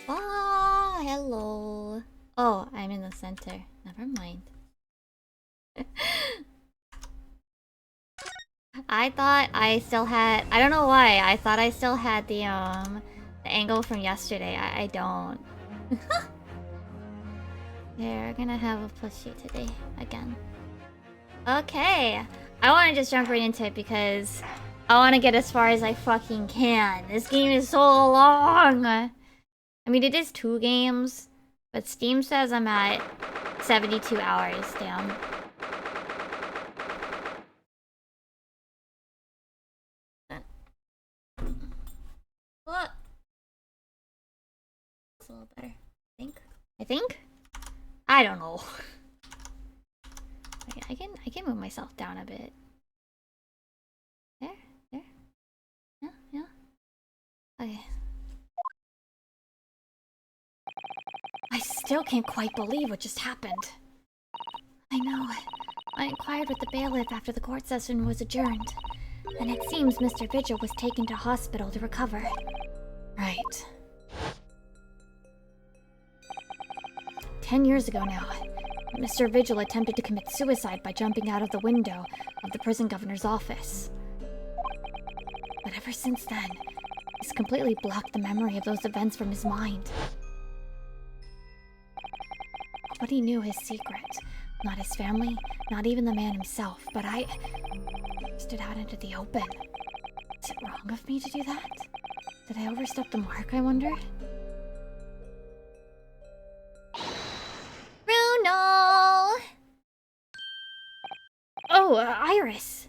Ah, hello. Oh, I'm in the center. Never mind. I thought I still had... I don't know why. I thought I still had the angle from yesterday. I don't. They're gonna have a plushie today. Again. Okay. I want to just jump right into it because I want to get as far as I fucking can. This game is so long. I mean, it is 2 games, but Steam says I'm at 72 hours. Damn. What? It's a little better. I think? I don't know. Okay, I can move myself down a bit. There? Yeah, yeah. Okay. I still can't quite believe what just happened. I know. I inquired with the bailiff after the court session was adjourned, and it seems Mr. Vigil was taken to hospital to recover. Right. 10 years ago now, Mr. Vigil attempted to commit suicide by jumping out of the window of the prison governor's office. But ever since then, he's completely blocked the memory of those events from his mind. Nobody knew his secret. Not his family, not even the man himself, but I stood out into the open. Is it wrong of me to do that? Did I overstep the mark, I wonder? Bruno! Oh, Iris!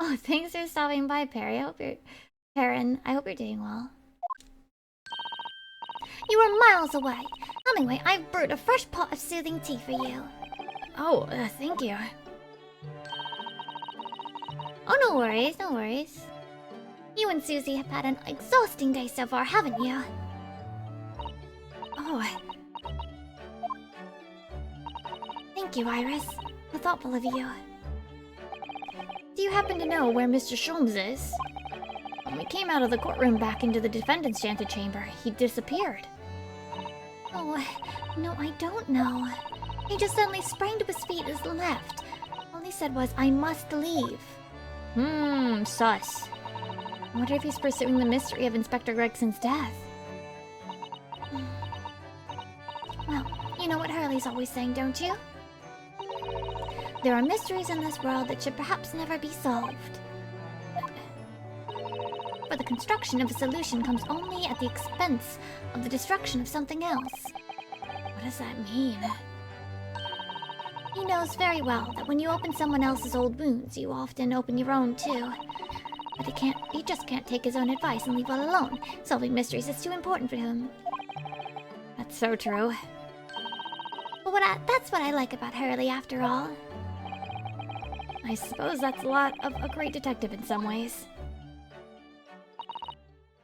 Oh, thanks for stopping by, Perry. I hope you're doing well. You were miles away. Anyway, I've brewed a fresh pot of soothing tea for you. Oh, thank you. Oh, no worries, no worries. You and Susie have had an exhausting day so far, haven't you? Oh. Thank you, Iris. How thoughtful of you. Do you happen to know where Mr. Sholmes is? When we came out of the courtroom back into the defendant's antechamber, he disappeared. Oh, no, I don't know. He just suddenly sprang to his feet and left. All he said was, I must leave. Sus. I wonder if he's pursuing the mystery of Inspector Gregson's death. Well, you know what Hurley's always saying, don't you? There are mysteries in this world that should perhaps never be solved. For the construction of a solution comes only at the expense of the destruction of something else. What does that mean? He knows very well that when you open someone else's old wounds, you often open your own too. But he just can't take his own advice and leave well alone. Solving mysteries is too important for him. That's so true. But that's what I like about Hurley after all. I suppose that's a lot of a great detective in some ways.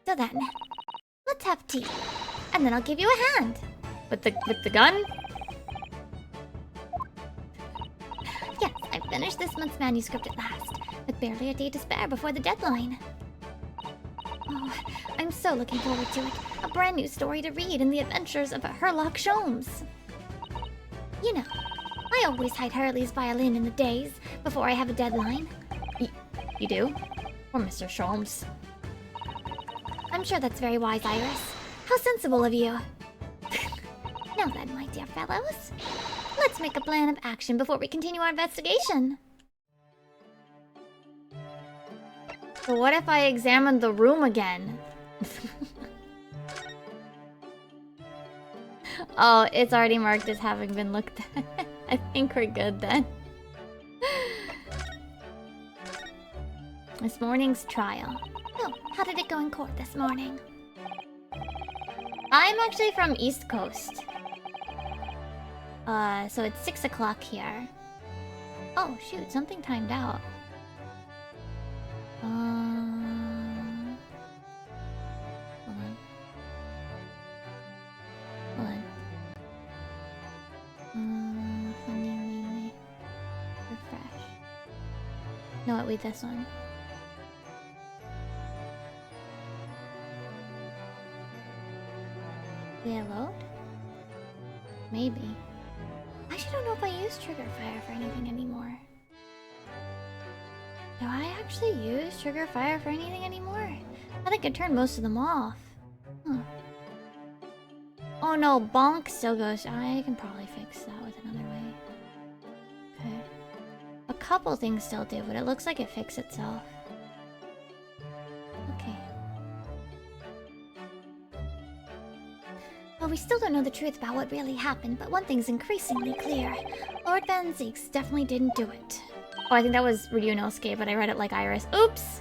So then, let's have tea. And then I'll give you a hand. With the gun? Yes, I finished this month's manuscript at last, with barely a day to spare before the deadline. Oh, I'm so looking forward to it. A brand new story to read in the adventures of Herlock Sholmes. You know, I always hide Hurley's violin in the days before I have a deadline. You do? Or Mr. Sholmes? I'm sure that's very wise, Iris. How sensible of you. Now then, my dear fellows, let's make a plan of action before we continue our investigation. So what if I examined the room again? Oh, it's already marked as having been looked at. I think we're good then. This morning's trial. Oh, how did it go in court this morning? I'm actually from East Coast. So it's 6 o'clock here. Oh, shoot, something timed out. Hold on. Hold on. Funny, refresh. No, wait, this one. Will it load? Maybe. I actually don't know if I use Trigger Fire for anything anymore. Do I actually use Trigger Fire for anything anymore? I think I turned most of them off. Huh. Oh no, Bonk still goes. I can probably fix that with another way. Okay. A couple things still do, but it looks like it fixed itself. Okay. Well, we still don't know the truth about what really happened, but one thing's increasingly clear. Lord Van Zieks definitely didn't do it. Oh, I think that was Ryunosuke, but I read it like Iris. Oops!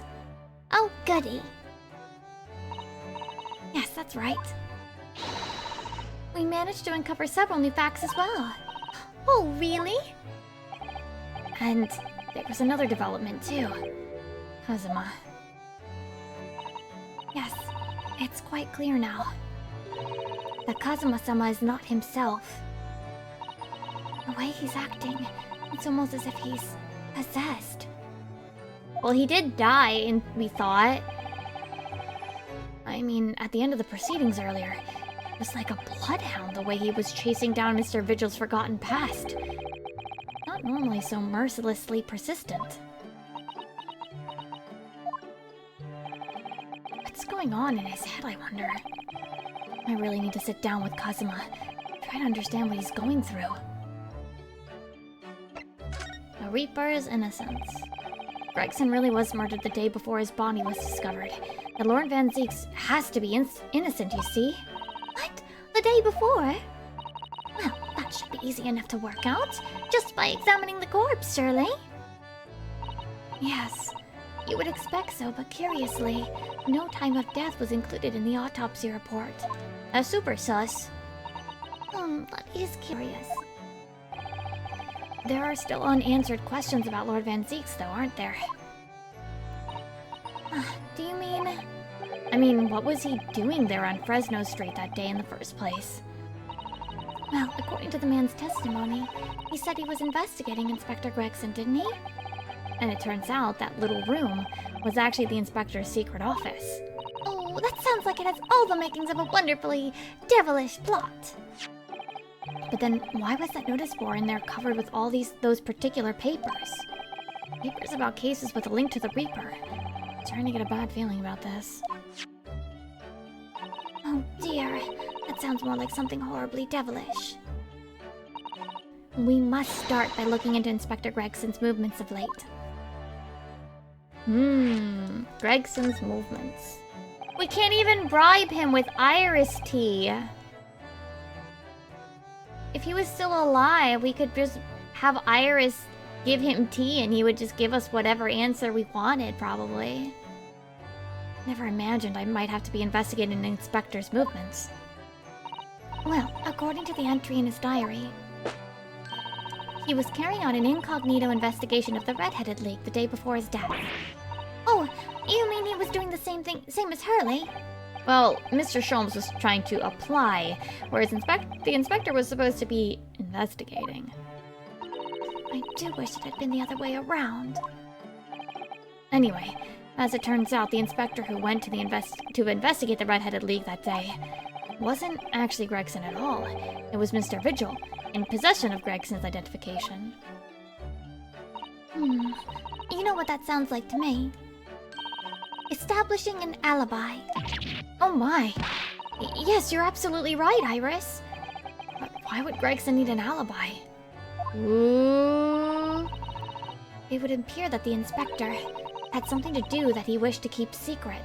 Oh, goody. Yes, that's right. We managed to uncover several new facts as well. Oh, really? And there was another development, too. Kazuma. Yes, it's quite clear now that Kazuma-sama is not himself. The way he's acting, it's almost as if he's possessed. Well, he did die, we thought. I mean, at the end of the proceedings earlier, it was like a bloodhound the way he was chasing down Mr. Vigil's forgotten past. Not normally so mercilessly persistent. What's going on in his head, I wonder? I really need to sit down with Kazuma, try to understand what he's going through. The Reaper's innocence. Gregson really was murdered the day before his body was discovered. And Lord Van Zieks has to be innocent, you see. What? The day before? Well, that should be easy enough to work out, just by examining the corpse, surely. Yes, You would expect so, but curiously, no time of death was included in the autopsy report. That's super sus. That is curious. There are still unanswered questions about Lord Van Zieks, though, aren't there? Do you mean... I mean, what was he doing there on Fresno Street that day in the first place? Well, according to the man's testimony, he said he was investigating Inspector Gregson, didn't he? And it turns out that little room was actually the inspector's secret office. Oh, that sounds like it has all the makings of a wonderfully devilish plot. But then, why was that notice board in there covered with all those particular papers? Papers about cases with a link to the Reaper. I'm starting to get a bad feeling about this. Oh dear, that sounds more like something horribly devilish. We must start by looking into Inspector Gregson's movements of late. Gregson's movements. We can't even bribe him with Iris tea. If he was still alive, we could just have Iris give him tea and he would just give us whatever answer we wanted, probably. Never imagined I might have to be investigating an inspector's movements. Well, according to the entry in his diary, he was carrying out an incognito investigation of the Red-Headed League the day before his death. Oh, you mean he was doing the same as Hurley? Well, Mr. Sholmes was trying to apply, whereas the inspector was supposed to be investigating. I do wish it had been the other way around. Anyway, as it turns out, the inspector who went to investigate the Red-Headed League that day wasn't actually Gregson at all. It was Mr. Vigil, in possession of Gregson's identification. You know what that sounds like to me? Establishing an alibi. Oh my. Yes, you're absolutely right, Iris. But why would Gregson need an alibi? Ooh. It would appear that the inspector had something to do that he wished to keep secret.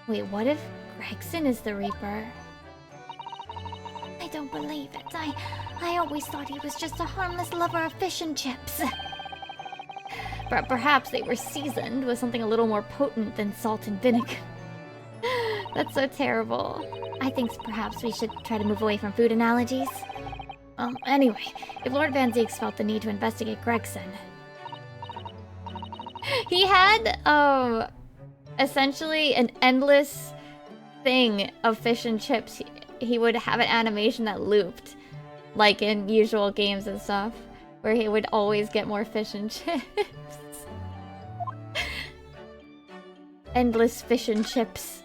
Wait, what if Gregson is the Reaper? I don't believe it. I always thought he was just a harmless lover of fish and chips. But perhaps they were seasoned with something a little more potent than salt and vinegar. That's so terrible. I think perhaps we should try to move away from food analogies. Well, anyway, if Lord Van Zieks felt the need to investigate Gregson... He had, essentially an endless thing of fish and chips. He would have an animation that looped, like in usual games and stuff, where he would always get more fish and chips. Endless fish and chips.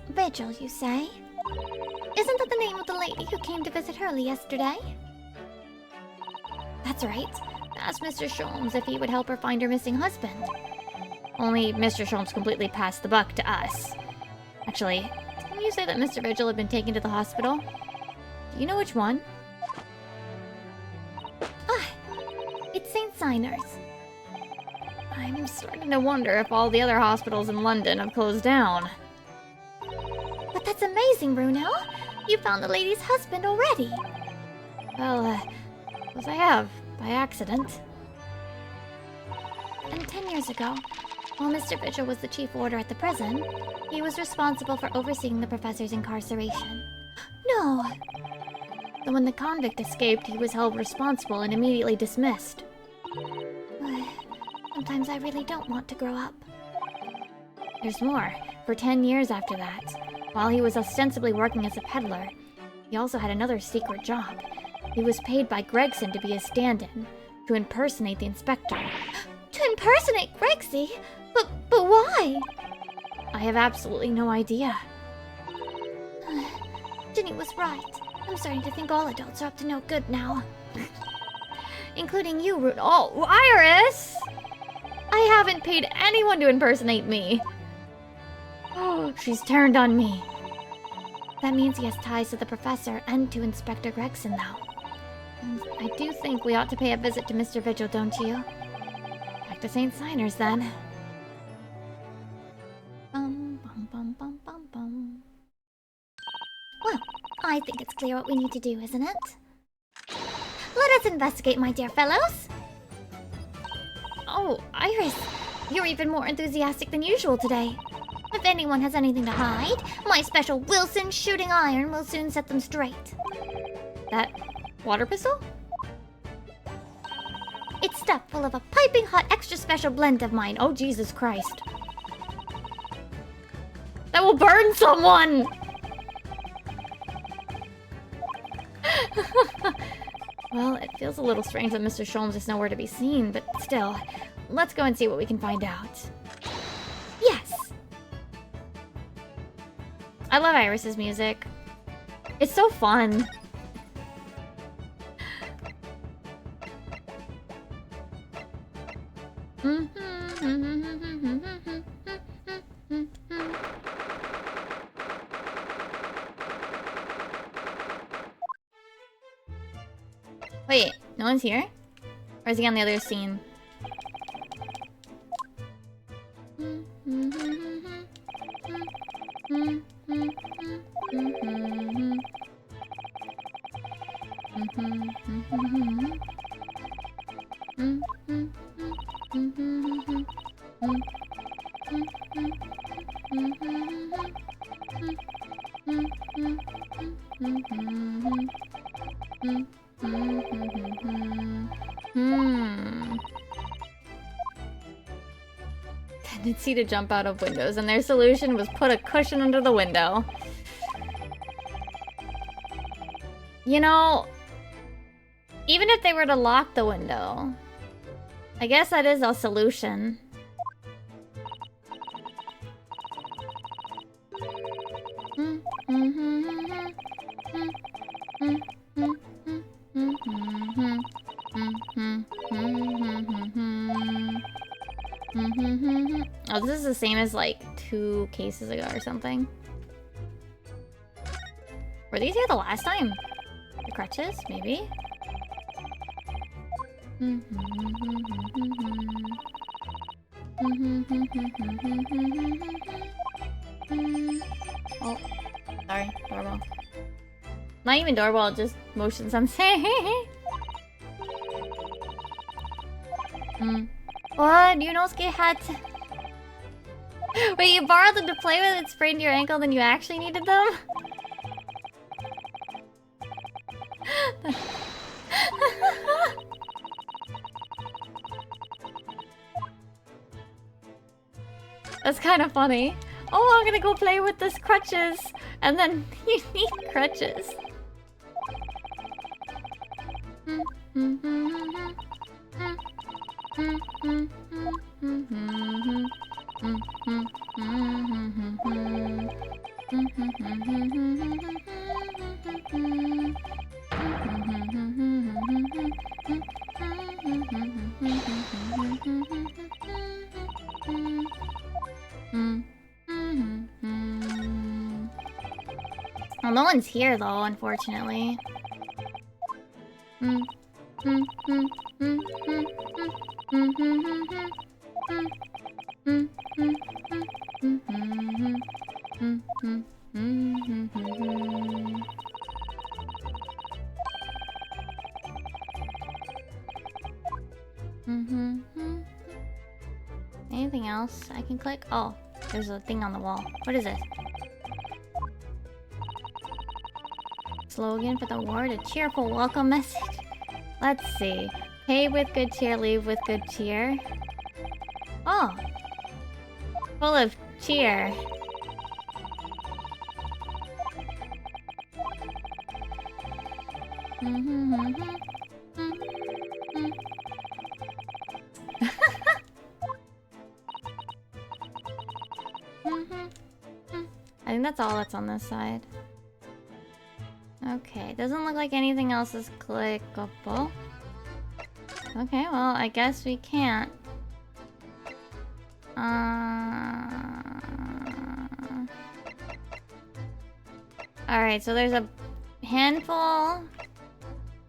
Vigil, you say? Isn't that the name of the lady who came to visit Hurley yesterday? That's right. Asked Mr. Sholmes if he would help her find her missing husband. Only Mr. Sholmes completely passed the buck to us. Actually, didn't you say that Mr. Vigil had been taken to the hospital? Do you know which one? It's St. Signers. I'm starting to wonder if all the other hospitals in London have closed down. But that's amazing, Bruno! You found the lady's husband already! Well, suppose I have. By accident. And 10 years ago, while Mr. Vigil was the chief warder at the prison, he was responsible for overseeing the professor's incarceration. No! So when the convict escaped, he was held responsible and immediately dismissed. Sometimes I really don't want to grow up. There's more. For 10 years after that, while he was ostensibly working as a peddler, he also had another secret job. He was paid by Gregson to be his stand-in, to impersonate the inspector. To impersonate Gregsy? But why? I have absolutely no idea. Ginny was right. I'm starting to think all adults are up to no good now. Including you, Root. Oh, Iris! I haven't paid anyone to impersonate me. Oh, she's turned on me. That means he has ties to the professor and to Inspector Gregson, though. And I do think we ought to pay a visit to Mr. Vigil, don't you? Back to St. Signers, then. Well, I think it's clear what we need to do, isn't it? Let us investigate, my dear fellows! Oh, Oh, Iris, you're even more enthusiastic than usual today. If anyone has anything to hide, my special Wilson shooting iron will soon set them straight. That water pistol? It's stuffed full of a piping hot extra special blend of mine. Oh, Jesus Christ. That will burn someone! Well, it feels a little strange that Mr. Sholmes is nowhere to be seen, but still, let's go and see what we can find out. Yes! I love Iris's music. It's so fun. Wait, no one's here? Or is he on the other scene? Tendency to jump out of windows, and their solution was put a cushion under the window. You know, even if they were to lock the window, I guess that is a solution. Oh, this is the same as like 2 cases ago or something. Were these here the last time? The crutches, maybe? Oh, sorry, doorbell. Not even doorbell, just motion sensing. What? Yunosuke had to... Wait, you borrowed them to play with and sprained your ankle, then you actually needed them? That's kind of funny. Oh, I'm gonna go play with this crutches. And then you need crutches. Well, no one's here though, unfortunately. Anything else I can click? Oh, there's a thing on the wall. What is this? Slogan for the award, a cheerful welcome message. Let's see. Pay with good cheer, leave with good cheer. Oh. Full of cheer. I think that's all that's on this side. Okay, doesn't look like anything else is clickable. Okay, well, I guess we can't. Alright, so there's a handful.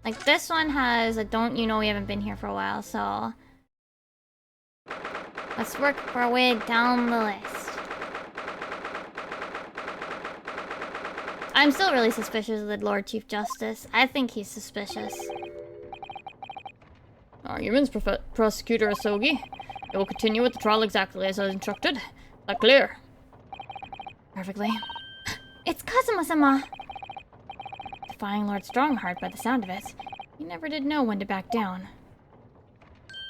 Like, this one has a don't you know we haven't been here for a while, so... let's work our way down the list. I'm still really suspicious of the Lord Chief Justice. I think he's suspicious. Arguments, Prosecutor Asogi. I will continue with the trial exactly as I was instructed. Is that clear? Perfectly. It's Kazuma-sama! Defying Lord Strongheart by the sound of it. He never did know when to back down.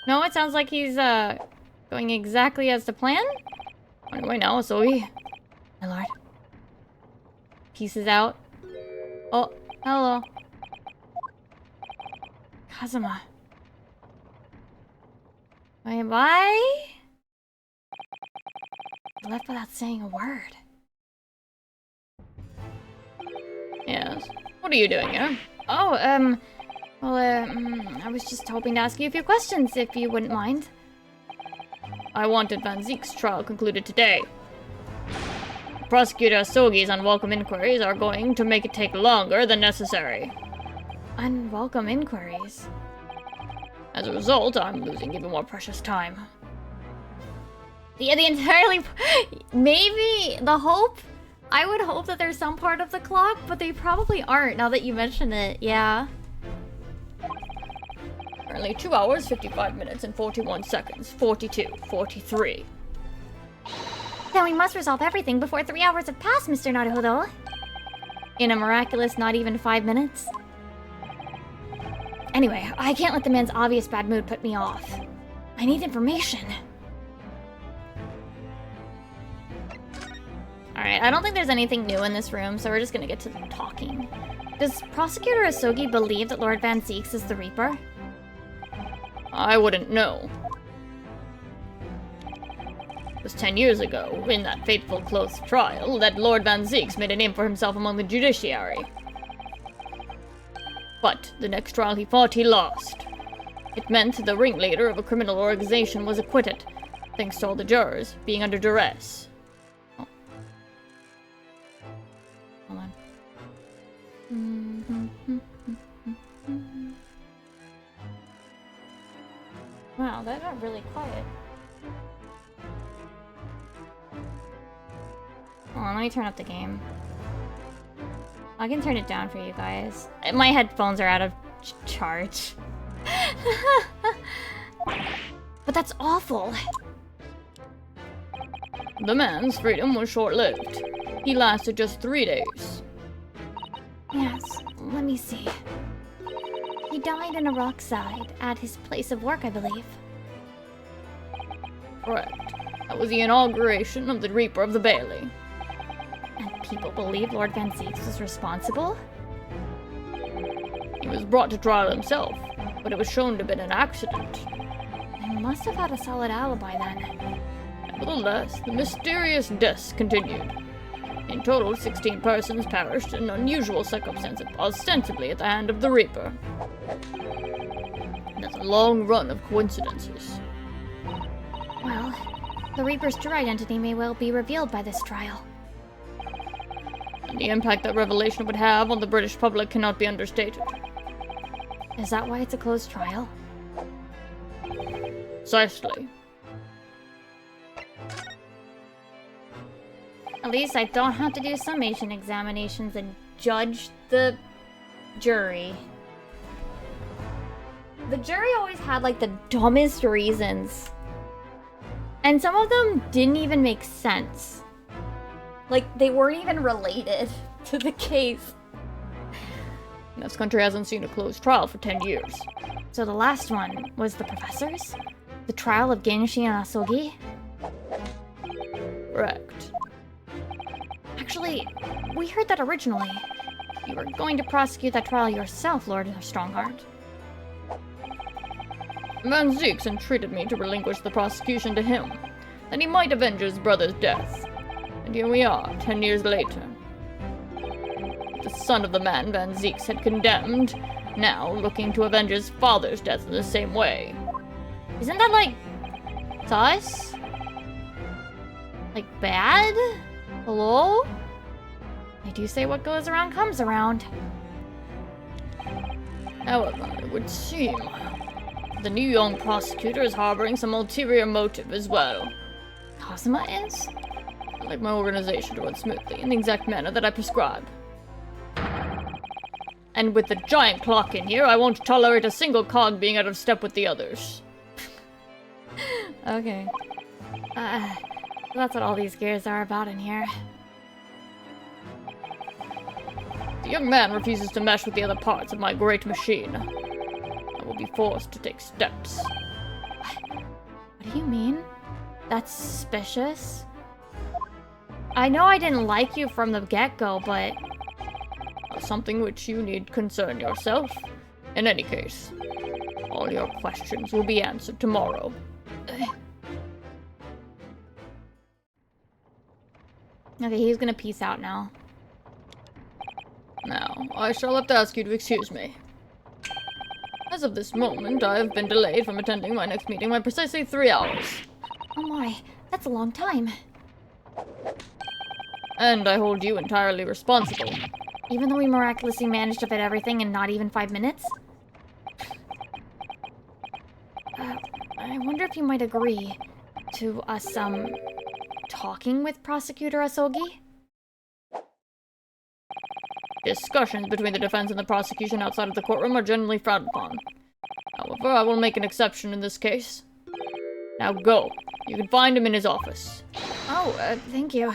No, it sounds like he's, going exactly as to plan? Anyway, now, Asogi. My lord. Pieces out. Oh, hello. Kazuma. Bye-bye? He left without saying a word. Yes. What are you doing here? Oh, well, I was just hoping to ask you a few questions, if you wouldn't mind. I wanted Van Zeek's trial concluded today. Prosecutor Asogi's unwelcome inquiries are going to make it take longer than necessary. Unwelcome inquiries? As a result, I'm losing even more precious time. Yeah, the entirely... Maybe the hope? I would hope that there's some part of the clock, but they probably aren't now that you mention it, yeah. Currently 2 hours, 55 minutes, and 41 seconds. 42, 43. Then we must resolve everything before 3 hours have passed, Mr. Naruhodo. In a miraculous not even 5 minutes. Anyway, I can't let the man's obvious bad mood put me off. I need information. Alright, I don't think there's anything new in this room, so we're just gonna get to talking. Does Prosecutor Asogi believe that Lord Van Zeeks is the Reaper? I wouldn't know. It was 10 years ago, in that fateful close trial, that Lord Van Zeeks made a name for himself among the judiciary. But the next trial he fought, he lost. It meant the ringleader of a criminal organization was acquitted, thanks to all the jurors being under duress. Oh. Hold on. Wow, that got really quiet. Hold on, let me turn up the game. I can turn it down for you guys. My headphones are out of charge. But that's awful. The man's freedom was short-lived. He lasted just 3 days. Yes, let me see. He died in a rockside at his place of work, I believe. Correct. That was the inauguration of the Reaper of the Bailey. And people believe Lord Van Zeeks was responsible? He was brought to trial himself, but it was shown to have been an accident. He must have had a solid alibi then. Nevertheless, the mysterious deaths continued. In total, 16 persons perished in unusual circumstances, ostensibly at the hand of the Reaper. That's a long run of coincidences. Well, the Reaper's true identity may well be revealed by this trial. And the impact that revelation would have on the British public cannot be understated. Is that why it's a closed trial? Precisely. At least I don't have to do summation examinations and judge the jury. The jury always had, like, the dumbest reasons. And some of them didn't even make sense. Like, they weren't even related to the case. This country hasn't seen a closed trial for 10 years. So the last one was the professors? The trial of Genshi and Asogi? Correct. Actually, we heard that originally. You were going to prosecute that trial yourself, Lord Strongheart. Van Zeeks entreated me to relinquish the prosecution to him, that he might avenge his brother's death. And here we are, 10 years later. The son of the man Van Zeeks had condemned, now looking to avenge his father's death in the same way. Isn't that, like, sus? Like, bad? Hello? I do say what goes around comes around. However, it would seem the new young prosecutor is harboring some ulterior motive as well. Kazuma is? I'd like my organization to run smoothly in the exact manner that I prescribe. And with the giant clock in here, I won't tolerate a single cog being out of step with the others. Okay. That's what all these gears are about in here. The young man refuses to mesh with the other parts of my great machine. I will be forced to take steps. What do you mean? That's suspicious. I know I didn't like you from the get-go, but... Something which you need concern yourself. In any case, all your questions will be answered tomorrow. Okay, he's gonna peace out now. Now, I shall have to ask you to excuse me. As of this moment, I have been delayed from attending my next meeting by precisely 3 hours. Oh my, that's a long time. And I hold you entirely responsible. Even though we miraculously managed to fit everything in not even 5 minutes? I wonder if you might agree to us, talking with Prosecutor Asogi? Discussions between the defense and the prosecution outside of the courtroom are generally frowned upon. However, I will make an exception in this case. Now go. You can find him in his office. Oh, thank you.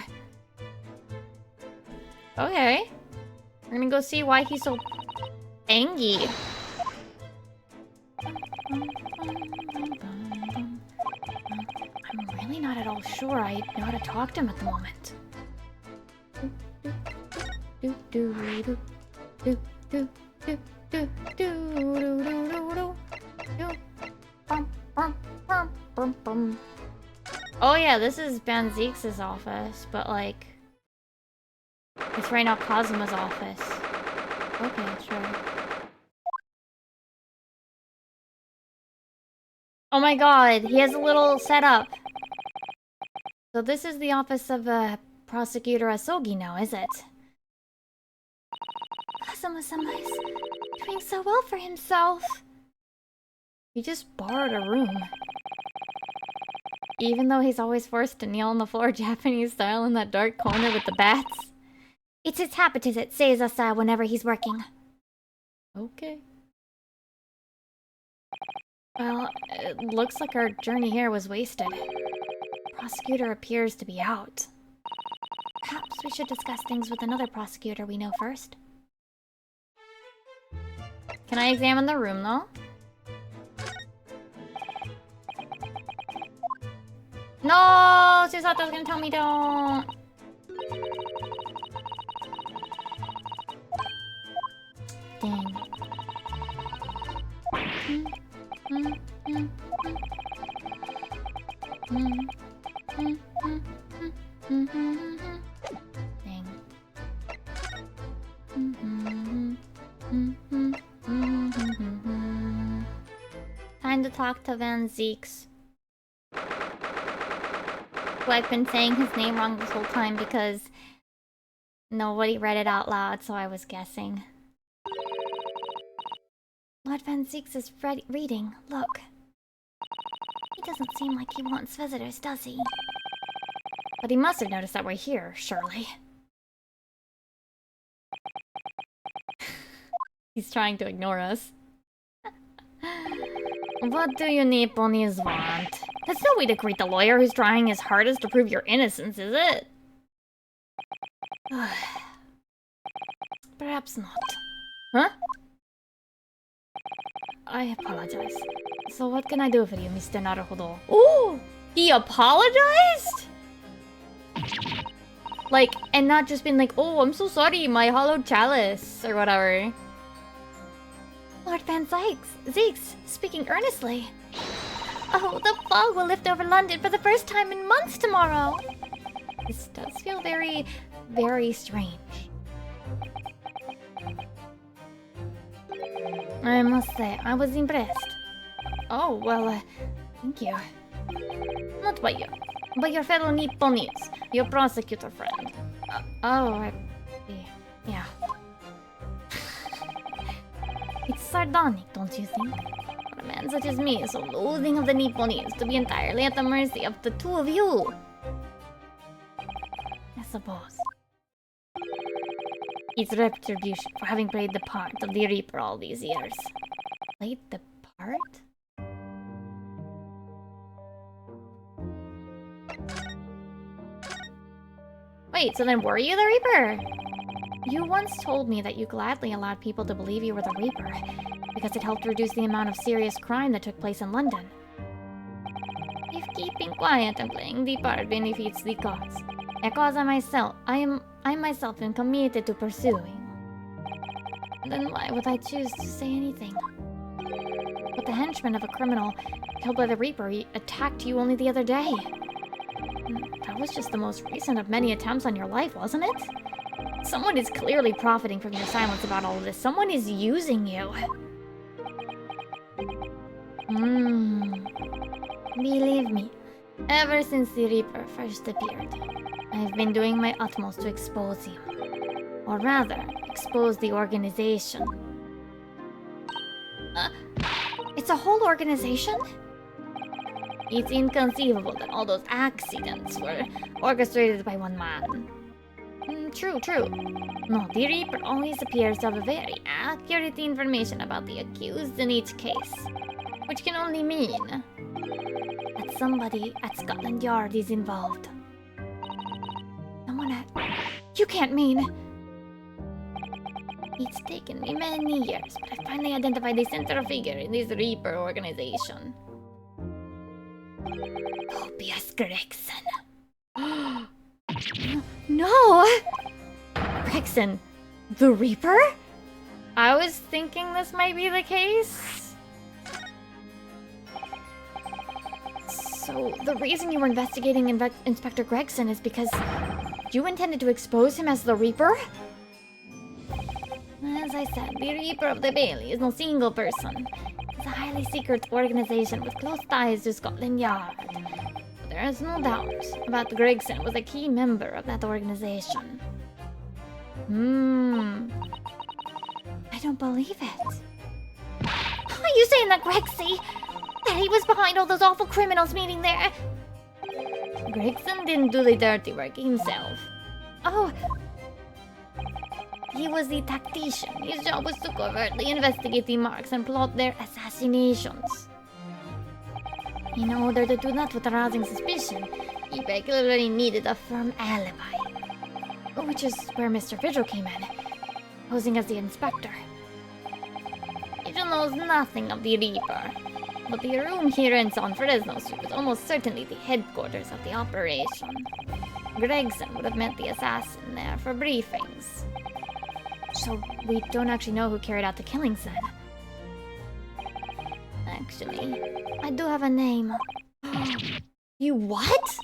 Okay. We're gonna go see why he's so angry. I'm really not at all sure I know how to talk to him at the moment. Oh yeah, this is Van Zeeks' office, but like... it's right now Kazuma's office. Okay, sure. Oh my god, he has a little setup. So this is the office of Prosecutor Asogi now, is it? Kazuma-sama is doing so well for himself. He just borrowed a room. Even though he's always forced to kneel on the floor Japanese style in that dark corner with the bats. It's his habitus at Seiza whenever he's working. Okay. Well, it looks like our journey here was wasted. Prosecutor appears to be out. Perhaps we should discuss things with another prosecutor we know first. Can I examine the room, though? No! Susato was gonna tell me don't! Dang. Dang. Time to talk to Van Zeeks. Who I've been saying his name wrong this whole time because nobody read it out loud, so I was guessing. Lord Van Zeeks is reading. Look. He doesn't seem like he wants visitors, does he? But he must have noticed that we're here, surely. He's trying to ignore us. What do you Nipponese want? That's no way to greet the lawyer who's trying his hardest to prove your innocence, is it? Perhaps not. Huh? I apologize. So what can I do for you, Mr. Naruhodo? Ooh! He apologized? Like, and not just been like, oh, I'm so sorry, my hollowed chalice, or whatever. Lord Van Zeeks, speaking earnestly. Oh, the fog will lift over London for the first time in months tomorrow. This does feel very, very strange. I must say, I was impressed. Oh, well, thank you. Not by you, but your fellow Nipponese, your prosecutor friend. Oh, I see. Yeah. It's sardonic, don't you think? For a man such as me, so loathing of the Nipponese, to be entirely at the mercy of the two of you. I suppose. It's retribution for having played the part of the Reaper all these years. Played the part? Wait, so then were you the Reaper? You once told me that you gladly allowed people to believe you were the Reaper, because it helped reduce the amount of serious crime that took place in London. If keeping quiet and playing the part benefits the cause, a cause I myself am committed to pursuing, then why would I choose to say anything? But the henchman of a criminal killed by the Reaper attacked you only the other day. That was just the most recent of many attempts on your life, wasn't it? Someone is clearly profiting from your silence about all of this. Someone is using you. Believe me, ever since the Reaper first appeared, I've been doing my utmost to expose him. Or rather, expose the organization. It's a whole organization? It's inconceivable that all those accidents were orchestrated by one man. True. No, the Reaper always appears to have very accurate information about the accused in each case. Which can only mean that somebody at Scotland Yard is involved. Someone at... You can't mean... It's taken me many years, but I finally identified the central figure in this Reaper organization. Tobias Gregson. No! Gregson, the Reaper? I was thinking this might be the case. So, the reason you were investigating Inspector Gregson is because you intended to expose him as the Reaper? As I said, the Reaper of the Bailey is no single person. It's a highly secret organization with close ties to Scotland Yard. But there is no doubt about Gregson was a key member of that organization. I don't believe it. Are you saying that Grexy... that he was behind all those awful criminals meeting there? Gregson didn't do the dirty work himself. Oh... He was the tactician. His job was to covertly investigate the marks and plot their assassinations. In order to do that without arousing suspicion, he regularly needed a firm alibi. Which is where Mr. Vigil came in, posing as the inspector. Vigil knows nothing of the Reaper, but the room he rents on Fresno Street was almost certainly the headquarters of the operation. Gregson would have met the assassin there for briefings. So, we don't actually know who carried out the killings then. Actually, I do have a name. You what?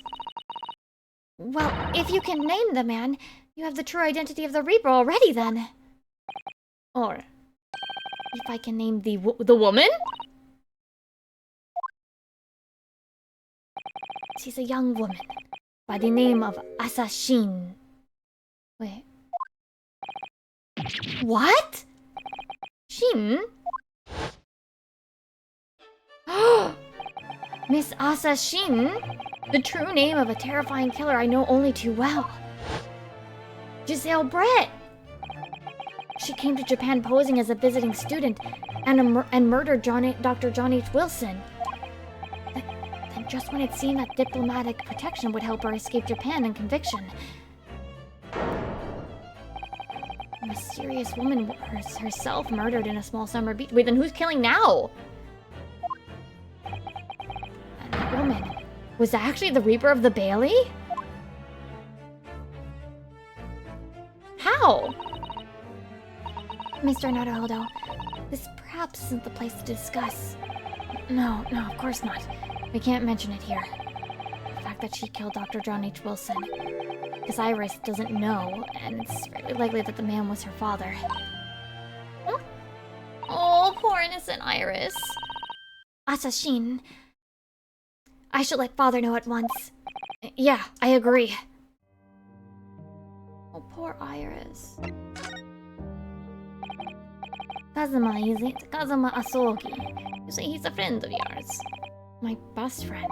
Well, if you can name the man, you have the true identity of the Reaper already then. Or, if I can name the woman? She's a young woman by the name of Assassin. Wait. What? Shin? Miss Assassin? The true name of a terrifying killer I know only too well. Giselle Brett! She came to Japan posing as a visiting student and murdered Dr. John H. Wilson. Then just when it seemed that diplomatic protection would help her escape Japan and conviction, a mysterious woman herself murdered in a small summer beach. Wait, then who's killing now? And that woman was actually the Reaper of the Bailey? How? Mr. Naruhodo, this perhaps isn't the place to discuss. No, of course not. We can't mention it here. The fact that she killed Dr. John H. Wilson. Because Iris doesn't know, and it's very likely that the man was her father. Huh? Oh, poor innocent Iris. Assassin. I should let father know at once. Yeah, I agree. Oh, poor Iris. Kazuma, is it? Kazuma Asogi. You say he's a friend of yours. My best friend.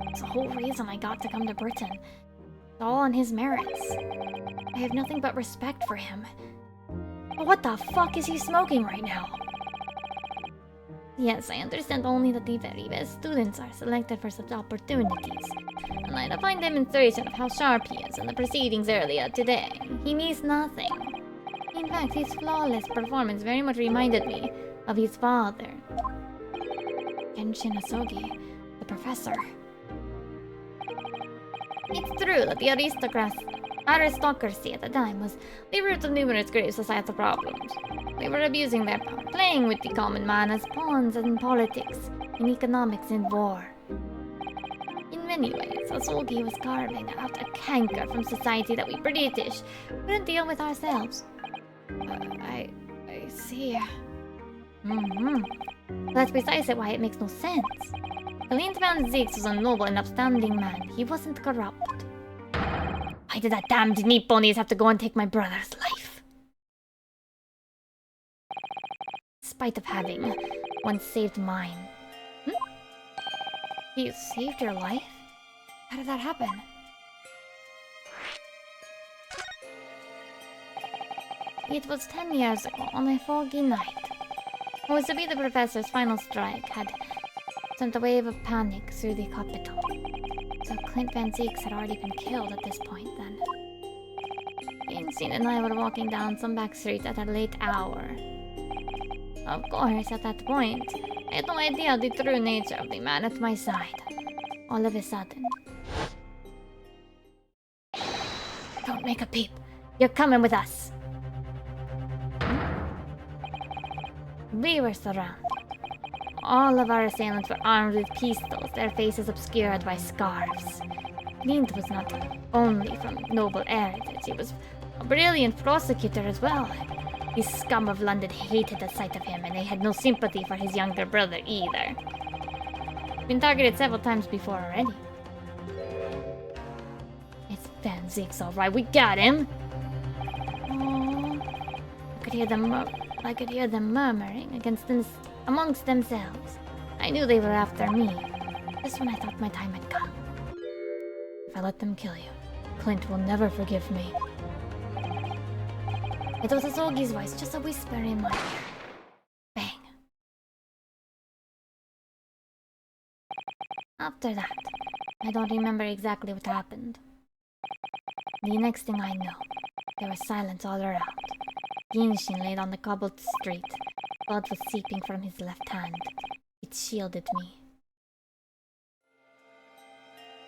It's the whole reason I got to come to Britain. It's all on his merits. I have nothing but respect for him. But what the fuck is he smoking right now? Yes, I understand only that the very best students are selected for such opportunities. fortnight, a fine demonstration of how sharp he is in the proceedings earlier today. He missed nothing. In fact, his flawless performance very much reminded me of his father. Genshin Asogi, the professor. It's true that the aristocracy at the time was the root of numerous grave societal problems. They were abusing their power, playing with the common man as pawns in politics, in economics, and war. In many ways, Asogi was carving out a canker from society that we British couldn't deal with ourselves. I see. That's precisely why it makes no sense. Clint Van Zix was a noble and upstanding man. He wasn't corrupt. Why did that damned Nipponis have to go and take my brother's life? In spite of having once saved mine. He saved your life? How did that happen? It was 10 years ago, on a foggy night. What was to be the professor's final strike had sent a wave of panic through the capital. So Clint Van Zix had already been killed at this point, then. Einstein and I were walking down some back street at a late hour. Of course, at that point, I had no idea the true nature of the man at my side. All of a sudden... Don't make a peep. You're coming with us. We were surrounded. All of our assailants were armed with pistols, their faces obscured by scarves. Clint was not only from noble heritage, he was a brilliant prosecutor as well. The scum of London hated the sight of him, and they had no sympathy for his younger brother either. Been targeted several times before already. It's Van Zix, alright, we got him! Oh, I could hear them murmuring amongst themselves. I knew they were after me. Just when I thought my time had come. If I let them kill you, Clint will never forgive me. It was Asogi's voice, just a whisper in my ear. Bang. After that, I don't remember exactly what happened. The next thing I know, there was silence all around. Genshin laid on the cobbled street. Blood was seeping from his left hand. It shielded me.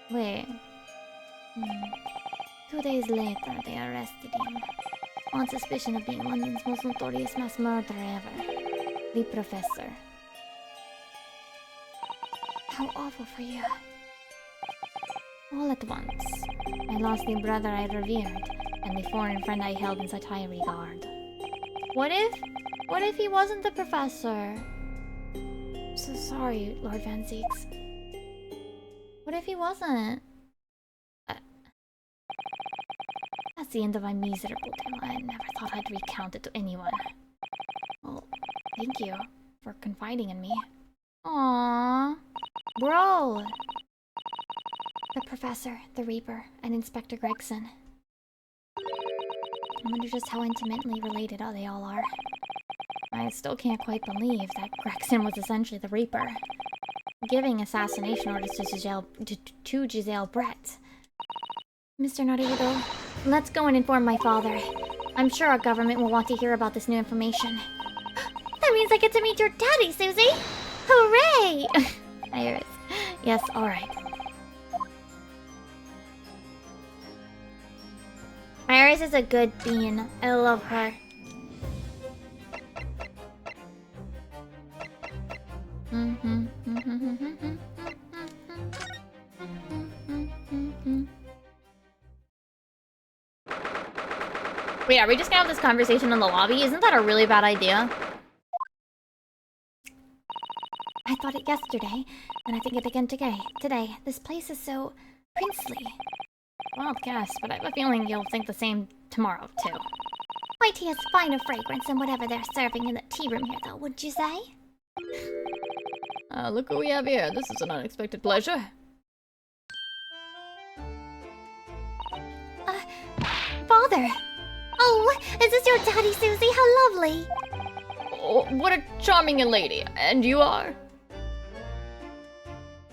Wait. 2 days later, they arrested him. On suspicion of being London's most notorious mass murderer ever. The Professor. How awful for you. All at once, I lost the brother I revered, and the foreign friend I held in such high regard. What if he wasn't the Professor? I'm so sorry, Lord Van Zix. What if he wasn't? That's the end of my miserable tale. I never thought I'd recount it to anyone. Well, thank you for confiding in me. Aww. Bro! The Professor, the Reaper, and Inspector Gregson. I wonder just how intimately related they all are. I still can't quite believe that Gregson was essentially the Reaper, giving assassination orders to Giselle Brett. Mr. Naruto, let's go and inform my father. I'm sure our government will want to hear about this new information. That means I get to meet your daddy, Susie! Hooray! Iris. Yes, alright. Iris is a good bean. I love her. Wait, are we just gonna have this conversation in the lobby? Isn't that a really bad idea? I thought it yesterday, and I think it again today. This place is so princely. Wild guess, but I have a feeling you'll think the same tomorrow, too. My tea has finer fragrance than whatever they're serving in the tea room here, though, wouldn't you say? Look who we have here. This is an unexpected pleasure. Father! Oh, is this your daddy, Susie? How lovely! Oh, what a charming young lady. And you are?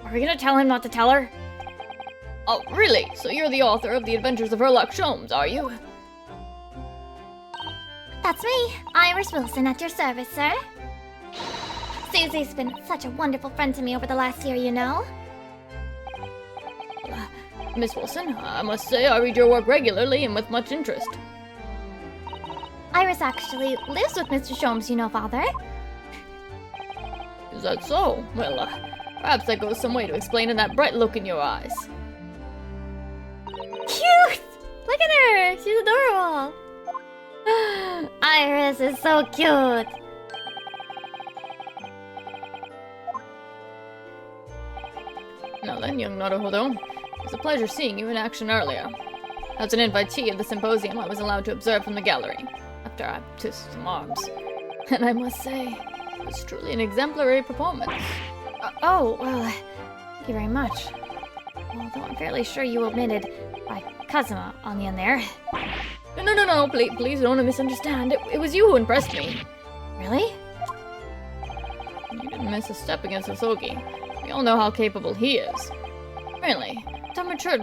Are we gonna tell him not to tell her? Oh, really? So you're the author of The Adventures of Herlock Sholmes, are you? That's me, Iris Wilson, at your service, sir. Susie's been such a wonderful friend to me over the last year, you know. Miss Wilson, I must say I read your work regularly and with much interest. Iris actually lives with Mr. Sholmes, you know, Father. Is that so? Well, perhaps that goes some way to explaining that bright look in your eyes. Cute! Look at her! She's adorable! Iris is so cute! Now then, young Naruhodo, it was a pleasure seeing you in action earlier. As an invitee of the symposium, I was allowed to observe from the gallery, after I took some arms. And I must say, it was truly an exemplary performance. Oh, well, thank you very much. Although I'm fairly sure you omitted by Kazuma on the end there. No, please don't misunderstand. It was you who impressed me. Really? You didn't miss a step against Hosogi. We all know how capable he is. Really, to have matured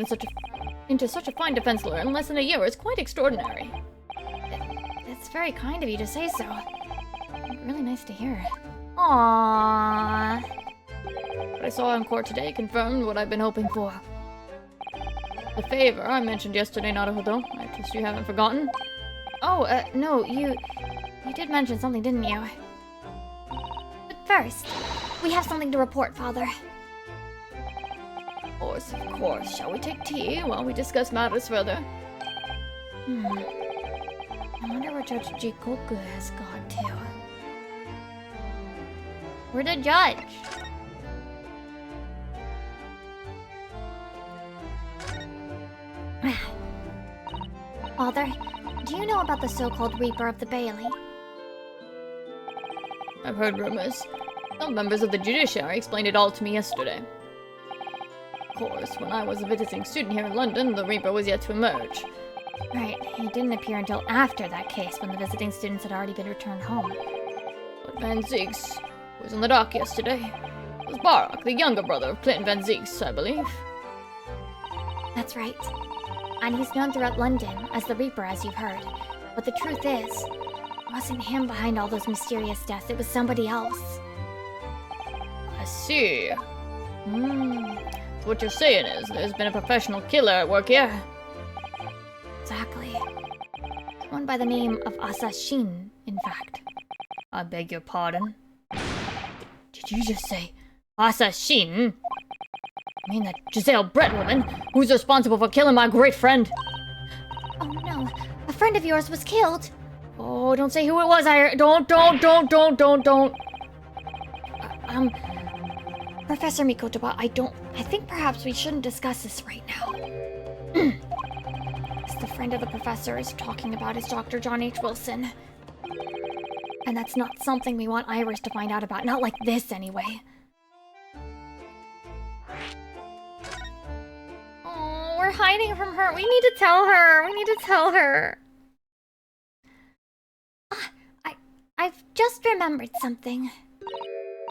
into such a fine defense lawyer in less than a year is quite extraordinary. It's very kind of you to say so. Really nice to hear. Aww. What I saw in court today confirmed what I've been hoping for. The favor I mentioned yesterday, Naruhodo. I trust you haven't forgotten. Oh, no, you did mention something, didn't you? But first, we have something to report, Father. Of course. Shall we take tea while we discuss matters further? I wonder where Judge Jikoku has gone to. We're the judge. Father, do you know about the so-called Reaper of the Bailey? I've heard rumors. Some members of the judiciary explained it all to me yesterday. Of course, when I was a visiting student here in London, the Reaper was yet to emerge. Right, he didn't appear until after that case, when the visiting students had already been returned home. But Van Zieks, who was in the dock yesterday, was Barak, the younger brother of Clinton Van Zieks, I believe. That's right. And he's known throughout London as the Reaper, as you've heard. But the truth is, it wasn't him behind all those mysterious deaths, it was somebody else. I see. So what you're saying is, there's been a professional killer at work here? Exactly. One by the name of Asashin, in fact. I beg your pardon? Did you just say Asashin? I mean that Giselle Brett woman, who's responsible for killing my great friend? Oh no, a friend of yours was killed. Oh, don't say who it was, don't. Professor Mikotoba, I think perhaps we shouldn't discuss this right now. The friend of the professor is talking about is Dr. John H. Wilson. And that's not something we want Iris to find out about, not like this anyway. Oh, we're hiding from her. We need to tell her. I've just remembered something.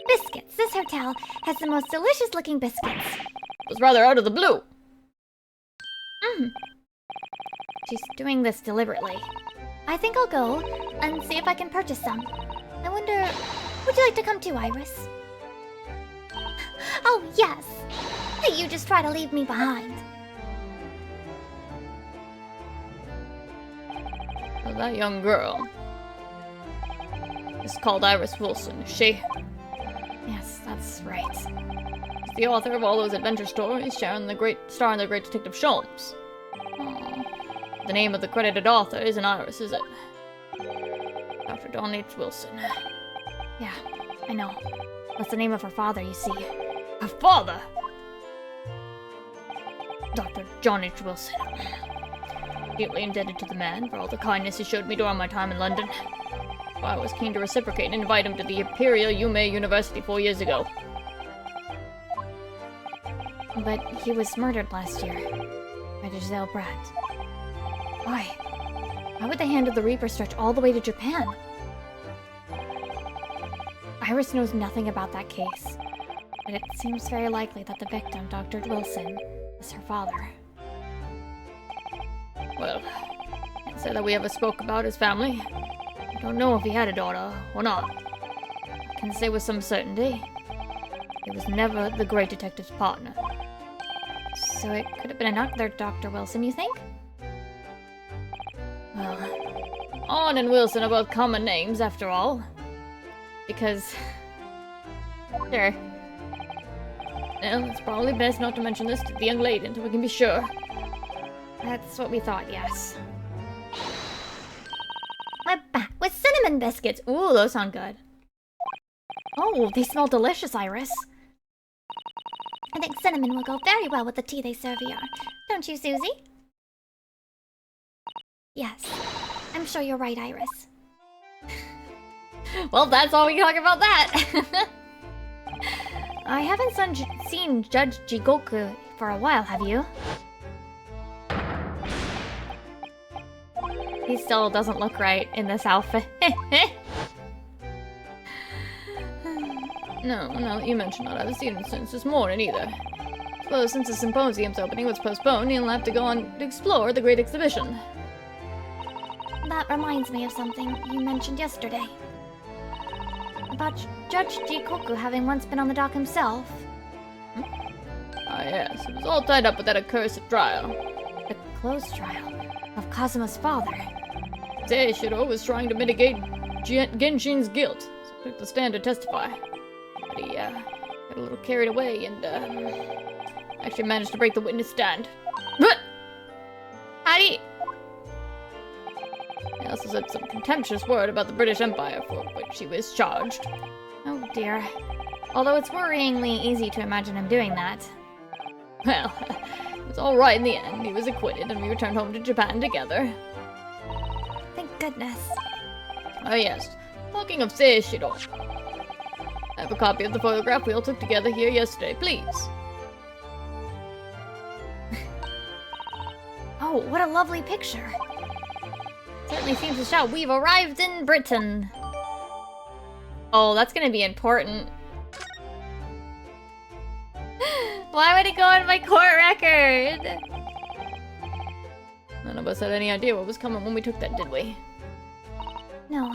Biscuits. This hotel has the most delicious looking biscuits. It was rather out of the blue. She's doing this deliberately. I think I'll go and see if I can purchase some. I wonder, would you like to come too, Iris? Oh, yes. You just try to leave me behind. So that young girl is called Iris Wilson, is she? Yes, that's right. She's the author of all those adventure stories, starring in the great Detective Sholmes. The name of the credited author isn't Iris, is it? Dr. John H. Wilson. Yeah, I know. That's the name of her father, you see. Her father? Dr. John H. Wilson. Deeply indebted to the man for all the kindness he showed me during my time in London. I was keen to reciprocate and invite him to the Imperial Yume University 4 years ago. But he was murdered last year by Giselle Brett. Why? Why would the hand of the Reaper stretch all the way to Japan? Iris knows nothing about that case, but it seems very likely that the victim, Dr. Wilson, was is her father. Well, can't say that we ever spoke about his family. I don't know if he had a daughter or not. I can say with some certainty, he was never the great detective's partner. So it could have been another Dr. Wilson, you think? Well, Arn and Wilson are both common names, after all. Because... Sure. Well, it's probably best not to mention this to the young lady until we can be sure. That's what we thought, yes. A bat with cinnamon biscuits! Ooh, those sound good. Oh, they smell delicious, Iris. I think cinnamon will go very well with the tea they serve here. Don't you, Susie? Yes. I'm sure you're right, Iris. Well, that's all we can talk about that. I haven't seen Judge Jigoku for a while, have you? He still doesn't look right in this outfit. No, now that you mention it, I haven't seen him since this morning either. Suppose since the symposium's opening was postponed, he'll have to go on to explore the great exhibition. That reminds me of something you mentioned yesterday. About Judge Jikoku having once been on the dock himself. Ah yes, it was all tied up with that accursed trial. The closed trial of Kazuma's father. Seishiro was trying to mitigate Genshin's guilt, so he took the stand to testify. But he got a little carried away and actually managed to break the witness stand. How do you... He also said some contemptuous word about the British Empire, for which he was charged. Oh dear. Although it's worryingly easy to imagine him doing that. Well, it was all right in the end. He was acquitted, and we returned home to Japan together. Thank goodness. Oh yes, talking of Seishiro. I have a copy of the photograph we all took together here yesterday, please. Oh, what a lovely picture. Certainly seems to show we've arrived in Britain. Oh, that's gonna be important. Why would it go on my court record? None of us had any idea what was coming when we took that, did we? No.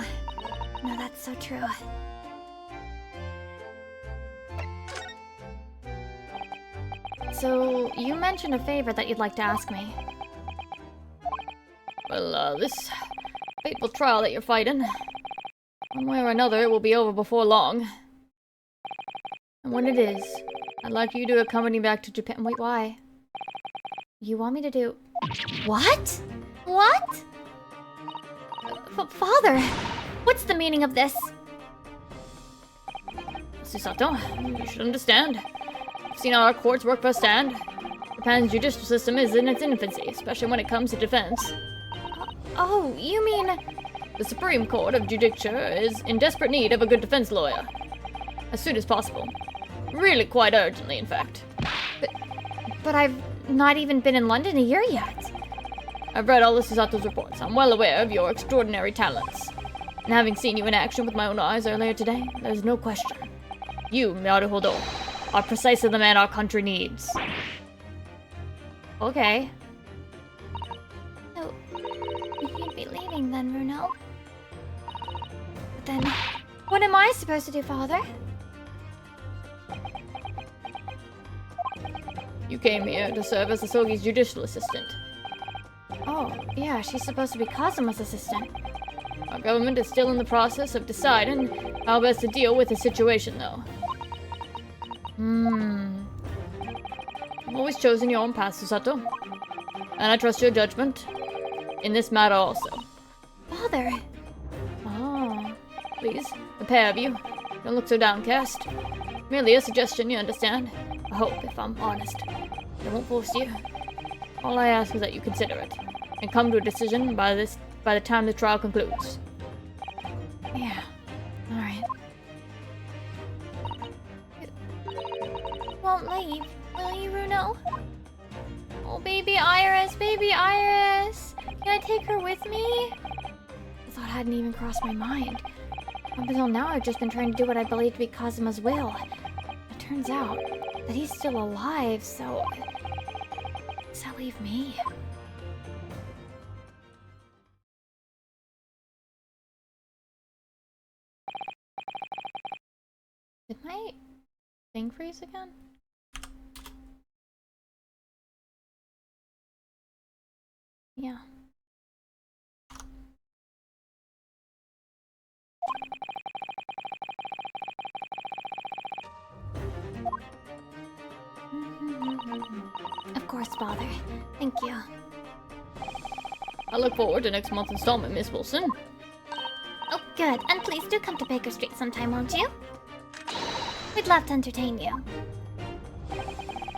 No, that's so true. So, you mentioned a favor that you'd like to ask me. Well, this fateful trial that you're fighting, one way or another, it will be over before long. And when it is, I'd like you to accompany me back to Japan. Wait, why? You want me to do... What? What? Father, what's the meaning of this? Susato, you should understand. I've seen how our courts work firsthand. Japan's judicial system is in its infancy, especially when it comes to defense. Oh, you mean... The Supreme Court of Judicature is in desperate need of a good defense lawyer. As soon as possible. Really quite urgently, in fact. But I've not even been in London a year yet. I've read all of Susato's reports. I'm well aware of your extraordinary talents. And having seen you in action with my own eyes earlier today, there's no question. You, Naruhodo, are precisely the man our country needs. Okay. So, you'd be leaving then, Runo? But then, what am I supposed to do, Father? You came here to serve as Asogi's judicial assistant. Oh, yeah, she's supposed to be Kazuma's assistant. Our government is still in the process of deciding how best to deal with the situation, though. You've always chosen your own path, Susato. And I trust your judgment in this matter also. Father! Oh, please, the pair of you, don't look so downcast. Merely a suggestion, you understand? I hope, if I'm honest. I won't force you. All I ask is that you consider it, and come to a decision by the time the trial concludes. Yeah, alright. Won't leave, will you, Runo? Oh, baby Iris, baby Iris! Can I take her with me? The thought hadn't even crossed my mind. Up until now, I've just been trying to do what I believe to be Kazuma's will. It turns out that he's still alive, so... Does that leave me? Did my thing freeze again? Yeah. Of course, Father. Thank you. I look forward to next month's installment, Miss Wilson. Oh, good. And please do come to Baker Street sometime, won't you? We'd love to entertain you.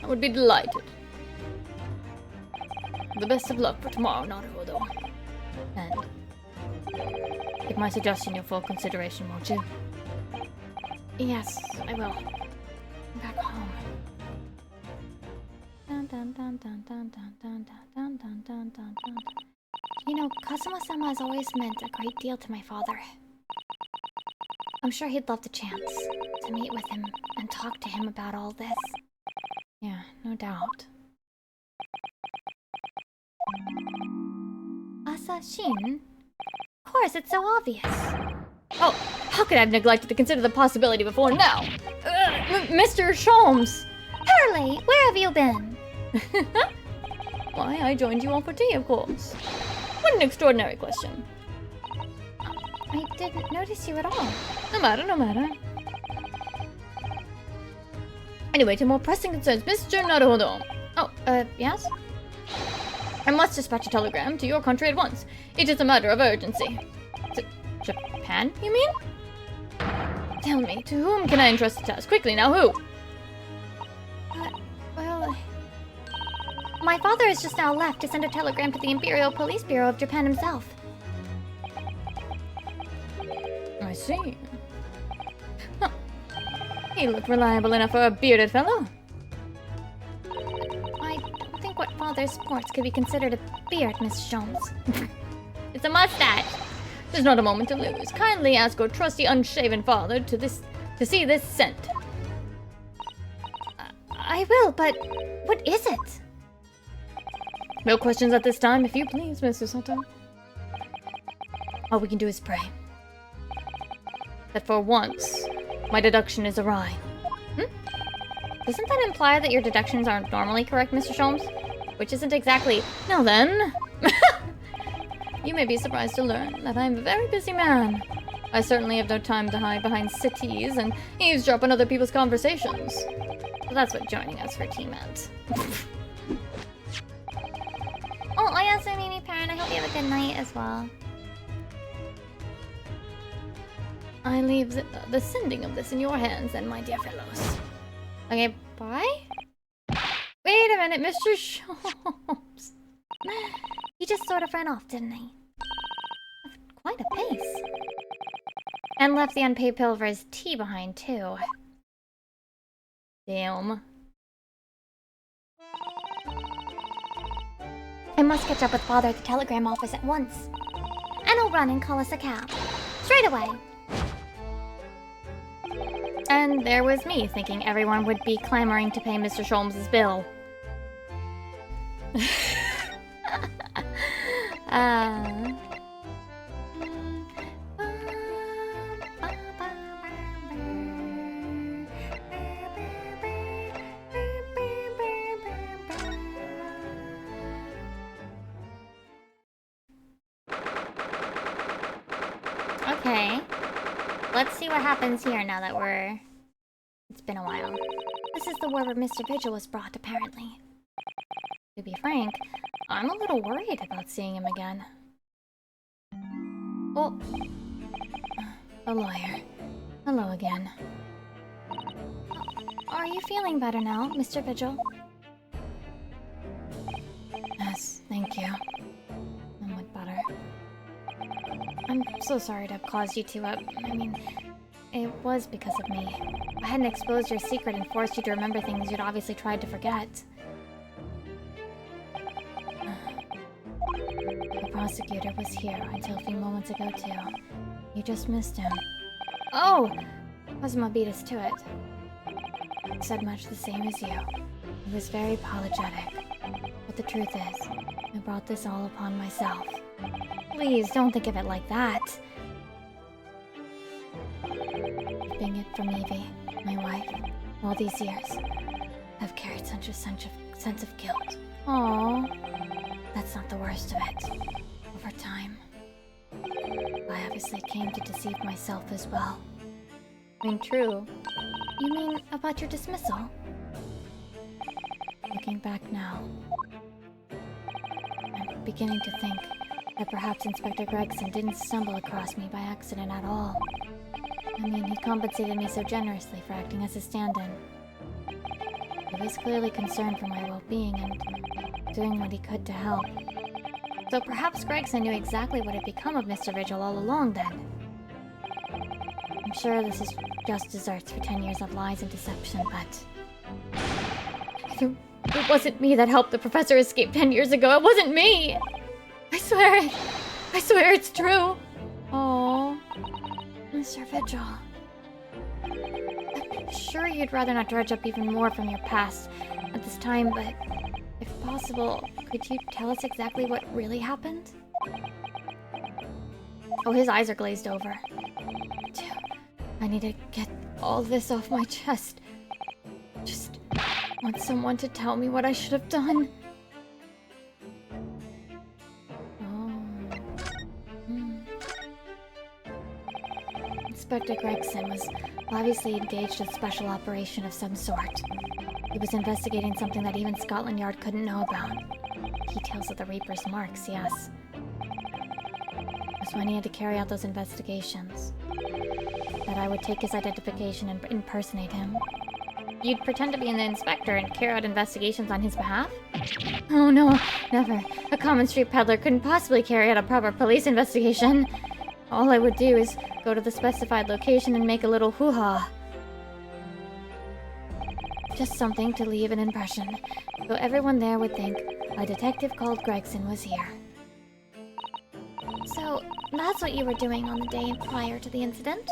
I would be delighted. The best of luck for tomorrow, Naruhodo. And give my suggestion your full consideration, won't you? Yes, I will. I'm back home. Dun, dun, dun, dun, dun, dun, dun, dun, dun, dun, dun, dun. You know, Kazuma-sama has always meant a great deal to my father. I'm sure he'd love the chance to meet with him and talk to him about all this. Yeah, no doubt. Asashin? Of course, it's so obvious. Oh, how could I have neglected to consider the possibility before now? Mr. Sholmes! Hurley, where have you been? Why, I joined you all for tea, of course. What an extraordinary question. I didn't notice you at all. No matter, no matter. Anyway, to more pressing concerns, Mr. Naruhodo. Oh, yes? I must dispatch a telegram to your country at once. It is a matter of urgency. To Japan, you mean? Tell me, to whom can I entrust the task? Quickly now, who? Well... My father has just now left to send a telegram to the Imperial Police Bureau of Japan himself. I see. Huh. He looked reliable enough for a bearded fellow. I don't think what father sports could be considered a beard, Miss Sholmes. It's a mustache. There's not a moment to lose. Kindly ask your trusty unshaven father to see this sent. I will, but what is it? No questions at this time, if you please, Mr. Sato. All we can do is pray that for once, my deduction is awry. Doesn't that imply that your deductions aren't normally correct, Mr. Sholmes? Which isn't exactly... Now then... You may be surprised to learn that I'm a very busy man. I certainly have no time to hide behind cities and eavesdrop on other people's conversations. Well, that's what joining us for tea meant. Oh, Oyasumini parent, I hope you have a good night as well. I leave the sending of this in your hands then, my dear fellows. Okay, bye? Wait a minute, Mr. Sholmes. He just sort of ran off, didn't he? At quite a pace. And left the unpaid bill for his tea behind, too. Damn. I must catch up with father at the telegram office at once. And I'll run and call us a cab. Straight away. And there was me, thinking everyone would be clamoring to pay Mr. Sholmes' bill. Okay. Let's see what happens here now that we're... It's been a while. This is the word where Mr. Vigil was brought, apparently. To be frank, I'm a little worried about seeing him again. Oh. A lawyer. Hello again. Are you feeling better now, Mr. Vigil? Yes, thank you. Somewhat better. I'm so sorry to have caused you to, I mean, it was because of me. If I hadn't exposed your secret and forced you to remember things you'd obviously tried to forget. The prosecutor was here until a few moments ago, too. You just missed him. Oh! Cosmo beat us to it. Said much the same as you. He was very apologetic. But the truth is, I brought this all upon myself. Please, don't think of it like that. Keeping it from Evie, my wife, all these years, I've carried such a sense of guilt. Aww. That's not the worst of it. Over time, I obviously came to deceive myself as well. I mean, true. You mean about your dismissal? Looking back now, I'm beginning to think that perhaps Inspector Gregson didn't stumble across me by accident at all. I mean, he compensated me so generously for acting as a stand-in. He was clearly concerned for my well-being and doing what he could to help. So perhaps Gregson knew exactly what had become of Mr. Vigil all along then. I'm sure this is just desserts for 10 years of lies and deception, but... It wasn't me that helped the professor escape 10 years ago. It wasn't me! I swear it's true. Oh, Mr. Vigil. I'm sure you'd rather not dredge up even more from your past at this time, but if possible, could you tell us exactly what really happened? Oh, his eyes are glazed over. I need to get all this off my chest. Just want someone to tell me what I should have done. Inspector Gregson was obviously engaged in a special operation of some sort. He was investigating something that even Scotland Yard couldn't know about. Details of the Reaper's marks, yes. It was when he had to carry out those investigations that I would take his identification and impersonate him. You'd pretend to be an inspector and carry out investigations on his behalf? Oh no, never. A common street peddler couldn't possibly carry out a proper police investigation. All I would do is go to the specified location and make a little hoo-ha. Just something to leave an impression, so everyone there would think a detective called Gregson was here. So, that's what you were doing on the day prior to the incident?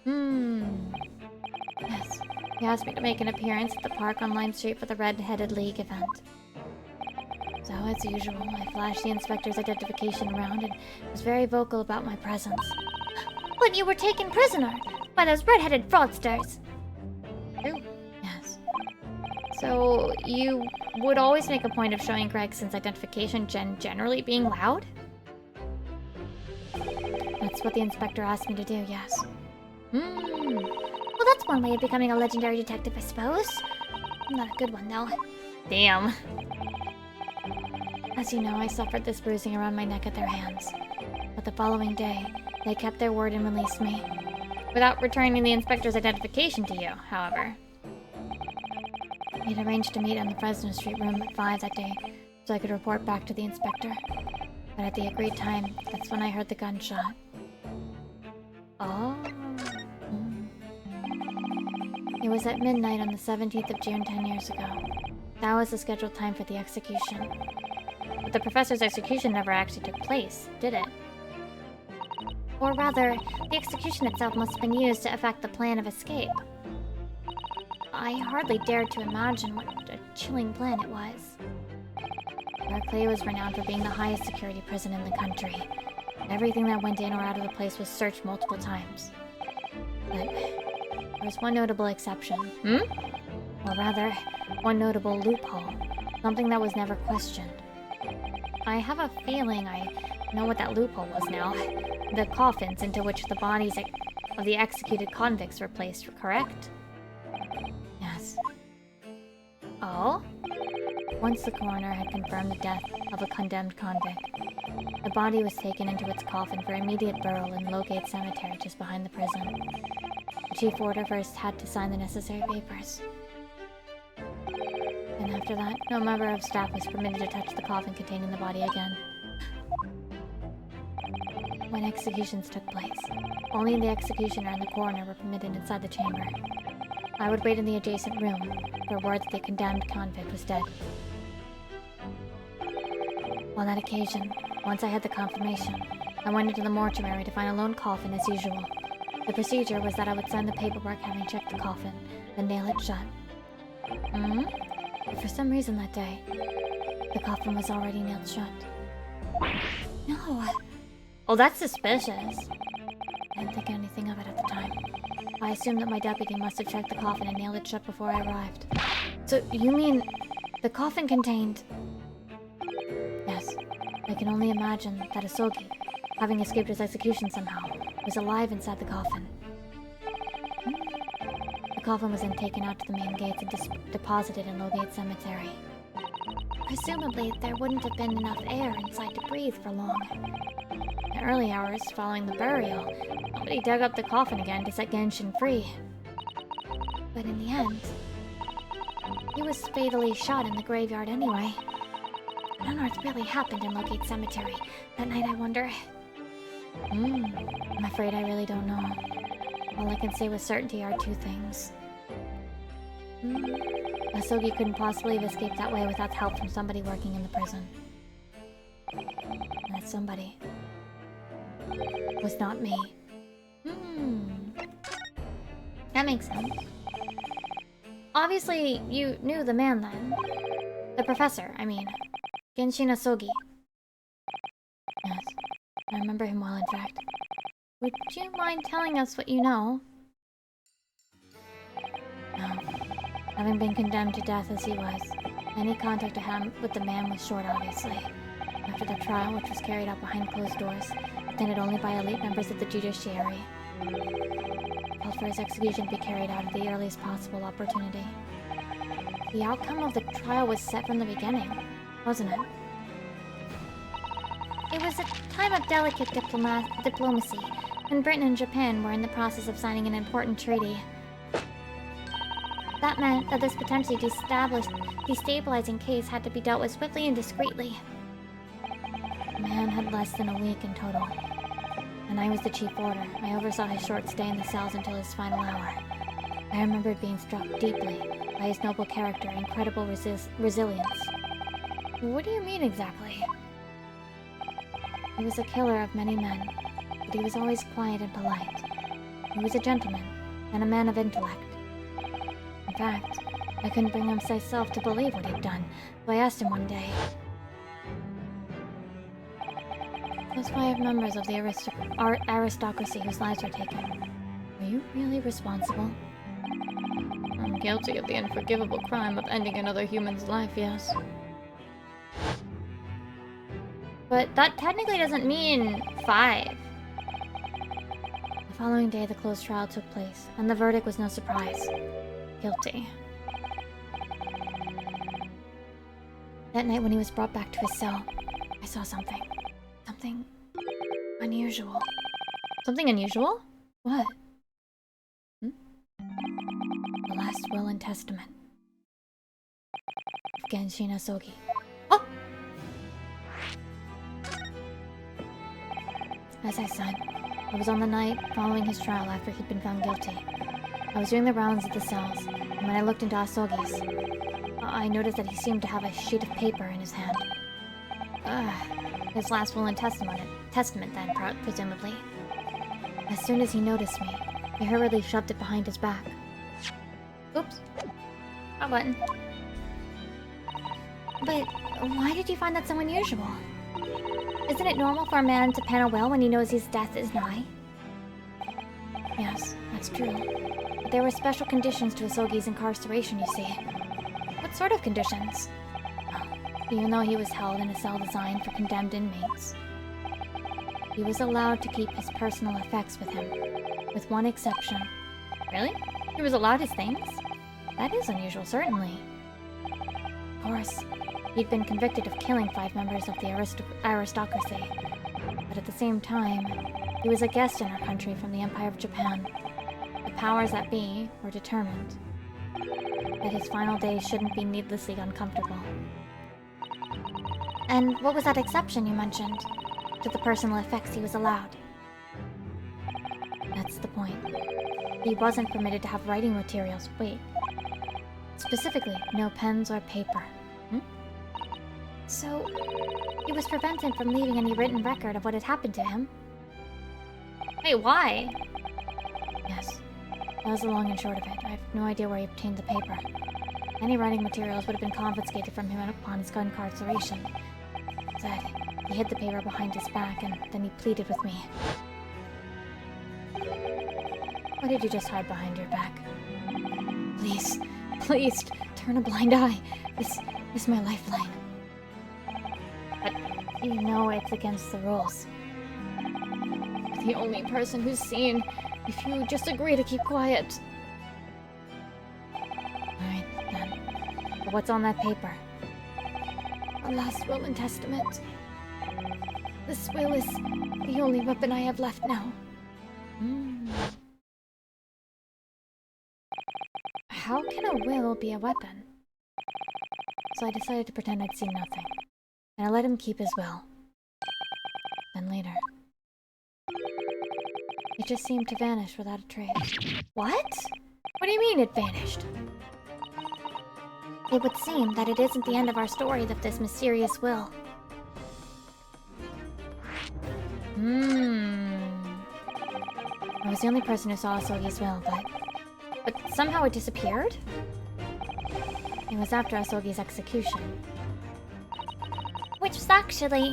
Yes. He asked me to make an appearance at the park on Lime Street for the Red-Headed League event. So, as usual, I flashed the inspector's identification around and was very vocal about my presence. But you were taken prisoner by those red-headed fraudsters. True. Yes. So, you would always make a point of showing Gregson's identification generally being loud? That's what the inspector asked me to do, yes. Well, that's one way of becoming a legendary detective, I suppose. Not a good one, though. Damn. As you know, I suffered this bruising around my neck at their hands. But the following day, they kept their word and released me. Without returning the inspector's identification to you, however. We'd arranged to meet in the Fresno Street room at 5 that day, so I could report back to the inspector. But at the agreed time, that's when I heard the gunshot. Oh. It was at midnight on the 17th of June 10 years ago. That was the scheduled time for the execution. But the professor's execution never actually took place, did it? Or rather, the execution itself must have been used to effect the plan of escape. I hardly dared to imagine what a chilling plan it was. Berkeley was renowned for being the highest security prison in the country. Everything that went in or out of the place was searched multiple times. But there was one notable exception. Or rather, one notable loophole. Something that was never questioned. I have a feeling I know what that loophole was now. The coffins into which the bodies of the executed convicts were placed, correct? Yes. Oh? Once the coroner had confirmed the death of a condemned convict, the body was taken into its coffin for immediate burial in Lowgate Cemetery just behind the prison. The chief warder first had to sign the necessary papers. And after that, no member of staff was permitted to touch the coffin containing the body again. When executions took place, only the executioner and the coroner were permitted inside the chamber. I would wait in the adjacent room for word that the condemned convict was dead. On that occasion, once I had the confirmation, I went into the mortuary to find a lone coffin as usual. The procedure was that I would sign the paperwork having checked the coffin, then nail it shut. But for some reason that day, The coffin was already nailed shut. No. Oh, that's suspicious. I didn't think anything of it at the time. I assumed that my deputy must have checked the coffin and nailed it shut before I arrived. So, you mean the coffin contained... Yes. I can only imagine that Asogi, having escaped his execution somehow, was alive inside the coffin. The coffin was then taken out to the main gates and deposited in Lowgate Cemetery. Presumably, there wouldn't have been enough air inside to breathe for long. In the early hours following the burial, somebody dug up the coffin again to set Genshin free. But in the end, he was fatally shot in the graveyard anyway. What on earth really happened in Lowgate Cemetery that night, I wonder? I'm afraid I really don't know. All I can say with certainty are two things. Asogi couldn't possibly have escaped that way without help from somebody working in the prison. And that somebody was not me. That makes sense. Obviously, you knew the man then. The professor, I mean. Genshin Asogi. Yes, I remember him well, in fact. Would you mind telling us what you know? No. Having been condemned to death as he was, any contact to him with the man was short, obviously. After the trial, which was carried out behind closed doors, attended only by elite members of the judiciary, called for his execution to be carried out at the earliest possible opportunity. The outcome of the trial was set from the beginning, wasn't it? It was a time of delicate diplomacy, when Britain and Japan were in the process of signing an important treaty. That meant that this potentially destabilizing case had to be dealt with swiftly and discreetly. The man had less than a week in total, and I was the chief warder. I oversaw his short stay in the cells until his final hour. I remembered being struck deeply by his noble character and incredible resilience. What do you mean exactly? He was a killer of many men, but he was always quiet and polite. He was a gentleman, and a man of intellect. In fact, I couldn't bring myself to believe what he'd done, so I asked him one day. Those 5 members of the aristocracy whose lives were taken, were you really responsible? I'm guilty of the unforgivable crime of ending another human's life, yes. But that technically doesn't mean 5. The following day, the closed trial took place, and the verdict was no surprise. Guilty. That night when he was brought back to his cell, I saw something. Something unusual. Something unusual? What? The last will and testament of Genshin Asogi. Oh! As I said, it was on the night following his trial after he'd been found guilty. I was doing the rounds of the cells, and when I looked into Asogi's, I noticed that he seemed to have a sheet of paper in his hand. His last will and testament then, presumably. As soon as he noticed me, he hurriedly shoved it behind his back. Oops. Wrong button. But why did you find that so unusual? Isn't it normal for a man to pen a will when he knows his death is nigh? Yes, that's true. But there were special conditions to Asogi's incarceration, you see. What sort of conditions? Even though he was held in a cell designed for condemned inmates, he was allowed to keep his personal effects with him, with one exception. Really? He was allowed his things? That is unusual, certainly. Of course, he'd been convicted of killing 5 members of the aristocracy, but at the same time, he was a guest in our country from the Empire of Japan. The powers that be were determined that his final days shouldn't be needlessly uncomfortable. And what was that exception you mentioned? To the personal effects he was allowed? That's the point. He wasn't permitted to have writing materials. Wait. Specifically, no pens or paper. So, he was prevented from leaving any written record of what had happened to him. Hey, why? Yes. That was the long and short of it. I have no idea where he obtained the paper. Any writing materials would have been confiscated from him upon his incarceration. Said he hid the paper behind his back, and then he pleaded with me. Why did you just hide behind your back? Please, please, turn a blind eye. This is my lifeline. But you know it's against the rules. You're the only person who's seen. If you just agree to keep quiet. Alright, then. But what's on that paper? A last will and testament. This will is the only weapon I have left now. How can a will be a weapon? So I decided to pretend I'd seen nothing. And I let him keep his will. Then later... it just seemed to vanish without a trace. What? What do you mean it vanished? It would seem that it isn't the end of our story of this mysterious will. I was the only person who saw Asogi's will, but somehow it disappeared? It was after Asogi's execution. Which was actually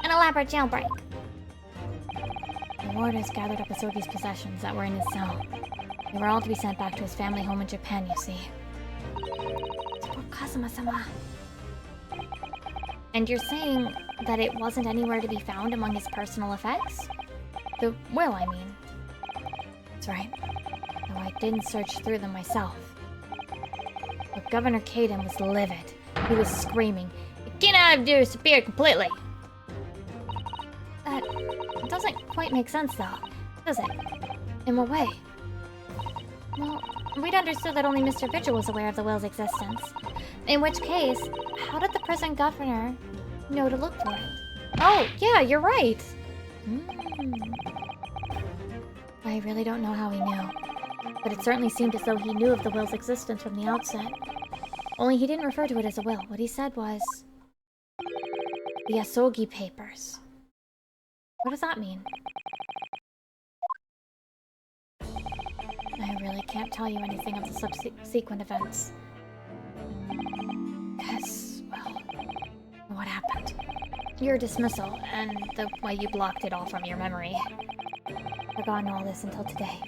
an elaborate jailbreak. The warders gathered up Asogi's possessions that were in his cell. They were all to be sent back to his family home in Japan, you see. Poor Kazuma-sama. And you're saying that it wasn't anywhere to be found among his personal effects? The will, I mean. That's right. Though I didn't search through them myself. But Governor Kaden was livid. He was screaming, "It cannot have disappeared completely!" That doesn't quite make sense, though, does it? In what way? Well, we'd understood that only Mr. Vigil was aware of the will's existence. In which case, how did the prison governor know to look for it? Oh, yeah, you're right! I really don't know how he knew. But it certainly seemed as though he knew of the will's existence from the outset. Only he didn't refer to it as a will. What he said was... the Asogi Papers. What does that mean? I really can't tell you anything of the subsequent events. Because, well, what happened? Your dismissal, and the way you blocked it all from your memory. I've forgotten all this until today.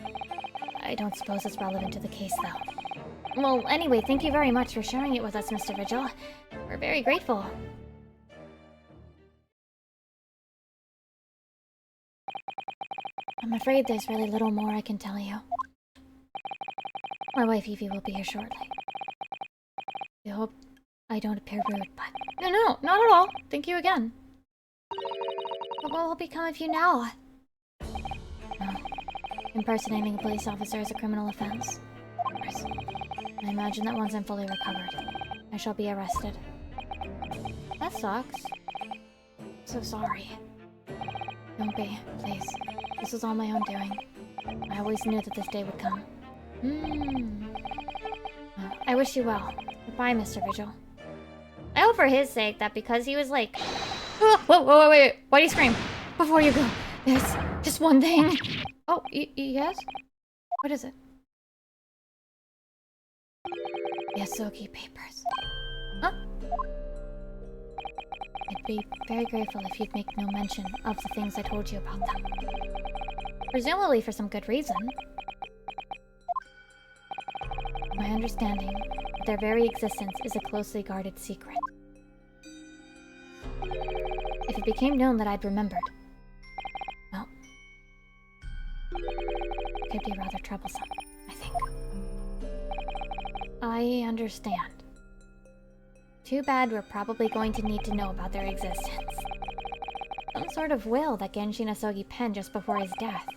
I don't suppose it's relevant to the case, though. Well, anyway, thank you very much for sharing it with us, Mr. Vigil. We're very grateful. I'm afraid there's really little more I can tell you. My wife Evie will be here shortly. I hope I don't appear rude, but... No, not at all. Thank you again. But what will become of you now? Oh, impersonating a police officer is a criminal offense. Of course. I imagine that once I'm fully recovered, I shall be arrested. That sucks. So sorry. Don't be, please. This was all my own doing. I always knew that this day would come. I wish you well. Goodbye, Mr. Vigil. I hope for his sake that because he was like... Whoa, wait. Why do you scream? Before you go, there's just one thing. Oh, yes? What is it? The Asogi Papers. Huh? I'd be very grateful if you'd make no mention of the things I told you about them. Presumably for some good reason. My understanding that their very existence is a closely guarded secret. If it became known that I'd remembered, well, it could be rather troublesome, I think. I understand. Too bad we're probably going to need to know about their existence. Some sort of will that Genshin Asogi penned just before his death,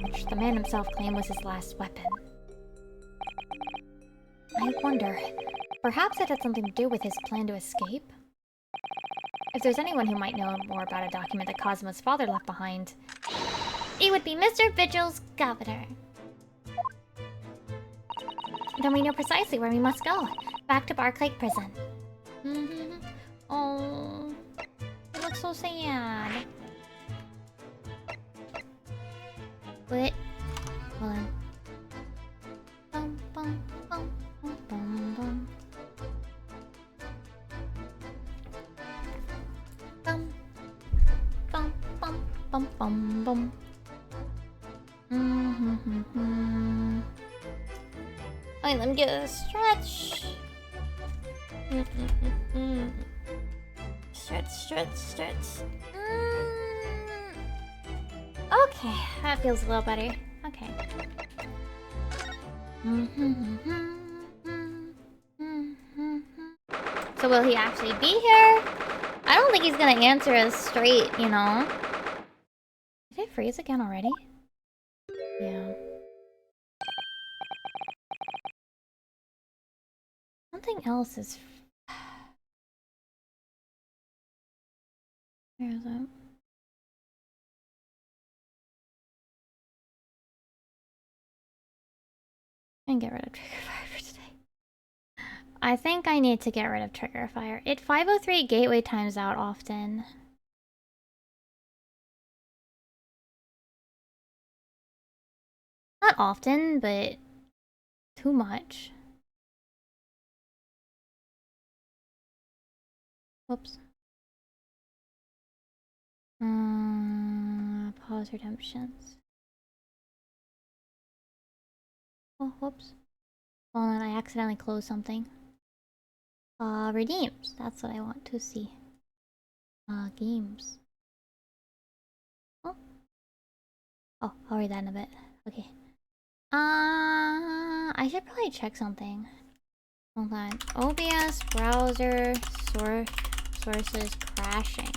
which the man himself claimed was his last weapon. I wonder, perhaps it had something to do with his plan to escape? If there's anyone who might know more about a document that Cosmo's father left behind, it would be Mr. Vigil's governor. Then we know precisely where we must go. Back to Barclay Prison. Oh, it looks so sad. Wait, hold on. Bum, bum, bum, bum, bum, bum. Bum bum. Okay, let me get a stretch. Stretch, stretch, stretch. Okay, that feels a little better. Okay. So will he actually be here? I don't think he's gonna answer us straight, you know? Did it freeze again already? Yeah. Something else is... Where is it? And get rid of trigger fire for today. I think I need to get rid of trigger fire. It 503 gateway times out often. Not often, but too much. Whoops. Pause redemptions. Oh, whoops. Hold on, I accidentally closed something. Redeems. That's what I want to see. Games. Oh. Oh, I'll read that in a bit. Okay. I should probably check something. Hold on. OBS browser sources crashing.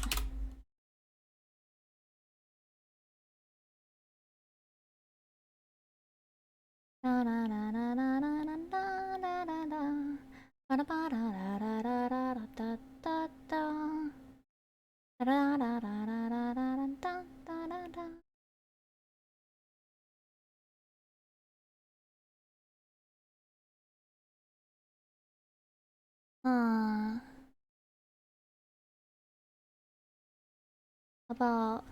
About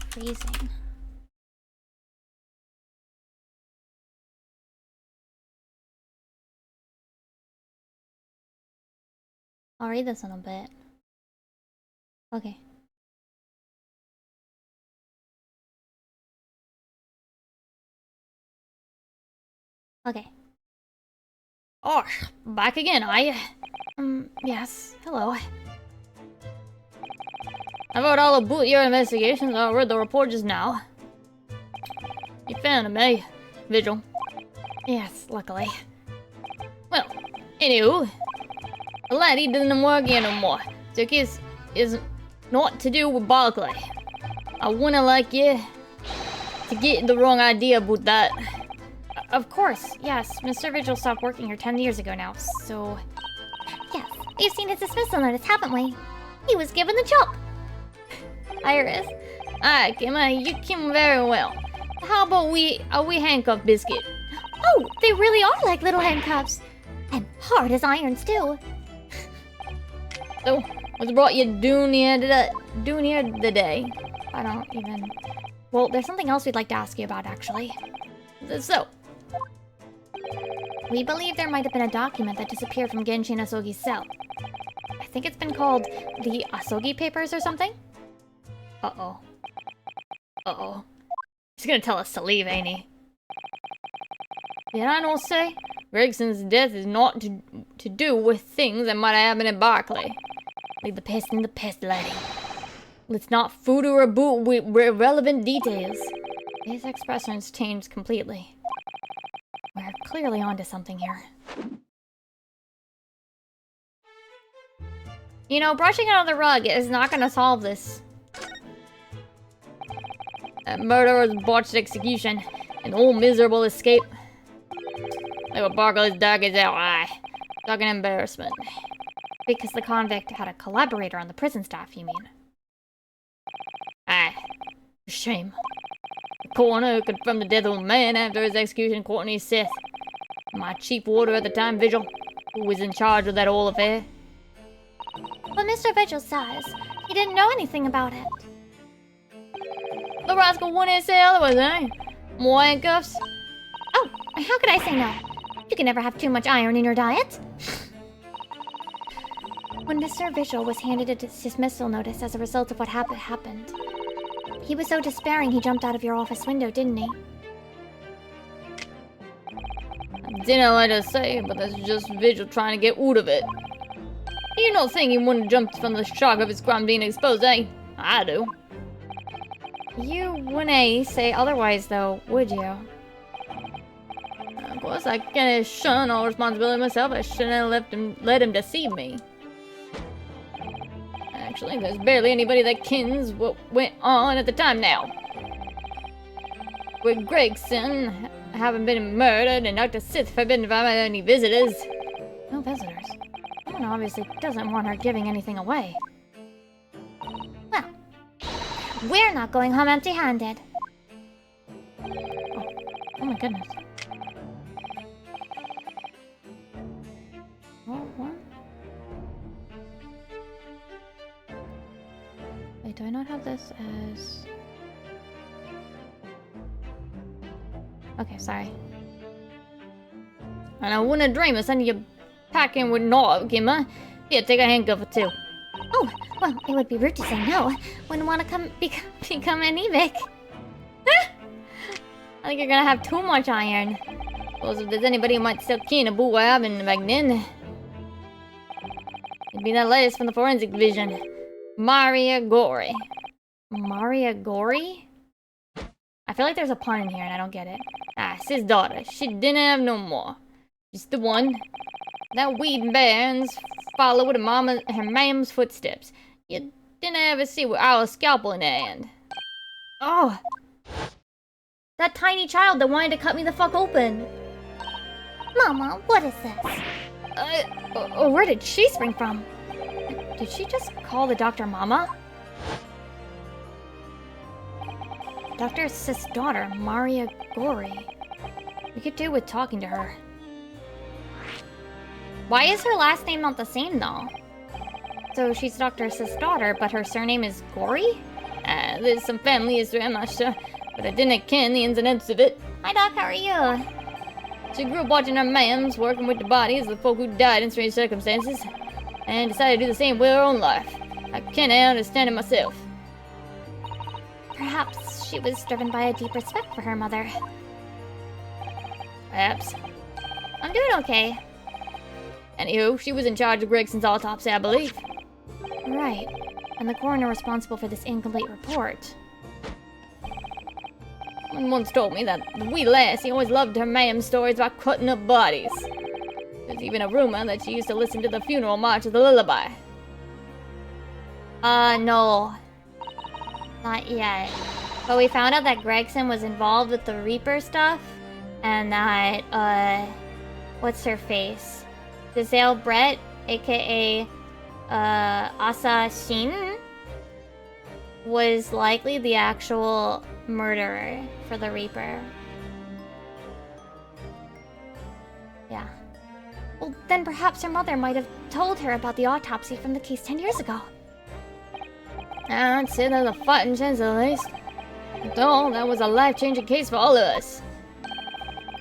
freezing. I'll read this in a bit. Okay. Okay. Oh, back again. Yes. Hello. I've heard all about your investigations. I read the report just now. You found him, eh, Vigil? Yes, luckily. Well, anywho, the laddie doesn't work here no more. So this is not to do with Barclay. I wouldn't like you to get the wrong idea about that. Of course, yes. Mr. Vigil stopped working here 10 years ago now, so... Yes, we've seen his dismissal notice, haven't we? He was given the job. Iris. Aye, Kimma, you came very well. How about we handcuff Biscuit? Oh, they really are like little handcuffs. And hard as irons, too. So, what's brought you down here today? I don't even... Well, there's something else we'd like to ask you about, actually. So... We believe there might have been a document that disappeared from Genshin Asogi's cell. I think it's been called the Asogi Papers or something? Uh-oh. Uh-oh. He's gonna tell us to leave, ain't he? Did I not say? Gregson's death is not to do with things that might have happened at Barclay. Leave the past in the past, laddie. Let's not fool or reboot with irrelevant details. His expressions changed completely. We're clearly onto something here. You know, brushing it on the rug is not gonna solve this. That murderer's botched execution, an old miserable escape. Like what Barclay's dug is out, aye. Dug an embarrassment. Because the convict had a collaborator on the prison staff, you mean? Aye. Shame. The coroner confirmed the death of a man after his execution, Courtney Seth. My chief warder at the time, Vigil, who was in charge of that whole affair. But Mr. Vigil says he didn't know anything about it. The rascal wouldn't say otherwise, eh? More handcuffs? Oh, how could I say no? You can never have too much iron in your diet. When Mr. Vigil was handed a dismissal notice as a result of what happened, He was so despairing he jumped out of your office window, didn't he? I didn't like to say, but that's just Vigil trying to get out of it. You don't think he wouldn't have jumped from the shock of his crime being exposed, eh? I do. You wouldn't say otherwise, though, would you? Of course, I can't shun all responsibility myself. I shouldn't have let him deceive me. Actually, there's barely anybody that kens what went on at the time now. With Gregson having been murdered and Dr. Sith forbidden by any visitors. No visitors. Someone obviously doesn't want her giving anything away. Well, we're not going home empty-handed. Oh my goodness. What? Wait, do I not have this as... Okay, sorry. And I wouldn't dream of sending you packing with Nog, Gimma. Here, take a handcuff or two. Oh, well, it would be rude to say no. Wouldn't want to become an evic. I think you're gonna have too much iron. Suppose if there's anybody who might still keen about what happened back then, it'd be that latest from the forensic division, Maria Gori. Maria Gori? I feel like there's a pun in here and I don't get it. Ah, it's his daughter. She didn't have no more. Just the one. That weed bands follow with her mam's footsteps. You didn't ever see with our scalpel in her hand. Oh! That tiny child that wanted to cut me the fuck open! Mama, what is this? Where did she spring from? Did she just call the doctor Mama? Dr. Sith's daughter, Maria Gori. We could do with talking to her. Why is her last name not the same, though? So she's Dr. Sith's daughter, but her surname is Gori? There's some family history, I'm not sure. But I didn't ken the ins and outs of it. Hi, Doc, how are you? She grew up watching her mams working with the bodies of the folk who died in strange circumstances, and decided to do the same with her own life. I can't understand it myself. Perhaps she was driven by a deep respect for her mother. Perhaps. I'm doing okay. Anywho, she was in charge of Gregson's autopsy, I believe. Right. And the coroner responsible for this incomplete report. Someone once told me that the wee lassie always loved her mam's stories about cutting up bodies. There's even a rumor that she used to listen to the funeral march of the lullaby. No. Not yet. But we found out that Gregson was involved with the Reaper stuff. And that, what's her face? Giselle Brett, aka, Asa Shin, was likely the actual murderer for the Reaper. Yeah. Well, then perhaps her mother might have told her about the autopsy from the case 10 years ago. I'd say there's a fighting chance at least. After all, that was a life-changing case for all of us.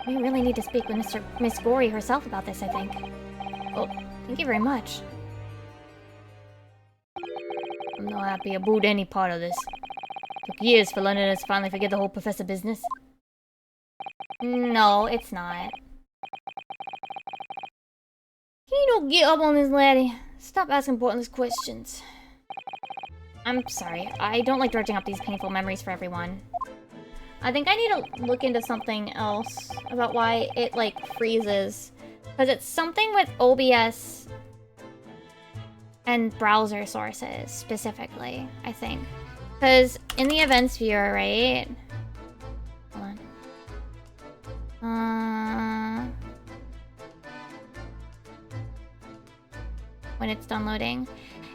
We really need to speak with Miss Gori herself about this, I think. Oh, thank you very much. I'm not happy about any part of this. Took years for London to finally forget the whole professor business. No, it's not. Can you don't get up on this, laddie? Stop asking pointless questions. I'm sorry. I don't like dredging up these painful memories for everyone. I think I need to look into something else about why it, like, freezes. Because it's something with OBS and browser sources, specifically, I think. Because in the events viewer, right? Hold on. When it's done loading.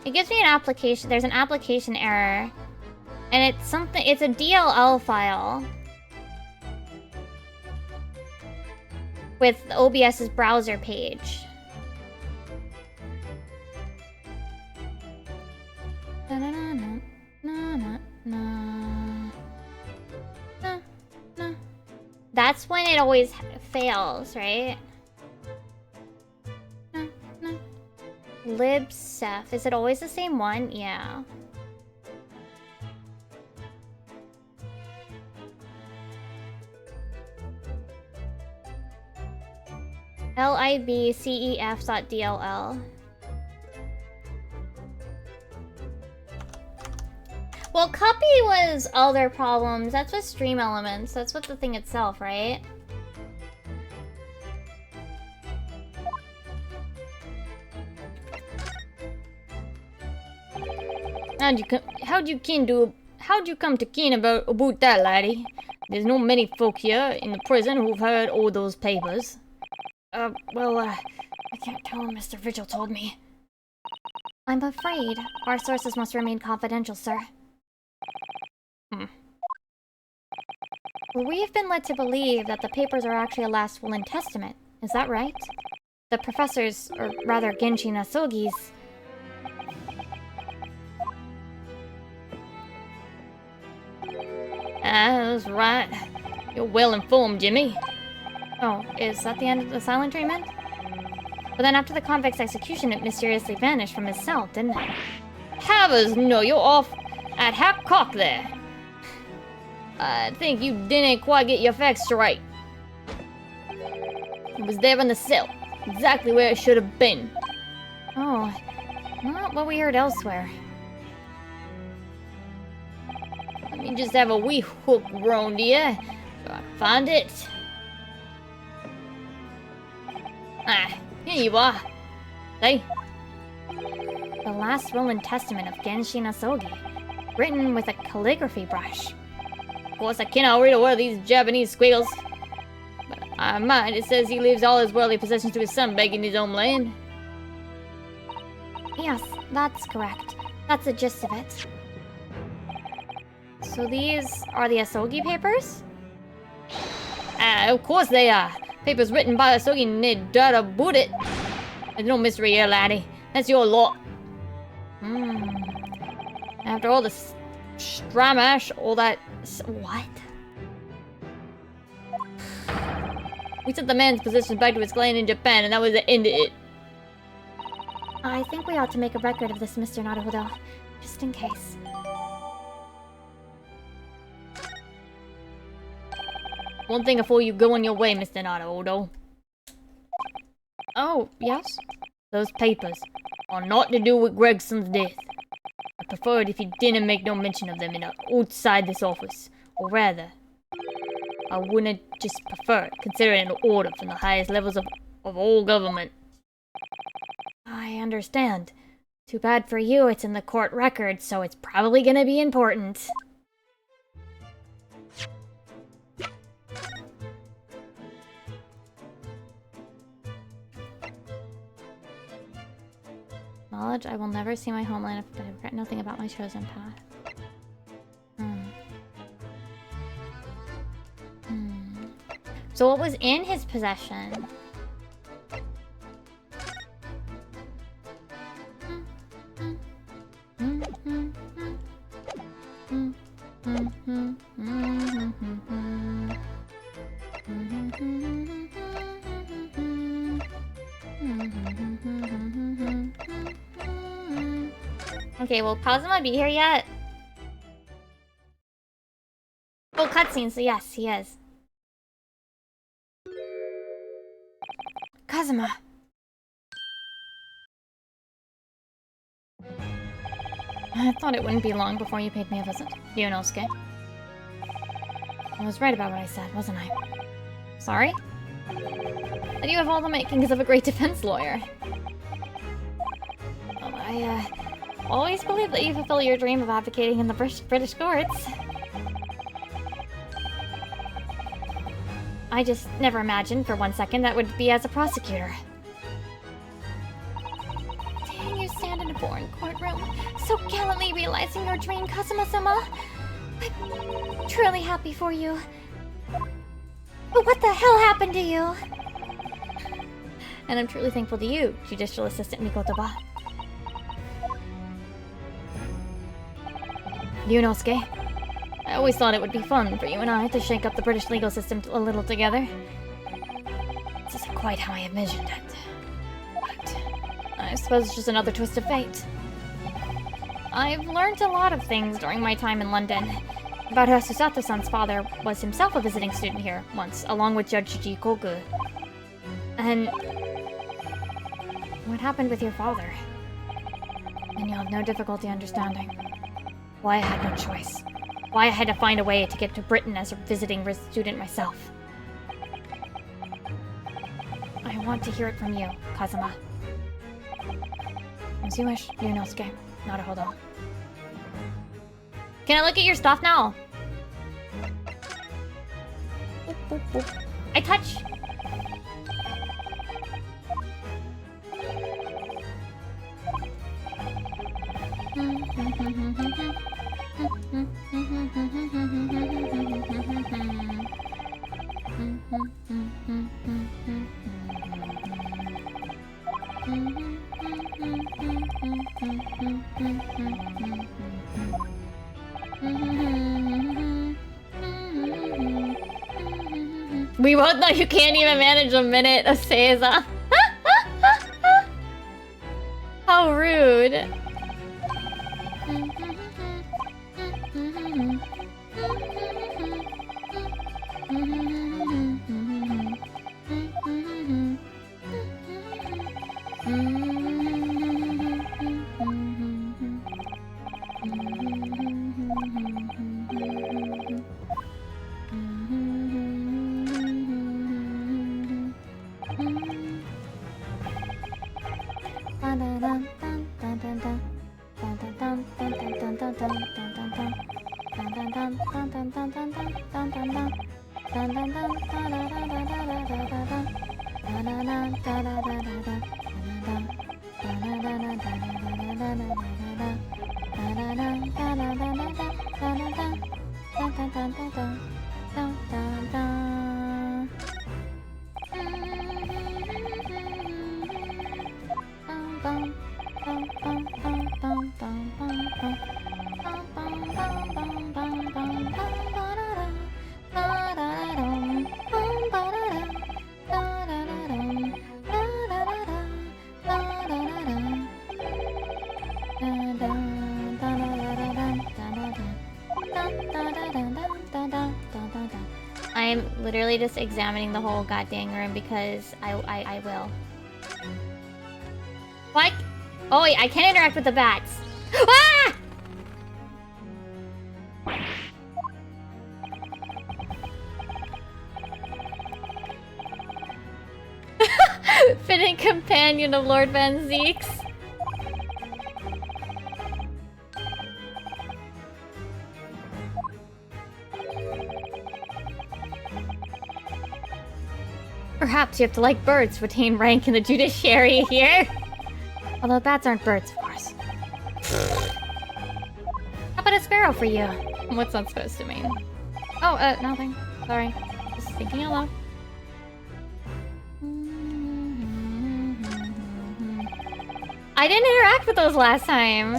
It gives me an application, there's an application error. And it's a DLL file. With OBS's browser page. That's when it always fails, right? libsef. Is it always the same one? Yeah. libcef.dll. Well, copy was all their problems. That's with stream elements. That's with the thing itself, right? How'd you come to ken about that, laddie? There's no many folk here in the prison who've heard all those papers. I can't tell him Mr. Vigil told me. I'm afraid our sources must remain confidential, sir. Well, we have been led to believe that the papers are actually a last will and testament. Is that right? The professor's, or rather Genshin Asogi's... That's right. You're well informed, Jimmy. Oh, is that the end of the silent treatment? But then after the convict's execution, it mysteriously vanished from his cell, didn't it? Havers, no, you're off at half cock there. I think you didn't quite get your facts straight. It was there in the cell, exactly where it should have been. Oh, not what we heard elsewhere. Let me just have a wee hook round here, so I can find it. Ah, here you are. Hey. The last will and testament of Genshin Asogi, written with a calligraphy brush. Of course, I cannot read a word of these Japanese squiggles. But I mind it says he leaves all his worldly possessions to his son begging his homeland. Yes, that's correct. That's the gist of it. So these are the Asogi papers? Of course they are. Papers written by Asogi need dirt about it. There's no mystery here, laddie. That's your lot. After all the stramash, all that... What? We sent the man's possessions back to his clan in Japan, and that was the end of it. I think we ought to make a record of this, Mr. Naruhodo, just in case. One thing before you go on your way, Mr. Naruhodo. Oh, yes? Those papers are not to do with Gregson's death. I prefer it if you didn't make no mention of them outside this office. Or rather, I wouldn't just prefer it, considering an order from the highest levels of all government. I understand. Too bad for you, it's in the court record, so it's probably gonna be important. Knowledge, I will never see my homeland if I regret nothing about my chosen path. So what was in his possession? Okay, will Kazuma be here yet? Oh, cutscene, so yes, he is. Kazuma! I thought it wouldn't be long before you paid me a visit, Ryunosuke. I was right about what I said, wasn't I? Sorry? That you have all the makings of a great defense lawyer. Well, I always believed that you fulfill your dream of advocating in the British courts. I just never imagined for 1 second that would be as a prosecutor. Dang, you stand in a foreign courtroom, so gallantly realizing your dream, Kazuma-sama. I'm truly happy for you. But what the hell happened to you? And I'm truly thankful to you, Judicial Assistant Mikotoba. Ryunosuke, I always thought it would be fun for you and I to shake up the British legal system a little together. This isn't quite how I envisioned it. But I suppose it's just another twist of fate. I've learned a lot of things during my time in London. About how Susato-san's father was himself a visiting student here once, along with Judge Jikoku. And what happened with your father? And you'll have no difficulty understanding why I had no choice. Why I had to find a way to get to Britain as a visiting student myself. I want to hear it from you, Kazuma. As you wish, Yunosuke. Not a hold on. Can I look at your stuff now? Boop, boop, boop. I touch. We both know you can't even manage a minute of Seiza. How rude. I'm literally just examining the whole goddamn room because I will. What? Oh wait, I can't interact with the bats. Ah! Fitting companion of Lord Van Zeeks. Perhaps you have to like birds to attain rank in the judiciary here. Although bats aren't birds, of course. How about a sparrow for you? What's that supposed to mean? Oh, nothing. Sorry. Just thinking aloud. I didn't interact with those last time.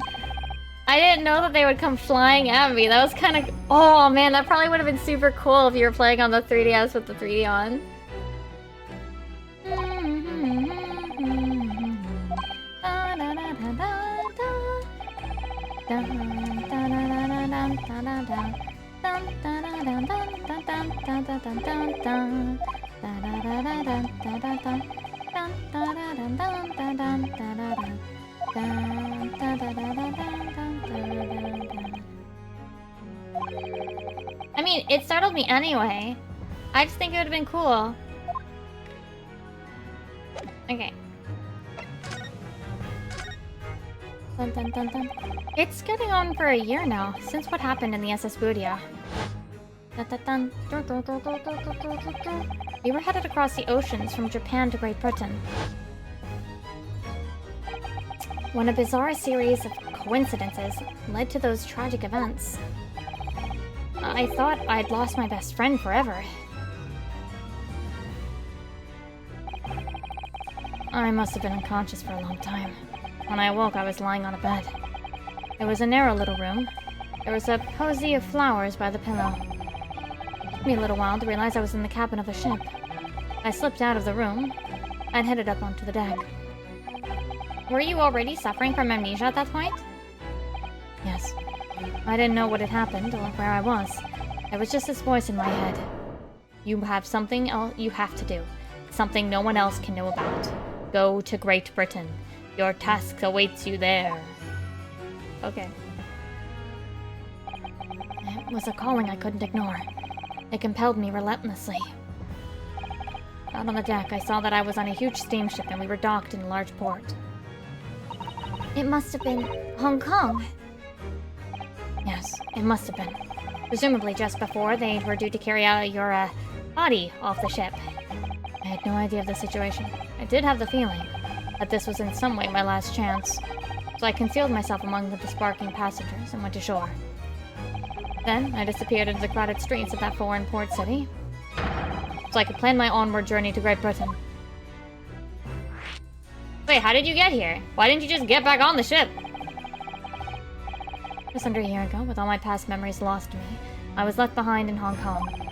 I didn't know that they would come flying at me. That was kind of... Oh man, that probably would have been super cool if you were playing on the 3DS with the 3D on. I mean, it startled me anyway. I just think it would have been cool. Okay. Dun, dun, dun, dun. It's getting on for a year now, since what happened in the SS Budia. Dun, dun, dun. Dur, dur, dur, dur, dur, dur, dur, dur, dur. We were headed across the oceans from Japan to Great Britain, when a bizarre series of coincidences led to those tragic events. I thought I'd lost my best friend forever. I must have been unconscious for a long time. When I awoke, I was lying on a bed. It was a narrow little room. There was a posy of flowers by the pillow. It took me a little while to realize I was in the cabin of a ship. I slipped out of the room and headed up onto the deck. Were you already suffering from amnesia at that point? Yes. I didn't know what had happened or where I was. It was just this voice in my head. You have something else you have to do. something no one else can know about. Go to Great Britain. Your task awaits you there. Okay. It was a calling I couldn't ignore. It compelled me relentlessly. Out on the deck, I saw that I was on a huge steamship and we were docked in a large port. It must have been Hong Kong. Yes, it must have been. Presumably just before they were due to carry out your, body off the ship. I had no idea of the situation. I did have the feeling that this was in some way my last chance, so I concealed myself among the sparking passengers and went ashore. Then, I disappeared into the crowded streets of that foreign port city, so I could plan my onward journey to Great Britain. Wait, how did you get here? Why didn't you just get back on the ship? Just under a year ago, with all my past memories lost to me, I was left behind in Hong Kong.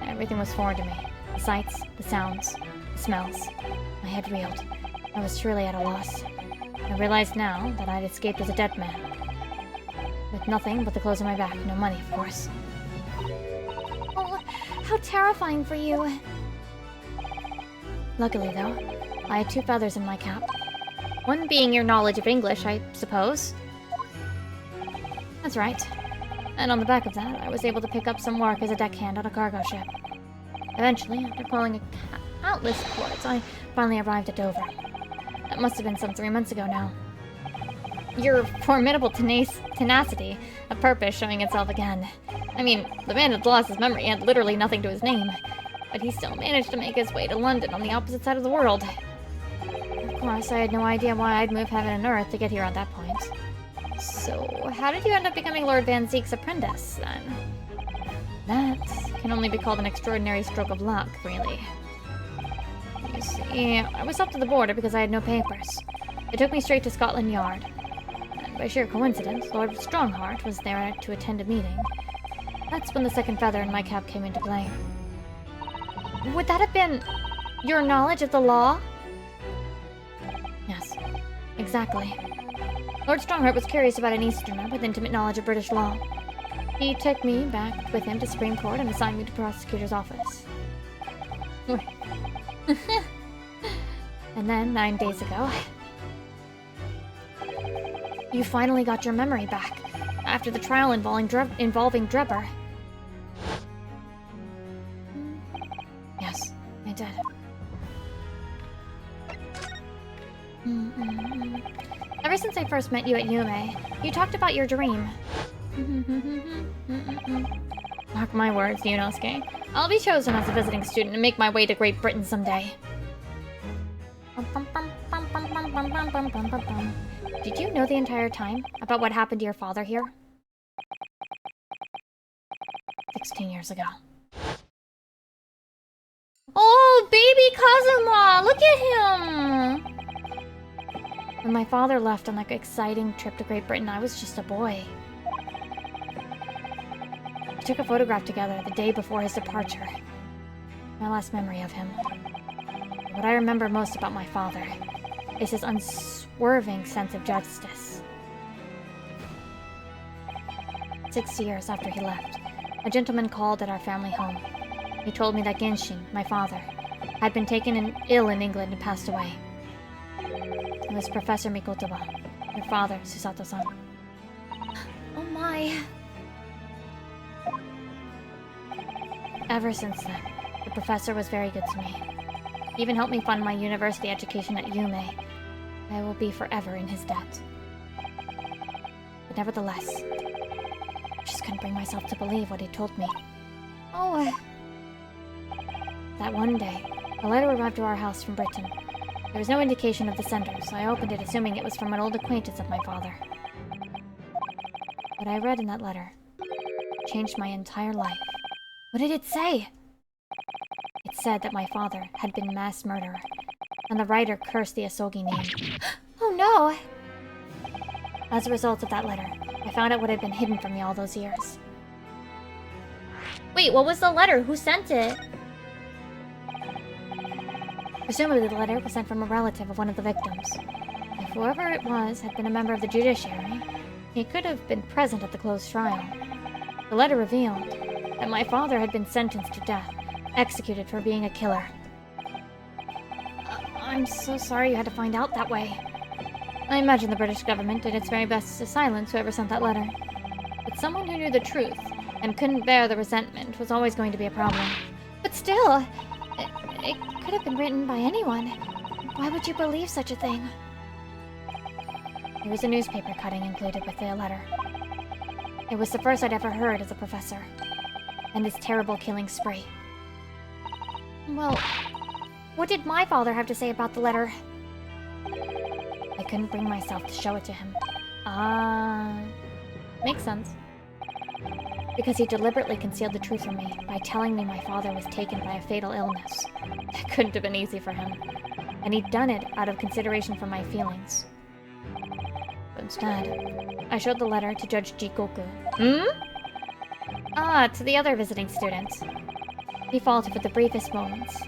Everything was foreign to me. The sights, the sounds, the smells. My head reeled. I was truly at a loss. I realized now that I'd escaped as a dead man. With nothing but the clothes on my back. No money, of course. Oh, how terrifying for you. Luckily, though, I had 2 feathers in my cap. One being your knowledge of English, I suppose. That's right. And on the back of that, I was able to pick up some work as a deckhand on a cargo ship. Eventually, after calling countless ports, I finally arrived at Dover. That must have been some 3 months ago now. Your formidable tenacity of purpose showing itself again. I mean, the man had lost his memory and literally nothing to his name, but he still managed to make his way to London on the opposite side of the world. Of course, I had no idea why I'd move heaven and earth to get here at that point. So, how did you end up becoming Lord Van Zeek's apprentice, then? That can only be called an extraordinary stroke of luck, really. You see, I was up to the border because I had no papers. It took me straight to Scotland Yard. And by sheer coincidence, Lord Strongheart was there to attend a meeting. That's when the second feather in my cap came into play. Would that have been your knowledge of the law? Yes, exactly. Lord Strongheart was curious about an Easterner with intimate knowledge of British law. He took me back with him to Supreme Court and assigned me to prosecutor's office. And then, 9 days ago, you finally got your memory back, after the trial involving Drebber. Yes, I did. Ever since I first met you at Yume, you talked about your dream. Mark my words, Yunosuke. I'll be chosen as a visiting student and make my way to Great Britain someday. Did you know the entire time about what happened to your father here? 16 years ago. Oh, baby Kazuma! Look at him! When my father left on that exciting trip to Great Britain, I was just a boy. We took a photograph together the day before his departure. My last memory of him. What I remember most about my father is his unswerving sense of justice. 6 years after he left, a gentleman called at our family home. He told me that Genshin, my father, had been taken ill in England and passed away. It was Professor Mikotoba, your father, Susato-san. Oh my. Ever since then, the professor was very good to me. He even helped me fund my university education at Yume. I will be forever in his debt. But nevertheless, I just couldn't bring myself to believe what he told me. Oh. That one day, a letter arrived to our house from Britain. There was no indication of the sender, so I opened it assuming it was from an old acquaintance of my father. What I read in that letter changed my entire life. What did it say? It said that my father had been mass murderer, and the writer cursed the Asogi name. Oh no! As a result of that letter, I found out what had been hidden from me all those years. Wait, what was the letter? Who sent it? Presumably the letter was sent from a relative of one of the victims. If whoever it was had been a member of the judiciary, he could have been present at the closed trial. The letter revealed that my father had been sentenced to death, executed for being a killer. I'm so sorry you had to find out that way. I imagine the British government did its very best to silence whoever sent that letter. But someone who knew the truth and couldn't bear the resentment was always going to be a problem. But still, it could have been written by anyone. Why would you believe such a thing? There was a newspaper cutting included with the letter. It was the first I'd ever heard of the professor and his terrible killing spree. Well, what did my father have to say about the letter? I couldn't bring myself to show it to him. Makes sense. Because he deliberately concealed the truth from me by telling me my father was taken by a fatal illness. It couldn't have been easy for him. And he'd done it out of consideration for my feelings. But instead, I showed the letter to Judge Jikoku. To the other visiting students. He faltered for the briefest moments,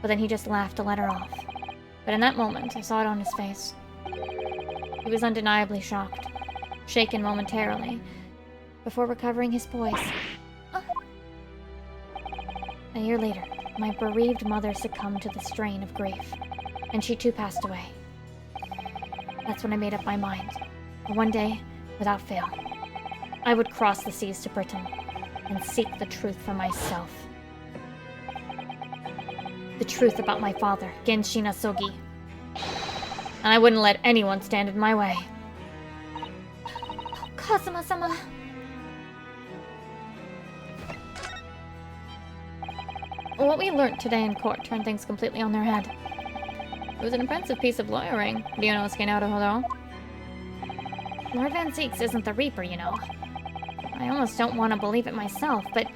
but then he just laughed the letter off. But in that moment, I saw it on his face. He was undeniably shocked, shaken momentarily, before recovering his poise. A year later, my bereaved mother succumbed to the strain of grief, and she too passed away. That's when I made up my mind. One day, without fail, I would cross the seas to Britain and seek the truth for myself. The truth about my father, Genshin Asogi. And I wouldn't let anyone stand in my way. Kazuma-sama. What we learnt today in court turned things completely on their head. It was an impressive piece of lawyering. Do you know Skenato Hodo? Lord Van Zeeks isn't the Reaper, you know. I almost don't want to believe it myself, but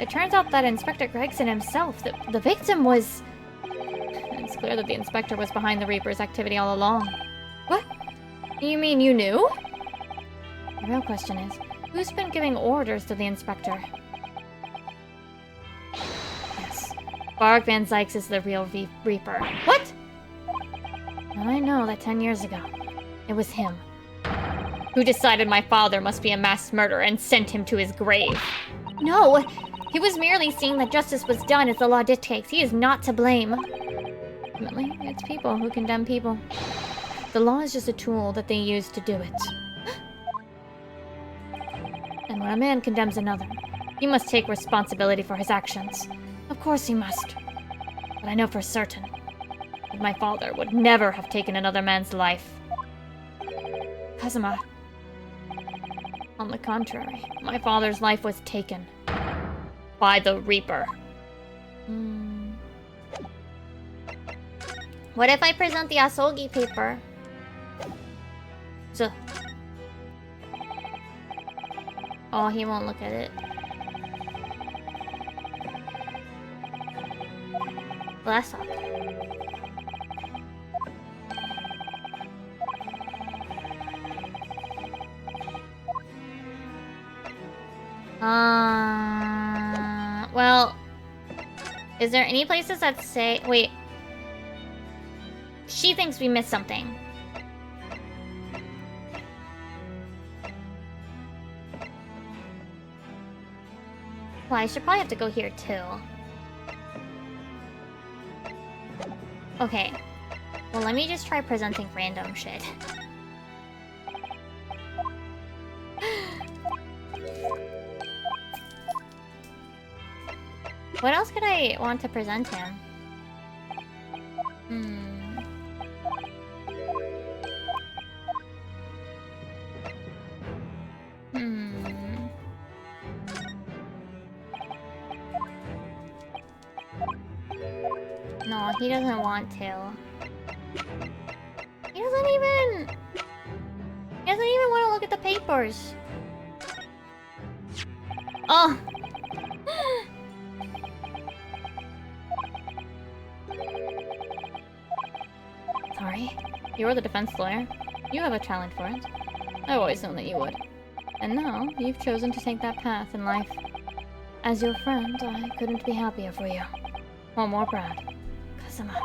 it turns out that Inspector Gregson himself, the victim was... It's clear that the Inspector was behind the Reaper's activity all along. What? You mean you knew? The real question is, who's been giving orders to the Inspector? Yes, Barg Van Zykes is the real Reaper. What? And I know that 10 years ago, it was him who decided my father must be a mass murderer and sent him to his grave. No, he was merely seeing that justice was done as the law dictates. He is not to blame. Ultimately, it's people who condemn people. The law is just a tool that they use to do it. And when a man condemns another, he must take responsibility for his actions. Of course he must. But I know for certain that my father would never have taken another man's life. Kazuma. On the contrary, my father's life was taken by the Reaper. What if I present the Asogi paper? Oh, he won't look at it. Well, that's not. Well, is there any places that say... Wait. She thinks we missed something. Well, I should probably have to go here too. Okay. Well, let me just try presenting random shit. What else could I want to present him? No, he doesn't want to. He doesn't even want to look at the papers. Oh. Sorry. You're the defense lawyer. You have a talent for it. I've always known that you would. And now, you've chosen to take that path in life. As your friend, I couldn't be happier for you. Or more proud. Kazuma.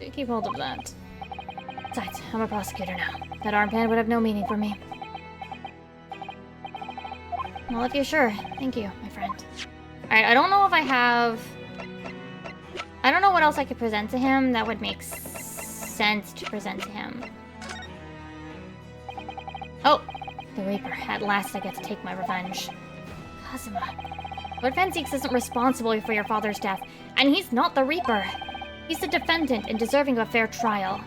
Do keep hold of that. Besides, I'm a prosecutor now. That armband would have no meaning for me. Well, if you're sure. Thank you, my friend. Alright, I don't know if I have... I don't know what else I could present to him that would make sense. sense to present to him. Oh! The Reaper. At last I get to take my revenge. Kazuma. Lord Van Zieks isn't responsible for your father's death, and he's not the Reaper. He's the defendant and deserving of a fair trial.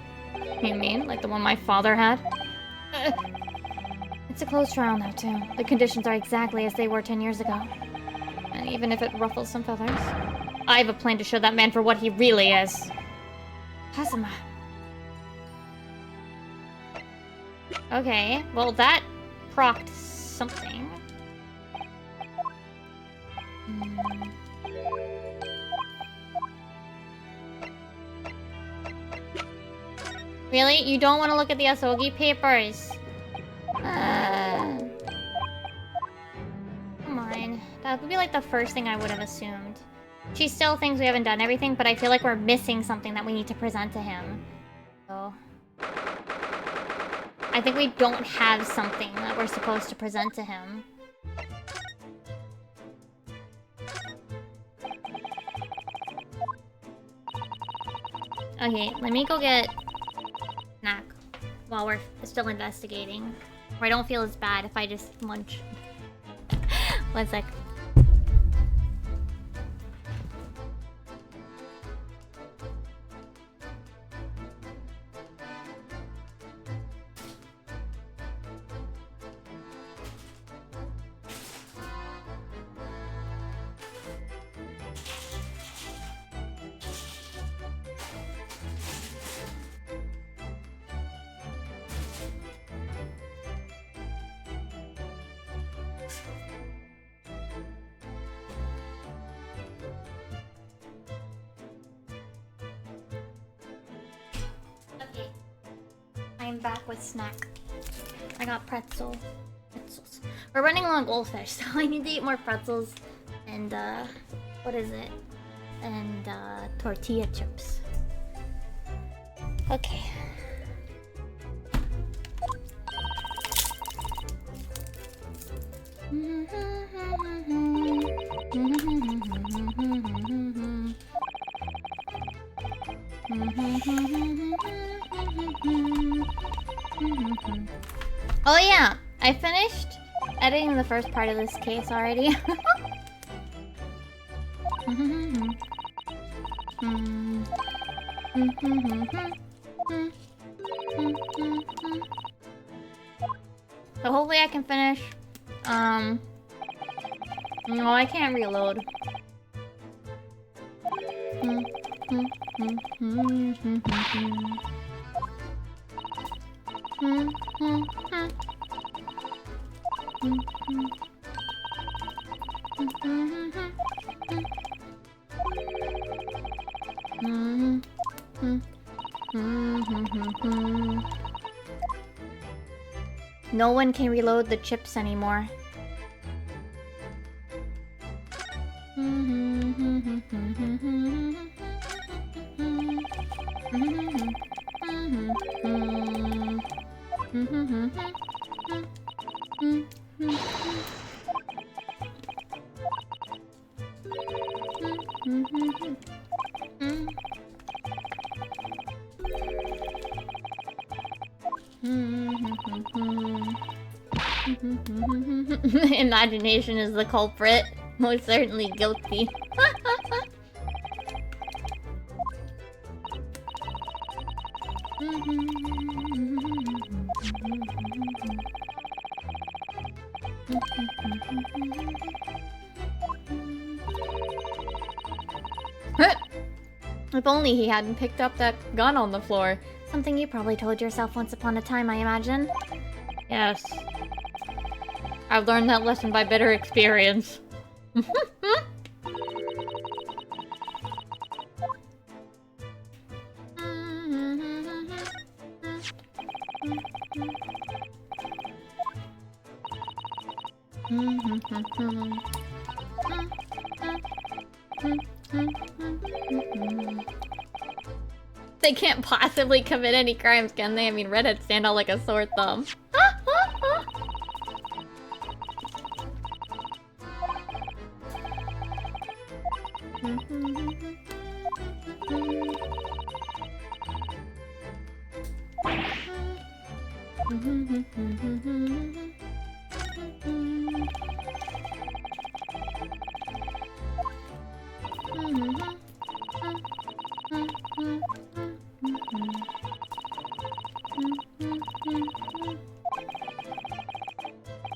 You mean, like the one my father had? It's a closed trial now, too. The conditions are exactly as they were 10 years ago. And even if it ruffles some feathers, I have a plan to show that man for what he really is. Kazuma. Okay, well that procced something. Really? You don't want to look at the Asogi papers? Come on. That would be like the first thing I would have assumed. She still thinks we haven't done everything, but I feel like we're missing something that we need to present to him. So... I think we don't have something that we're supposed to present to him. Okay, let me go get snack while we're still investigating. Or I don't feel as bad if I just munch. 1 sec. Okay. I'm back with snack. I got pretzels. We're running low on goldfish, so I need to eat more pretzels and what is it? And tortilla chips. Okay. Oh yeah, I finished editing the first part of this case already. So hopefully I can finish. No, I can't reload. No one can reload the chips anymore. Imagination is the culprit. Most certainly guilty. If only he hadn't picked up that gun on the floor. Something you probably told yourself once upon a time, I imagine. Yes. I've learned that lesson by bitter experience. They can't possibly commit any crimes, can they? I mean, redheads stand out like a sore thumb.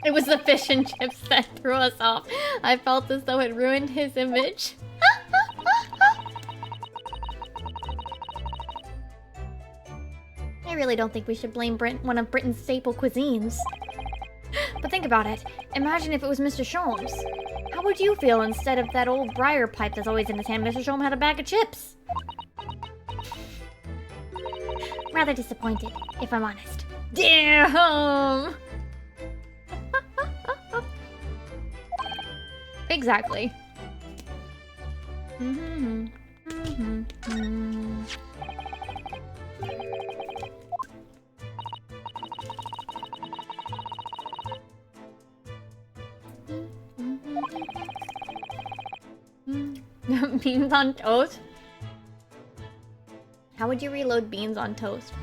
It was the fish and chips that threw us off. I felt as though it ruined his image. I really don't think we should blame one of Britain's staple cuisines. But think about it. Imagine if it was Mr. Sholmes. How would you feel instead of that old briar pipe that's always in his hand? Mr. Sholmes had a bag of chips. Rather disappointed, if I'm honest. Damn! Exactly. Beans on toast? How would you reload beans on toast?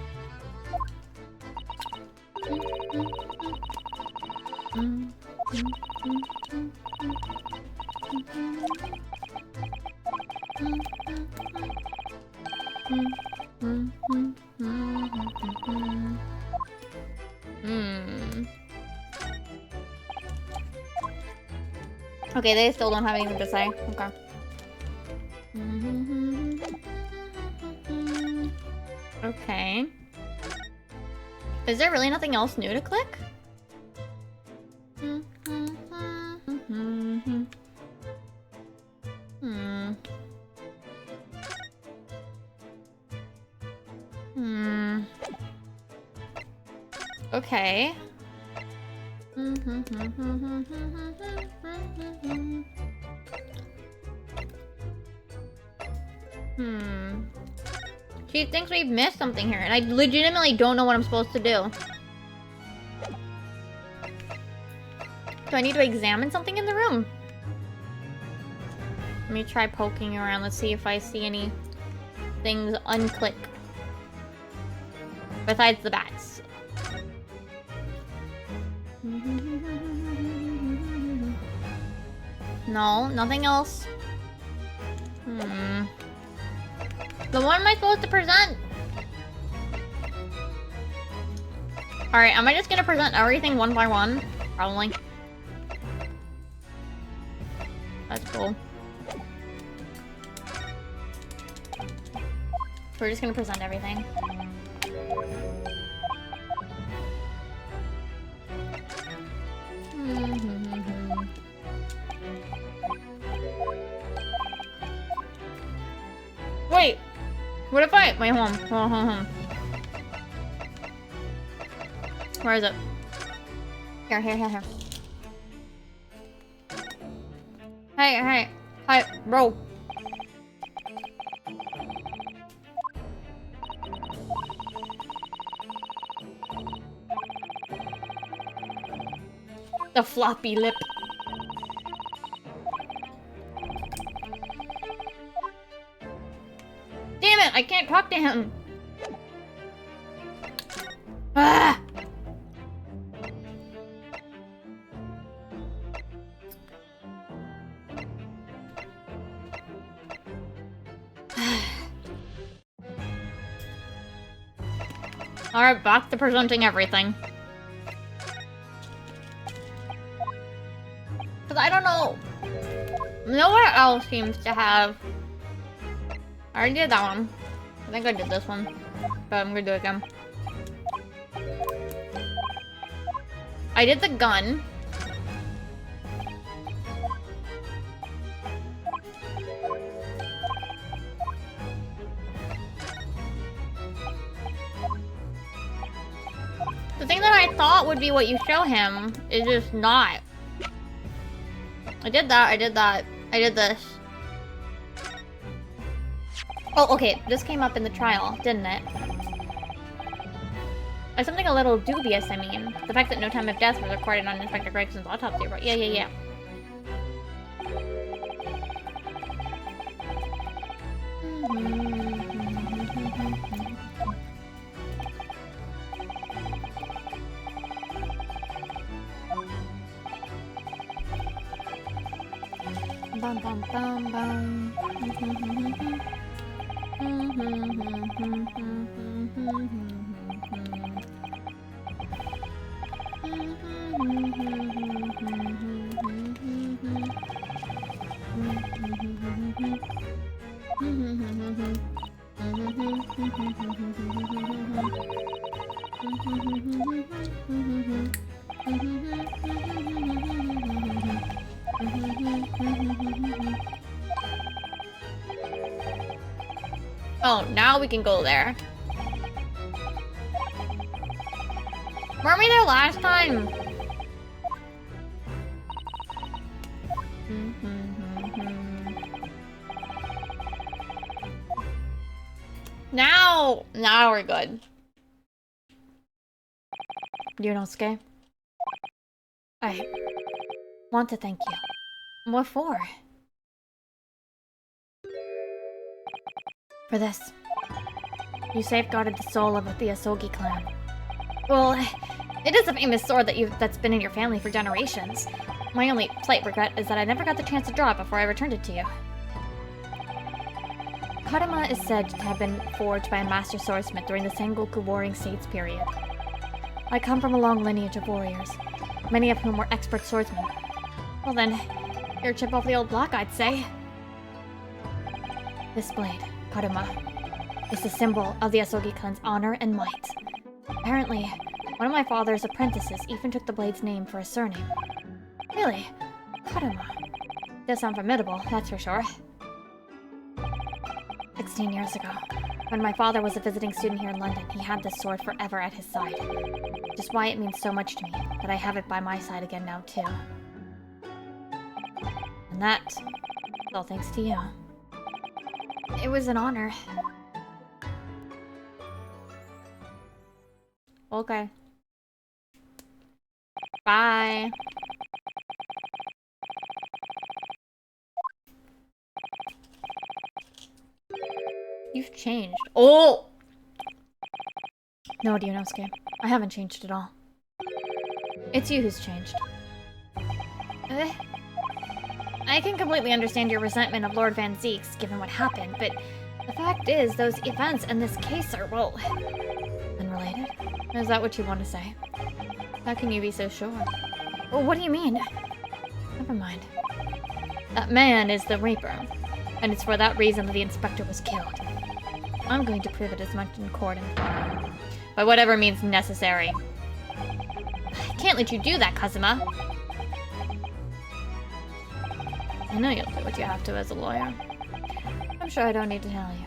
Okay, they still don't have anything to say. Okay. Okay. Is there really nothing else new to click? Okay. She thinks we've missed something here, and I legitimately don't know what I'm supposed to do. Do I need to examine something in the room? Let me try poking around. Let's see if I see any things unclick. Besides the bats. No, nothing else. Then what am I supposed to present? Alright, am I just gonna present everything one by one? Probably. That's cool. We're just gonna present everything. Wait! What if I... Wait, hold on. Where is it? Here. Hey, bro. The floppy lip. Damn it, I can't talk to him. Ah! Alright, back to presenting everything. Because I don't know. Nowhere else seems to have... I already did that one. I think I did this one. But I'm gonna do it again. I did the gun. The thing that I thought would be what you show him is just not. I did that, I did this. Oh, okay, this came up in the trial, didn't it? Something a little dubious, I mean. The fact that no time of death was recorded on Inspector Gregson's autopsy report. Yeah. Bum bum bum bum. Oh, now we can go there. Weren't we there last time? Now we're good. Yunosuke, I want to thank you. What for? For this. You safeguarded the soul of the Asogi clan. Well, it is a famous sword that's been in your family for generations. My only slight regret is that I never got the chance to draw it before I returned it to you. Karama is said to have been forged by a master swordsmith during the Sengoku Warring States period. I come from a long lineage of warriors, many of whom were expert swordsmen. Well then, you're a chip off the old block, I'd say. This blade, Karama, is the symbol of the Asogi clan's honor and might. Apparently, one of my father's apprentices even took the blade's name for a surname. Really? Karama. Does sound formidable, that's for sure. 16 years ago, when my father was a visiting student here in London, he had this sword forever at his side. Which is why it means so much to me that I have it by my side again now, too. And that is all thanks to you. It was an honor. Okay. Bye. You've changed. Oh! No, Yunosuke. I haven't changed at all. It's you who's changed. I can completely understand your resentment of Lord Van Zeeks, given what happened, but the fact is, those events and this case are, well... Unrelated? Is that what you want to say? How can you be so sure? Well, what do you mean? Never mind. That man is the Reaper, and it's for that reason that the inspector was killed. I'm going to prove it as much in court and by whatever means necessary. I can't let you do that, Kazuma. I know you'll do what you have to as a lawyer. I'm sure I don't need to tell you.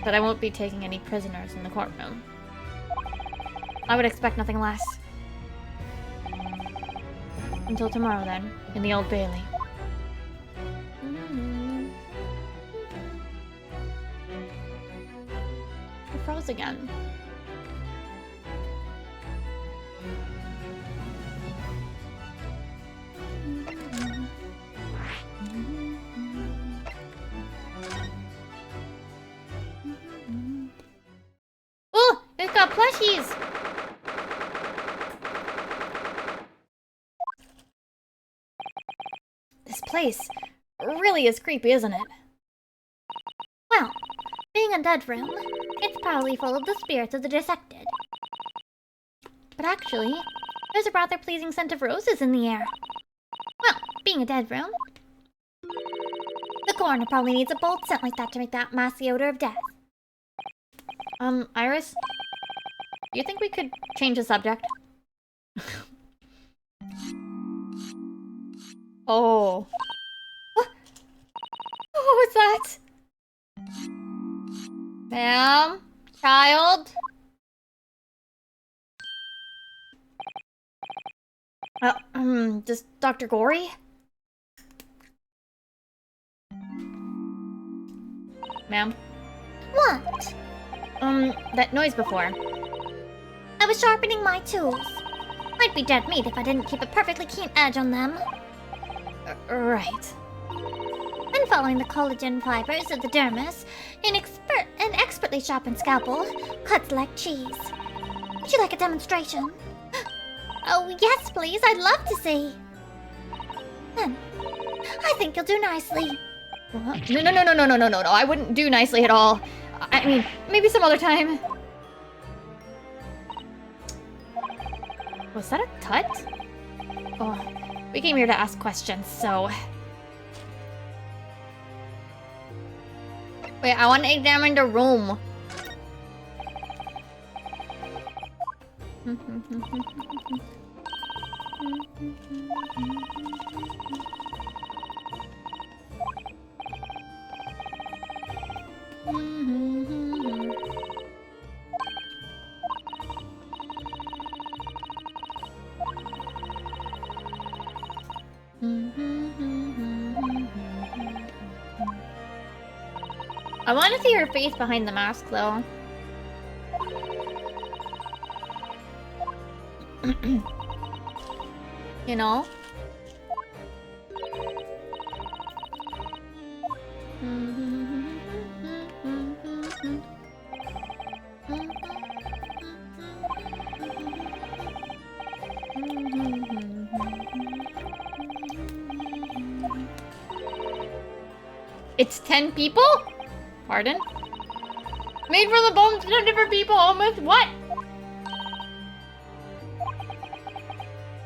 But I won't be taking any prisoners in the courtroom. I would expect nothing less. Until tomorrow, then, in the Old Bailey. You froze again. Oh, it's got plushies! This place really is creepy, isn't it? Well, being a dead room, it's probably full of the spirits of the dissected. But actually, there's a rather pleasing scent of roses in the air. Well, being a dead room, the coroner probably needs a bold scent like that to make that mask the odor of death. Iris? Do you think we could change the subject? Oh. What was that? Ma'am? Child? Just Dr. Gory? Ma'am? What? That noise before. I was sharpening my tools. I'd be dead meat if I didn't keep a perfectly keen edge on them. Right. And following the collagen fibers of the dermis, an expertly sharpened scalpel cuts like cheese. Would you like a demonstration? Oh, yes, please. I'd love to see. Then, I think you'll do nicely. What? No. I wouldn't do nicely at all. I mean, maybe some other time. Was that a tut? Oh, we came here to ask questions, so... Wait, I want to examine the room. I want to see her face behind the mask, though. You know? It's 10 people? Pardon? Made for the bones, 10 different people, almost what?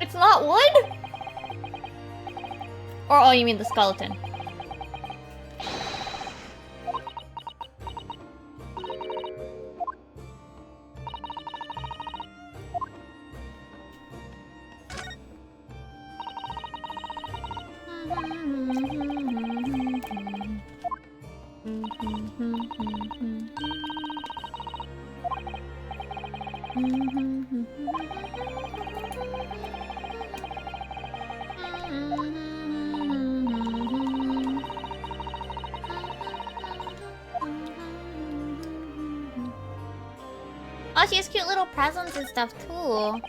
It's not wood? Or oh, you mean the skeleton? Oh, she has cute little presents and stuff too.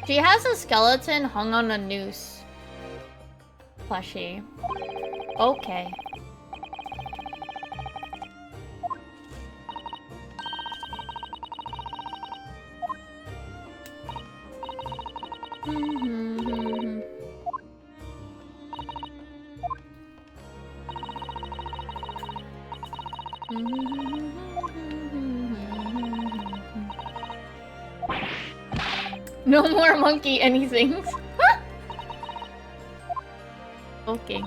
She has a skeleton hung on a noose. Plushie. Okay. No more monkey anythings. Okay.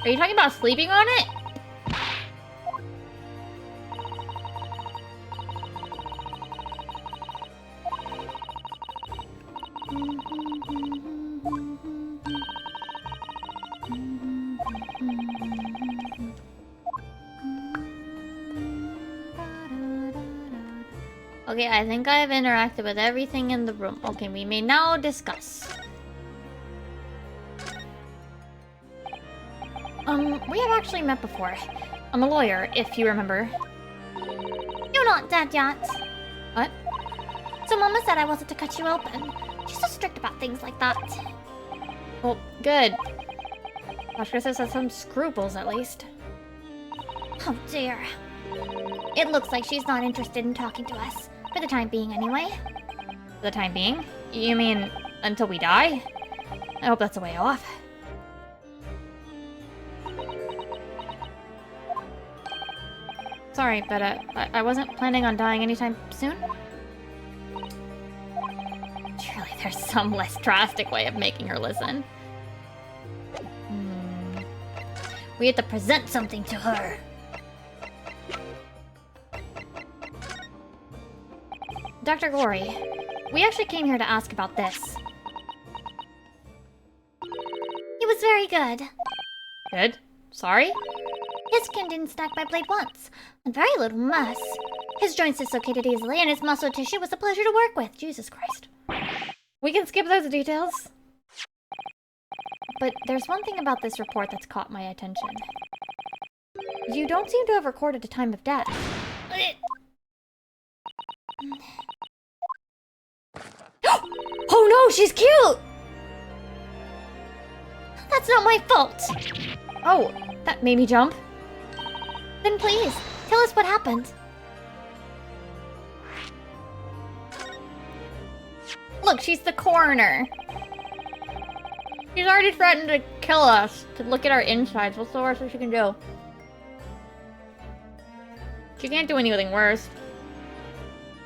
Are you talking about sleeping on it? Okay, I think I've interacted with everything in the room. Okay, we may now discuss. We have actually met before. I'm a lawyer, if you remember. You're not dead yet. What? So Mama said I wasn't to cut you open. She's so strict about things like that. Well, good. Princess has some scruples, at least. Oh dear. It looks like she's not interested in talking to us. For the time being, anyway. For the time being? You mean until we die? I hope that's a way off. Sorry, but I wasn't planning on dying anytime soon. Surely there's some less drastic way of making her listen. We have to present something to her. Dr. Gory, we actually came here to ask about this. good. Good? Sorry? His skin didn't snag my blade once, and very little mess. His joints dislocated easily, and his muscle tissue was a pleasure to work with. Jesus Christ. We can skip those details. But there's one thing about this report that's caught my attention. You don't seem to have recorded a time of death. Oh no, she's cute! That's not my fault. Oh, that made me jump. Then please, tell us what happened. Look, she's the coroner. She's already threatened to kill us, to look at our insides. What's the worst that she can do? She can't do anything worse.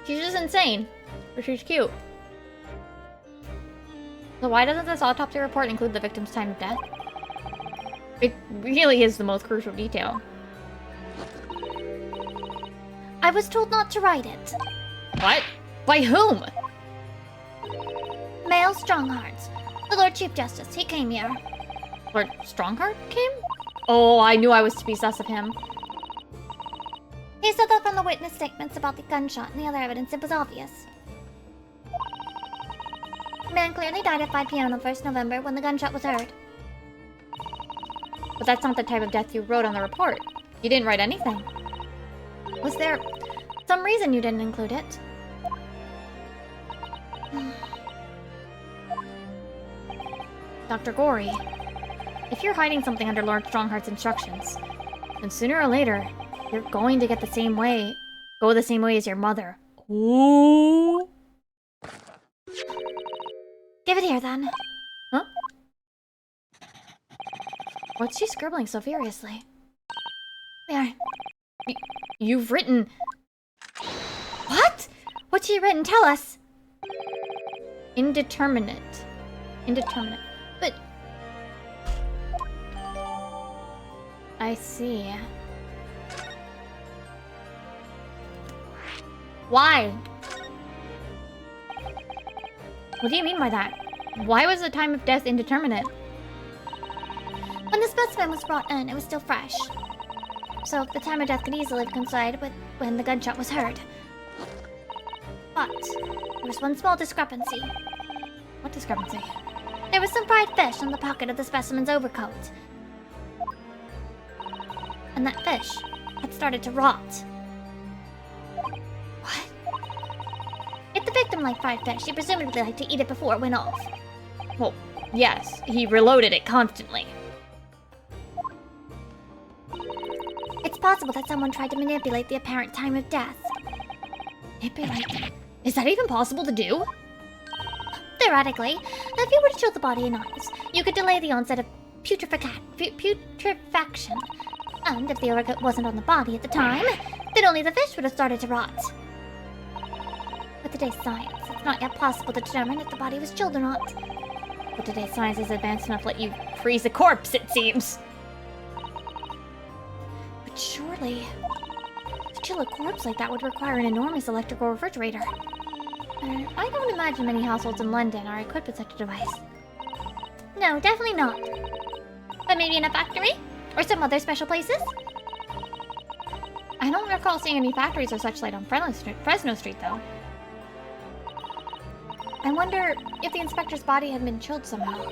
She's just insane. But she's cute. So why doesn't this autopsy report include the victim's time of death? It really is the most crucial detail. I was told not to write it. What? By whom? Male Stronghearts. The Lord Chief Justice, he came here. Lord Strongheart came? Oh, I knew I was to be sus of him. He said that from the witness statements about the gunshot and the other evidence, it was obvious. The man clearly died at 5 p.m. on 1st November when the gunshot was heard. But that's not the type of death you wrote on the report. You didn't write anything. Was there some reason you didn't include it? Dr. Gory, if you're hiding something under Lord Strongheart's instructions, then sooner or later, you're going to go the same way as your mother. Ooh. Give it here, then. Huh? What's she scribbling so furiously? There. You've written... What? What's she written? Tell us. Indeterminate. Indeterminate. But... I see. Why? What do you mean by that? Why was the time of death indeterminate? When the specimen was brought in, it was still fresh. So the time of death could easily coincide with when the gunshot was heard. But there was one small discrepancy. What discrepancy? There was some fried fish in the pocket of the specimen's overcoat. And that fish had started to rot. What? If the victim liked fried fish, he presumably liked to eat it before it went off. Well, yes, he reloaded it constantly. It's possible that someone tried to manipulate the apparent time of death. Manipulate? Is that even possible to do? Theoretically, if you were to chill the body in ice, you could delay the onset of putrefaction. And if the overcoat wasn't on the body at the time, then only the fish would have started to rot. With today's science, it's not yet possible to determine if the body was chilled or not. But today's science is advanced enough to let you freeze a corpse, it seems. But surely, to chill a corpse like that would require an enormous electrical refrigerator. I don't imagine many households in London are equipped with such a device. No, definitely not. But maybe in a factory? Or some other special places? I don't recall seeing any factories or such light on Fresno Street, though. I wonder if the inspector's body had been chilled somehow.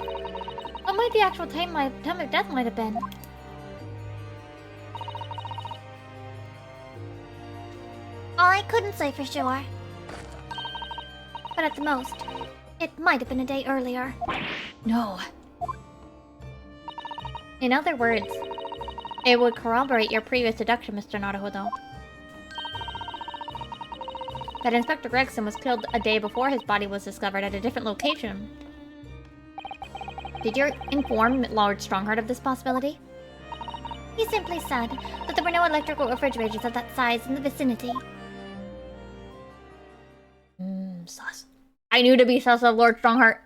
What might the actual time of death might have been? I couldn't say for sure. But at the most, it might have been a day earlier. No. In other words, it would corroborate your previous deduction, Mr. Naruhodo. That Inspector Gregson was killed a day before his body was discovered at a different location. Did you inform Lord Strongheart of this possibility? He simply said that there were no electrical refrigerators of that size in the vicinity. Sus. I knew to be sus of Lord Strongheart.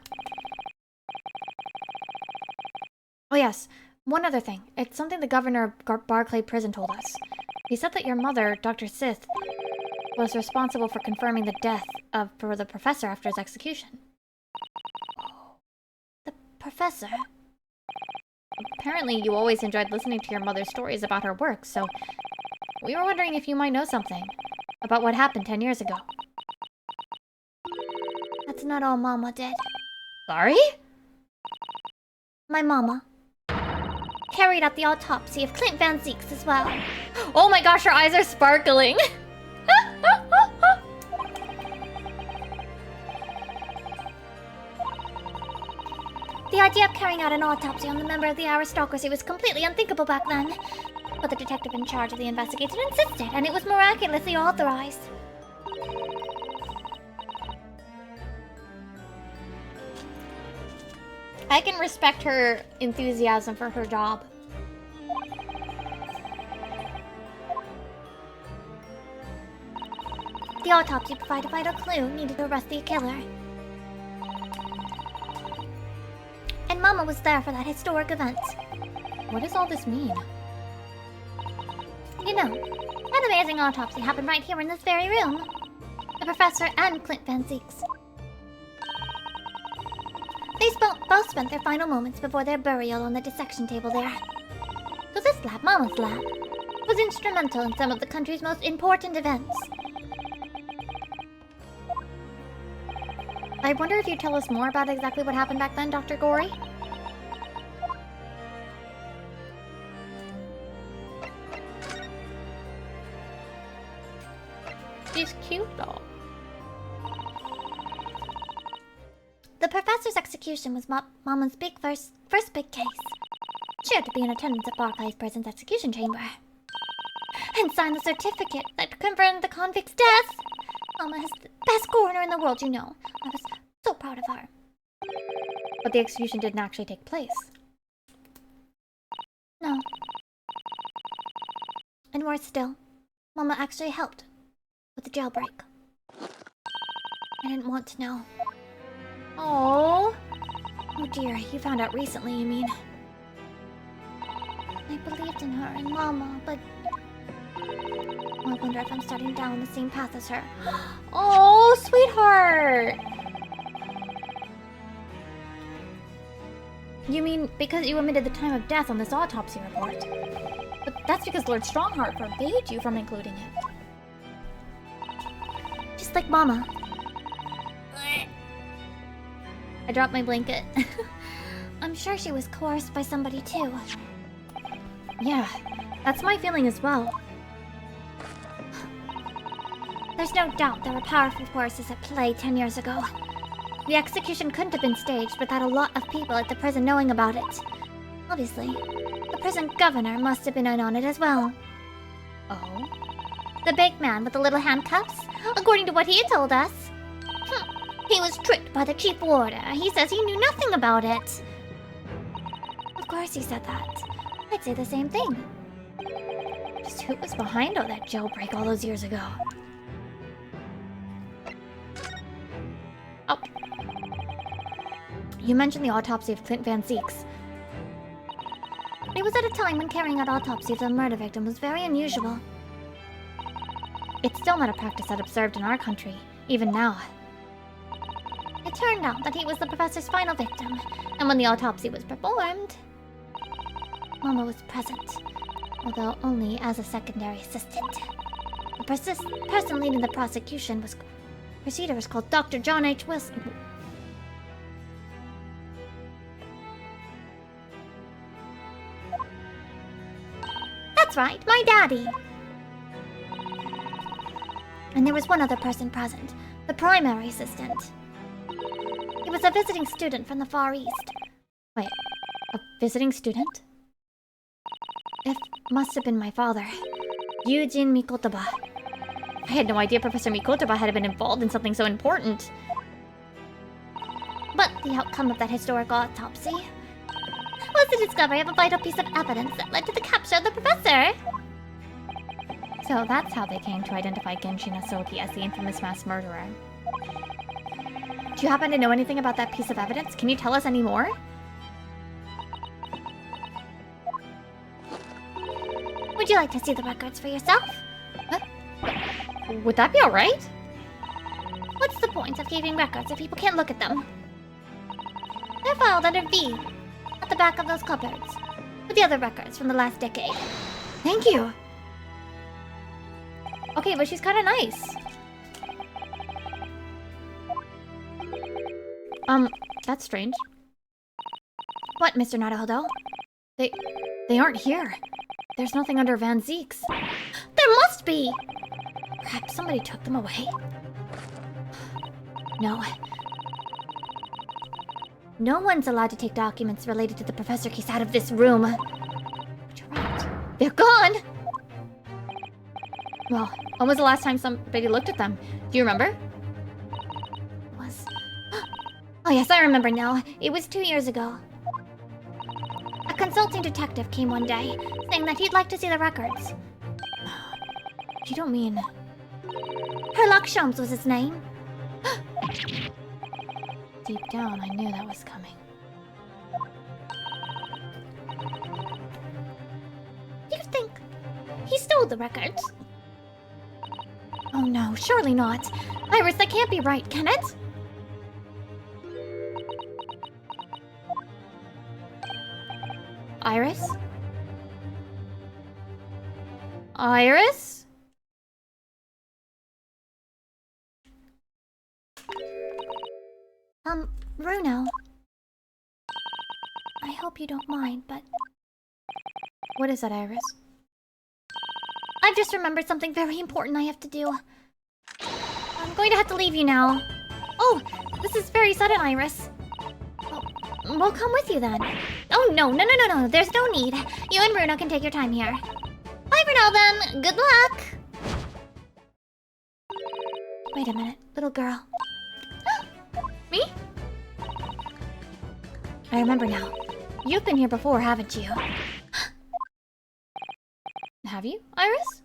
Oh yes, one other thing. It's something the governor of Barclay Prison told us. He said that your mother, Dr. Sith, was responsible for confirming the death for the professor after his execution. The professor? apparently you always enjoyed listening to your mother's stories about her work, so we were wondering if you might know something about what happened 10 years ago. That's not all Mama did. Sorry? My mama carried out the autopsy of Clint Van Zeeks as well. Oh my gosh, her eyes are sparkling! The idea of carrying out an autopsy on a member of the aristocracy was completely unthinkable back then. But the detective in charge of the investigation insisted, and it was miraculously authorized. I can respect her enthusiasm for her job. The autopsy provided a vital clue needed to arrest the killer. And Mama was there for that historic event. What does all this mean? You know, that amazing autopsy happened right here in this very room. The professor and Clint Van Zeeks. They both spent their final moments before their burial on the dissection table there. So this lab, Mama's lab, was instrumental in some of the country's most important events. I wonder if you'd tell us more about exactly what happened back then, Dr. Gory? She's cute, though. The professor's execution was Mama's first big case. She had to be in attendance at Barclay's prison's execution chamber. And sign the certificate that confirmed the convict's death. Mama is the best coroner in the world, you know. I was so proud of her. But the execution didn't actually take place. No. And worse still, Mama actually helped with the jailbreak. I didn't want to know. Oh. Oh dear, you found out recently, you mean? I believed in her and Mama, but I wonder if I'm starting down the same path as her. Oh, sweetheart! You mean because you omitted the time of death on this autopsy report? But that's because Lord Strongheart forbade you from including it. Just like Mama. I dropped my blanket. I'm sure she was coerced by somebody too. Yeah, that's my feeling as well. There's no doubt there were powerful forces at play 10 years ago. The execution couldn't have been staged without a lot of people at the prison knowing about it. Obviously, the prison governor must have been in on it as well. Oh? The big man with the little handcuffs? According to what he had told us. He was tricked by the chief warder. He says he knew nothing about it. Of course he said that. I'd say the same thing. Just who was behind all that jailbreak all those years ago? Oh. You mentioned the autopsy of Clint Van Zeeks. It was at a time when carrying out autopsies of a murder victim was very unusual. It's still not a practice that observed in our country, even now. It turned out that he was the professor's final victim, and when the autopsy was performed, Mama was present, although only as a secondary assistant. The person leading the prosecution was called Dr. John H. Wilson. That's right, my daddy! And there was one other person present, the primary assistant. He was a visiting student from the Far East. Wait, a visiting student? It must have been my father, Yujin Mikotoba. I had no idea Professor Mikotoba had been involved in something so important. But the outcome of that historic autopsy was the discovery of a vital piece of evidence that led to the capture of the professor. So that's how they came to identify Genshin Asogi as the infamous mass murderer. Do you happen to know anything about that piece of evidence? Can you tell us any more? Would you like to see the records for yourself? Huh? Would that be alright? What's the point of keeping records if people can't look at them? They're filed under V, at the back of those cupboards. with the other records from the last decade. Thank you. Okay, but she's kind of nice. That's strange. What, Mr. Naruhodo? They aren't here. There's nothing under Van Zeek's. There must be! Perhaps somebody took them away. No. No one's allowed to take documents related to the Professor case out of this room. But you're right. They're gone! Well, when was the last time somebody looked at them? Do you remember? Was... Oh yes, I remember now. It was 2 years ago. A consulting detective came one day, saying that he'd like to see the records. You don't mean... Herlock Sholmes was his name. Deep down, I knew that was coming. Do you think he stole the records? Oh no, surely not. Iris, that can't be right, can it? Iris? Iris? Bruno. I hope you don't mind, but... What is that, Iris? I've just remembered something very important I have to do. I'm going to have to leave you now. Oh, this is very sudden, Iris. We'll come with you then. Oh, no. There's no need. You and Bruno can take your time here. Bye for now then. Good luck. Wait a minute, little girl. Me? I remember now. You've been here before, haven't you? Have you, Iris?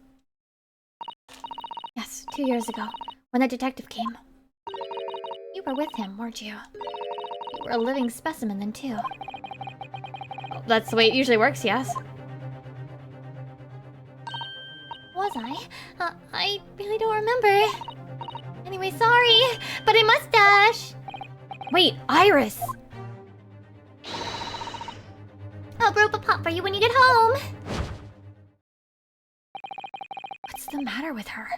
Yes, 2 years ago, when the detective came. You were with him, weren't you? You were a living specimen then, too. Oh, that's the way it usually works, yes. Was I? I really don't remember. Anyway, sorry, but a mustache! Wait, Iris! I'll brew up a pop for you when you get home! What's the matter with her?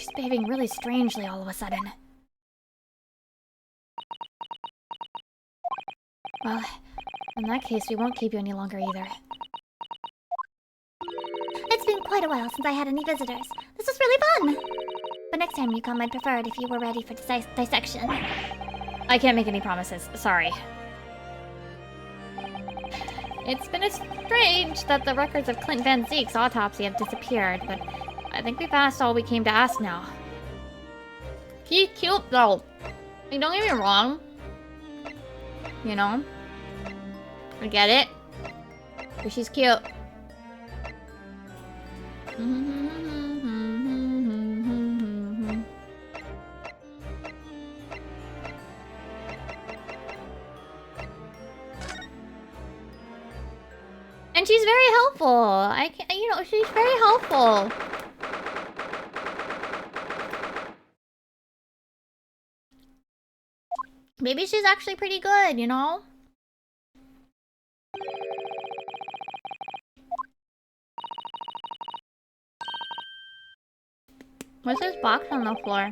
She's behaving really strangely all of a sudden. Well, in that case, we won't keep you any longer either. It's been quite a while since I had any visitors. This was really fun! But next time you come, I'd prefer it if you were ready for dissection. I can't make any promises, sorry. It's been strange that the records of Clint Van Zeek's autopsy have disappeared, but I think we've asked all we came to ask now. He's cute though. I mean, don't get me wrong. You know? I get it. But she's cute. And she's very helpful. She's very helpful. Maybe she's actually pretty good, you know? What's this box on the floor?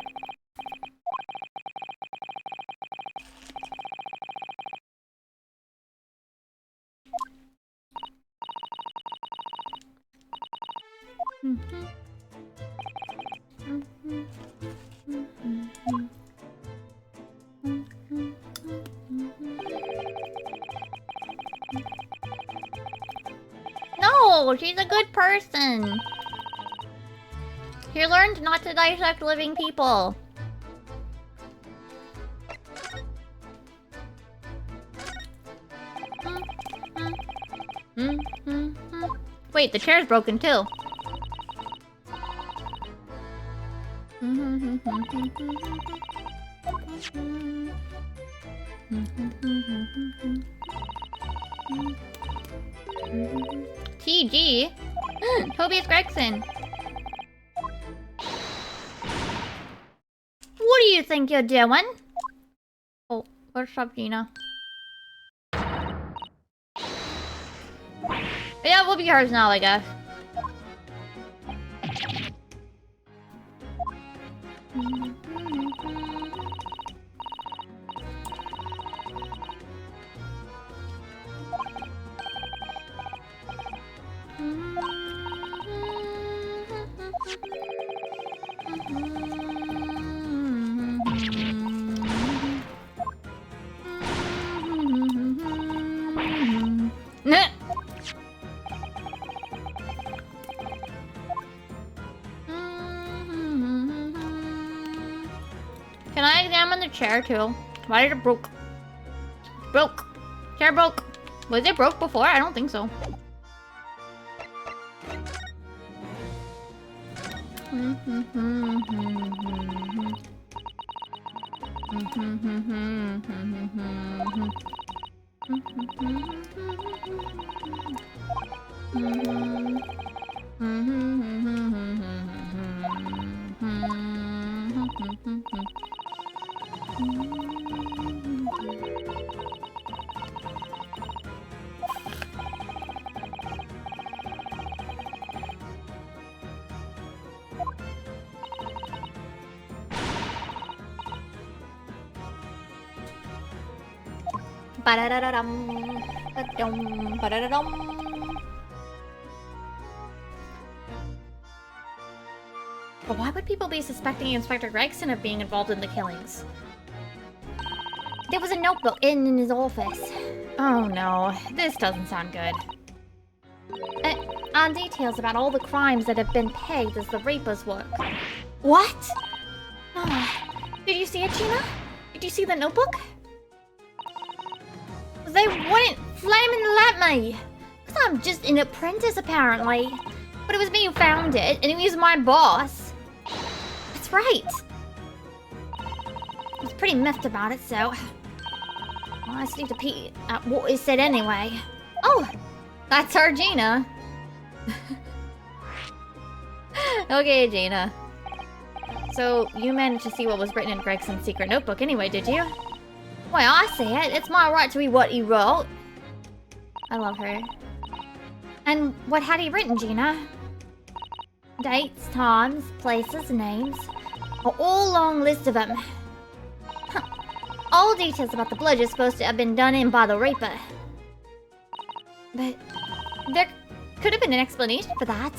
No, she's a good person. He learned not to dissect living people. Wait, the chair's broken too. TG? Tobias Gregson. What do you think you're doing? Oh, what's up, Gina? be hers now, I guess. Can I examine the chair too? Why did it broke? Broke. Chair broke. Was it broke before? I don't think so. Ba-da-da-da-dum, ba-dum, ba-da-da-dum. But why would people be suspecting Inspector Gregson of being involved in the killings? There was a notebook in his office. Oh no, this doesn't sound good. On details about all the crimes that have been pegged as the Reaper's work. What? Did you see it, Gina? Did you see the notebook? They wouldn't flaming let me! Because I'm just an apprentice, apparently. But it was me who found it, and he was my boss. That's right. I was pretty miffed about it, so... Well, I just need to peek at what he said anyway. Oh! That's our Gina. Okay, Gina. So, you managed to see what was written in Gregson's secret notebook anyway, did you? Well, I see it. It's my right to read what he wrote. I love her. And what had he written, Gina? Dates, times, places, names. A all long list of them. All details about the blood is supposed to have been done in by the Reaper. But there could have been an explanation for that.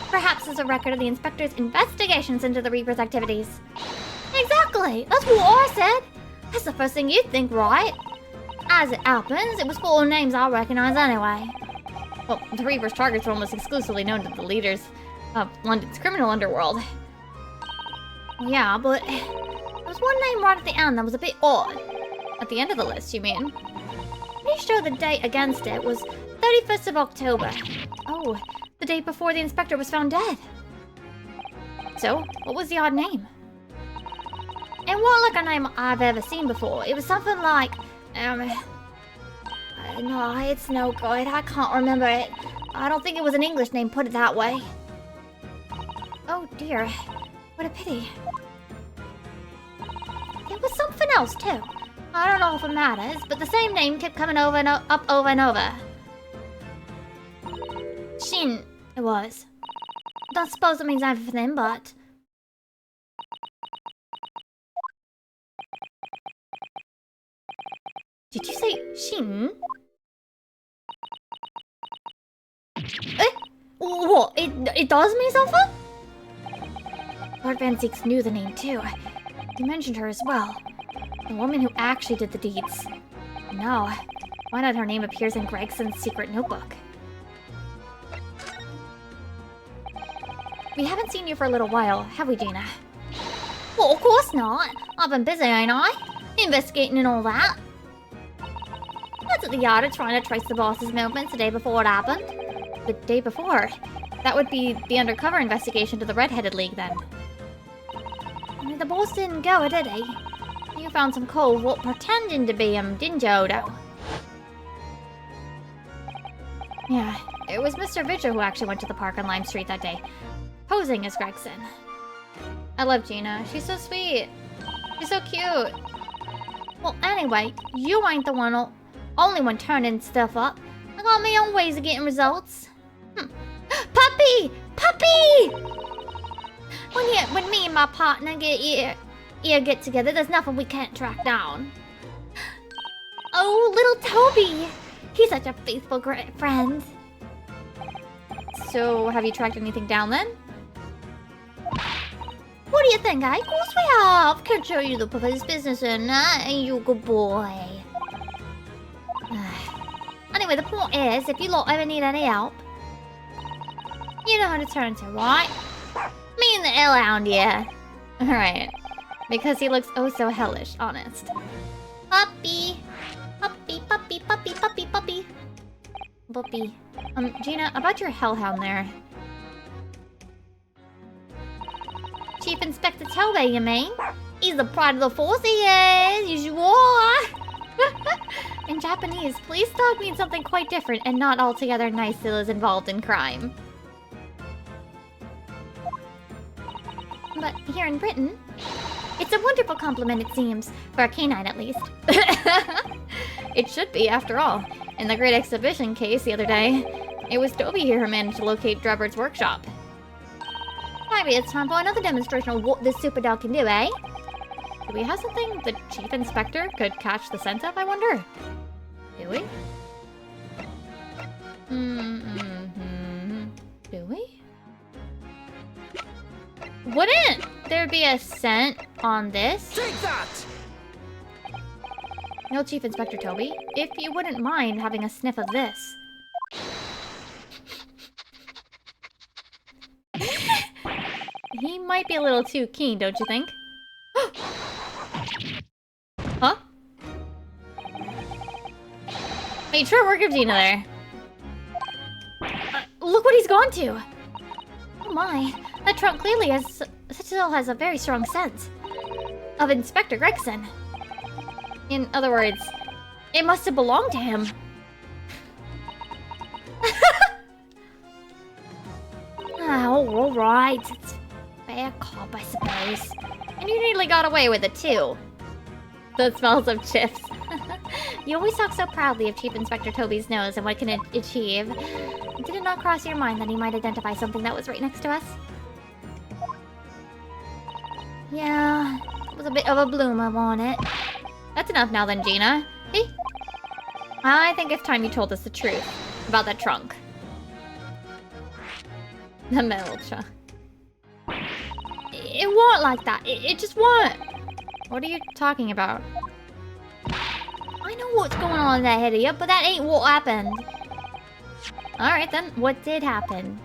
Perhaps as a record of the Inspector's investigations into the Reaper's activities. Exactly! That's what I said! That's the first thing you'd think, right? As it happens, it was full of names I recognize anyway. Well, the Reaper's targets were almost exclusively known to the leaders of London's criminal underworld. Yeah, but there was one name right at the end that was a bit odd. At the end of the list, you mean? Pretty sure the date against it was 31st of October. Oh, the day before the Inspector was found dead. So, what was the odd name? It wasn't like a name I've ever seen before. It was something like, no, it's no good. I can't remember it. I don't think it was an English name, put it that way. Oh dear, what a pity. It was something else too. I don't know if it matters, but the same name kept coming over and up over and over. Shin, it was. Don't suppose it means everything, but... Did you say Shin? What? It does mean something? Lord Van Zeeks knew the name too. He mentioned her as well. The woman who actually did the deeds. No, why not her name appears in Gregson's secret notebook? We haven't seen you for a little while, have we, Gina? Well, of course not. I've been busy, ain't I? Investigating and all that. I was at the yard trying to trace the boss's movements the day before it happened. The day before? That would be the undercover investigation to the Red-Headed League, then. I mean, the boss didn't go, did he? You found some cove what pretending to be him, didn't you, Odo? Yeah, it was Mr. Vigil who actually went to the park on Lime Street that day, posing as Gregson. I love Gina. She's so sweet. She's so cute. Well, anyway, you ain't the only one turning stuff up. I got my own ways of getting results. Puppy! Puppy! When me and my partner get together, there's nothing we can't track down. Oh, little Toby! He's such a faithful great friend. So, have you tracked anything down then? What do you think, eh? Of course we have. Can't show you the police business and ain't you a good boy? Anyway, the point is, if you lot ever need any help, you know how to turn to, right? Me and the L-hound, yeah. Alright. Because he looks oh so hellish, honest. Puppy. Puppy, puppy, puppy, puppy, puppy. Puppy. Gina, about your hellhound there. Chief Inspector Toby, you mean? He's the pride of the force, he is. You sure? In Japanese, please dog means something quite different and not altogether nice that is involved in crime. But here in Britain, it's a wonderful compliment, it seems. For a canine, at least. It should be, after all. In the Great Exhibition case the other day, it was Toby here who managed to locate Drebber's workshop. Maybe it's time for another demonstration of what this super dog can do, eh? Do we have something the Chief Inspector could catch the scent of, I wonder? Do we? Do we? Wouldn't there be a scent on this? Take that! No, Chief Inspector Toby, if you wouldn't mind having a sniff of this. He might be a little too keen, don't you think? Huh? Hey, sure work of Gina there. Look what he's gone to! Oh my, that trunk clearly still has a very strong scent of Inspector Gregson. In other words, It must have belonged to him. Alright. It's fair cop, I suppose. and you nearly got away with it too. The smells of chips. You always talk so proudly of Chief Inspector Toby's nose and what it can achieve. Did it not cross your mind that he might identify something that was right next to us? Yeah, it was a bit of a bloomer, wasn't it? That's enough now then, Gina. Hey, I think it's time you told us the truth about that trunk. The metal trunk. It weren't like that. It just weren't. What are you talking about? I know what's going on in that head of you, but that ain't what happened. Alright then, what did happen?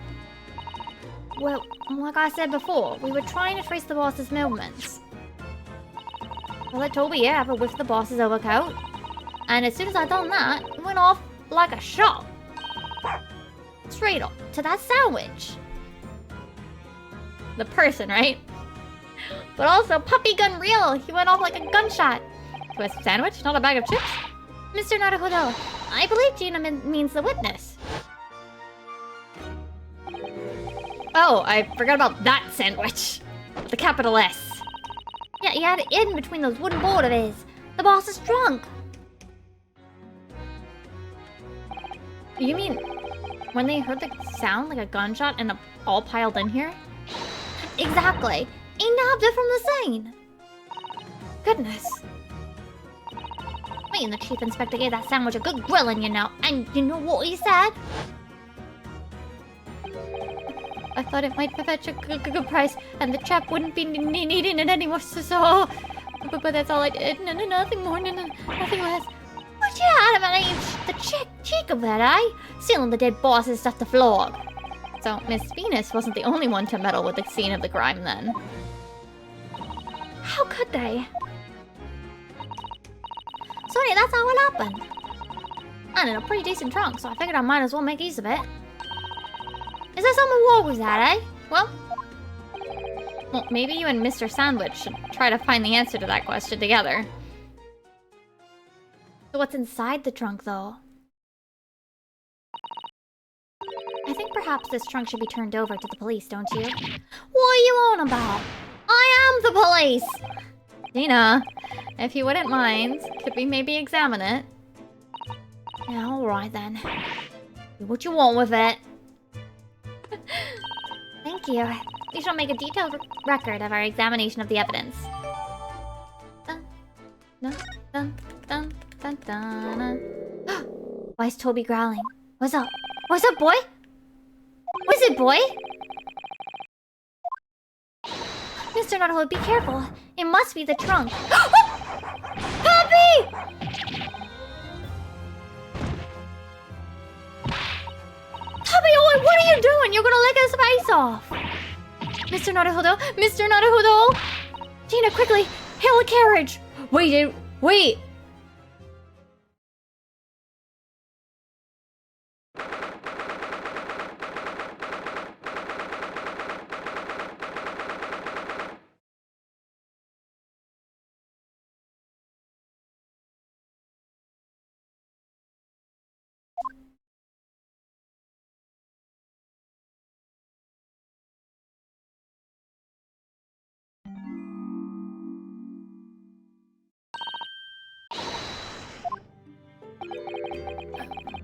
Well, like I said before, we were trying to trace the boss's movements. I let Toby here have a whiff of the boss's overcoat. And as soon as I done that, it went off like a shot. Straight up to that sandwich. The person, right? But also, puppy gun real. He went off like a gunshot. To a sandwich, not a bag of chips? Mr. Naruhodo, I believe Gina means the witness. Oh, I forgot about that sandwich. With the capital S. Yeah, he had it in between those wooden board of his. The boss is drunk. You mean when they heard the sound like a gunshot and all piled in here? Exactly. He nabbed it from the scene. Goodness. Me and the Chief Inspector gave that sandwich a good grilling, you know. And you know what he said? I thought it might fetch a good price, and the chap wouldn't be needing it anymore, so... But that's all I did. No, nothing more, nothing less. But you had the cheek of that, eh? Stealing the dead boss's stuff to flog. So, Miss Venus wasn't the only one to meddle with the scene of the crime, then. How could they? Sorry, that's how it happened. And in a pretty decent trunk, so I figured I might as well make use of it. Is there something wrong with that, eh? Well, maybe you and Mr. Sandwich should try to find the answer to that question together. So what's inside the trunk, though? I think perhaps this trunk should be turned over to the police, don't you? What are you on about? I am the police! Dina, if you wouldn't mind, could we maybe examine it? Yeah, alright then. Do what you want with it. Thank you. We shall make a detailed record of our examination of the evidence. Dun, dun, dun, dun, dun, dun. Why is Toby growling? What's up? What's up, boy? What's it, boy? Mr. Naruto, be careful. It must be the trunk. Puppy! Puppy, what are you doing? You're gonna lick his face off. Mr. Naruto, Mr. Naruto! Gina, quickly, hail a carriage. Wait, wait.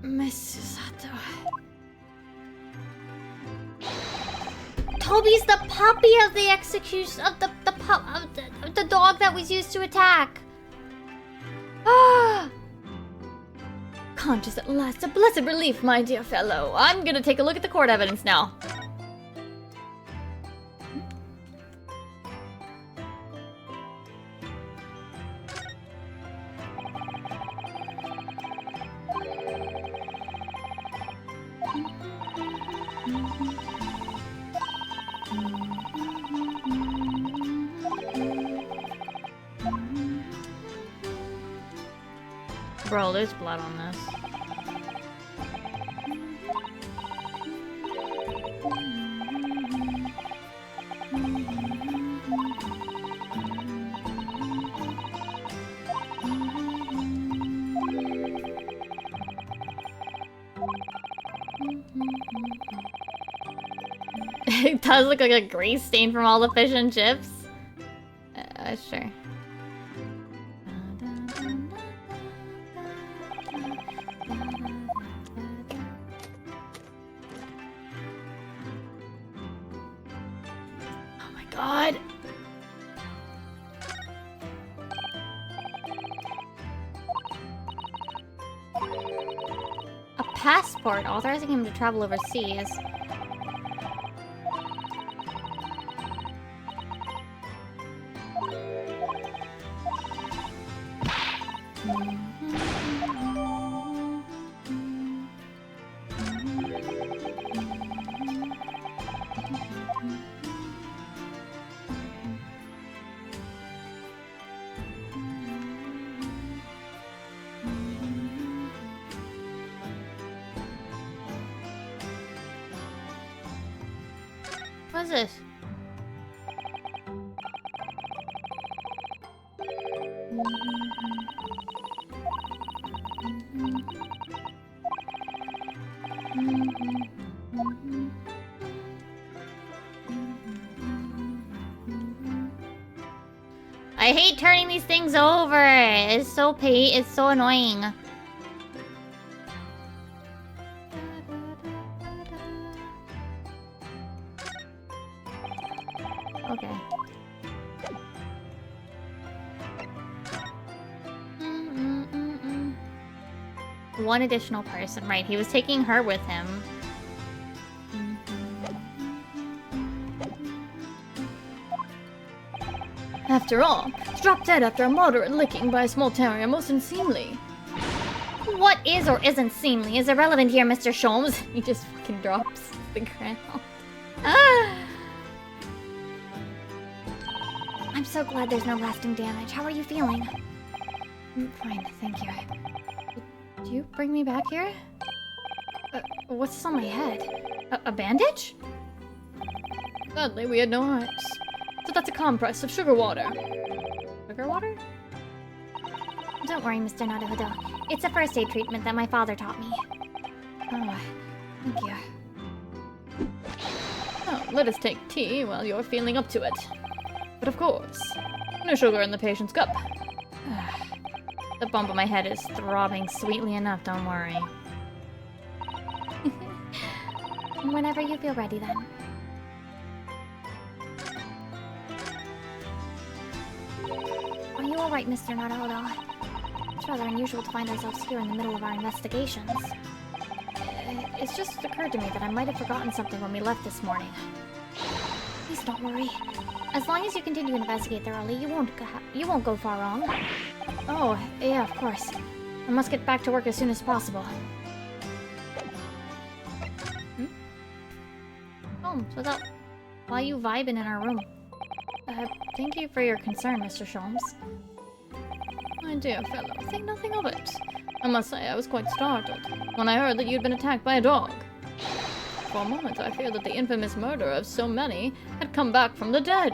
Mrs. Sato. Toby's the puppy of the execution of the dog that was used to attack. Ah! Conscious at last, a blessed relief, my dear fellow. I'm gonna take a look at the court evidence now. Bro, there's blood on this. It does look like a grease stain from all the fish and chips. Sure. Oh my god. A passport authorizing him to travel overseas. What's this? I hate turning these things over. It's so annoying. Okay. One additional person, right? He was taking her with him. After all, to drop dead after a moderate licking by a small terrier most unseemly. What is or isn't seemly is irrelevant here, Mr. Sholmes. He just fucking drops the ground. Ah! I'm so glad there's no lasting damage. How are you feeling? I'm fine, thank you. Did you bring me back here? What's this on my head? A bandage? Sadly, we had no ice. So that's a compress of sugar water. Sugar water? Don't worry, Mr. Naruto. It's a first aid treatment that my father taught me. Oh, thank you. Now, let us take tea while you're feeling up to it. But of course, no sugar in the patient's cup. The bump on my head is throbbing sweetly enough, don't worry. Whenever you feel ready, then. Are you alright, Mr. Naruhodo? It's rather unusual to find ourselves here in the middle of our investigations. It's just occurred to me that I might have forgotten something when we left this morning. Please don't worry. As long as you continue to investigate thoroughly, you won't go far wrong. Oh, yeah, of course. I must get back to work as soon as possible. Oh, so that... Why you vibing in our room? Thank you for your concern, Mr. Sholmes. My dear fellow, think nothing of it. I must say I was quite startled when I heard that you'd been attacked by a dog. For a moment I feared that the infamous murderer of so many had come back from the dead.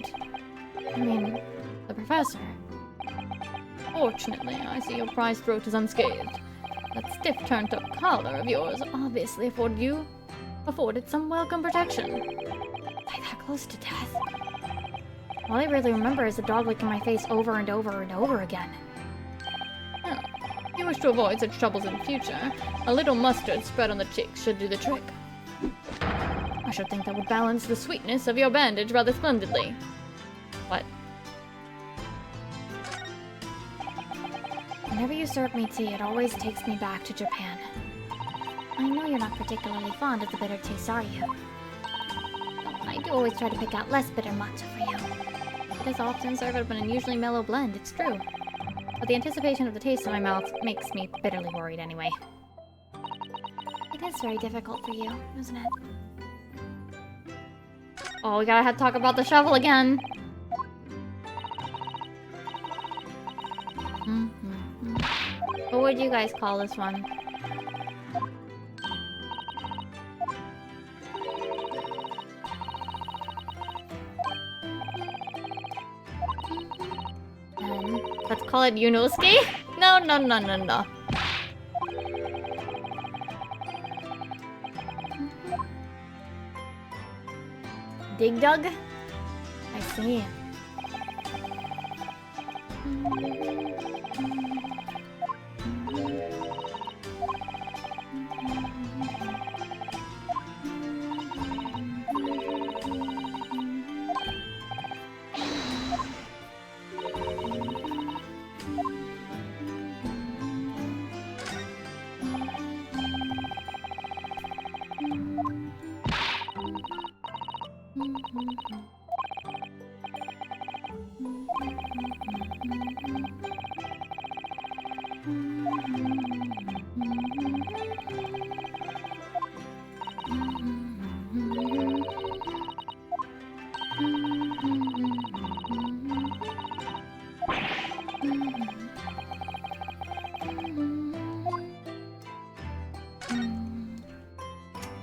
I mean, the professor. Fortunately, I see your prized throat is unscathed. That stiff turned-up collar of yours obviously afforded some welcome protection. Like that close to death. All I really remember is the dog licking my face over and over and over again. If you wish to avoid such troubles in future, a little mustard spread on the cheeks should do the trick. I should think that would balance the sweetness of your bandage rather splendidly. What? Whenever you serve me tea, it always takes me back to Japan. I know you're not particularly fond of the bitter taste, are you? I do always try to pick out less bitter matcha for you. It is often served up in an unusually mellow blend, it's true. But the anticipation of the taste in my mouth makes me bitterly worried anyway. It is very difficult for you, isn't it? Oh, we gotta talk about the shovel again! What would you guys call this one? Let's call it Yunosuke? No, no, no, no, no. Dig Dug? I see.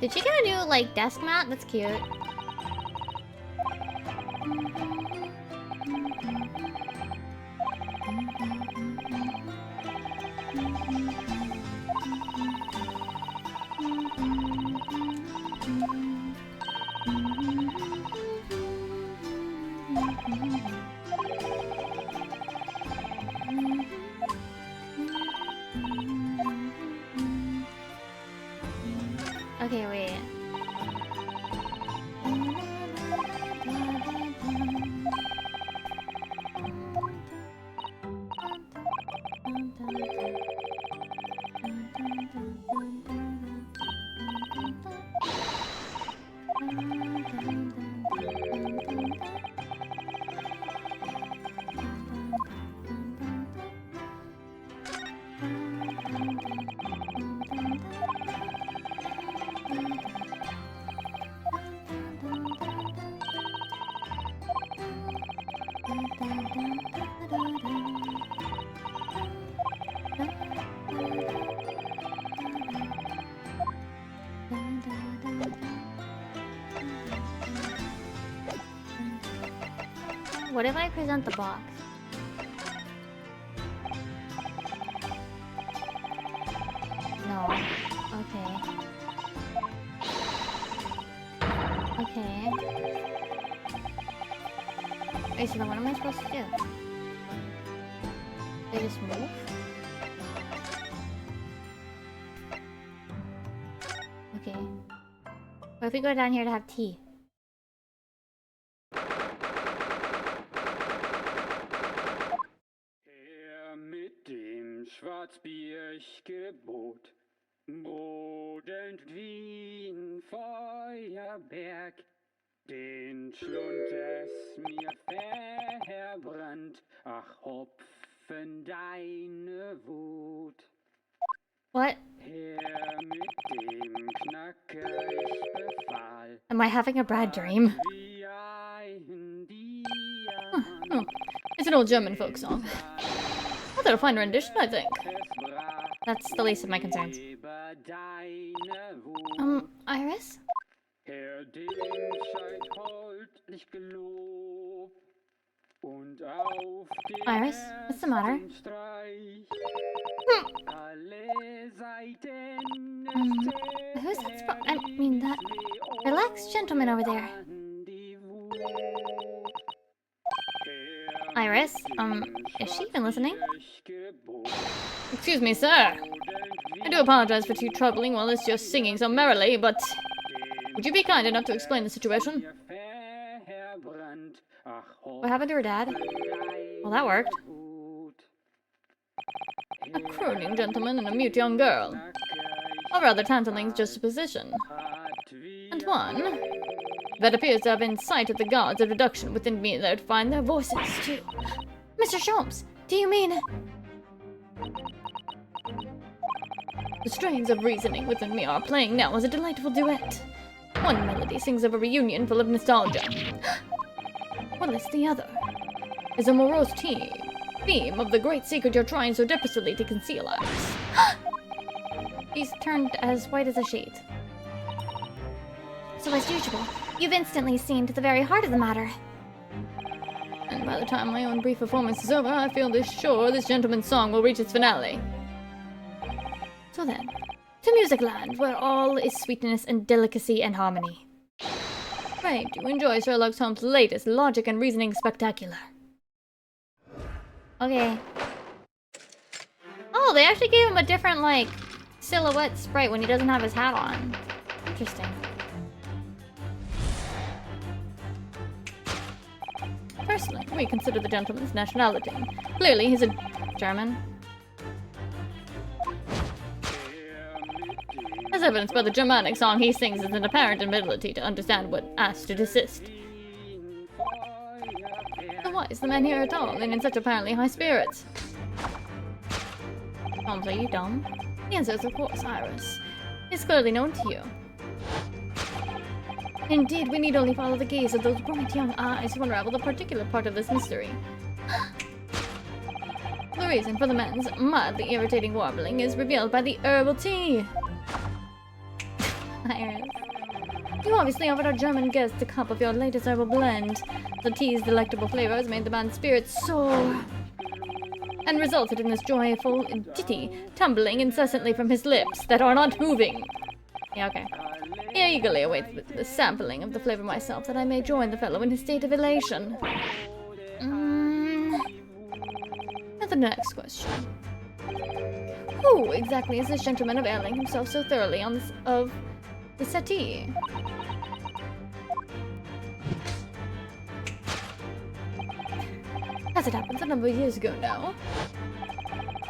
Did she get a new, like, desk mat? That's cute. Okay, wait. What if I present the box? No. Okay. Okay. Wait, so then what am I supposed to do? They just move? if we go down here to have tea? Mit dem Schwarzbiergebot, brodend wie ein Feuerberg, den Schlund es mir verbrannt, ach Hopfen deine Wut. What? Her mit dem Knacker ich befahl, Am I having a bad dream? wie ein Oh, it's an old German folk song. Not that a fine rendition, I think. That's the least of my concerns. Iris? Herr den scheint holdlich gelobt und auf den Iris, what's the matter? ersten Streich alle Seiten Who's that I mean, that relaxed gentleman over there. Iris, is she even listening? Excuse me, sir. I do apologize for you troubling while it's just singing so merrily, but would you be kind enough to explain the situation? What happened to her dad? Well, that worked. A crooning gentleman and a mute young girl. A rather tantalizing juxtaposition. And one that appears to have incited the gods of reduction within me there to find their voices, too. Mr. Sholmes, do you mean... The strains of reasoning within me are playing now as a delightful duet. One melody sings of a reunion full of nostalgia, while the other is a morose theme of the great secret you're trying so desperately to conceal, Iris. He's turned as white as a sheet. So as usual, you've instantly seen to the very heart of the matter. And by the time my own brief performance is over, I feel sure this gentleman's song will reach its finale. So then, to Music Land, where all is sweetness and delicacy and harmony. Pray do enjoy Sherlock Holmes' latest logic and reasoning spectacular. Okay. Oh, they actually gave him a different, like, silhouette sprite when he doesn't have his hat on. Interesting. Personally, we consider the gentleman's nationality. Clearly, he's a German. As evidenced by the Germanic song he sings as an apparent inability to understand what asked to desist. So why is the man here at all, and in such apparently high spirits? Holmes, are you dumb? The answer is of course, Iris. It's clearly known to you. Indeed, we need only follow the gaze of those bright young eyes to unravel the particular part of this mystery. The reason for the man's mildly irritating warbling is revealed by the herbal tea. Iris. You obviously offered our German guests a cup of your latest herbal blend. The tea's delectable flavors made the man's spirits soar, and resulted in this joyful ditty tumbling incessantly from his lips that are not moving. Yeah, okay. I eagerly await the sampling of the flavor myself, that I may join the fellow in his state of elation. And the next question. Who exactly is this gentleman availing himself so thoroughly on this of the settee? As it happens, a number of years ago now,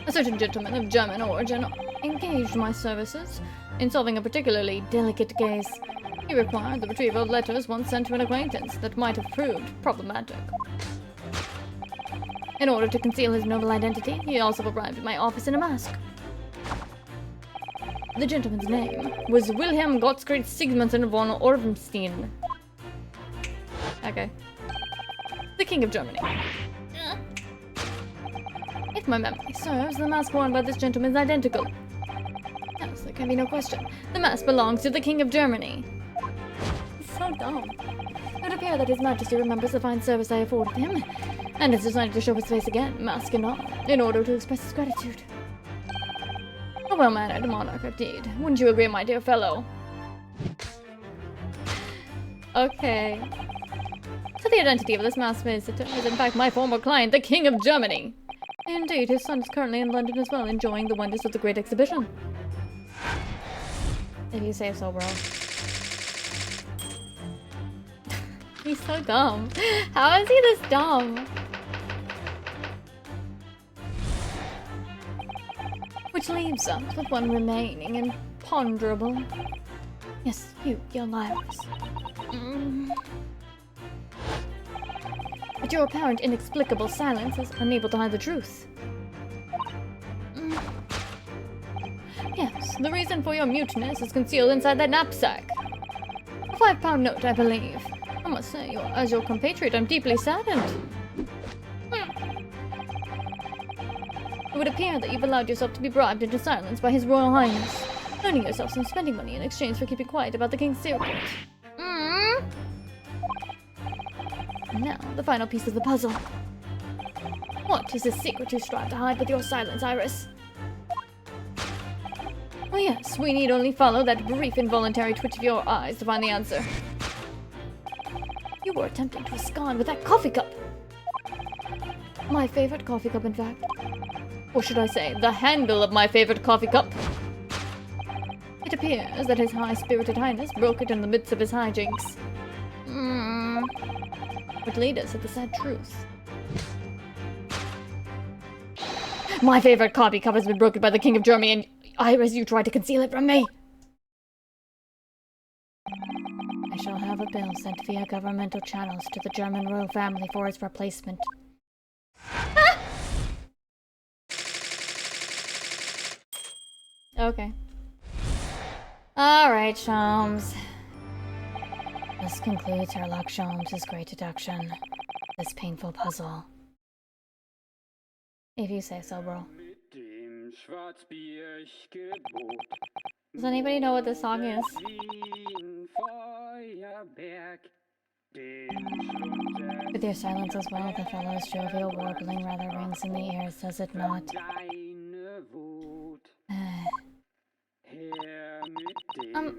a certain gentleman of German origin engaged my services in solving a particularly delicate case. He required the retrieval of letters once sent to an acquaintance that might have proved problematic. In order to conceal his noble identity, he also arrived at my office in a mask. The gentleman's name was Wilhelm Gottfried Sigmundson von Orvenstein. Okay. The King of Germany. If my memory serves, the mask worn by this gentleman is identical. Yes, there can be no question. The mask belongs to the King of Germany. It's so dumb. It would appear that His Majesty remembers the fine service I afforded him, and has decided to show his face again, mask and all, in order to express his gratitude. A well-mannered monarch, indeed. Wouldn't you agree, my dear fellow? Okay. So the identity of this masked visitor is in fact my former client, the King of Germany. Indeed, his son is currently in London as well, enjoying the wonders of the Great Exhibition. If you say so, bro. He's so dumb. How is he this dumb? Which leaves us with one remaining imponderable. Yes, your lives. But your apparent inexplicable silence is unable to hide the truth. Yes, the reason for your muteness is concealed inside that knapsack. A £5 note, I believe. I must say, as your compatriot, I'm deeply saddened. It would appear that you've allowed yourself to be bribed into silence by His Royal Highness, earning yourself some spending money in exchange for keeping quiet about the King's secret. And now, the final piece of the puzzle. What is the secret you strive to hide with your silence, Iris? Oh yes, we need only follow that brief involuntary twitch of your eyes to find the answer. You were attempting to abscond with that coffee cup! My favorite coffee cup, in fact. Or should I say, the handle of my favorite coffee cup. It appears that His High-Spirited Highness broke it in the midst of his hijinks. But lead us to the sad truth. My favorite coffee cup has been broken by the King of Germany, and Iris, you tried to conceal it from me! I shall have a bill sent via governmental channels to the German royal family for its replacement. Okay. Alright, Sholmes. This concludes Herlock Sholmes' great deduction. This painful puzzle. If you say so, bro. Does anybody know what this song is? With your silence as well, the fellow's jovial warbling rather rings in the ears, does it not?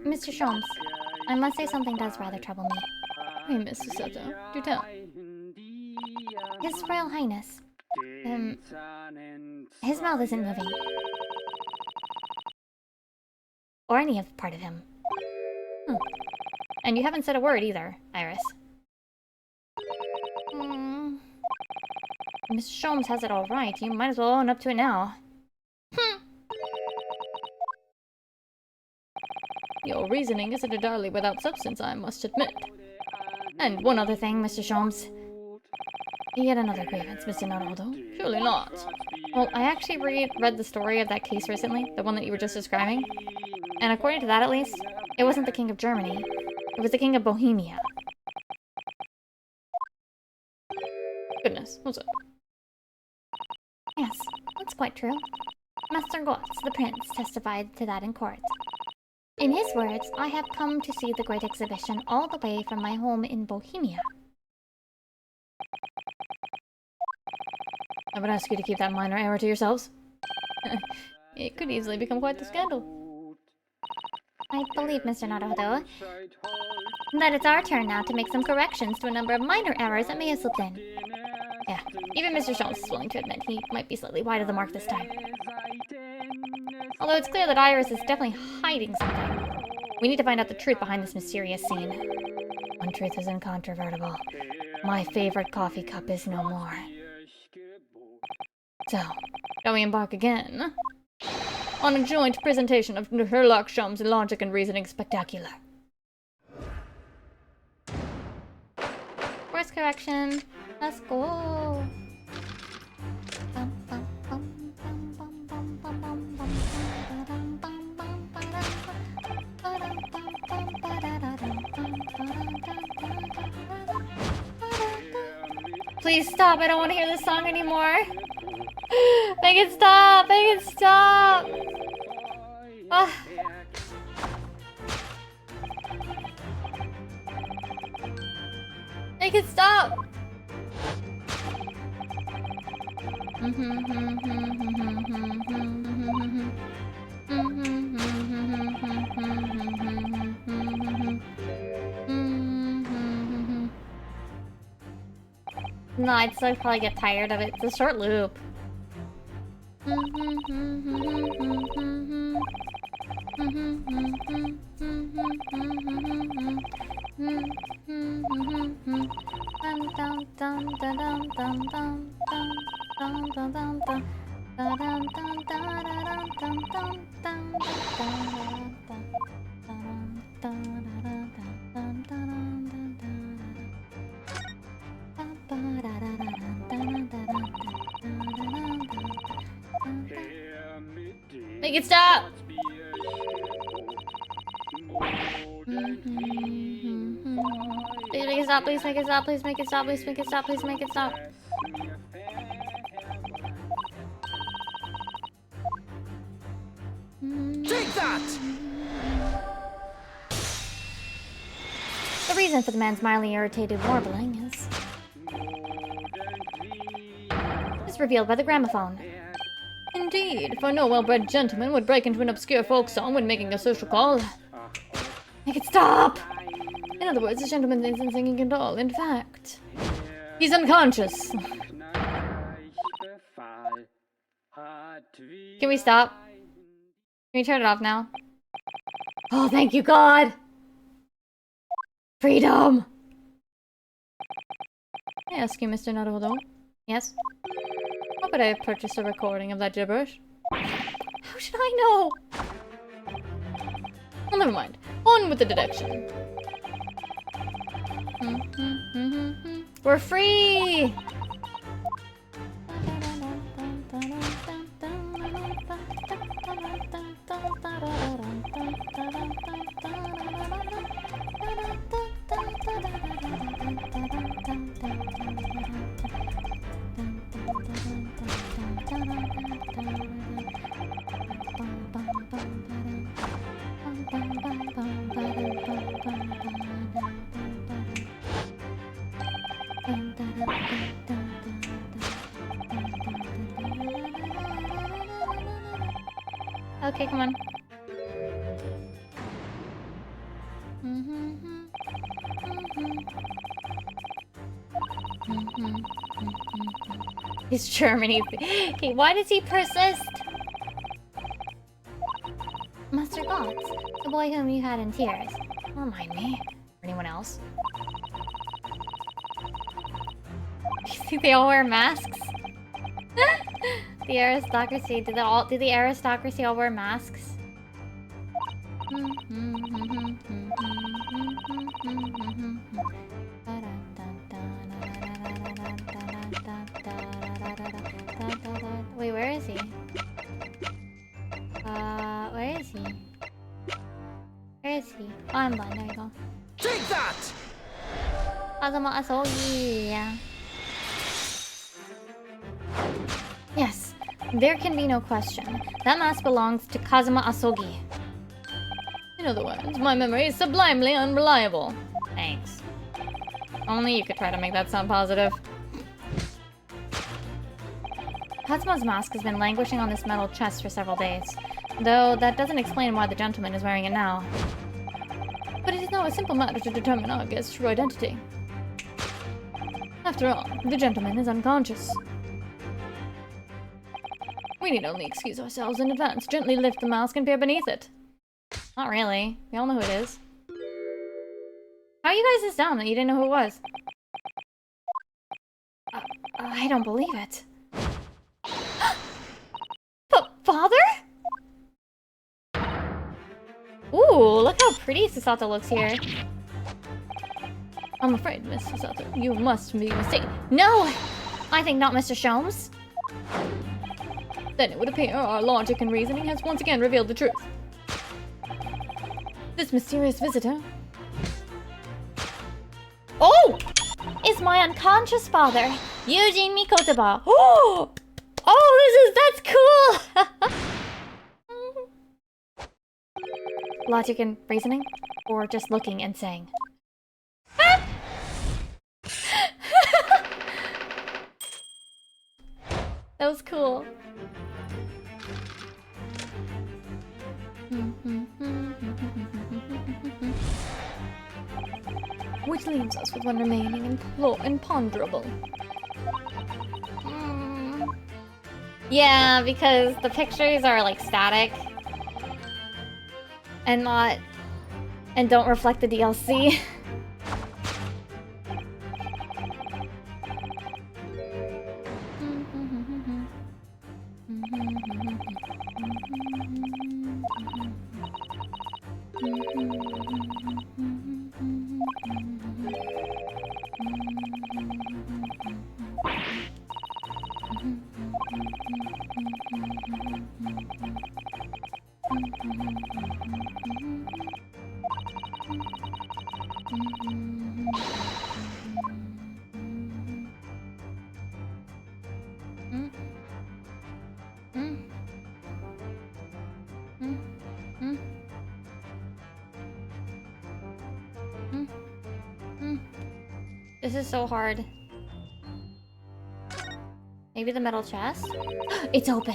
Mr. Sholmes, I must say something does rather trouble me. Hey, Mr. Soto, do tell. His Royal Highness. His mouth isn't moving. Or any of part of him. And you haven't said a word either, Iris. Mr. Sholmes has it all right. You might as well own up to it now. Your reasoning isn't entirely without substance, I must admit. And one other thing, Mr. Sholmes. Yet another grievance, Mr. Naruto. Surely not. Well, I actually read the story of that case recently, the one that you were just describing. And according to that, at least, it wasn't the King of Germany. It was the King of Bohemia. Goodness, what's up? Yes, that's quite true. Master Gotz, the prince, testified to that in court. In his words, I have come to see the great exhibition all the way from my home in Bohemia. I would ask you to keep that minor error to yourselves. It could easily become quite the scandal. I believe, Mr. Naruto, that it's our turn now to make some corrections to a number of minor errors that may have slipped in. Yeah, even Mr. Sholmes is willing to admit he might be slightly wide of the mark this time. Although it's clear that Iris is definitely hiding something. We need to find out the truth behind this mysterious scene. One truth is incontrovertible. My favorite coffee cup is no more. So, shall we embark again? On a joint presentation of Herlock Sholmes' logic and reasoning spectacular. First correction. Let's go. Please stop, I don't want to hear this song anymore. Make it stop, make it stop. Ah. Make it stop. No, I'd still probably get tired of it. It's a short loop. Make it stop! Please make it stop, please make it stop, please make it stop, please make it stop, please make it stop. Take that! The reason for the man's mildly irritated warbling is revealed by the gramophone. Indeed, for no well-bred gentleman would break into an obscure folk song when making a social call. Make it stop! In other words, this gentleman isn't singing at all. In fact, he's unconscious. Can we stop? Can we turn it off now? Oh, thank you, God! Freedom! I ask you, Mr. Naruhodo. Yes? How could I have purchased a recording of that gibberish? How should I know? Well, never mind. On with the deduction. We're free! Okay, come on. He's Germany. Why does he persist? Master Gods, the boy whom you had in tears. Remind me. Or anyone else? You think they all wear masks? The aristocracy. Do the aristocracy all wear masks? Wait, where is he? Where is he? Where is he? Oh, I'm blind. There you go. Take that! Kazuma Asogi. Yes, there can be no question. That mask belongs to Kazuma Asogi. In other words, my memory is sublimely unreliable. Thanks. Only you could try to make that sound positive. Kazuma's mask has been languishing on this metal chest for several days, though that doesn't explain why the gentleman is wearing it now. But it is now a simple matter to determine our guest's true identity. After all, the gentleman is unconscious. We need only excuse ourselves in advance, gently lift the mask and peer beneath it. Not really. We all know who it is. How are you guys this dumb that you didn't know who it was? I don't believe it. But father? Ooh, look how pretty Susato looks here. I'm afraid, Miss Susato, you must be mistaken. No! I think not, Mr. Sholmes. Then it would appear our logic and reasoning has once again revealed the truth. This mysterious visitor... Oh! Is my unconscious father, Eugene Mikotaba. Oh! Oh, that's cool! Logic and reasoning? Or just looking and saying? That was cool. Which leaves us with one remaining imponderable. Yeah, because the pictures are like static. And don't reflect the DLC. This is so hard. Maybe the metal chest? It's open!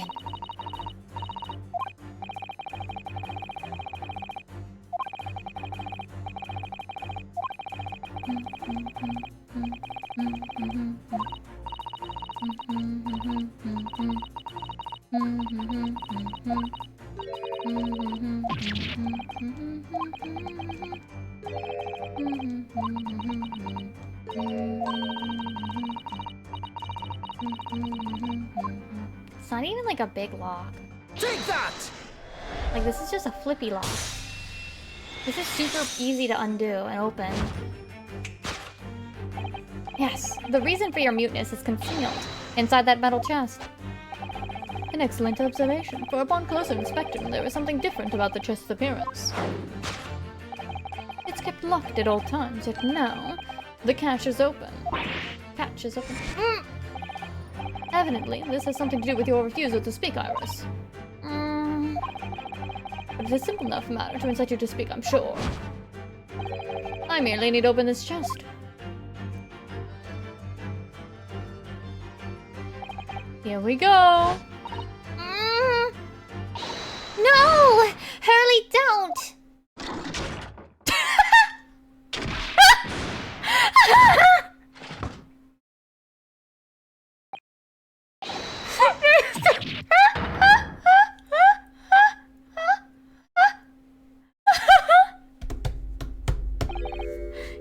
It's not even like a big lock. Take that! Like, this is just a flippy lock. This is super easy to undo and open. Yes, the reason for your muteness is concealed inside that metal chest. An excellent observation, for upon closer inspection, there is something different about the chest's appearance. It's kept locked at all times, yet now, the catch is open. Catch is open. Evidently, this has something to do with your refusal to speak, Iris. But it's a simple enough matter to incite you to speak, I'm sure. I merely need to open this chest. Here we go! No! Hurley, don't!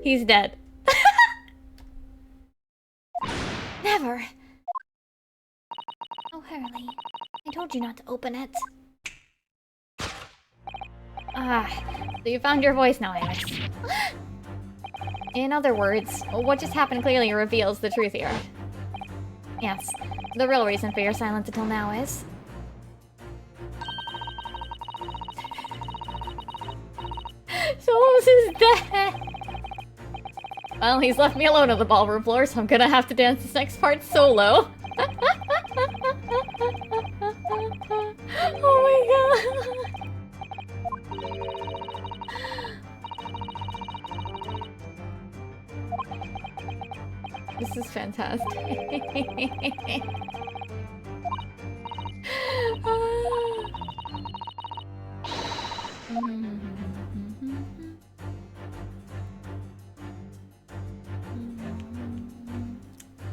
He's dead. Never. Oh, Hurley. I told you not to open it. So you found your voice now, Iris. In other words, what just happened clearly reveals the truth here. Yes, the real reason for your silence until now is... Souls is dead! Well, he's left me alone on the ballroom floor, so I'm gonna have to dance this next part solo. Oh my god! This is fantastic.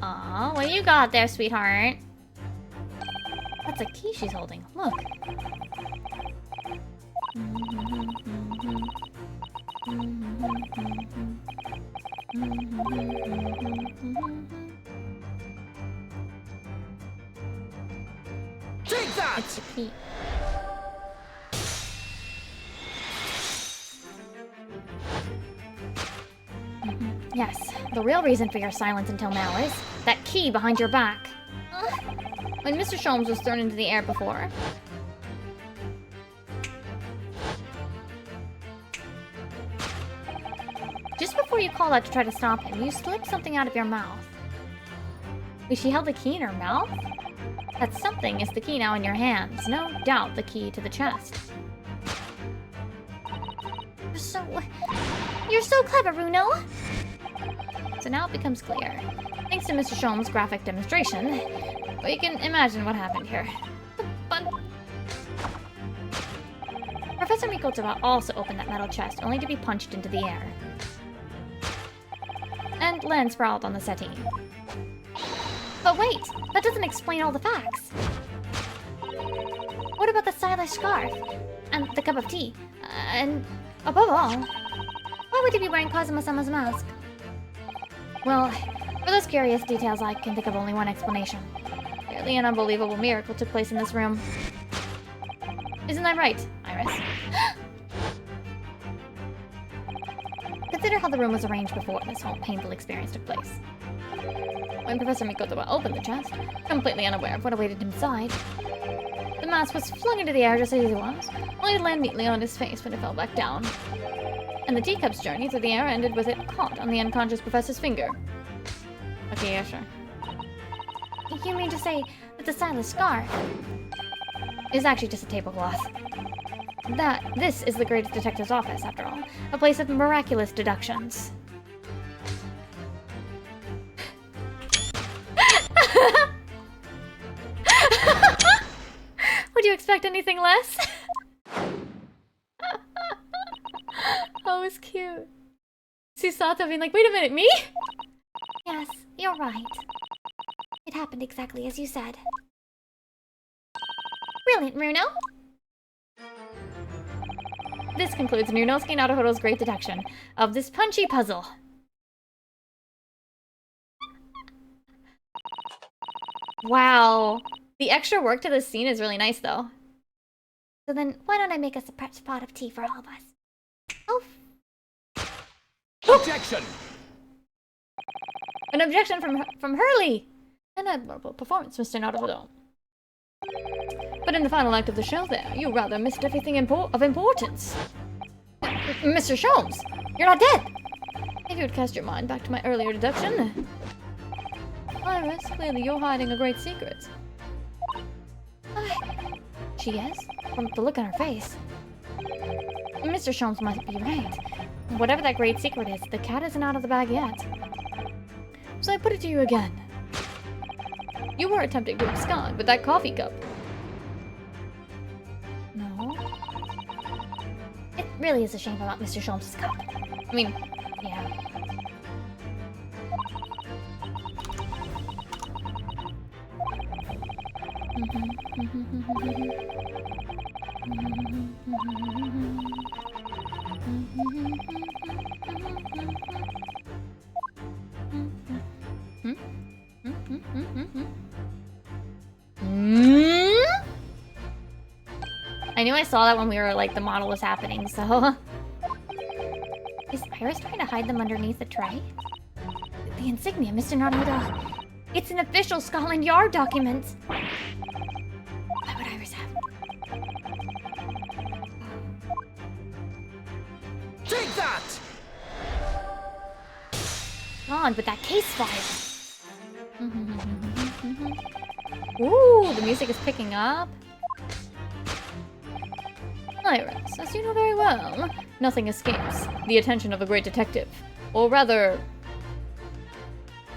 Aw, what you got there, sweetheart? That's a key she's holding. Look. Take that! It's the key. Yes, the real reason for your silence until now is that key behind your back. When Mr. Sholmes was thrown into the air before, just before you called out to try to stop him, you slipped something out of your mouth. Wait, she held the key in her mouth? That something is the key now in your hands. No doubt the key to the chest. You're so clever, Bruno! So now it becomes clear. Thanks to Mr. Sholmes' graphic demonstration, we can imagine what happened here. But Professor Mikotowa also opened that metal chest, only to be punched into the air. And land sprawled on the settee. But wait! That doesn't explain all the facts! What about the stylish scarf? And the cup of tea? And above all, why would he be wearing Kazuma-sama's mask? Well, for those curious details, I can think of only one explanation. Clearly an unbelievable miracle took place in this room. Isn't that right, Iris? Consider how the room was arranged before this whole painful experience took place. When Professor Mikotowa opened the chest, completely unaware of what awaited him inside, the mask was flung into the air just as he was, only to land neatly on his face when it fell back down. And the teacup's journey through the air ended with it caught on the unconscious professor's finger. Okay, yeah, sure. You mean to say that the stylish scarf is actually just a tablecloth? This is the greatest detective's office, after all. A place of miraculous deductions. Would you expect anything less? That was cute. Susato being like, wait a minute, me? Yes, you're right. It happened exactly as you said. Brilliant, Runo. This concludes Nunosuke Naruhodo's great detection of this punchy puzzle. Wow. The extra work to this scene is really nice, though. So then, why don't I make us a fresh pot of tea for all of us? Oh, Objection! An objection from Hurley! An admirable performance, Mr. Naruhodo. But in the final act of the show there, you rather missed everything of importance. Mr. Sholmes, you're not dead! If you would cast your mind back to my earlier deduction... Iris, clearly you're hiding a great secret. She is? From the look on her face. Mr. Sholmes might be right. Whatever that great secret is, the cat isn't out of the bag yet. So I put it to you again. You were attempting to abscond with that coffee cup. No? it really is a shame about Mr. Sholmes' cup. I mean, yeah. I knew I saw that when we were, like, the model was happening, so... Is Iris trying to hide them underneath the tray? The insignia, Mr. Naruhodo. It's an official Scotland Yard document. What would Iris have? Take that! On with that case file. Ooh, the music is picking up. Iris, as you know very well, nothing escapes the attention of a great detective. Or rather,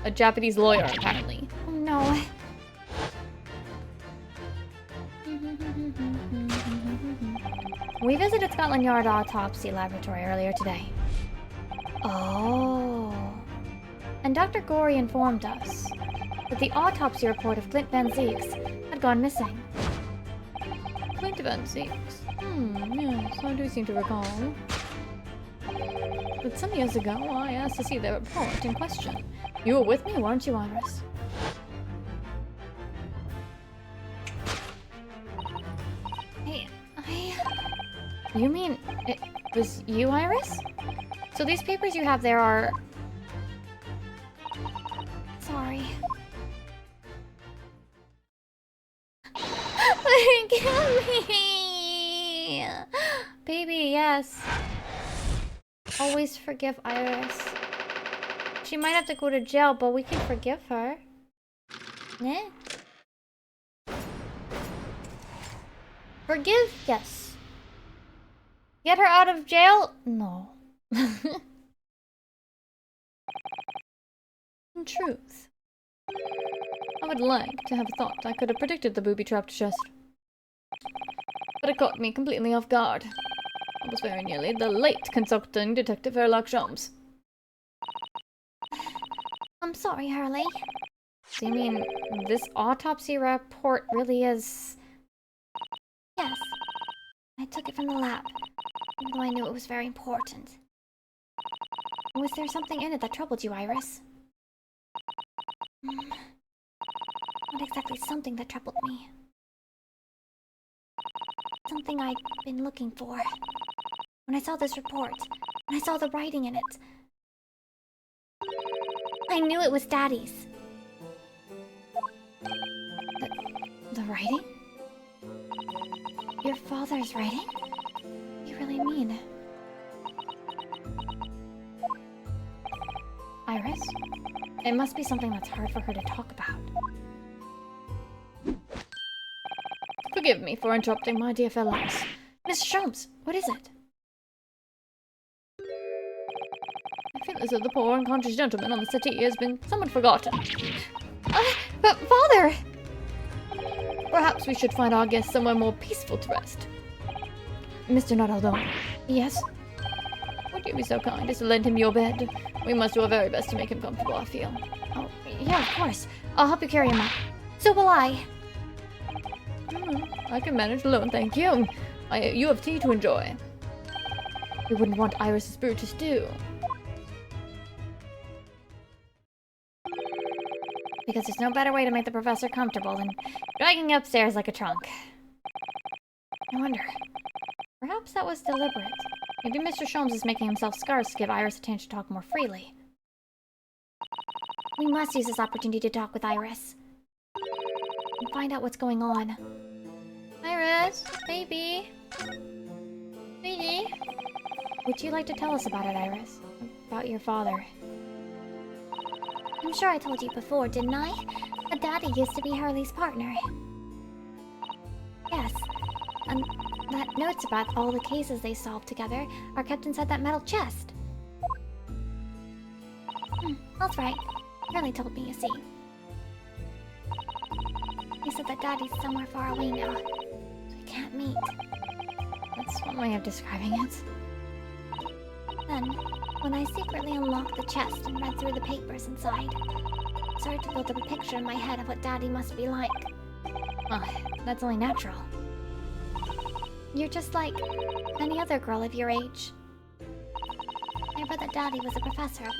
a Japanese lawyer, apparently. Oh no. We visited Scotland Yard Autopsy Laboratory earlier today. Oh. And Dr. Gorey informed us that the autopsy report of Clint Van Zeeks had gone missing. Clint Van Zeeks? Yes, I do seem to recall. But some years ago, I asked to see the report in question. You were with me, weren't you, Iris? You mean it was you, Iris? So these papers you have there are... Sorry. Kill me! Baby, yes. Always forgive Iris. She might have to go to jail, but we can forgive her. Eh? Forgive? Yes. Get her out of jail? No. In truth, I would like to have thought I could have predicted the booby-trapped chest. But it caught me completely off guard. I was very nearly the late consulting Detective Sherlock Holmes. I'm sorry, Hurley. So you mean this autopsy report really is... Yes. I took it from the lab, even though I knew it was very important. Was there something in it that troubled you, Iris? Not exactly something that troubled me. Something I'd been looking for. When I saw this report, when I saw the writing in it, I knew it was Daddy's. The writing? Your father's writing? What do you really mean? Iris? It must be something that's hard for her to talk about. Forgive me for interrupting, my dear fellows. Miss Sholmes, what is it? I feel as though the poor unconscious gentleman on the settee has been somewhat forgotten. But, Father! Perhaps we should find our guest somewhere more peaceful to rest. Mr. Not Alone. Yes? Would you be so kind as to lend him your bed? We must do our very best to make him comfortable, I feel. Oh, yeah, of course. I'll help you carry him up. So will I. I can manage alone, thank you. You have tea to enjoy. We wouldn't want Iris's brew to stew. Because there's no better way to make the professor comfortable than dragging him upstairs like a trunk. I wonder. Perhaps that was deliberate. Maybe Mr. Sholmes is making himself scarce to give Iris a chance to talk more freely. We must use this opportunity to talk with Iris. And find out what's going on. Iris, baby. Sweetie. Would you like to tell us about it, Iris? About your father? I'm sure I told you before, didn't I? But Daddy used to be Hurley's partner. Yes. And that notes about all the cases they solved together are kept inside that metal chest. That's right. Hurley told me, you see. He said that Daddy's somewhere far away now, so we can't meet. That's one way of describing it. Then, when I secretly unlocked the chest and read through the papers inside, I started to build up a picture in my head of what Daddy must be like. Well, that's only natural. You're just like any other girl of your age. I read that Daddy was a professor of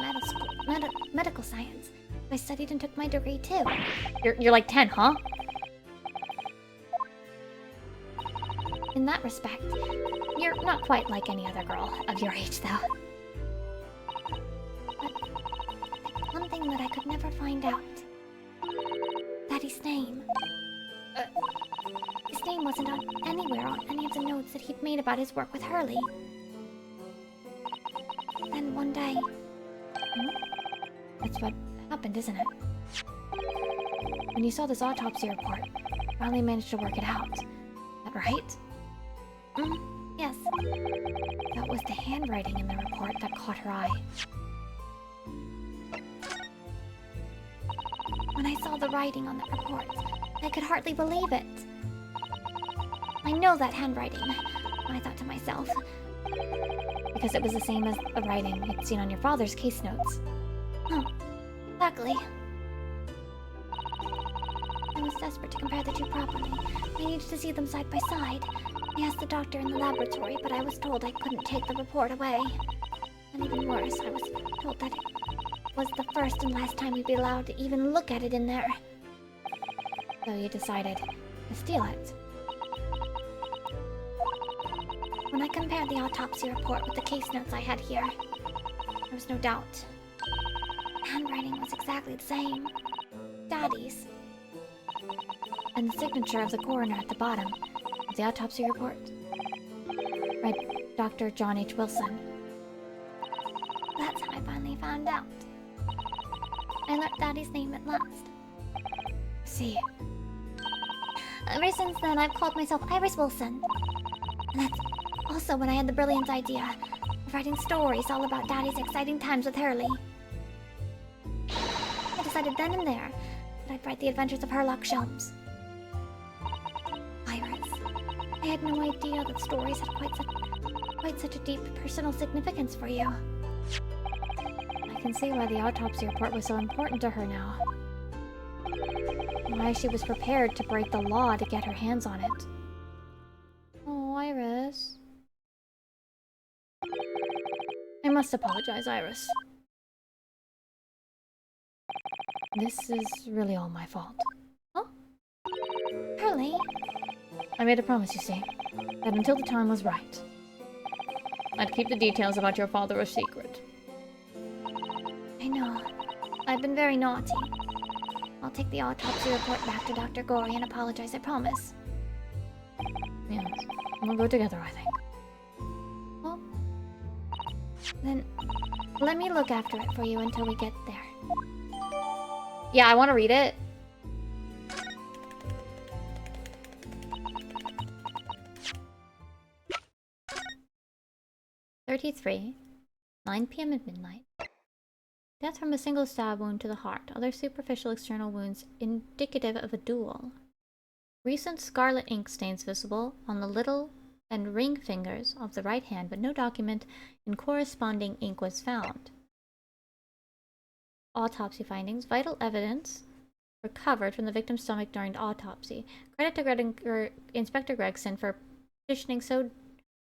medical science. I studied and took my degree too. You're like 10, huh? In that respect, You're not quite like any other girl of your age, though. but one thing that I could never find out. Daddy's name. His name wasn't anywhere on any of the notes that he'd made about his work with Hurley. Then one day... That's what happened, isn't it? When you saw this autopsy report, you finally managed to work it out. Is that right? Yes. That was the handwriting in the report that caught her eye. When I saw the writing on that report, I could hardly believe it. I know that handwriting, I thought to myself. Because it was the same as the writing you'd seen on your father's case notes. Exactly. I was desperate to compare the two properly. I needed to see them side by side. I asked the doctor in the laboratory, but I was told I couldn't take the report away. And even worse, I was told that it was the first and last time we'd be allowed to even look at it in there. So you decided to steal it. When I compared the autopsy report with the case notes I had here, there was no doubt. The handwriting was exactly the same. Daddy's. And the signature of the coroner at the bottom of the autopsy report read Dr. John H. Wilson. That's how I finally found out. I learned Daddy's name at last. See, Ever since then, I've called myself Iris Wilson. And that's also when I had the brilliant idea of writing stories all about Daddy's exciting times with Hurley. I decided then and there that I'd write the adventures of Herlock Sholmes. Iris, I had no idea that stories had quite such a deep personal significance for you. I can see why the autopsy report was so important to her now. Why she was prepared to break the law to get her hands on it. Oh, Iris. I must apologize, Iris. This is really all my fault. Huh? Hurley? I made a promise, you see, that until the time was right, I'd keep the details about your father a secret. I know. I've been very naughty. I'll take the autopsy report back to Dr. Gory and apologize, I promise. yes, we'll go together, I think. Well, then let me look after it for you until we get there. Yeah, I want to read it. "33, 9 p.m. at midnight. Death from a single stab wound to the heart. Other superficial external wounds indicative of a duel. Recent scarlet ink stains visible on the little and ring fingers of the right hand, but no document in corresponding ink was found. Autopsy findings. Vital evidence recovered from the victim's stomach during the autopsy. Credit to Inspector Gregson for petitioning so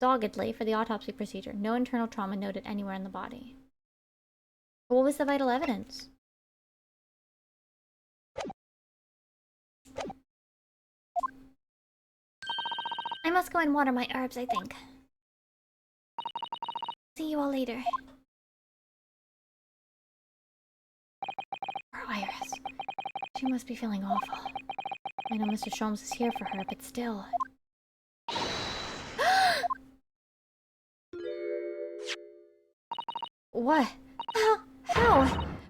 doggedly for the autopsy procedure. No internal trauma noted anywhere in the body. What was the vital evidence? I must go and water my herbs, I think. See you all later. Poor Iris. She must be feeling awful. I know Mr. Sholmes is here for her, but still. What? How?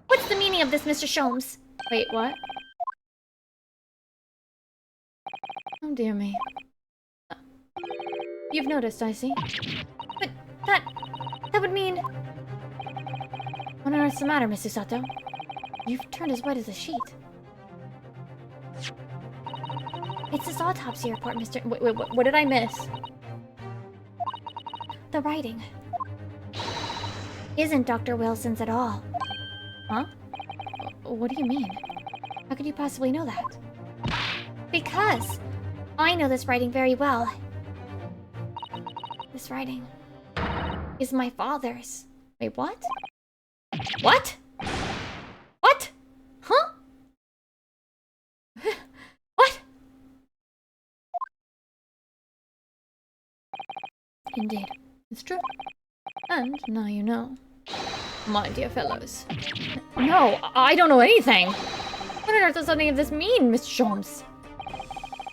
What's the meaning of this, Mr. Sholmes? Wait, what? Oh dear me. You've noticed, I see. But that would mean... What on earth's the matter, Miss Usato? You've turned as white as a sheet. It's this autopsy report, Mr. Wait, what did I miss? The writing isn't Dr. Wilson's at all. Huh? What do you mean? How could you possibly know that? Because I know this writing very well. This writing is my father's. Wait, what? What? What? Huh? What? Indeed, it's true. And now you know. My dear fellows. No, I don't know anything! What on earth does any of this mean, Mr. Sholmes?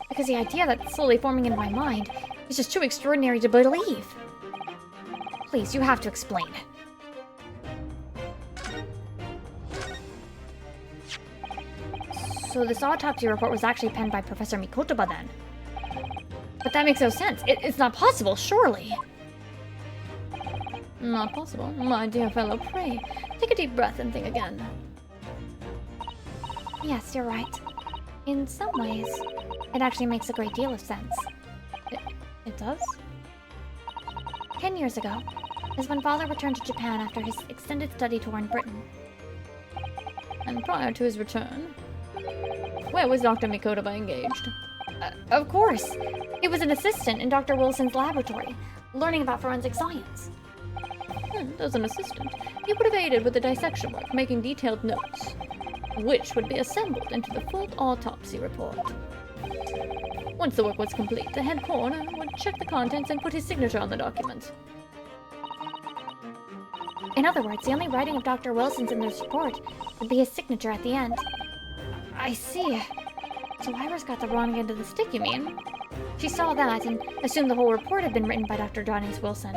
Because the idea that's slowly forming in my mind is just too extraordinary to believe. Please, you have to explain. So this autopsy report was actually penned by Professor Mikotoba then? But that makes no sense. It's not possible, surely. Not possible. My dear fellow, pray, take a deep breath and think again. Yes, you're right. In some ways, it actually makes a great deal of sense. It does? 10 years ago is when Father returned to Japan after his extended study tour in Britain. And prior to his return, where was Dr. Mikotoba engaged? Of course! He was an assistant in Dr. Wilson's laboratory, learning about forensic science. And as an assistant, he would have aided with the dissection work, making detailed notes, which would be assembled into the full autopsy report. Once the work was complete, the head coroner would check the contents and put his signature on the document. In other words, the only writing of Dr. Wilson's in this report would be his signature at the end. I see. So Iris got the wrong end of the stick, you mean? She saw that and assumed the whole report had been written by Dr. Johnny's Wilson.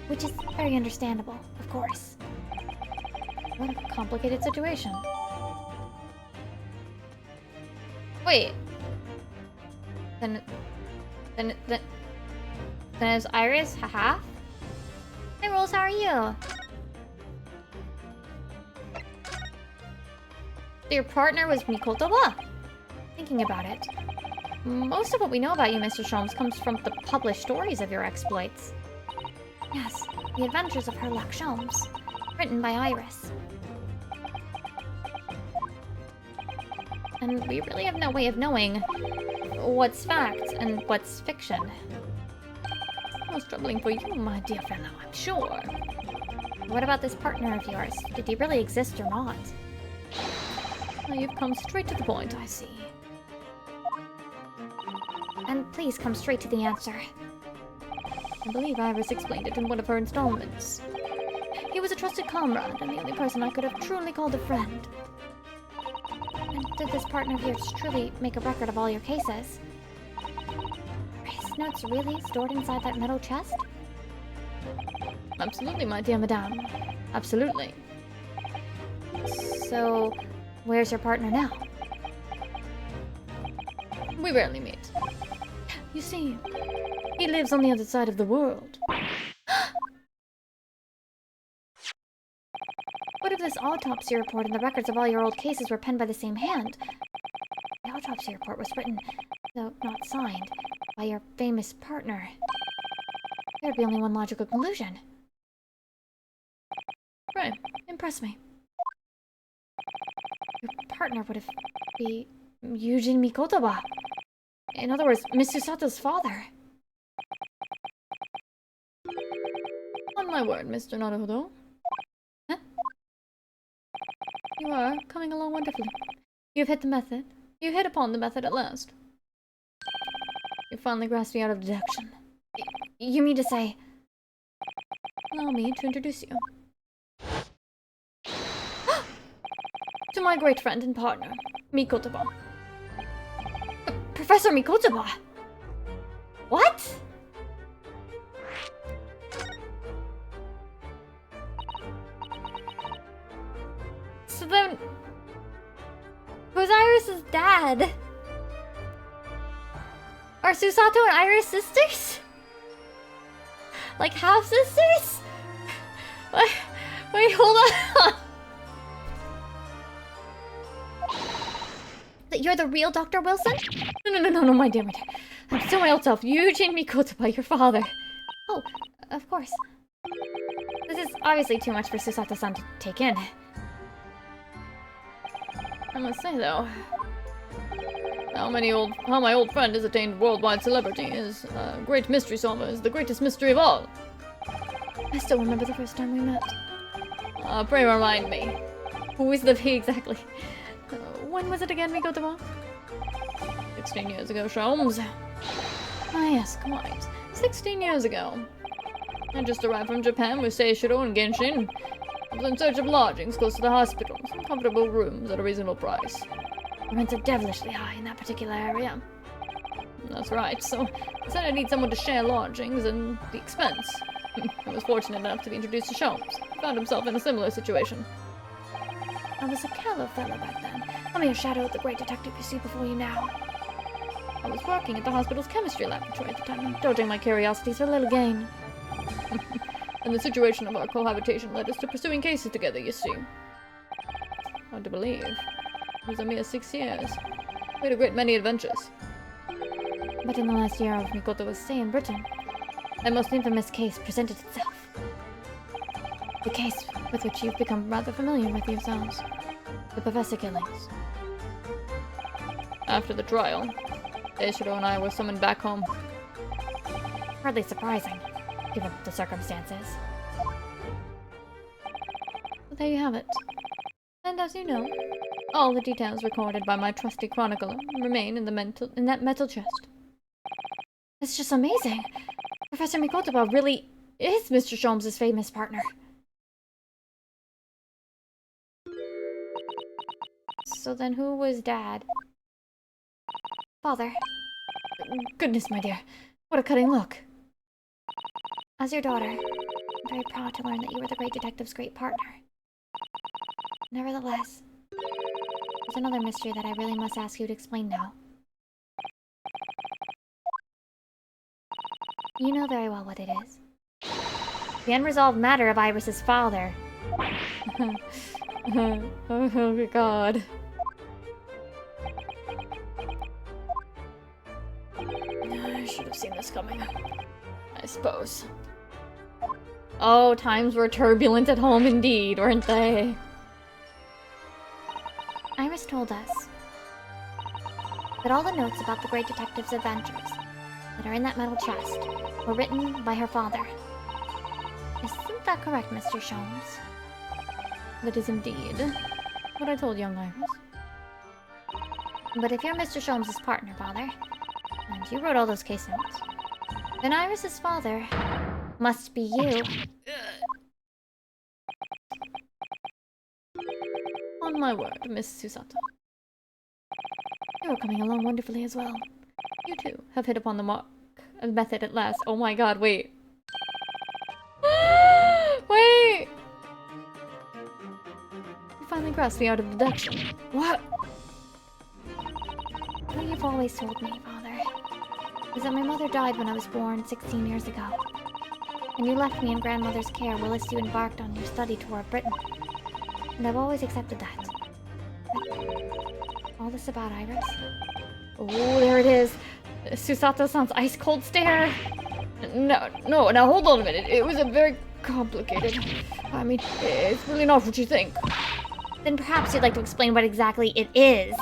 Which is very understandable, of course. What a complicated situation. Wait. Then is Iris half? Hi, Rose, how are you? So your partner was Mikotoba? Thinking about it, most of what we know about you, Mr. Sholmes, comes from the published stories of your exploits. Yes, The Adventures of Herlock Sholmes, written by Iris. And we really have no way of knowing what's fact and what's fiction. Most troubling for you, my dear fellow, I'm sure. What about this partner of yours? Did he really exist or not? Well, you've come straight to the point, I see. And please come straight to the answer. I believe Iris explained it in one of her installments. He was a trusted comrade, and the only person I could have truly called a friend. And did this partner of yours truly make a record of all your cases? Are his notes really stored inside that metal chest? Absolutely, my dear madame. Absolutely. So, where's your partner now? We rarely meet. You see, he lives on the other side of the world. autopsy report and the records of all your old cases were penned by the same hand. The autopsy report was written, though not signed, by your famous partner. There would be only one logical conclusion. Right. Impress me. Your partner would be Eugene Mikotoba. In other words, Miss Susato's father. On my word, Mr. Naruhodo. Huh? You are coming along wonderfully. You've hit the method. You hit upon the method at last. You finally grasped me out of deduction. You mean to say... Allow me to introduce you. To my great friend and partner, Mikotoba. Professor Mikotoba? What? So then... who's Iris' dad? Are Susato and Iris sisters? Like half-sisters? Wait, hold on! That you're the real Dr. Wilson? No, my dear. I'm still my old self, Eugene Mikotoba, your father. Oh, of course. This is obviously too much for Susato-san to take in. I must say, though, how my old friend has attained worldwide celebrity is a great mystery solver, is the greatest mystery of all. I still remember the first time we met. Pray remind me. Who is the V exactly? When was it again, Mikotoba? 16 years ago, Sholmes. Ah yes, quite. 16 years ago. I just arrived from Japan with Seishiro and Genshin. I was in search of lodgings close to the hospital, some comfortable rooms at a reasonable price. Rents are devilishly high in that particular area. That's right, so I said I need someone to share lodgings and the expense. I was fortunate enough to be introduced to Sholmes. He found himself in a similar situation. I was a callow fellow back then. A mere shadow of the great detective you see before you now. I was working at the hospital's chemistry laboratory at the time, indulging my curiosities for little gain. And the situation of our cohabitation led us to pursuing cases together, you see. Hard to believe. It was a mere 6 years. We had a great many adventures. But in the last year of Mikotoba's stay in Britain, a most infamous case presented itself. The case with which you've become rather familiar with yourselves. The Professor killings. After the trial, Seishiro and I were summoned back home. Hardly surprising, given the circumstances. But there you have it. And as you know, all the details recorded by my trusty chronicler remain in that metal chest. It's just amazing. Professor Mikotoba really is Mr. Sholmes' famous partner. So then who was Dad? Father. Goodness, my dear. What a cutting look. As your daughter, I'm very proud to learn that you were the great detective's great partner. Nevertheless, there's another mystery that I really must ask you to explain now. You know very well what it is. The unresolved matter of Iris's father. Oh god. I should have seen this coming. I suppose. Oh, times were turbulent at home indeed, weren't they? Iris told us that all the notes about the great detective's adventures that are in that metal chest were written by her father. Isn't that correct, Mr. Sholmes? That is indeed what I told young Iris. But if you're Mr. Sholmes' partner, father, and you wrote all those case notes, then Iris's father must be you. On my word, Miss Susato. You are coming along wonderfully as well. You too have hit upon the method at last. Oh my god, wait. Wait! You finally grasped me out of deduction. What? What you've always told me, father, is that my mother died when I was born 16 years ago. And you left me in grandmother's care whilst you embarked on your study tour of Britain. and I've always accepted that. But all this about Iris? Oh, there it is. Susato-san's ice-cold stare. No, now hold on a minute. It was a very complicated... I mean, it's really not what you think. Then perhaps you'd like to explain what exactly it is.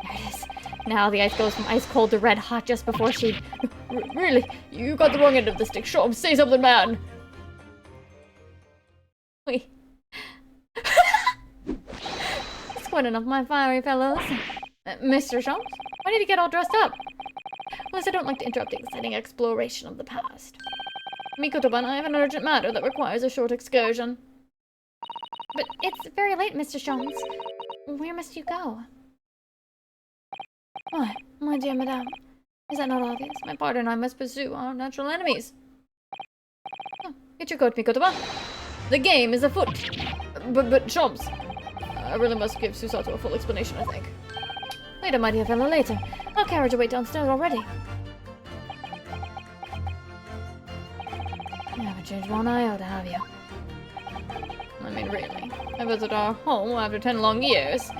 There it is. Now the ice goes from ice-cold to red-hot just before she... Really? You got the wrong end of the stick. Show him. Say something, man. Wait. It's quite enough, my fiery fellows. Mr. Shumps, why did you get all dressed up? Well, I don't like to interrupt the exciting exploration of the past. Mikoto and I have an urgent matter that requires a short excursion. But it's very late, Mr. Jones. Where must you go? Why, my dear madame, is that not obvious? My partner and I must pursue our natural enemies. Oh, get your coat, Mikoto. The game is afoot. But Shumps, I really must give Susato a full explanation, I think. Later, my dear fellow, later. Our carriage will wait downstairs already. You haven't changed one iota, have you? I mean, really. I visited our home after 10 long years.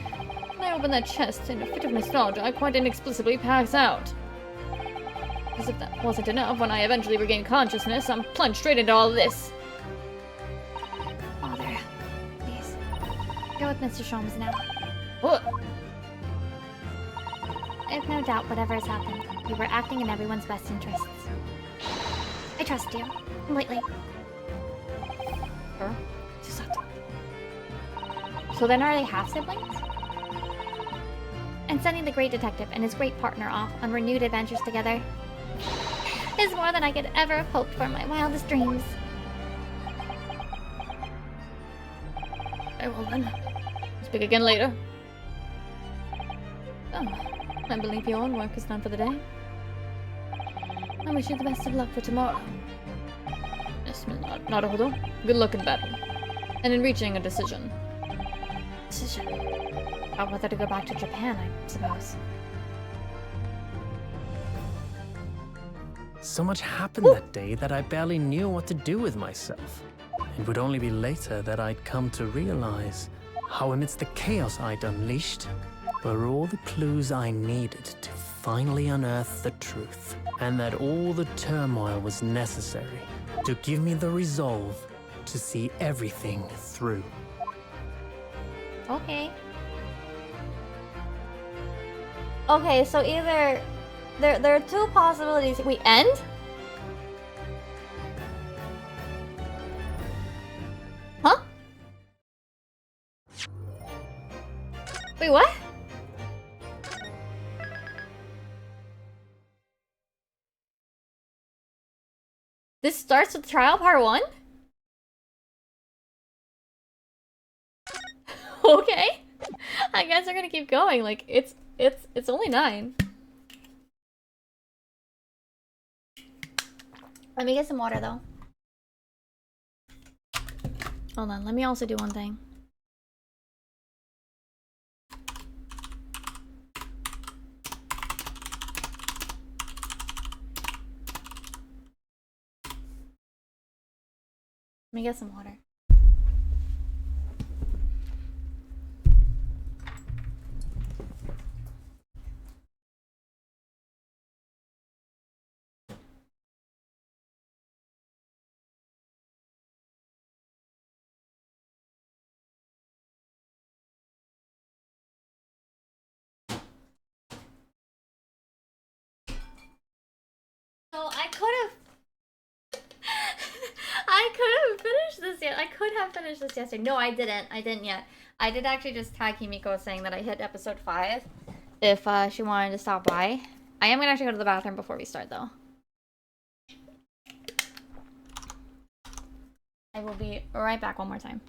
When I opened that chest in a fit of nostalgia, I quite inexplicably passed out. As if that wasn't enough, when I eventually regained consciousness, I'm plunged straight into all this. Father, please. Go with Mr. Sholmes now. What? I have no doubt whatever has happened, you were acting in everyone's best interests. I trust you. Completely. Her? Susato. So then are they half-siblings? And sending the great detective and his great partner off on renewed adventures together is more than I could ever have hoped for in my wildest dreams. Very well then. Speak again later. Oh, I believe your own work is done for the day. I wish you the best of luck for tomorrow. Yes, Naruhodo. Good luck in battle. And in reaching a decision. Decision? About whether to go back to Japan, I suppose. So much happened that day that I barely knew what to do with myself. It would only be later that I'd come to realize how amidst the chaos I'd unleashed were all the clues I needed to finally unearth the truth, and that all the turmoil was necessary to give me the resolve to see everything through. Okay. Okay, so either there are two possibilities. We end? Huh? Wait, what? This starts with trial part 1? Okay. I guess we're gonna keep going. Like, it's only 9. Let me get some water though. Hold on, let me also do one thing. Let me get some water. So I could have I could have finished this yet. I could have finished this yesterday. No, I didn't. I didn't yet. I did actually just tag Himiko saying that I hit episode 5 if she wanted to stop by. I am gonna actually go to the bathroom before we start though. I will be right back one more time.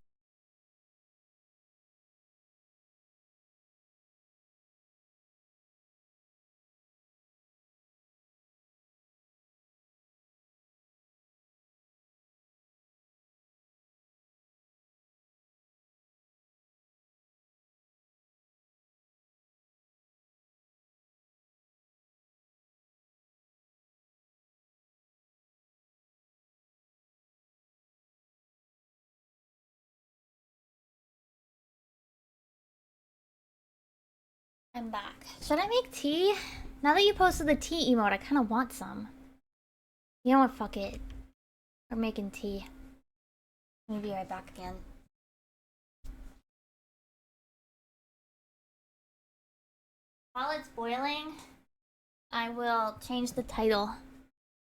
I'm back. Should I make tea? Now that you posted the tea emote, I kind of want some. You know what? Fuck it. We're making tea. Let me be right back again. While it's boiling, I will change the title.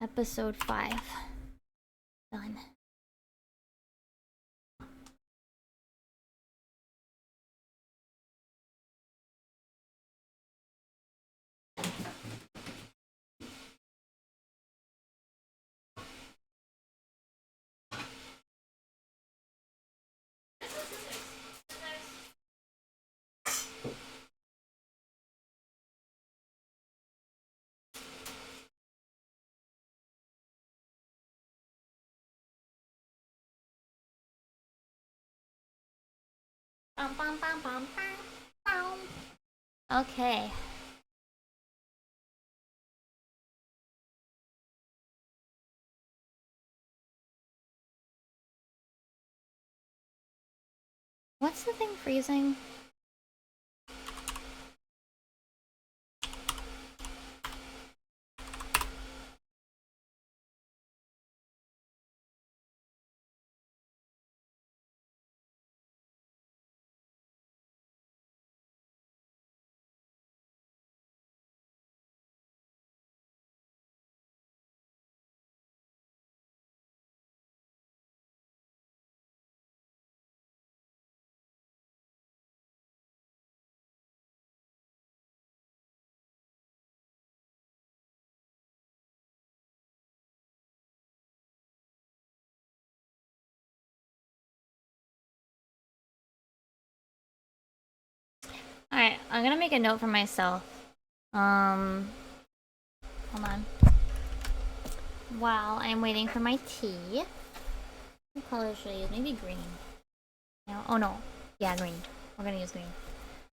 Episode 5. Done. Bum, bum, bum, bum, bum, bum. Okay. What's the thing freezing? Alright, I'm gonna make a note for myself. Hold on. While I'm waiting for my tea. What color should I use? Maybe green. No? Oh no. Yeah, green. We're gonna use green.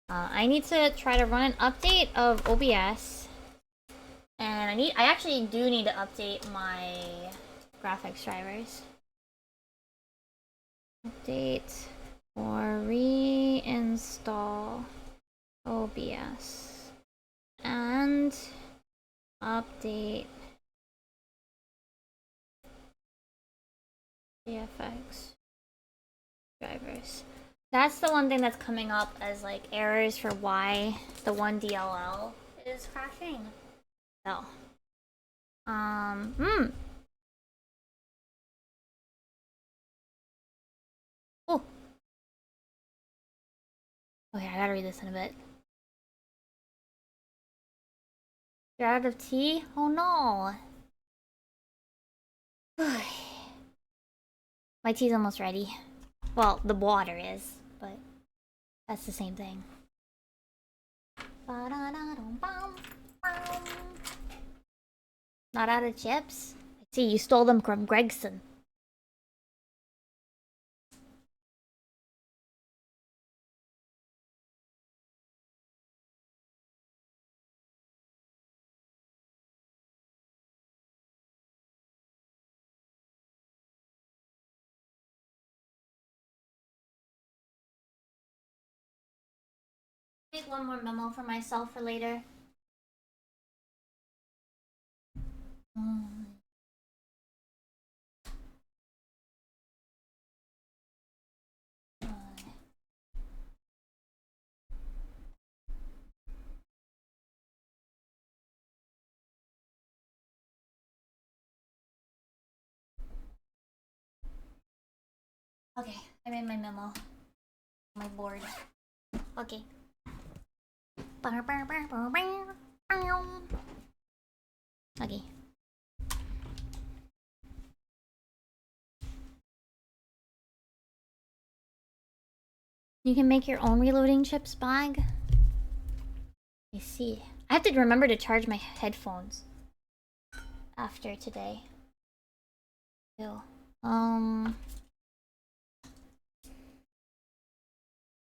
I need to try to run an update of OBS. And I actually do need to update my graphics drivers. Update or reinstall OBS. And update VFX drivers. That's the one thing that's coming up as like errors for why the one DLL is crashing. So, Oh. Okay, I gotta read this in a bit. You're out of tea? Oh no. My tea's almost ready. Well, the water is, but that's the same thing. Not out of chips? I see, you stole them from Gregson. Make one more memo for myself for later. Okay, I made my memo. My board. Okay. Okay. You can make your own reloading chips bag? I see. I have to remember to charge my headphones after today. Ew.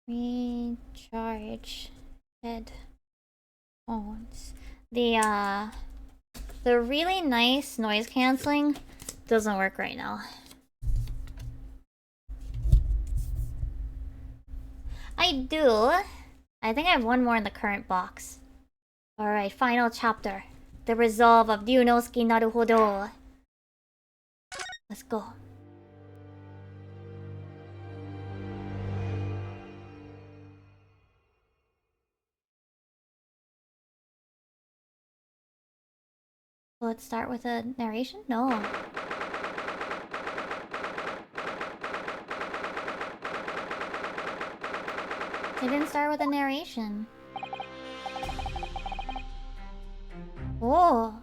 Recharge headphones. The really nice noise canceling doesn't work right now. I do, I think I have one more in the current box. Alright, final chapter. The resolve of Ryunosuke Naruhodo. Let's go. Will it start with a narration? No. It didn't start with a narration. Oh.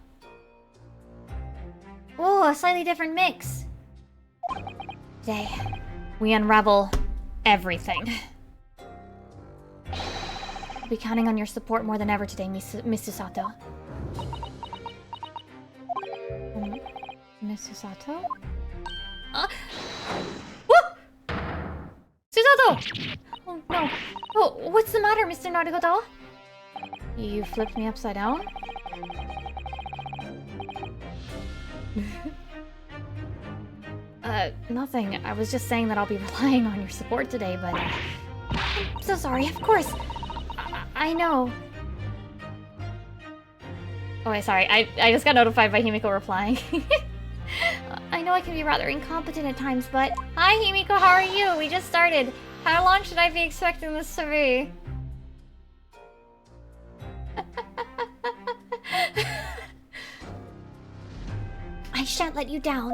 Oh, a slightly different mix. Today, we unravel everything. I'll be counting on your support more than ever today, Miss Susato. Miss Susato? Woo! Susato! Oh, no. Oh, what's the matter, Mr. Naruhodo? You flipped me upside down? Nothing. I was just saying that I'll be relying on your support today, but... I'm so sorry, of course. I know. Oh, wait, sorry. I just got notified by Himiko replying. I know I can be rather incompetent at times, but... Hi, Himiko, how are you? We just started. How long should I be expecting this to be? I shan't let you down.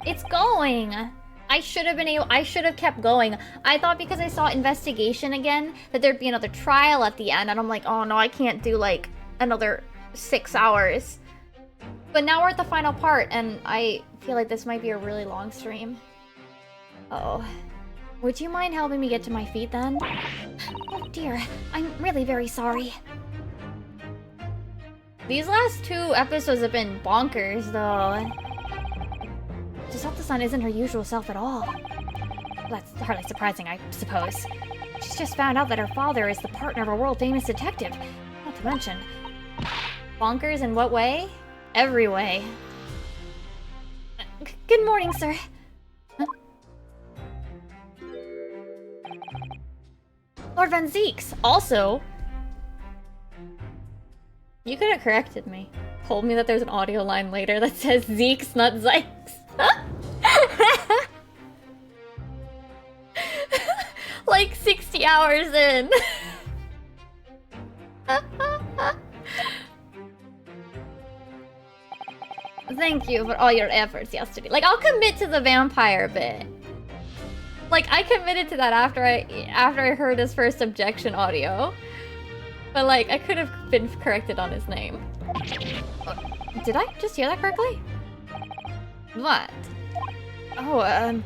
It's going. I should have kept going. I thought because I saw investigation again that there'd be another trial at the end, and I'm like, oh no, I can't do like another 6 hours. But now we're at the final part, and I feel like this might be a really long stream. Uh-oh. Would you mind helping me get to my feet then? Oh dear, I'm really very sorry. These last 2 episodes have been bonkers, though. Chisato-san isn't her usual self at all. That's hardly surprising, I suppose. She's just found out that her father is the partner of a world-famous detective. Not to mention... Bonkers in what way? Every way. Good morning, sir. Huh? Lord Van Zeeks, also... You could have corrected me. Told me that there's an audio line later that says Zeeks, not Zykes. Like 60 hours in. Thank you for all your efforts yesterday. Like, I'll commit to the vampire bit. Like, I committed to that after I heard his first objection audio. But like, I could have been corrected on his name. Did I just hear that correctly? What? Oh,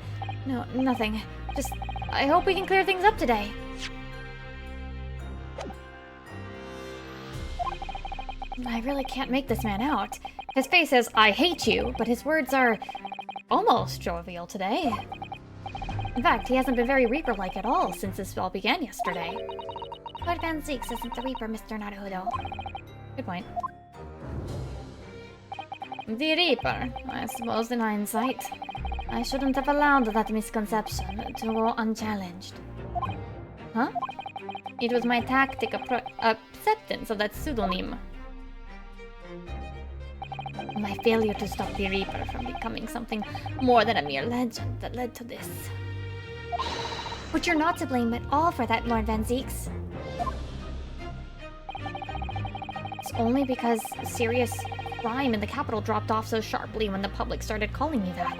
no, nothing. Just, I hope we can clear things up today. I really can't make this man out. His face says, I hate you, but his words are almost jovial today. In fact, he hasn't been very Reaper-like at all since this all began yesterday. Lord Van Zeeks isn't the Reaper, Mr. Naruhodo. Good point. The Reaper, I suppose in hindsight. I shouldn't have allowed that misconception to go unchallenged. Huh? It was my tactic acceptance of that pseudonym. My failure to stop the Reaper from becoming something more than a mere legend that led to this. But you're not to blame at all for that, Lord Van Zeeks. It's only because serious crime in the capital dropped off so sharply when the public started calling you that.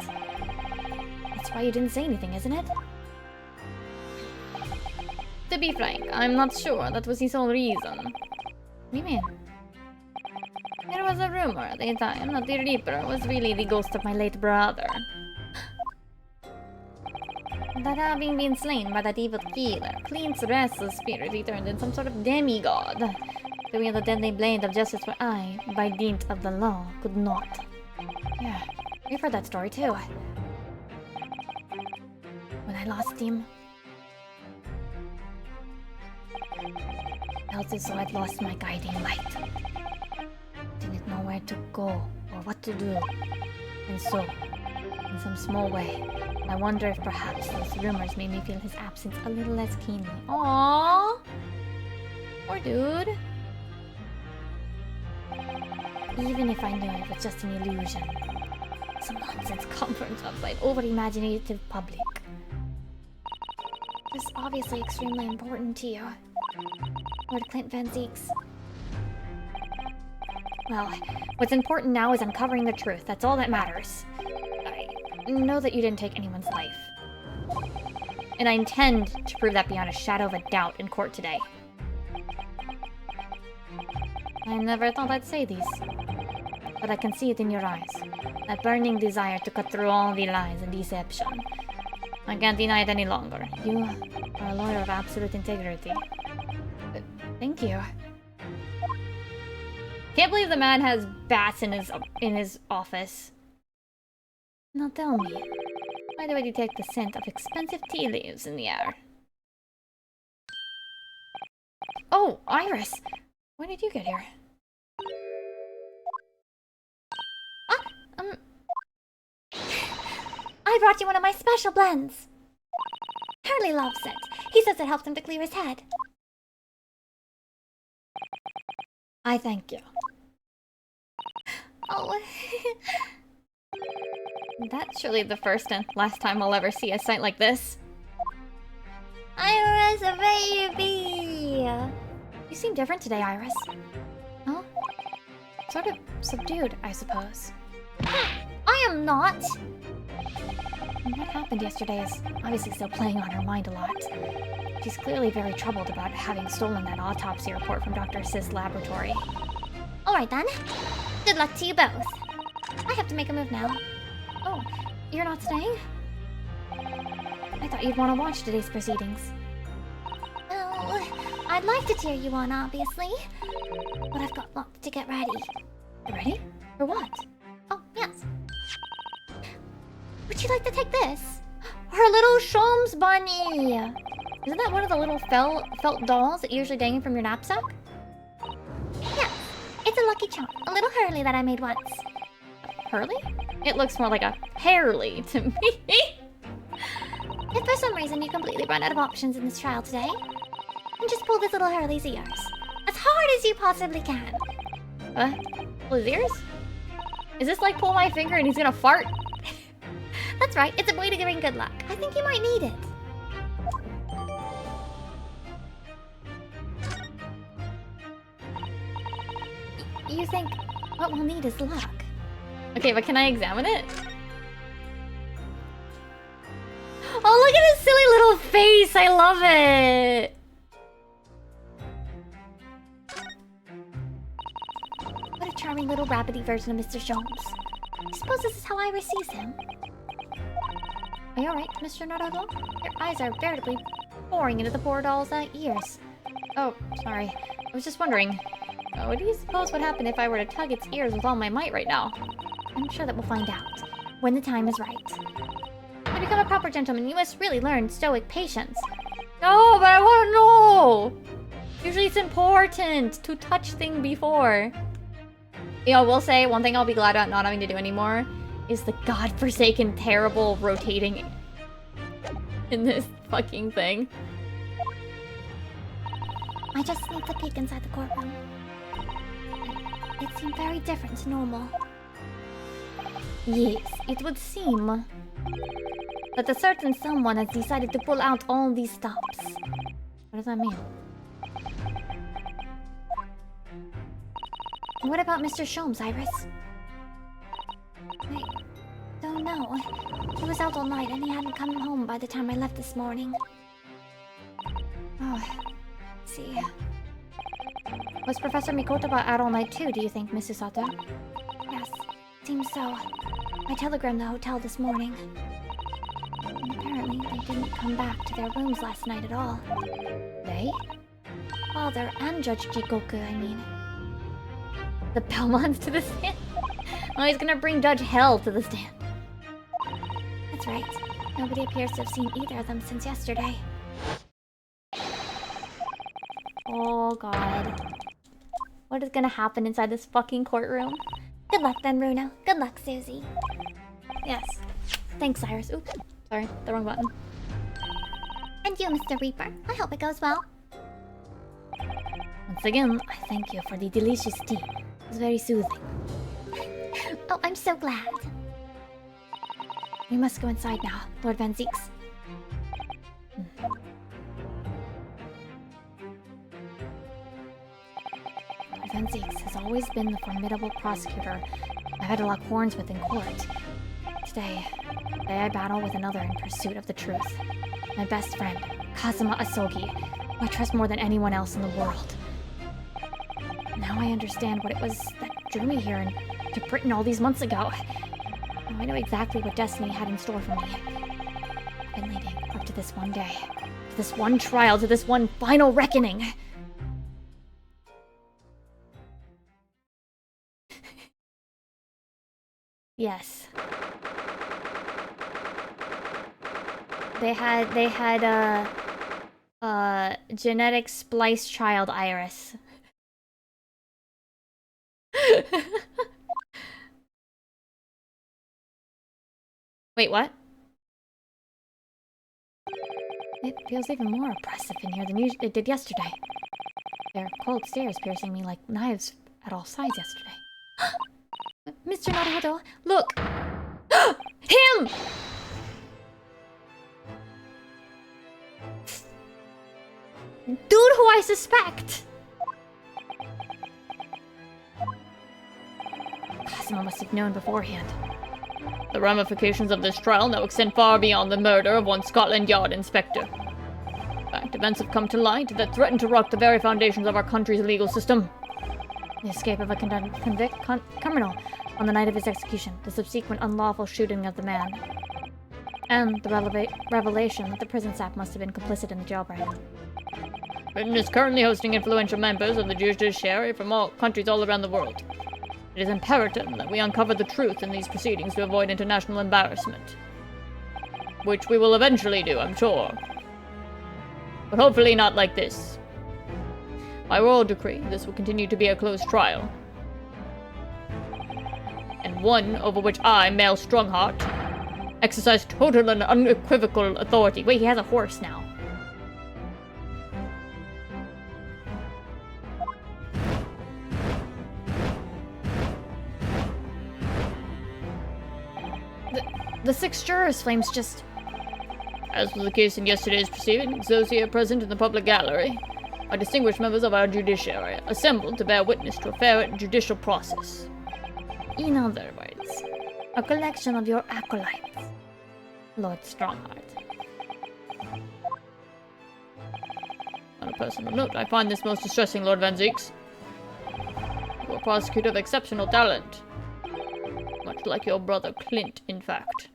That's why you didn't say anything, isn't it? To be frank, I'm not sure that was his sole reason. What do you mean? There was a rumor at the time that the Reaper was really the ghost of my late brother. That having been slain by that evil killer, Clint's restless spirit returned in some sort of demigod, to wield the deadly blade of justice where I, by dint of the law, could not. Yeah, we've heard that story too. When I lost him, I felt as though I'd lost my guiding light. Didn't know where to go or what to do. And so, in some small way, I wonder if perhaps those rumors made me feel his absence a little less keenly. Aww! Poor dude. Even if I knew it was just an illusion. Some nonsense conference up by an over-imaginative public. This is obviously extremely important to you. Lord Clint Van Zeeks. Well, what's important now is uncovering the truth. That's all that matters. I know that you didn't take anyone's life. And I intend to prove that beyond a shadow of a doubt in court today. I never thought I'd say these. But I can see it in your eyes. That burning desire to cut through all the lies and deception. I can't deny it any longer. You are a lawyer of absolute integrity. Thank you. Can't believe the man has bats in his office. Now tell me, why do I detect the scent of expensive tea leaves in the air? Oh, Iris! When did you get here? I brought you one of my special blends. Hurley loves it. He says it helps him to clear his head. I thank you. Oh. That's surely the first and last time I'll ever see a sight like this. Iris, a baby! You seem different today, Iris. Huh? Sort of subdued, I suppose. I am not! What happened yesterday is obviously still playing on her mind a lot. She's clearly very troubled about having stolen that autopsy report from Dr. Sith's laboratory. Alright then. Good luck to you both. I have to make a move now. Oh, you're not staying? I thought you'd want to watch today's proceedings. Well, I'd like to cheer you on, obviously. But I've got lots to get ready. Ready? For what? Oh, yes. Would you like to take this? Her little Shroms bunny! Isn't that one of the little felt dolls that you usually hang from your knapsack? Yeah, it's a lucky charm. A little Hurley that I made once. Hurley? It looks more like a Hairly to me. If for some reason you completely run out of options in this trial today, then just pull this little Hurley's ears. As hard as you possibly can. Pull his ears? Is this like pull my finger and he's gonna fart? That's right, it's a way to bring good luck. I think you might need it. You think what we'll need is luck? Okay, but can I examine it? Oh, look at his silly little face! I love it! What a charming little rabbity version of Mr. Sholmes. I suppose this is how Iris sees him. Are you alright, Mr. Naruto? Your eyes are veritably boring into the poor doll's ears. Oh, sorry. I was just wondering. What do you suppose would happen if I were to tug its ears with all my might right now? I'm sure that we'll find out, when the time is right. To become a proper gentleman, you must really learn stoic patience. No, but I want to know! Usually it's important to touch thing before. You know, I will say, one thing I'll be glad about not having to do anymore is the godforsaken terrible rotating in this fucking thing. I just need to peek inside the courtroom. It seemed very different to normal. Yes, it would seem that a certain someone has decided to pull out all these stops. What does that mean? What about Mr. Sholmes, Iris? I don't know. He was out all night and he hadn't come home by the time I left this morning. Oh, see. Was Professor Mikoto out all night too, do you think, Mrs. Sato? Yes, seems so. I telegrammed the hotel this morning. And apparently they didn't come back to their rooms last night at all. They? Father and Judge Jikoku, I mean. The Belmonts to the stand? Oh, he's gonna bring Judge Hell to the stand. That's right. Nobody appears to have seen either of them since yesterday. Oh god. What is gonna happen inside this fucking courtroom? Good luck then, Runo. Good luck, Susie. Yes. Thanks, Cyrus. Oops. Sorry, the wrong button. And you, Mr. Reaper. I hope it goes well. Once again, I thank you for the delicious tea. It was very soothing. Oh, I'm so glad. We must go inside now, Lord Van Zieks. Lord Van Zieks has always been the formidable prosecutor I've had to lock horns with in court. Today I battle with another in pursuit of the truth. My best friend, Kazuma Asogi, who I trust more than anyone else in the world. Now I understand what it was that drew me here and to Britain all these months ago. Now I know exactly what destiny had in store for me. I've been leading up to this one day, to this one trial, to this one final reckoning. Yes. They had genetic splice child Iris. Wait, what? It feels even more oppressive in here than it did yesterday. There are cold stares piercing me like knives at all sides yesterday. Mr. Naruhodo, look! Him! Dude who I suspect! Kazuma must have known beforehand. The ramifications of this trial now extend far beyond the murder of one Scotland Yard inspector. In fact, events have come to light that threaten to rock the very foundations of our country's legal system. The escape of a criminal on the night of his execution, the subsequent unlawful shooting of the man, and the revelation that the prison staff must have been complicit in the jailbreak. Britain is currently hosting influential members of the judiciary from all countries all around the world. It is imperative that we uncover the truth in these proceedings to avoid international embarrassment. Which we will eventually do, I'm sure. But hopefully not like this. By royal decree, this will continue to be a closed trial. And one over which I, Male Strongheart, exercise total and unequivocal authority. Wait, he has a horse now. The 6 jurors' flames just... As was the case in yesterday's proceedings, those here present in the public gallery are distinguished members of our judiciary, assembled to bear witness to a fair judicial process. In other words, a collection of your acolytes, Lord Strongheart. On a personal note, I find this most distressing, Lord Van Zieks. You are a prosecutor of exceptional talent. Much like your brother Clint, in fact.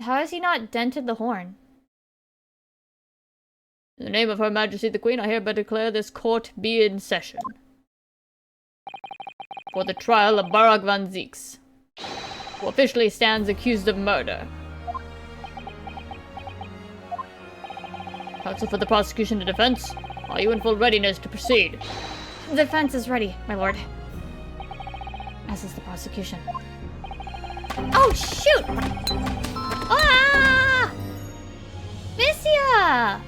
How has he not dented the horn? In the name of Her Majesty the Queen, I hereby declare this court be in session. For the trial of Barak Van Zieks, who officially stands accused of murder. Counsel for the prosecution and defense, are you in full readiness to proceed? The defense is ready, my lord. As is the prosecution. Oh, shoot! Ah! Missia!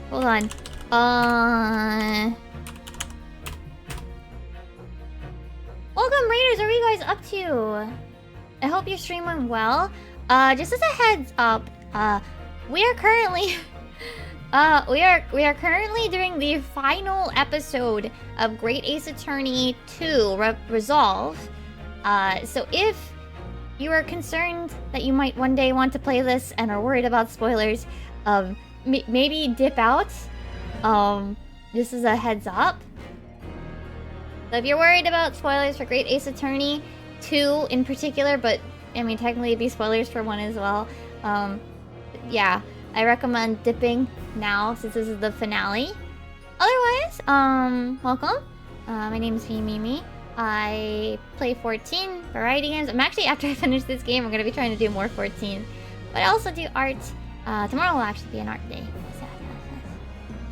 Hold on. Welcome, Raiders. What are you guys up to? I hope your stream went well. Just as a heads up, we are currently... we are currently doing the final episode of Great Ace Attorney 2 Resolve. So if you are concerned that you might one day want to play this and are worried about spoilers, maybe dip out. This is a heads up. So if you're worried about spoilers for Great Ace Attorney 2 in particular, but I mean technically it'd be spoilers for 1 as well. Yeah, I recommend dipping now since this is the finale. Otherwise, welcome. My name is Mimi. I play 14 variety games. I'm actually, after I finish this game, I'm gonna be trying to do more 14. But I also do art. Tomorrow will actually be an art day.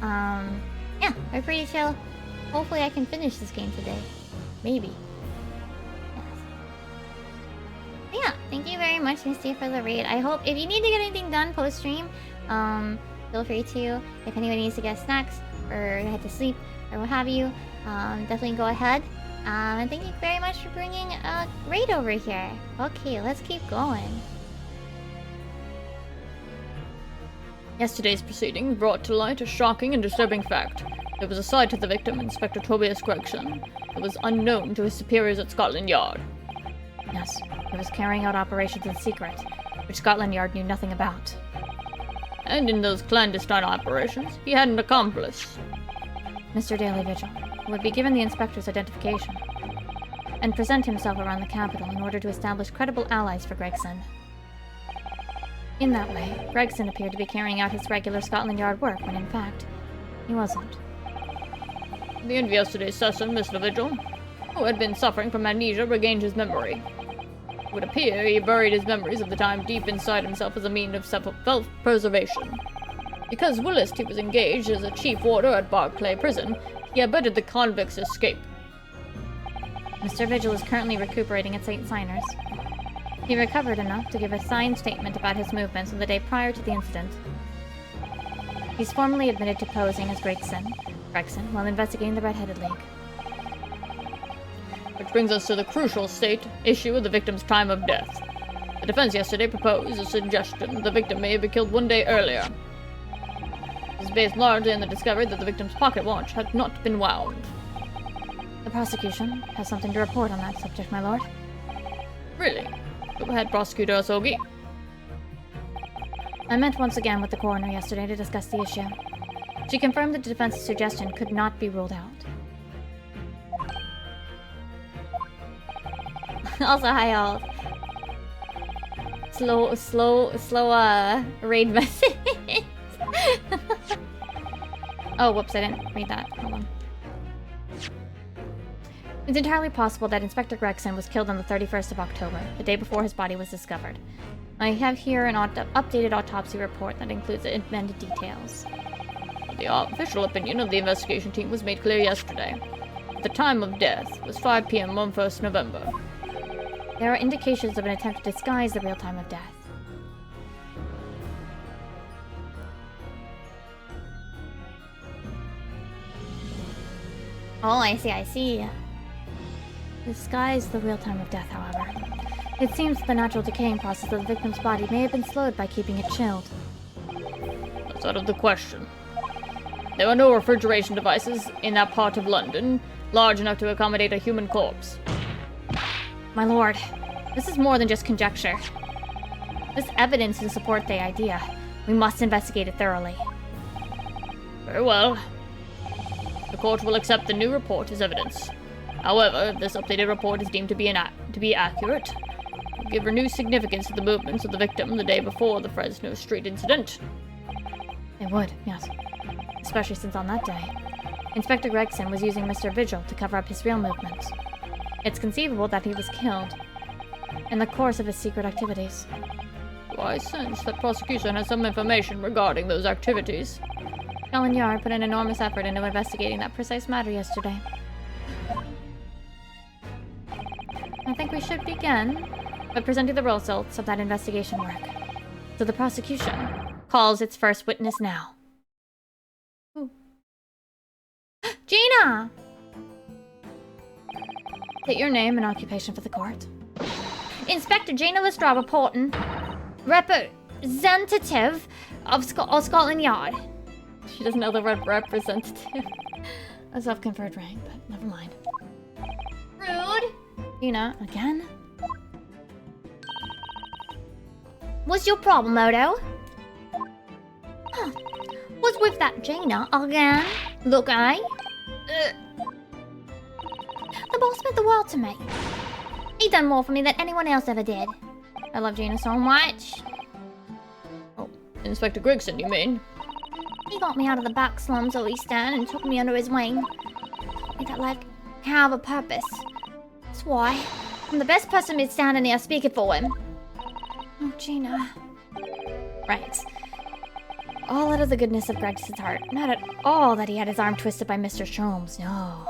Yeah, we're pretty chill. Hopefully I can finish this game today. Maybe. Yes. Yeah, thank you very much, Misty, for the raid. I hope if you need to get anything done post-stream, feel free to. If anyone needs to get snacks or head to sleep or what have you, definitely go ahead. And thank you very much for bringing a raid over here. Okay, let's keep going. Yesterday's proceedings brought to light a shocking and disturbing fact. There was a side to the victim, Inspector Tobias Gregson, that was unknown to his superiors at Scotland Yard. Yes, he was carrying out operations in secret, which Scotland Yard knew nothing about. And in those clandestine operations, he had an accomplice. Mr. Daily Vigil, who would be given the inspector's identification, and present himself around the capital in order to establish credible allies for Gregson. In that way, Gregson appeared to be carrying out his regular Scotland Yard work, when in fact, he wasn't. The end of yesterday's session, Mr. Vigil, who had been suffering from amnesia, regained his memory. It would appear he buried his memories of the time deep inside himself as a means of self-preservation. Because whilst he was engaged as a chief warder at Barclay Prison, he abetted the convict's escape. Mr. Vigil is currently recuperating at St. Siners. He recovered enough to give a signed statement about his movements on the day prior to the incident. He's formally admitted to posing as Gregson while investigating the Red-Headed League. Which brings us to the crucial issue of the victim's time of death. The defense yesterday proposed a suggestion that the victim may have been killed one day earlier. This is based largely on the discovery that the victim's pocket watch had not been wound. The prosecution has something to report on that subject, my lord. Really? Go ahead, Prosecutor Asogi. I met once again with the coroner yesterday to discuss the issue. She confirmed that the defense's suggestion could not be ruled out. Also, hi all. Slow, raid message. Oh, whoops, I didn't read that. Hold on. It's entirely possible that Inspector Gregson was killed on the 31st of October, the day before his body was discovered. I have here an updated autopsy report that includes amended details. The official opinion of the investigation team was made clear yesterday. The time of death was 5 p.m. on 1st November. There are indications of an attempt to disguise the real time of death. Oh, I see. Disguise the real time of death, however. It seems the natural decaying process of the victim's body may have been slowed by keeping it chilled. That's out of the question. There were no refrigeration devices in that part of London large enough to accommodate a human corpse. My lord, this is more than just conjecture. This evidence to support the idea. We must investigate it thoroughly. Very well. The court will accept the new report as evidence. However, if this updated report is deemed to be accurate, it will give renewed significance to the movements of the victim the day before the Fresno Street incident. It would, yes. Especially since on that day, Inspector Gregson was using Mr. Vigil to cover up his real movements. It's conceivable that he was killed in the course of his secret activities. Do I sense that prosecution has some information regarding those activities? Scotland Yard put an enormous effort into investigating that precise matter yesterday. I think we should begin by presenting the results of that investigation work. So the prosecution calls its first witness now. Ooh. Gina! State your name and occupation for the court. Inspector Gina Lestrade reporting. Representative of Scotland Yard. She doesn't know the word representative. A self-conferred rank, but never mind. Rude. Gina, again? What's your problem, Odo? Huh. What's with that Gina again? Look, The boss meant the world to me. He done more for me than anyone else ever did. I love Gina so much. Oh, Inspector Gregson, you mean? He got me out of the back slums of East End and took me under his wing. Told me that life can have a purpose. That's why I'm the best person to be standing here speaking for him. Oh, Gina. Right. All out of the goodness of Gregson's heart. Not at all that he had his arm twisted by Mr. Sholmes, no.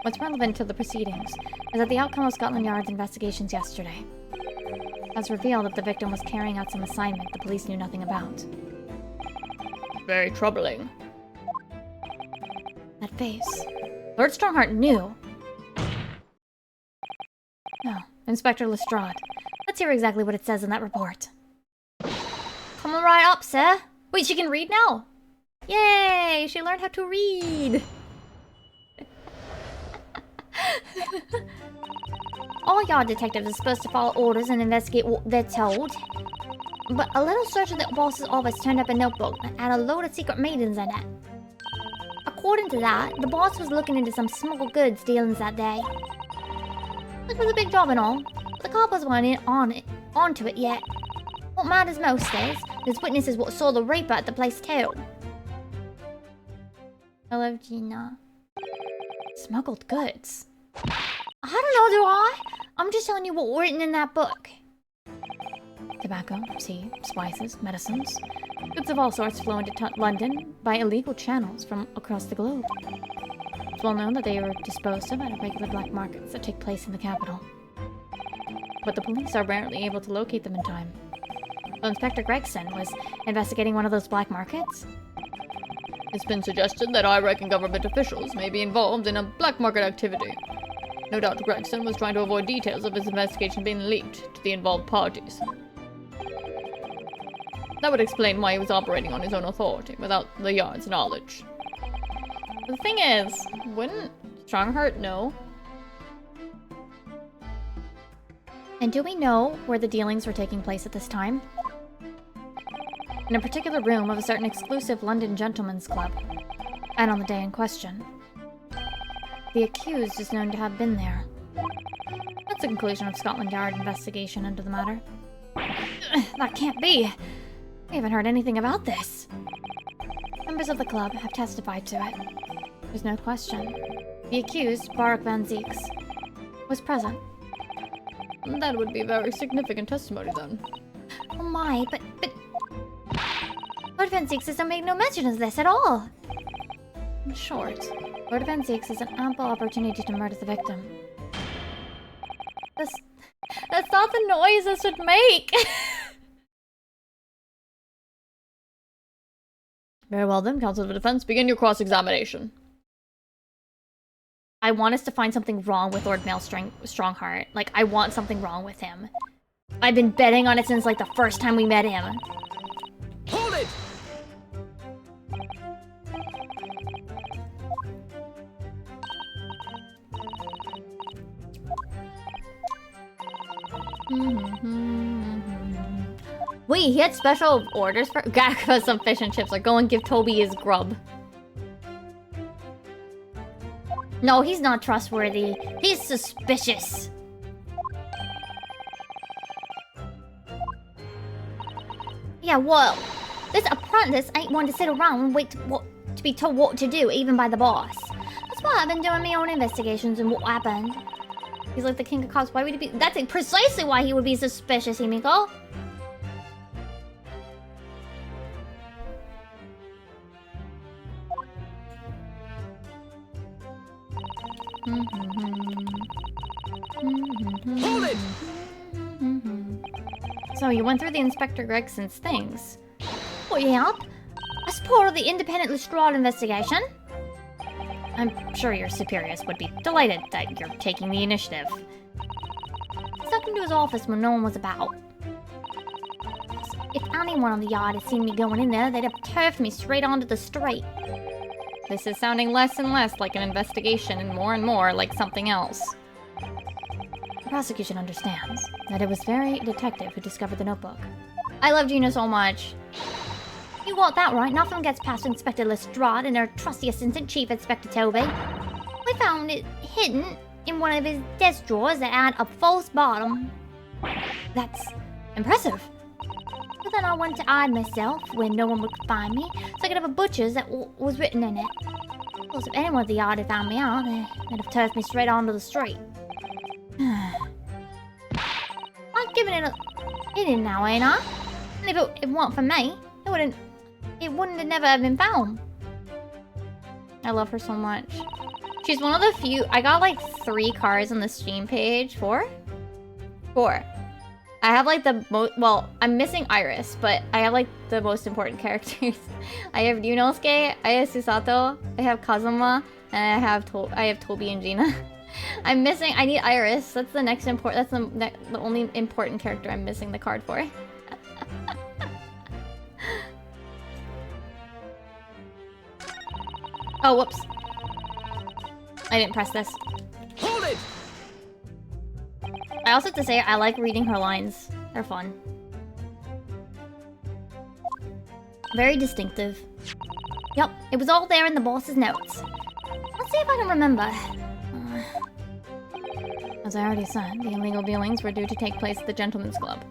What's relevant to the proceedings is that the outcome of Scotland Yard's investigations yesterday has revealed that the victim was carrying out some assignment the police knew nothing about. Very troubling. That face. Lord Strongheart knew. No, Inspector Lestrade. Let's hear exactly what it says in that report. Coming right up, sir. Wait, she can read now? Yay! She learned how to read! All yard detectives are supposed to follow orders and investigate what they're told. But a little search of the boss's office turned up a notebook that had a load of secret meetings in it. According to that, the boss was looking into some smuggled goods dealings that day. It was a big job and all, but the coppers weren't onto it yet. What matters most is, there's witnesses what saw the Reaper at the place too. I love Gina. Smuggled goods. I don't know, do I? I'm just telling you what was written in that book. Tobacco, tea, spices, medicines. Goods of all sorts flow into London by illegal channels from across the globe. It's well known that they are disposed of at regular black markets that take place in the capital. But the police are rarely able to locate them in time. So Inspector Gregson was investigating one of those black markets. It's been suggested that I reckon government officials may be involved in a black market activity. No doubt Gregson was trying to avoid details of his investigation being leaked to the involved parties. That would explain why he was operating on his own authority, without the Yard's knowledge. The thing is, wouldn't Strongheart know? And do we know where the dealings were taking place at this time? In a particular room of a certain exclusive London gentleman's club. And on the day in question. The accused is known to have been there. That's the conclusion of Scotland Yard investigation into the matter. That can't be! We haven't heard anything about this. Members of the club have testified to it. There's no question. The accused, Barak Van Zieks, was present. That would be very significant testimony then. Oh my, but... Lord Van Zieks doesn't make no mention of this at all. In short, Lord Van Zieks is an ample opportunity to murder the victim. That's not the noise this would make! Very well then, counsel for defense, begin your cross-examination. I want us to find something wrong with Lord Strongheart. Like, I want something wrong with him. I've been betting on it since, like, the first time we met him. Hold it! Wait, he had special orders for Gakka some fish and chips, or go and give Toby his grub. No, he's not trustworthy. He's suspicious. Yeah, well, this apprentice ain't one to sit around and wait to be told what to do, even by the boss. That's why I've been doing my own investigations and what happened. He's like the king of cops. Why would he be? That's precisely why he would be suspicious, Himiko. Hold it! So you went through the Inspector Gregson's things. Well, yeah. As part of the independent Lestrade investigation. I'm sure your superiors would be delighted that you're taking the initiative. Snuck into his office when no one was about. If anyone on the yard had seen me going in there, they'd have turfed me straight onto the street. This is sounding less and less like an investigation and more like something else. The prosecution understands that it was very detective who discovered the notebook. I love Gina so much. You got that right. Nothing gets past Inspector Lestrade and her trusty assistant, Chief Inspector Toby. We found it hidden in one of his desk drawers that had a false bottom. That's impressive. But then I went to hide myself where no one would find me, so I could have a butcher's that was written in it. Of course, if anyone at the yard had found me out, they'd have turfed me straight onto the street. I'm giving it in now, ain't I? And if it weren't for me, it wouldn't have never have been found. I love her so much. She's one of the few. I got like 3 cards on the Steam page. 4? 4. I have like the most. Well, I'm missing Iris, but I have like the most important characters. I have Yunosuke, I have Susato, I have Kazuma, and I have Tobi and Gina. I'm missing. I need Iris. That's the next important. That's the only important character I'm missing the card for. Oh, whoops. I didn't press this. Hold it! I also have to say, I like reading her lines. They're fun. Very distinctive. Yep, it was all there in the boss's notes. Let's see if I can remember. As I already said, the illegal dealings were due to take place at the Gentleman's Club.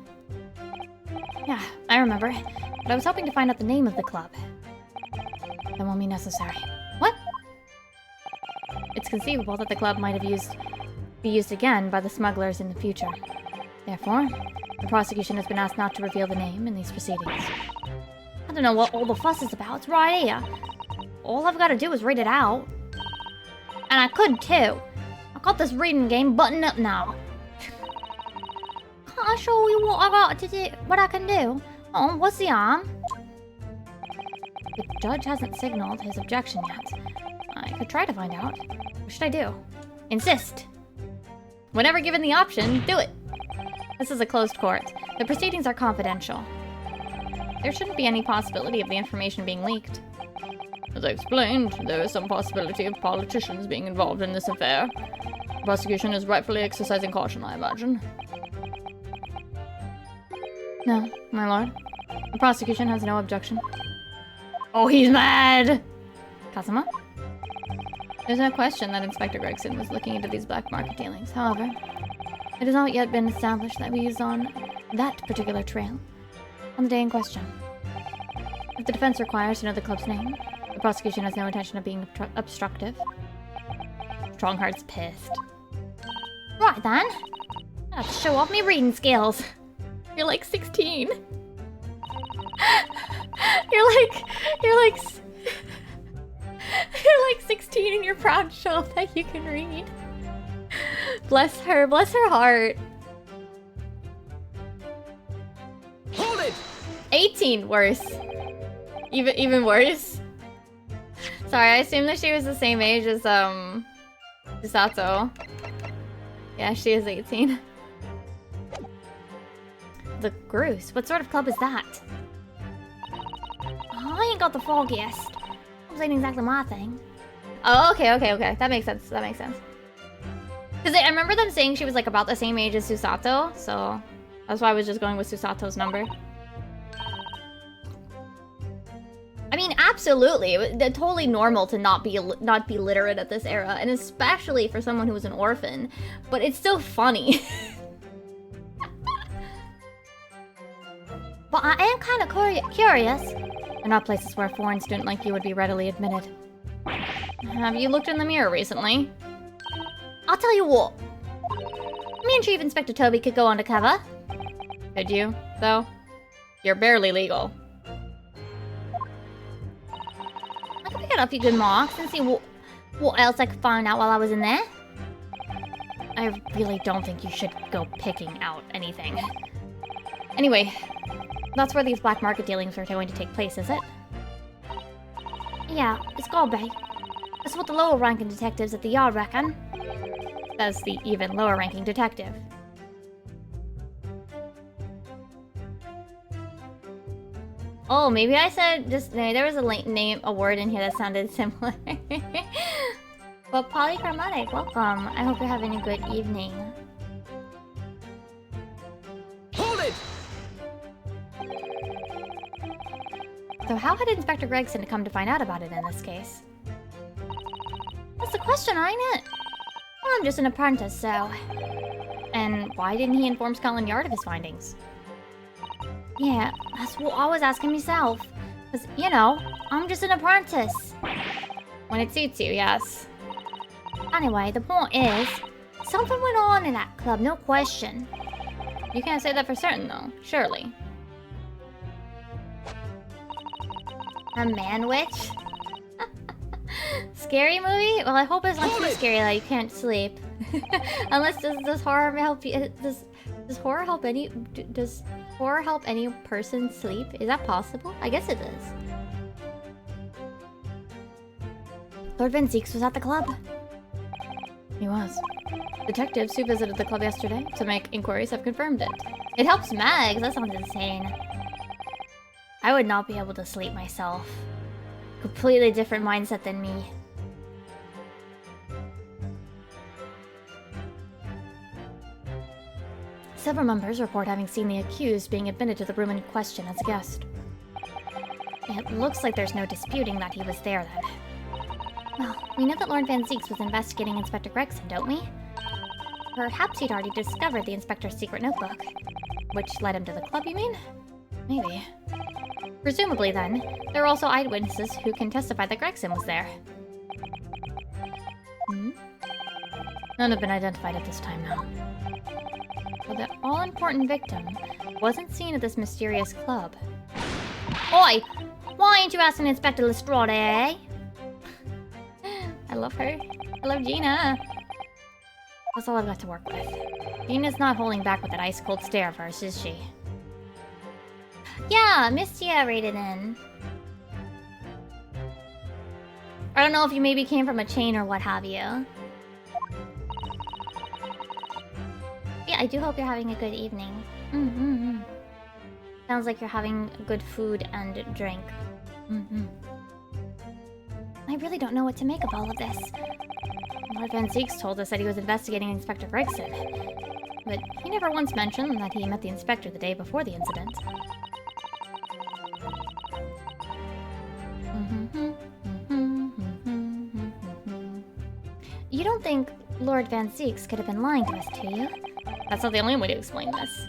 Yeah, I remember. But I was hoping to find out the name of the club. That won't be necessary. What? It's conceivable that the club might be used again by the smugglers in the future. Therefore, the prosecution has been asked not to reveal the name in these proceedings. I don't know what all the fuss is about. It's right here. All I've got to do is read it out. And I could too. I got this reading game buttoned up now. Can't I show you what I got to do? What I can do? Oh, what's the arm? The judge hasn't signaled his objection yet. I could try to find out. What should I do? Insist. Whenever given the option, do it. This is a closed court. The proceedings are confidential. There shouldn't be any possibility of the information being leaked. As I explained, there is some possibility of politicians being involved in this affair. The prosecution is rightfully exercising caution, I imagine. No, my lord. The prosecution has no objection. Oh, he's mad! Kazuma? There's no question that Inspector Gregson was looking into these black market dealings. However, it has not yet been established that he was on that particular trail on the day in question. If the defense requires to know the club's name, the prosecution has no intention of being obstructive. Strongheart's pissed. Right then. I have to show off my reading skills. You're like 16. You're like 16 and you're proud to show off that you can read. Bless her heart. Hold it! 18, worse. Even worse. Sorry, I assumed that she was the same age as Chisato. Yeah, she is 18. The Groose. What sort of club is that? Oh, I ain't got the foggiest. This ain't exactly my thing. Oh, okay. That makes sense. Because I remember them saying she was like about the same age as Susato, so that's why I was just going with Susato's number. I mean, absolutely. It's totally normal to not be literate at this era, and especially for someone who was an orphan. But it's still funny. But I am kind of curious. They're not places where a foreign student like you would be readily admitted. Have you looked in the mirror recently? I'll tell you what. Me and Chief Inspector Toby could go undercover. Could you, though? You're barely legal. I could pick up a few good marks and see what else I could find out while I was in there. I really don't think you should go picking out anything. Anyway, that's where these black market dealings are going to take place, is it? Yeah, it's gotta be. That's what the lower ranking detectives at the yard reckon. Says the even lower ranking detective. Oh, maybe I said just there was a word in here that sounded similar. But polychromatic, welcome. I hope you're having a good evening. Hold it! So how had Inspector Gregson come to find out about it in this case? That's the question, ain't it? Well, I'm just an apprentice, so... And why didn't he inform Scotland Yard of his findings? Yeah, that's what I was asking myself. Because, you know, I'm just an apprentice. When it suits you, yes. Anyway, the point is, something went on in that club, no question. You can't say that for certain, though, surely. A man witch? Scary movie? Well, I hope it's not too scary that you can't sleep. Unless does horror help you? Does horror help any? Does horror help any person sleep? Is that possible? I guess it is. Lord Van Zeeks was at the club. He was. Detectives who visited the club yesterday to make inquiries have confirmed it. It helps Mags. That sounds insane. I would not be able to sleep myself. Completely different mindset than me. Several members report having seen the accused being admitted to the room in question as a guest. It looks like there's no disputing that he was there then. Well, we know that Lord Van Zeeks was investigating Inspector Gregson, don't we? Perhaps he'd already discovered the Inspector's secret notebook. Which led him to the club, you mean? Maybe. Presumably then, there are also eyewitnesses who can testify that Gregson was there. None have been identified at this time now. But the all-important victim wasn't seen at this mysterious club. Oi! Why ain't you asking Inspector Lestrade, eh? I love her. I love Gina. That's all I've got to work with. Gina's not holding back with that ice-cold stare of hers, is she? Yeah, Mistia rated in. I don't know if you maybe came from a chain or what have you. Yeah, I do hope you're having a good evening. Sounds like you're having good food and drink. I really don't know what to make of all of this. Lord Van Zeeks told us that he was investigating Inspector Gregson, but he never once mentioned that he met the inspector the day before the incident. You don't think Lord Van Zeeks could have been lying to us, do you? That's not the only way to explain this.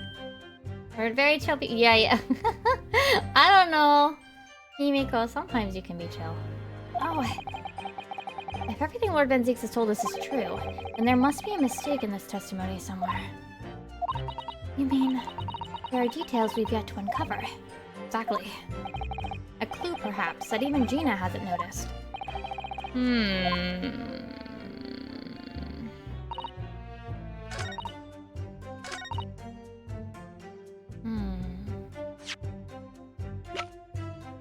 We're very chill yeah. I don't know. Himiko, sometimes you can be chill. Oh, if everything Lord Van Zeeks has told us is true, then there must be a mistake in this testimony somewhere. You mean, there are details we've yet to uncover? Exactly. A clue, perhaps, that even Gina hasn't noticed.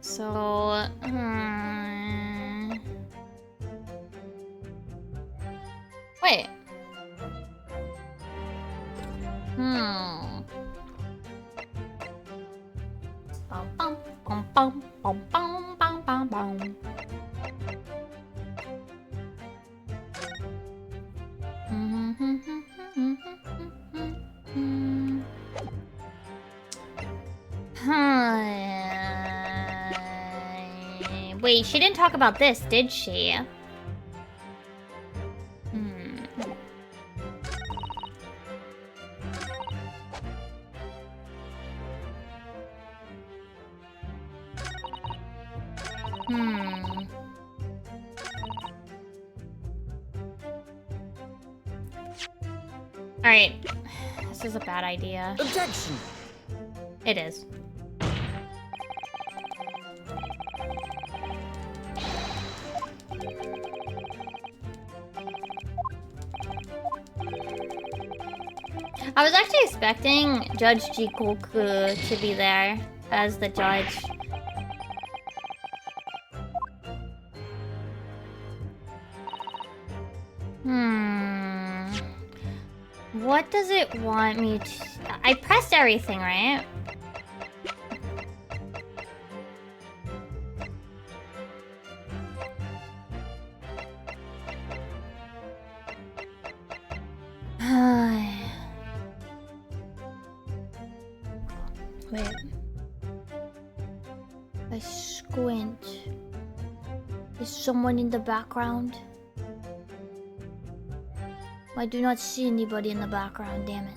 So, Wait. Wait, she didn't talk about this, did she? Alright. This is a bad idea. Objection! It is. I was actually expecting Judge Jikoku to be there as the judge. What does it want me to... I pressed everything, right? Wait. I squint. Is someone in the background? I do not see anybody in the background, damn it.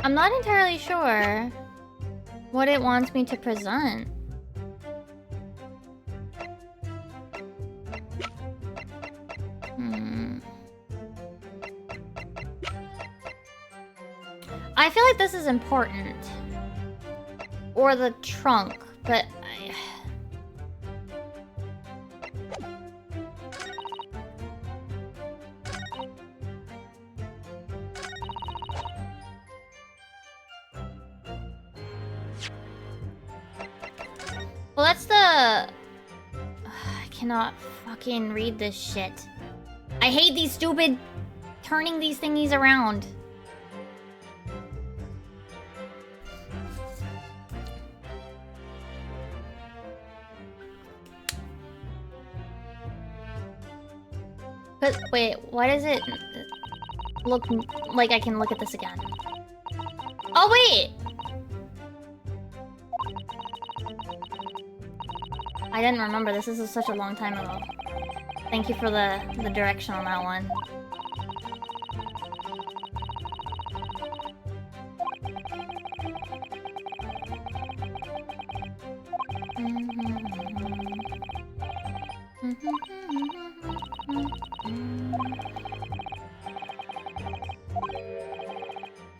I'm not entirely sure what it wants me to present. I feel like this is important. Or the trunk, but well, that's the... I cannot fucking read this shit. I hate these stupid... turning these thingies around. But wait, why does it look like I can look at this again? Oh wait! I didn't remember this. This is such a long time ago. Thank you for the direction on that one.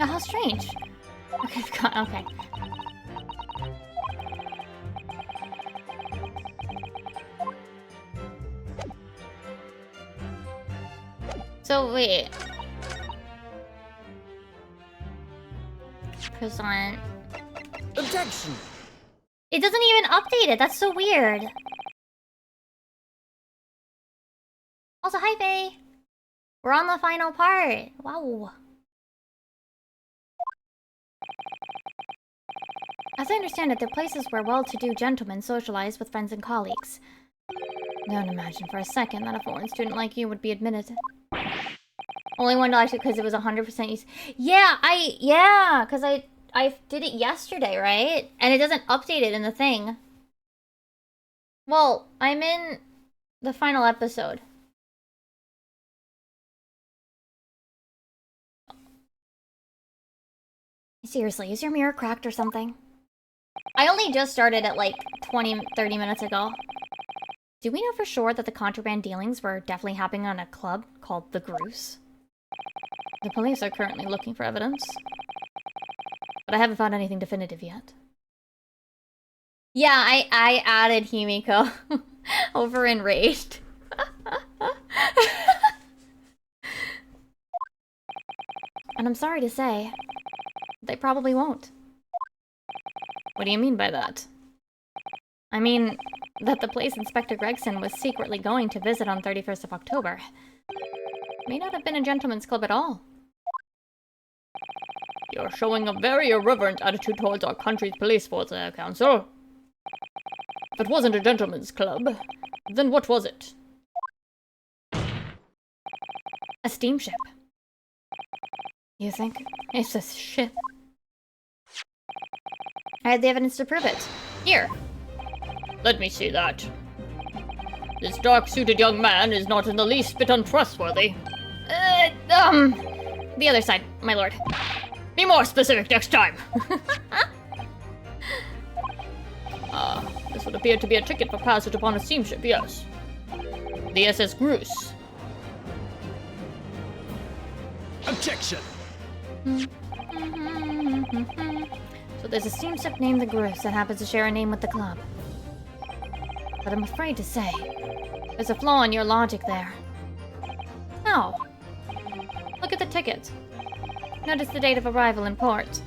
Oh, how strange. Okay, okay. So wait. Present. Objection! It doesn't even update it. That's so weird. Also, hi, Faye. We're on the final part. Wow. As I understand it, they're places where well-to-do gentlemen socialize with friends and colleagues. Don't imagine for a second that a foreign student like you would be admitted. Only $1 because it was 100% use. Yeah, because I did it yesterday, right? And it doesn't update it in the thing. Well, I'm in the final episode. Seriously, is your mirror cracked or something? I only just started at like 30 minutes ago. Do we know for sure that the contraband dealings were definitely happening on a club called The Groose? The police are currently looking for evidence, but I haven't found anything definitive yet. Yeah, I added Himiko over Enraged. And I'm sorry to say, they probably won't. What do you mean by that? I mean, that the place Inspector Gregson was secretly going to visit on 31st of October may not have been a gentleman's club at all. You're showing a very irreverent attitude towards our country's police force, Counsel. If it wasn't a gentleman's club, then what was it? A steamship. You think it's a ship? I had the evidence to prove it. Here. Let me see that. This dark-suited young man is not in the least bit untrustworthy. The other side, my lord. Be more specific next time! This would appear to be a ticket for passage upon a steamship, yes. The SS Groose. Objection! So there's a steamship named the Groose that happens to share a name with the club. But I'm afraid to say, there's a flaw in your logic there. How? Look at the ticket. Notice the date of arrival in port.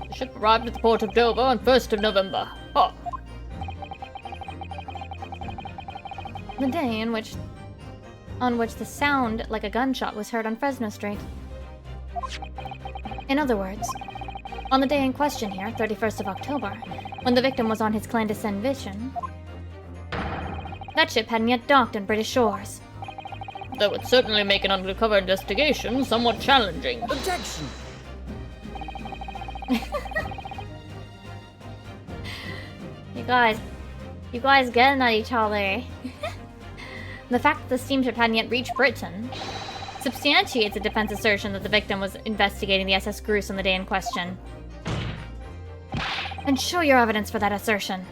The ship arrived at the port of Dover on 1st of November. Oh. The day on which the sound like a gunshot was heard on Fresno Street. In other words, on the day in question here, 31st of October, when the victim was on his clandestine mission, that ship hadn't yet docked on British shores. That would certainly make an undercover investigation somewhat challenging. Objection! You guys getting at each other. The fact that the steamship hadn't yet reached Britain substantiates the defense assertion that the victim was investigating the SS Groose on the day in question. And show your evidence for that assertion.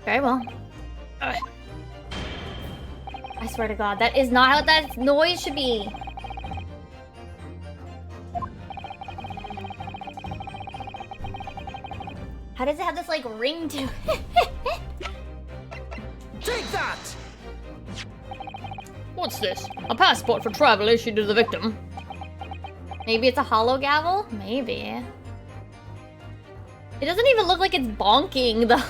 Very well. I swear to God, that is not how that noise should be. How does it have this, like, ring to it? Take that! What's this? A passport for travel issued to the victim. Maybe it's a hollow gavel? Maybe. It doesn't even look like it's bonking, though.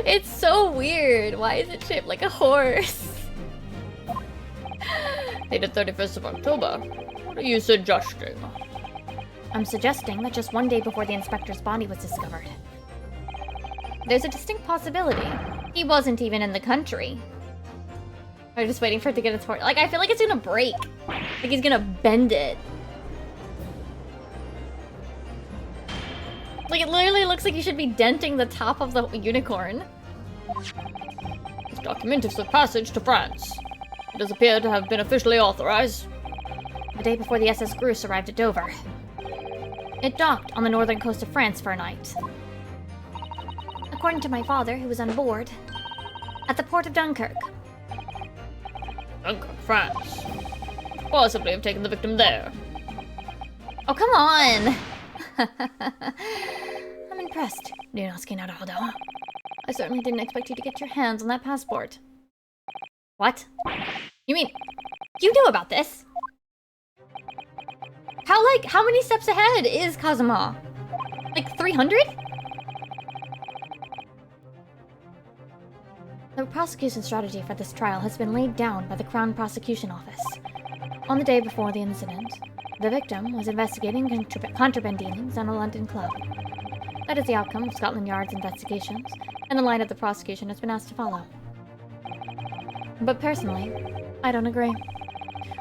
It's so weird. Why is it shaped like a horse? Dated 31st of October. What are you suggesting? I'm suggesting that just one day before the inspector's body was discovered, there's a distinct possibility He wasn't even in the country. I'm just waiting for it to get its horse. Like, I feel like it's gonna break. Like, he's gonna bend it. Like, it literally looks like you should be denting the top of the unicorn. This document is the passage to France. It does appear to have been officially authorized. the day before the SS Groose arrived at Dover. It docked on the northern coast of France for a night. According to my father, who was on board, at the port of Dunkirk. Dunkirk, France. Possibly have taken the victim there. Oh, come on! I'm impressed, Lunoski Naruhodo. I certainly didn't expect you to get your hands on that passport. What? You mean, you knew about this? How many steps ahead is Kazuma? Like 300? The prosecution strategy for this trial has been laid down by the Crown Prosecution Office. On the day before the incident, the victim was investigating contraband dealings on a London club. That is the outcome of Scotland Yard's investigations, and the line of the prosecution has been asked to follow. But personally, I don't agree.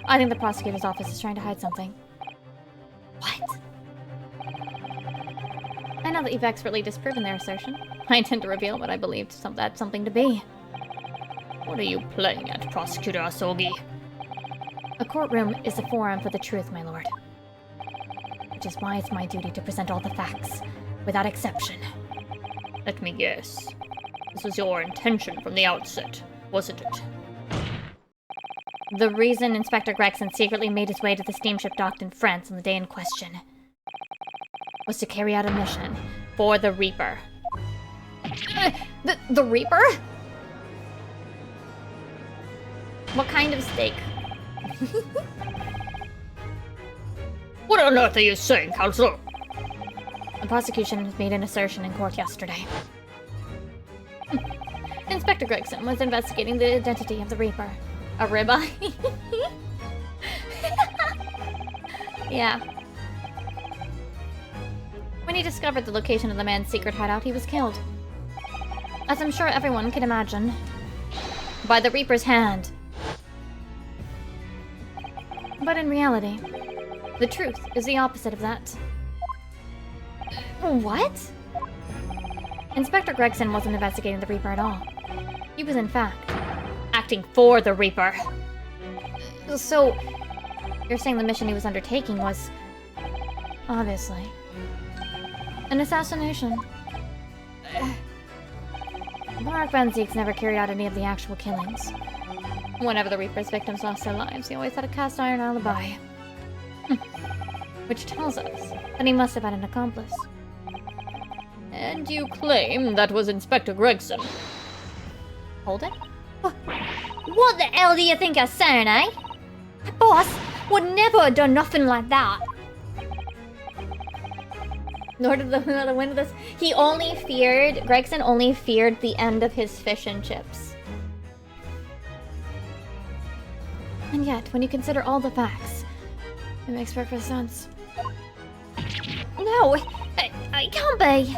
I think the prosecutor's office is trying to hide something. What? And now that you've expertly disproven their assertion, I intend to reveal what I believe that's something to be. What are you playing at, Prosecutor Asogi? A courtroom is a forum for the truth, my lord. Which is why it's my duty to present all the facts, without exception. Let me guess. This was your intention from the outset, wasn't it? The reason Inspector Gregson secretly made his way to the steamship docked in France on the day in question was to carry out a mission for the Reaper. The Reaper? What kind of steak? What on earth are you saying, Counsel? The prosecution has made an assertion in court yesterday. Inspector Gregson was investigating the identity of the Reaper. A ribeye? Yeah. When he discovered the location of the man's secret hideout, he was killed. As I'm sure everyone can imagine. By the Reaper's hand. But in reality, the truth is the opposite of that. What? Inspector Gregson wasn't investigating the Reaper at all. He was, in fact, acting for the Reaper. So, you're saying the mission he was undertaking was, obviously, an assassination. Mark Van Zeeks never carried out any of the actual killings. Whenever the Reaper's victims lost their lives, he always had a cast iron alibi. Which tells us that he must have had an accomplice. And you claim that was Inspector Gregson. Hold it? What the hell do you think you're saying, eh? Boss would never have done nothing like that. Nor did the wind of this. Gregson only feared the end of his fish and chips. And yet, when you consider all the facts, it makes perfect sense. No, it can't be.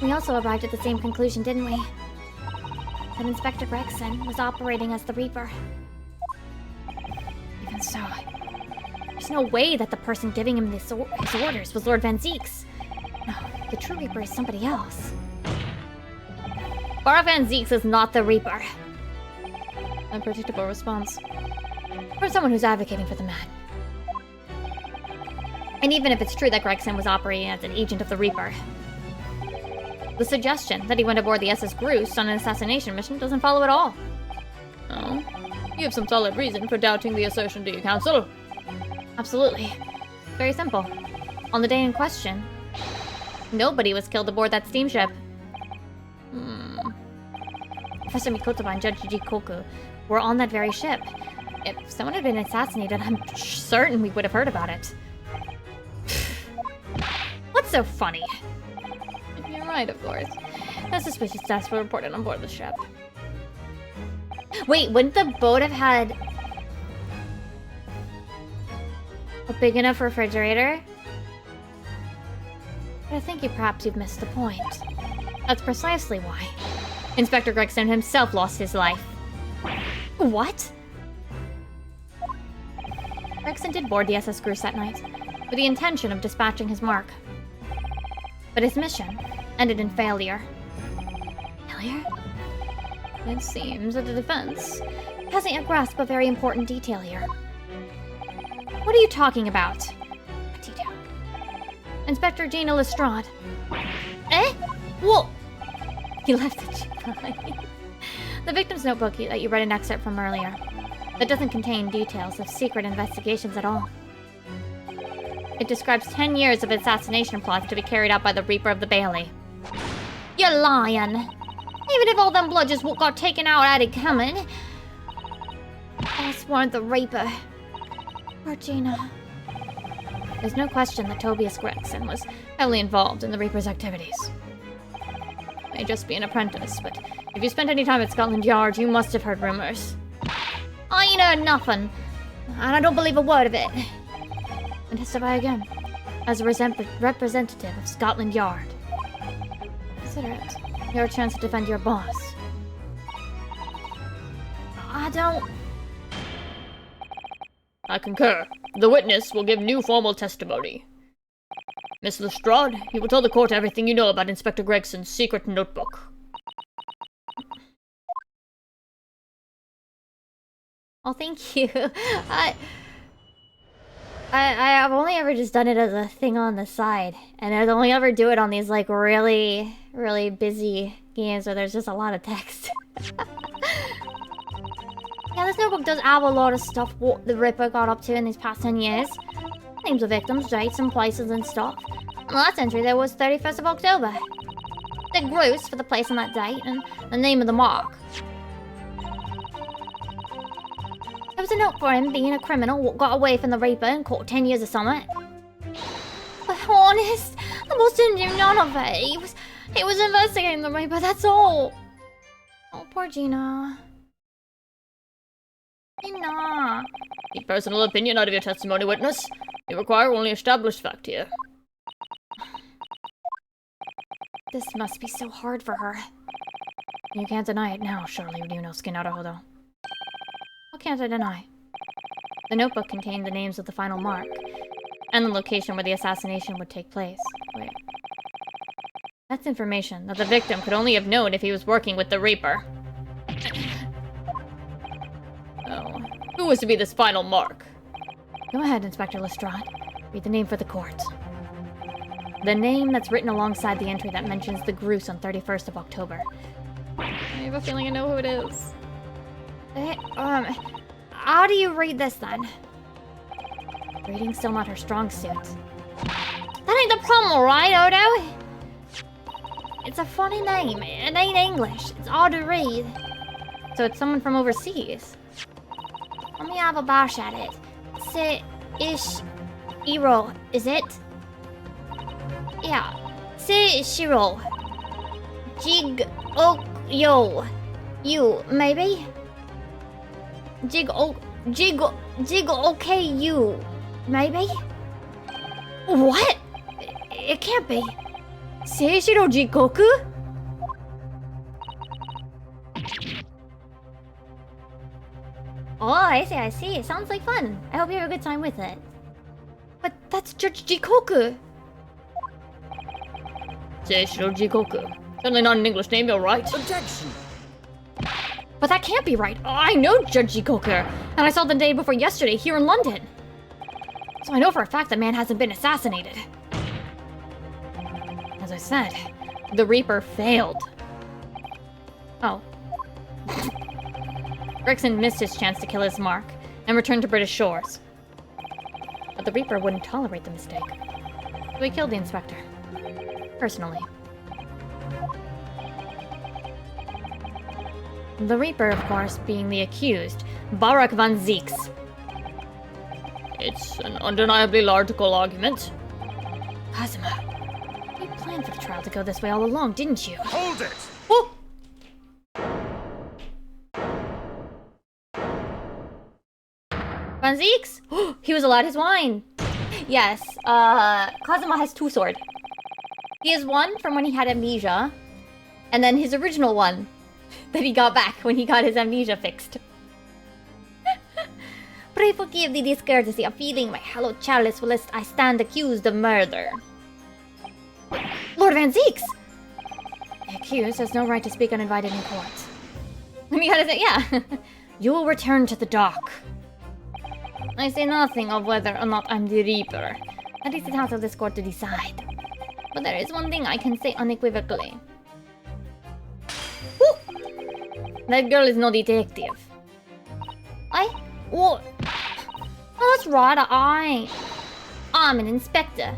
We also arrived at the same conclusion, didn't we? That Inspector Gregson was operating as the Reaper. Even so, there's no way that the person giving him his orders was Lord Van Zeeks. No, the true Reaper is somebody else. Bar Van Zeeks is not the Reaper. Unpredictable response. From someone who's advocating for the man. And even if it's true that Gregson was operating as an agent of the Reaper, the suggestion that he went aboard the SS Groose on an assassination mission doesn't follow at all. Oh? You have some solid reason for doubting the assertion, do you, Counsel? Absolutely. Very simple. On the day in question, nobody was killed aboard that steamship. Professor Mikotoba and Judge Jikoku were on that very ship. If someone had been assassinated, I'm certain we would have heard about it. What's so funny? You're right, of course. A suspicious deaths were reported on board the ship. Wait, wouldn't the boat have had a big enough refrigerator? But I think perhaps you've missed the point. That's precisely why Inspector Gregson himself lost his life. What? Gregson did board the SS Groose that night, with the intention of dispatching his mark. But his mission ended in failure. Failure? It seems that the defense Hasn't yet grasped a very important detail here. What are you talking about? What detail? Inspector Gina Lestrade. Eh? What? You left it behind. The victim's notebook that you read an excerpt from earlier. That doesn't contain details of secret investigations at all. It describes 10 years of assassination plots to be carried out by the Reaper of the Bailey. You're lying. Even if all them bludgers what got taken out had it coming, us weren't the Reaper. Regina. There's no question that Tobias Gregson was heavily involved in the Reaper's activities. May just be an apprentice, but if you spent any time at Scotland Yard, you must have heard rumors. I ain't heard nothing, and I don't believe a word of it. And testify again, as a representative of Scotland Yard. Consider it your chance to defend your boss. I don't... I concur. The witness will give new formal testimony. Miss Lestrade, you will tell the court everything you know about Inspector Gregson's secret notebook. Oh, thank you. I've only ever just done it as a thing on the side, and I'd only ever do it on these like really, really busy games where there's just a lot of text. Yeah, this notebook does have a lot of stuff what the Ripper got up to in these past 10 years. Names of victims, dates, and places and stuff. And the last entry there was 31st of October. The gross for the place on that date, and the name of the mark. There was a note for him being a criminal what got away from the Reaper and caught 10 years of summit. But honest, the boss didn't do none of it. He was investigating the Reaper, that's all. Oh, poor Gina. Gina. Keep personal opinion out of your testimony, witness. You require only established fact here. This must be so hard for her. You can't deny it now, surely, Ryuno Skinaruhodo. What can't I deny? The notebook contained the names of the final mark, and the location where the assassination would take place. Wait. That's information that the victim could only have known if he was working with the Reaper. Oh. Who was to be this final mark? Go ahead, Inspector Lestrade. Read the name for the court. The name that's written alongside the entry that mentions the Groose on 31st of October. I have a feeling I know who it is. How do you read this then? Reading's still not her strong suit. That ain't the problem, alright, Odo? It's a funny name. It ain't English. It's hard to read. So it's someone from overseas. Let me have a bash at it. Se-ish-iro, is it? Yeah. Se-shiro. Jig-ok-yo. You, maybe? Jig-okay-you. Maybe? What? It can't be. Seishiro Jikoku? Oh, I see. It sounds like fun. I hope you have a good time with it. But that's Judge Jikoku. Seishiro Jikoku. Certainly not an English name, you're right. Objection! But that can't be right. I know Judge Jikoker, and I saw the day before yesterday here in London. So I know for a fact the man hasn't been assassinated. As I said, the Reaper failed. Oh. Gregson missed his chance to kill his mark and returned to British shores. But the Reaper wouldn't tolerate the mistake. So he killed the inspector. Personally. The Reaper, of course, being the accused, Barak van Zieks. It's an undeniably logical argument. Kazuma, you planned for the trial to go this way all along, didn't you? Hold it! Oh! Van Zieks? He was allowed his wine. Yes, Kazuma has two swords. He has one from when he had amnesia, and then his original one that he got back when he got his amnesia fixed. Pray forgive the discourtesy of feeding my hallowed chalice whilst I stand accused of murder. Lord Van Zieks! The accused has no right to speak uninvited in court. When you gotta say, yeah. You will return to the dock. I say nothing of whether or not I'm the Reaper. That is the task of this court to decide. But there is one thing I can say unequivocally. Woo! That girl is no detective. What? Oh, that's right, I'm an inspector.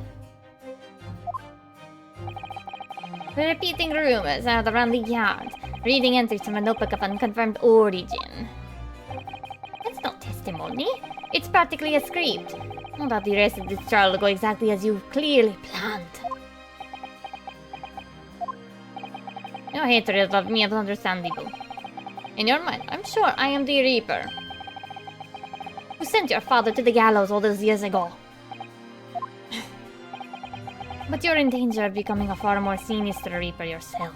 Repeating rumors out around the yard, reading entries from a notebook of unconfirmed origin. That's not testimony. It's practically a script. No doubt the rest of this trial will go exactly as you've clearly planned. Your hatred of me is understandable. In your mind, I'm sure I am the Reaper. Who sent your father to the gallows all those years ago. But you're in danger of becoming a far more sinister Reaper yourself.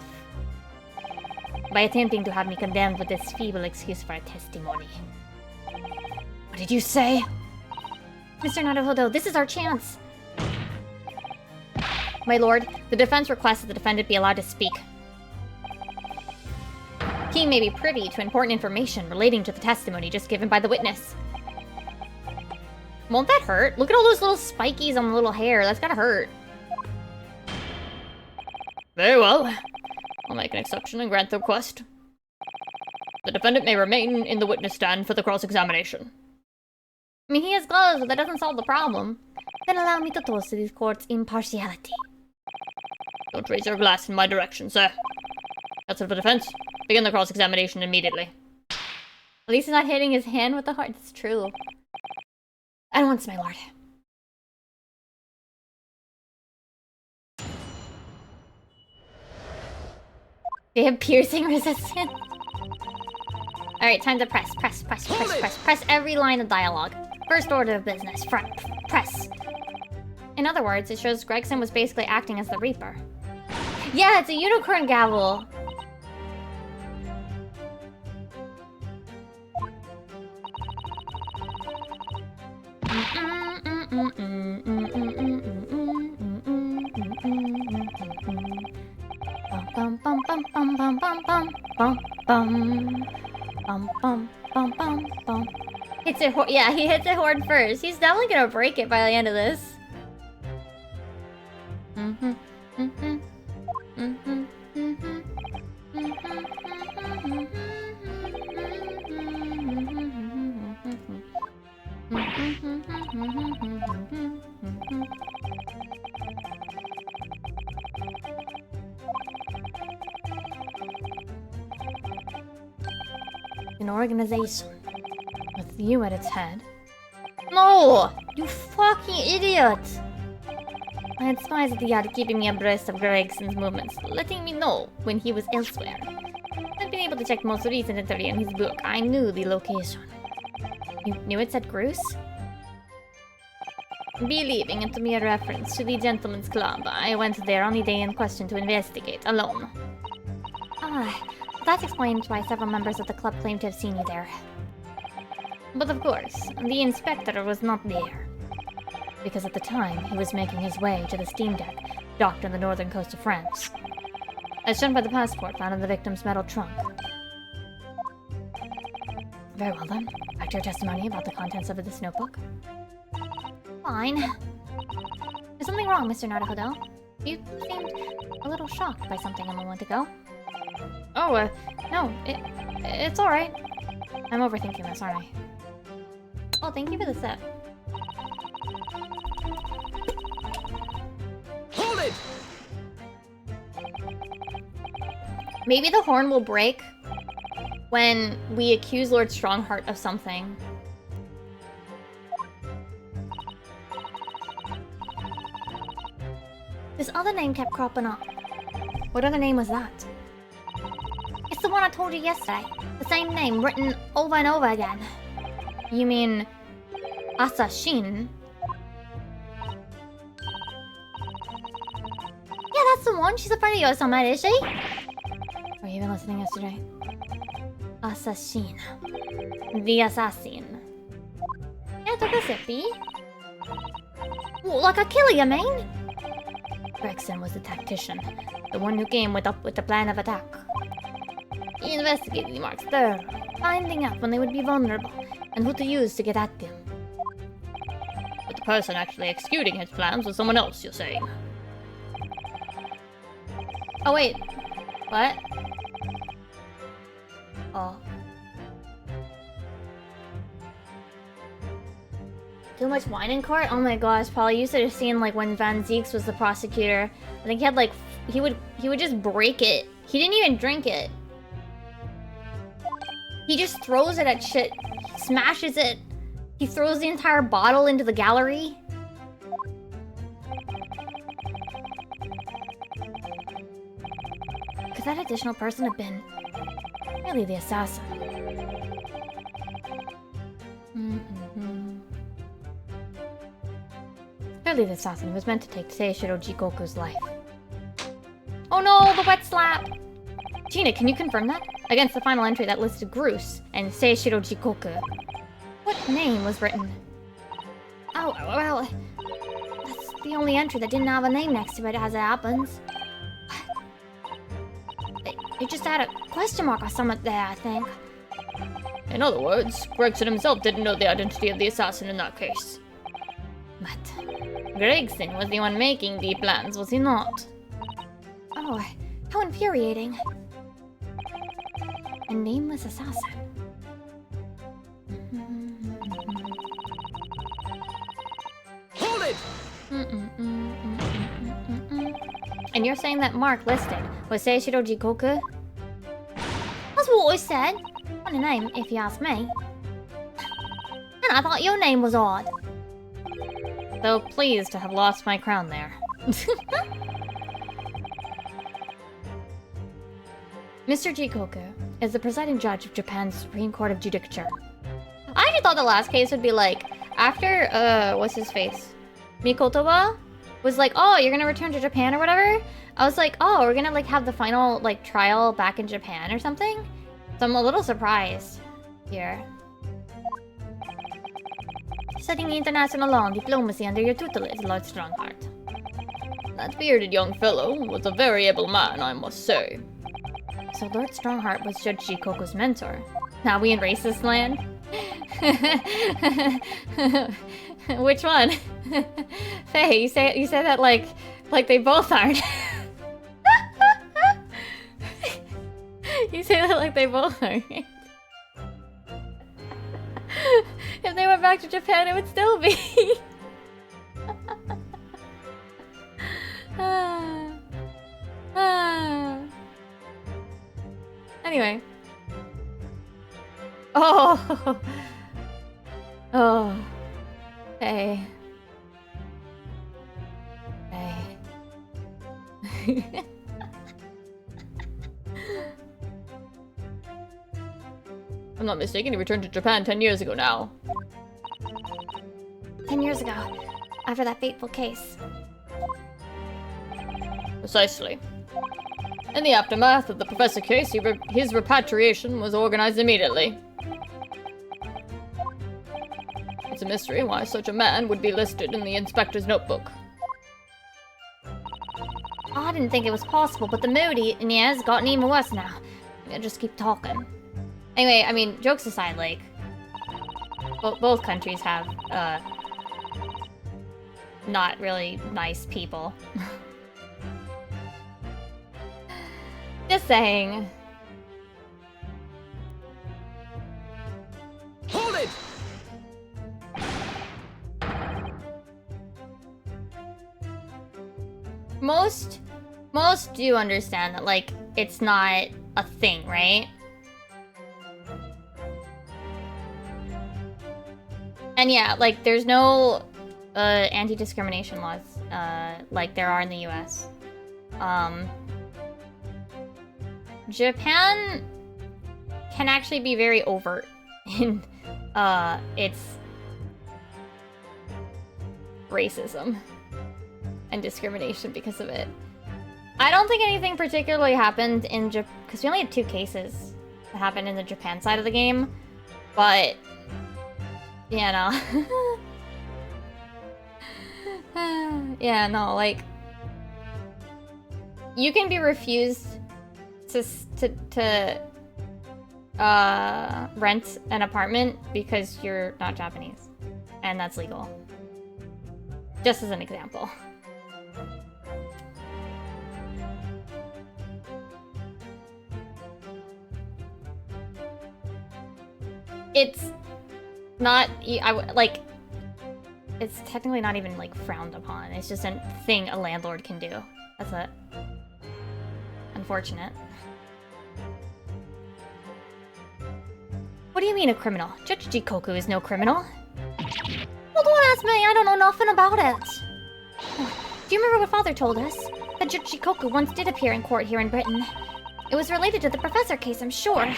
By attempting to have me condemned with this feeble excuse for a testimony. What did you say? Mr. Naruhodo, this is our chance. My lord, the defense requests that the defendant be allowed to speak. He may be privy to important information relating to the testimony just given by the witness. Won't that hurt? Look at all those little spikies on the little hair. That's gotta hurt. Very well. I'll make an exception and grant the request. The defendant may remain in the witness stand for the cross-examination. I mean, he is close, but that doesn't solve the problem. Then allow me to toast to this court's impartiality. Don't raise your glass in my direction, sir. That's for the defense. Begin the cross-examination immediately. At least he's not hitting his hand with the heart. That's true. At once, my lord. They have piercing resistance. Alright, time to press. Press every line of dialogue. First order of business. Press. In other words, it shows Gregson was basically acting as the Reaper. Yeah, it's a unicorn gavel. Bum bum bum bum bum bum bum bum bum bum bum bum bum bum. Hits it hard. Yeah, he hits it hard first. He's definitely gonna break it by the end of this. An organization with you at its head. No! You fucking idiot! I had spies at the yard keeping me abreast of Gregson's movements, letting me know when he was elsewhere. I'd been able to check the most recent entry in his book. I knew the location. You knew it said Gruce? Believing it to be a reference to the Gentleman's Club, I went there on the day in question to investigate, alone. Ah, that explains why several members of the club claim to have seen you there. But of course, the inspector was not there. Because at the time, he was making his way to the steam deck, docked on the northern coast of France. as shown by the passport found in the victim's metal trunk. Very well then. Back to your testimony about the contents of this notebook. Fine. Is something wrong, Mr. Naruhodo? You seemed a little shocked by something a moment ago. Oh, no, it's alright. I'm overthinking this, aren't I? Oh, thank you for the set. Hold it! Maybe the horn will break when we accuse Lord Strongheart of something. This other name kept cropping up. What other name was that? It's the one I told you yesterday. The same name written over and over again. You mean... Assassin? Yeah, that's the one. She's a friend of yours, somewhere, is she? Were you even listening yesterday? Assassin. The assassin. Yeah, took a sippy. What, like a killer, you mean? Gregson was the tactician, the one who came with the plan of attack. He investigated the marks thoroughly, finding out when they would be vulnerable and who to use to get at them. But the person actually executing his plans was someone else, you're saying? Oh wait, what? Oh. Too much wine in court? Oh my gosh, Paul, you should have seen like when Van Zieks was the prosecutor. I think he had like he would just break it. He didn't even drink it. He just throws it at shit. He smashes it. He throws the entire bottle into the gallery. Could that additional person have been really the assassin? Clearly the assassin was meant to take Seishiro Jikoku's life. Oh no, the wet slap! Tina, can you confirm that? Against the final entry that listed Groose and Seishiro Jikoku. What name was written? Oh, well, that's the only entry that didn't have a name next to it as it happens. It just had a question mark or something there, I think. In other words, Gregson himself didn't know the identity of the assassin in that case. But Gregson was the one making the plans, was he not? Oh, how infuriating. a nameless assassin. Hold it! And you're saying that mark listed was Seishiro Jikoku? That's what I said. Funny name, if you ask me. And I thought your name was odd. Though pleased to have lost my crown there. Mr. Jikoku is the presiding judge of Japan's Supreme Court of Judicature. I actually thought the last case would be like, after, what's his face? Mikotoba was like, oh, you're gonna return to Japan or whatever? I was like, oh, we're gonna like have the final like trial back in Japan or something? So I'm a little surprised here. Studying international law and diplomacy under your tutelage, Lord Strongheart. That bearded young fellow was a very able man, I must say. So Lord Strongheart was Judge Jikoku's mentor. Now we in racist land? Which one? Faye, you say that like they both aren't. You say that like they both aren't. If they went back to Japan, it would still be. Anyway. Oh. Oh. Hey. Hey. I'm not mistaken, he returned to Japan 10 years ago now. 10 years ago, after that fateful case. Precisely. In the aftermath of the professor case, his repatriation was organized immediately. It's a mystery why such a man would be listed in the inspector's notebook. I didn't think it was possible, but the mood in here has gotten even worse now. I'll just keep talking. Anyway, I mean, jokes aside, like... both countries have, not really nice people. Just saying. Hold it! Most do understand that, like, it's not a thing, right? And yeah, like, there's no anti-discrimination laws like there are in the US. Japan can actually be very overt in its racism and discrimination because of it. I don't think anything particularly happened in Japan, because we only had 2 cases that happened in the Japan side of the game, but yeah, no. Yeah, no, like, you can be refused to rent an apartment because you're not Japanese, and that's legal. Just as an example. It's not, like, it's technically not even, like, frowned upon. It's just a thing a landlord can do. That's it. Unfortunate. What do you mean a criminal? Judge Jikoku is no criminal. Well, don't ask me, I don't know nothing about it. Do you remember what Father told us? That Judge Jikoku once did appear in court here in Britain. It was related to the professor case, I'm sure.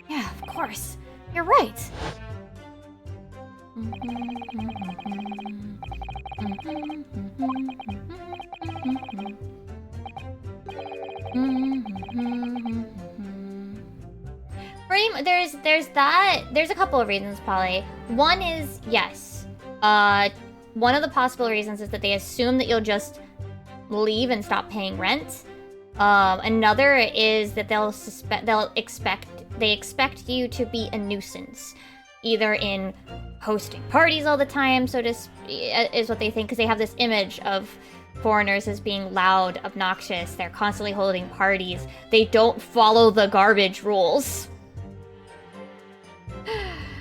Yeah, of course. You're right. There's that. There's a couple of reasons, probably. One is, yes. One of the possible reasons is that they assume that you'll just leave and stop paying rent. Another is that they expect you to be a nuisance, either in hosting parties all the time, is what they think, because they have this image of foreigners as being loud, obnoxious, they're constantly holding parties, they don't follow the garbage rules.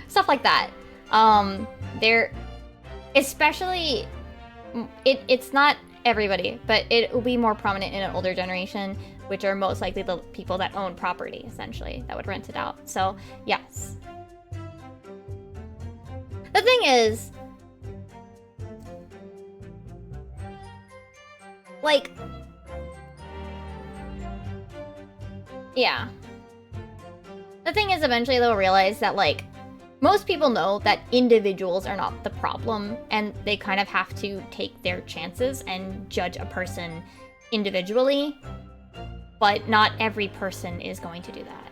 Stuff like that. They're especially, it's not everybody, but it will be more prominent in an older generation, which are most likely the people that own property, essentially, that would rent it out. So, yes. The thing is, like, yeah. The thing is, eventually they'll realize that, like, most people know that individuals are not the problem, and they kind of have to take their chances and judge a person individually, but not every person is going to do that.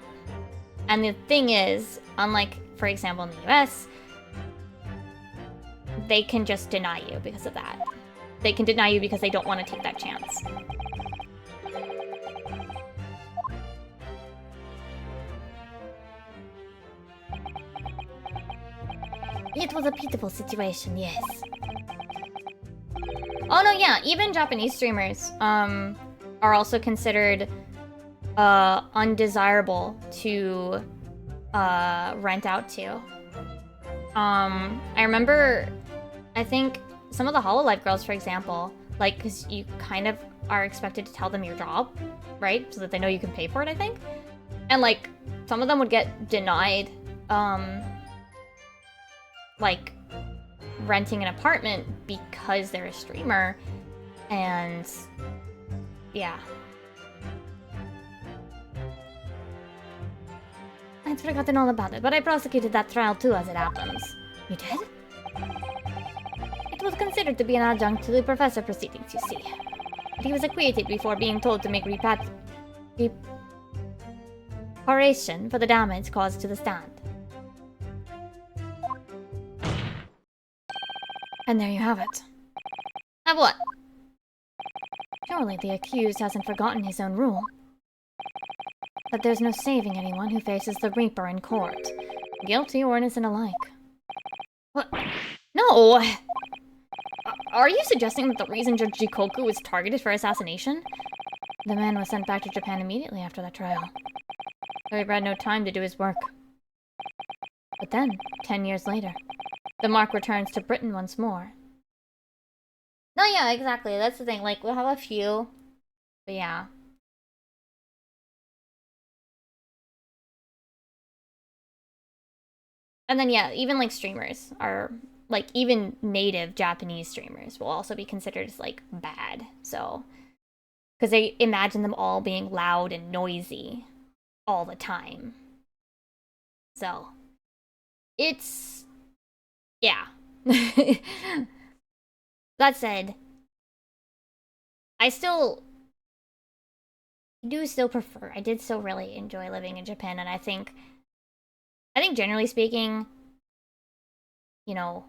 And the thing is, unlike, for example, in the US, they can just deny you because of that. They can deny you because they don't want to take that chance. It was a pitiful situation, yes. Oh no, yeah, even Japanese streamers are also considered undesirable to rent out to. I remember, I think some of the Hololive girls, for example, like, because you kind of are expected to tell them your job, right? So that they know you can pay for it, I think. And, like, some of them would get denied, like, renting an apartment because they're a streamer, and yeah. I'd forgotten all about it, but I prosecuted that trial too, as it happens. You did? It was considered to be an adjunct to the professor proceedings, you see. But he was acquitted before being told to make reparation for the damage caused to the stand. And there you have it. Have what? Surely the accused hasn't forgotten his own rule. That there's no saving anyone who faces the Reaper in court, guilty or innocent alike. What? No! Are you suggesting that the reason Judge Jikoku was targeted for assassination? The man was sent back to Japan immediately after that trial. So he had no time to do his work. But then, 10 years later, the mark returns to Britain once more. No, yeah, exactly. That's the thing. Like, we'll have a few. But yeah. And then, yeah, even, like, streamers are... Like, even native Japanese streamers will also be considered as, like, bad. So... Because they imagine them all being loud and noisy all the time. So... It's... Yeah. That said... I do still prefer... I did still really enjoy living in Japan, and I think generally speaking, you know,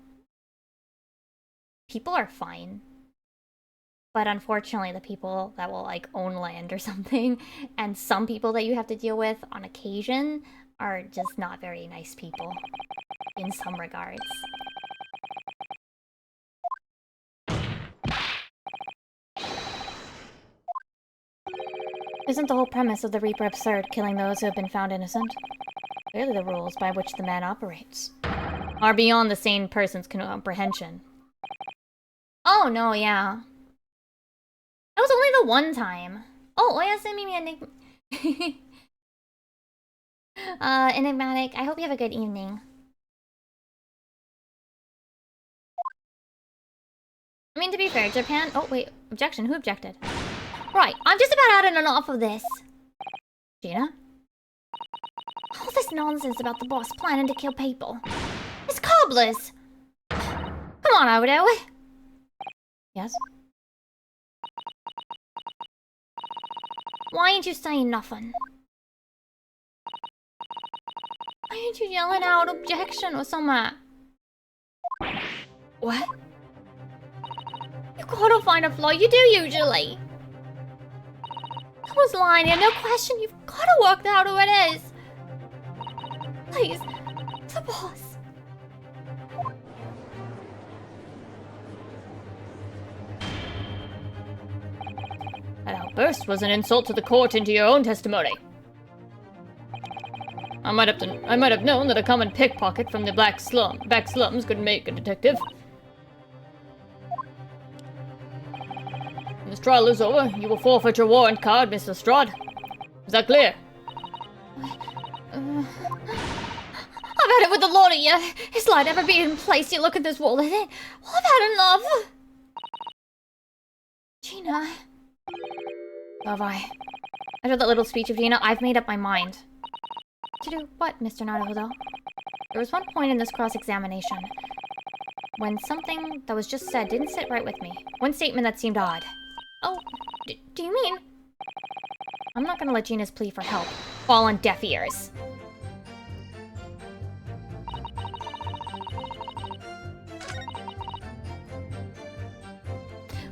people are fine. But unfortunately, the people that will, like, own land or something, and some people that you have to deal with on occasion, are just not very nice people. In some regards. Isn't the whole premise of the Reaper absurd, killing those who have been found innocent? Clearly the rules by which the man operates are beyond the sane person's comprehension. Oh, no, yeah. That was only the one time. Oh, Oyasumi Enigmatic, I hope you have a good evening. I mean, to be fair, Japan... Oh, wait. Objection. Who objected? Right, I'm just about had enough of this. Gina? All this nonsense about the boss planning to kill people. It's cobblers! Come on, Odo. Yes? Why ain't you saying nothing? Why ain't you yelling out objection or something? What? You gotta find a flaw, you do usually. I was lying here, no question, you've gotta work out who it is. Please, the boss. That outburst was an insult to the court and to your own testimony. I might have known that a common pickpocket from the back slums could make a detective. When this trial is over, you will forfeit your warrant card, Mr. Strahd. Is that clear? I've had it with a lot of you. His light ever be in place. You look at this wall and it. Well, I've had enough. Gina. Have I? After that little speech of Gina, I've made up my mind. To do what, Mr. Naruhodo? There was one point in this cross-examination when something that was just said didn't sit right with me. One statement that seemed odd. Oh, do you mean? I'm not gonna let Gina's plea for help fall on deaf ears.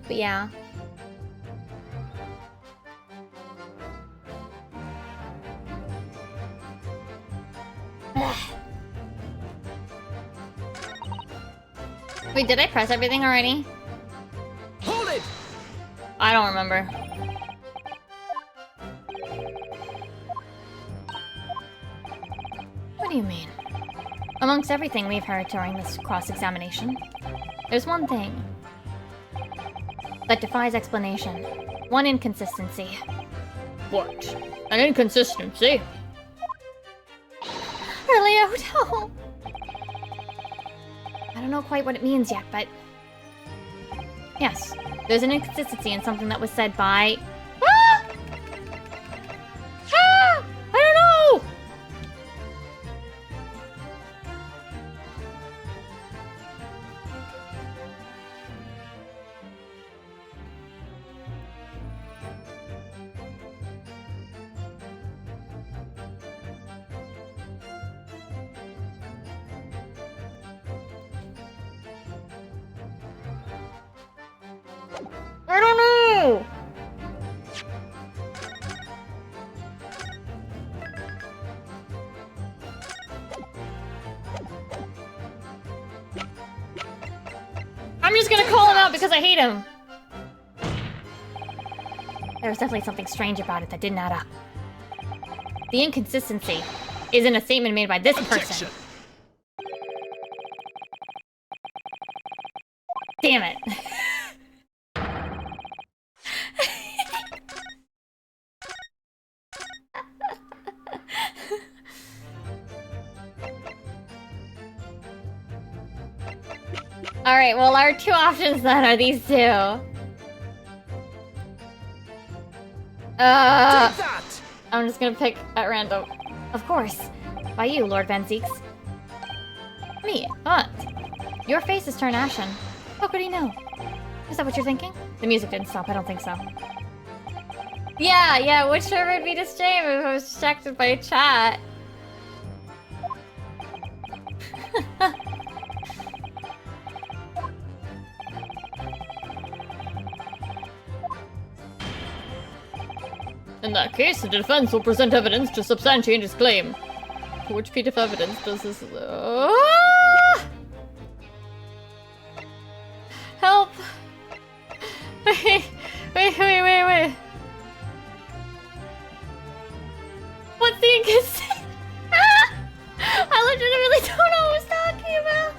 But yeah. Wait, did I press everything already? Hold it! I don't remember. What do you mean? Amongst everything we've heard during this cross-examination, there's one thing that defies explanation. One inconsistency. What? An inconsistency? Really, Odo? I don't know quite what it means yet, but... yes, there's an inconsistency in something that was said by... Ah! Ah! I don't know! I don't know! I'm just gonna call him out because I hate him. There was definitely something strange about it that didn't add up. The inconsistency isn't a statement made by this person. Damn it. Alright, well our two options then are these two. I'm just gonna pick at random. Of course. By you, Lord Van Zieks. Me? What? Your face has turned ashen. How could he know? Is that what you're thinking? The music didn't stop, I don't think so. Yeah, which server would be the same if I was distracted by chat? In that case, the defense will present evidence to substantiate his claim. Which piece of evidence does this... Help! Wait. What's the inconsistency? I legitimately don't know what he's talking about.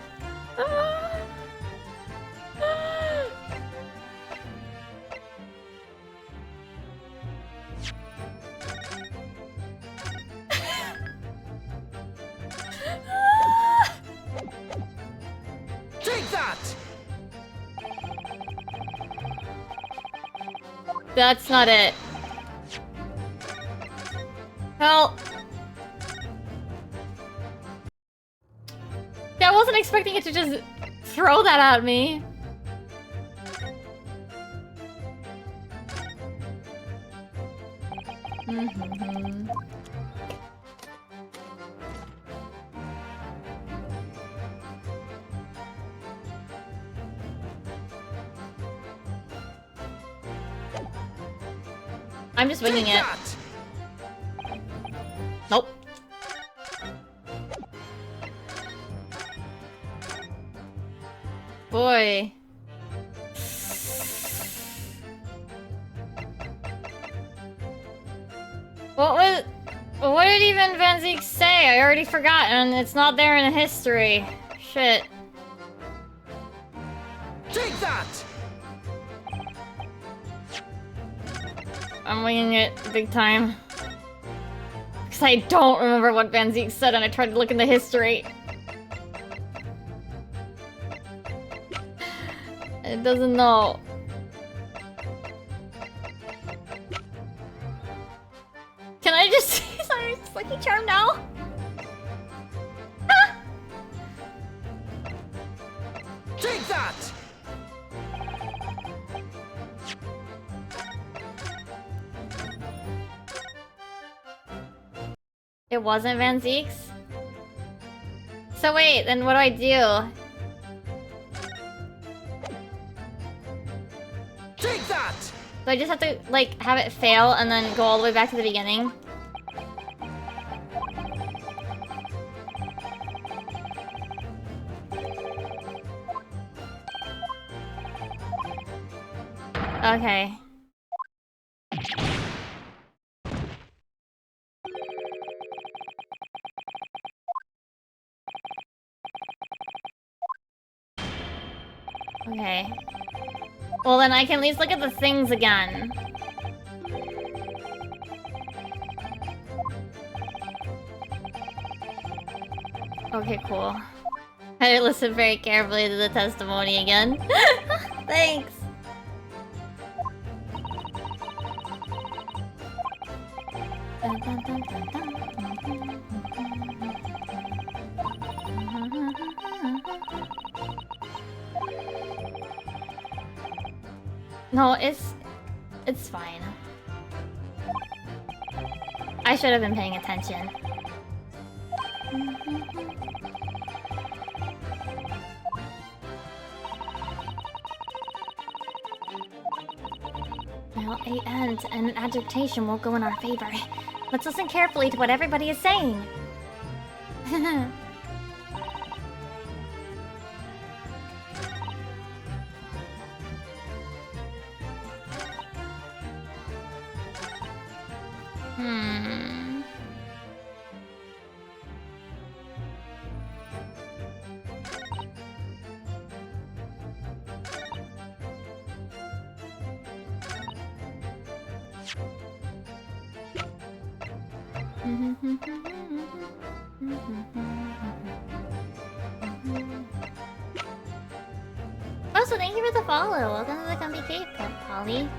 Take that! That's not it. Help! Yeah, I wasn't expecting it to just throw that at me. I'm just winging it. Nope. Boy. What did even Van Zieks say? I already forgot, and it's not there in the history. Shit. Take that! I'm winging it big time. Because I don't remember what Van Zieks said, and I tried to look in the history. It doesn't know. Can I just see Cyrus' Lucky Charm now? Take that! It wasn't Van Zieks? So wait, then what do I do? Take that! So I just have to, like, have it fail and then go all the way back to the beginning? Okay. Okay. Well, then I can at least look at the things again. Okay, cool. I listened very carefully to the testimony again. Thanks! No, it's fine. I should have been paying attention. Well, a and an adaptation won't go in our favor. Let's listen carefully to what everybody is saying. Also, thank you for the follow. Welcome to the Comfy Cave, Polly.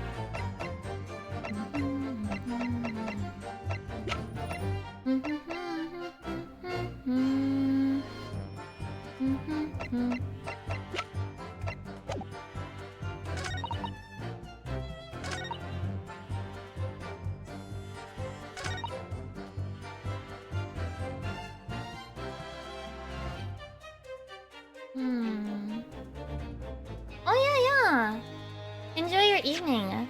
Oh yeah, yeah. Enjoy your evening.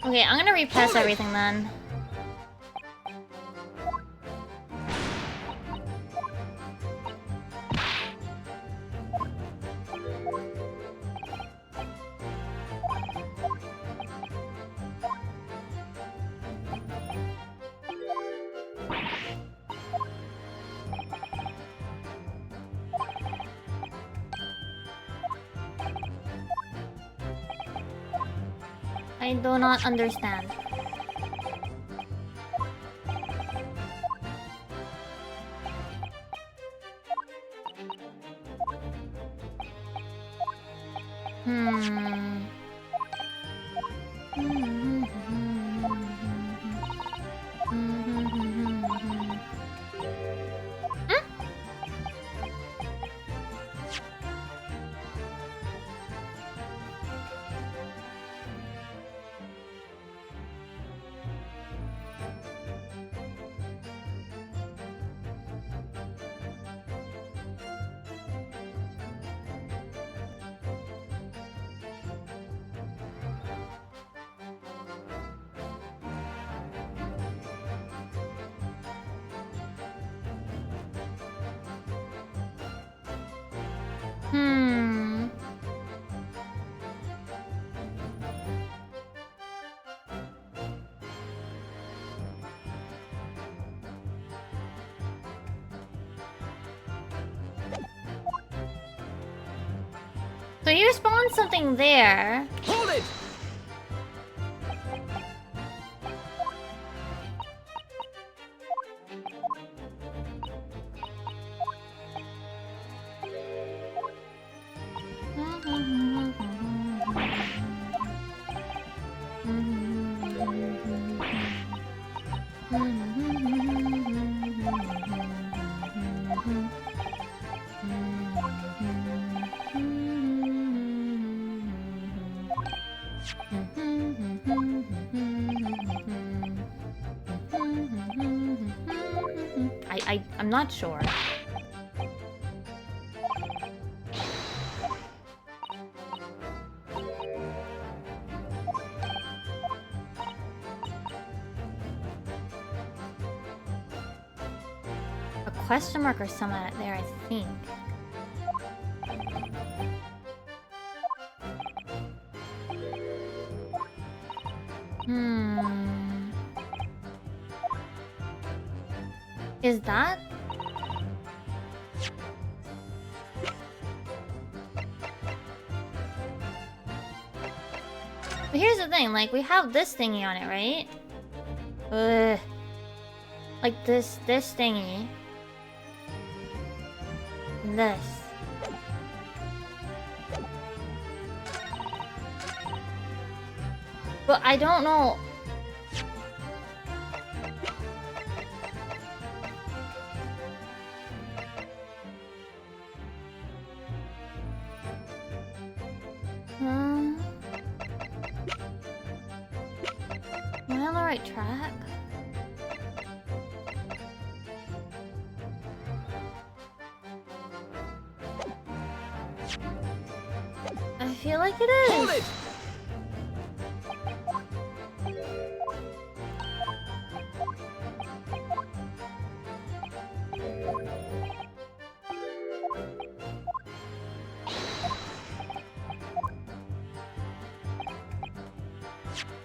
Okay, I'm gonna repress everything then. I do not understand. So you spawned something there. Hold it! I'm not sure. A question mark or something there, I think. Is that? But here's the thing, like, we have this thingy on it, right? Like this thingy. And this. But I don't know. Am I on the right track? I feel like it is. Hold it!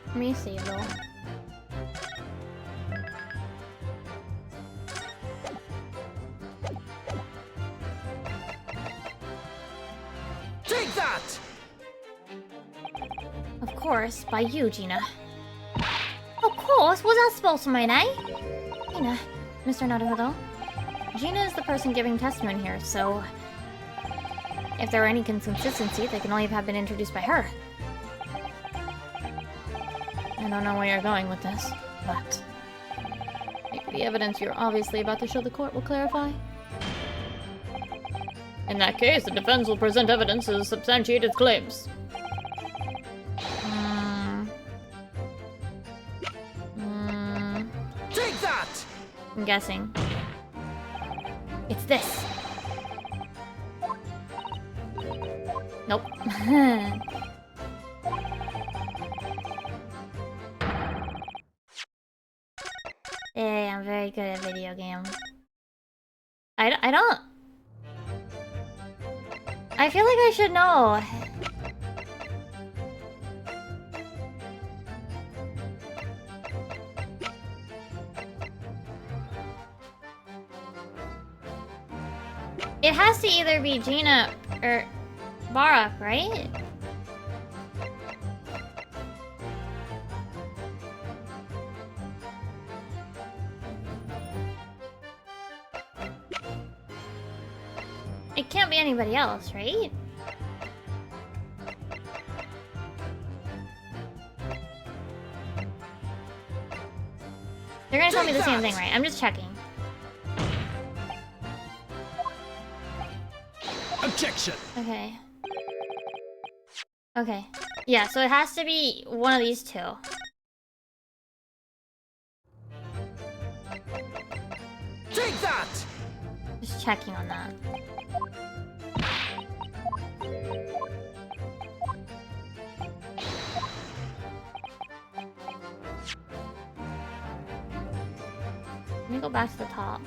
Let me see though. Take that! Of course, by you, Gina. Of course, was that supposed to mean, eh? Gina, Mr. Naruhodo. Gina is the person giving testimony here, so... if there are any inconsistency, they can only have been introduced by her. I don't know where you're going with this, but... maybe the evidence you're obviously about to show the court will clarify? In that case, the defense will present evidence to substantiate its claims. Take that! I'm guessing. It's this. Nope. Hey, I'm very good at video games. I don't... I feel like I should know. It has to either be Gina or Barak, right? It can't be anybody else, right? They're gonna tell me the same thing, right? I'm just checking. Objection! Okay. Okay. Yeah, so it has to be one of these two. Take that! Just checking on that. Let me go back to the top.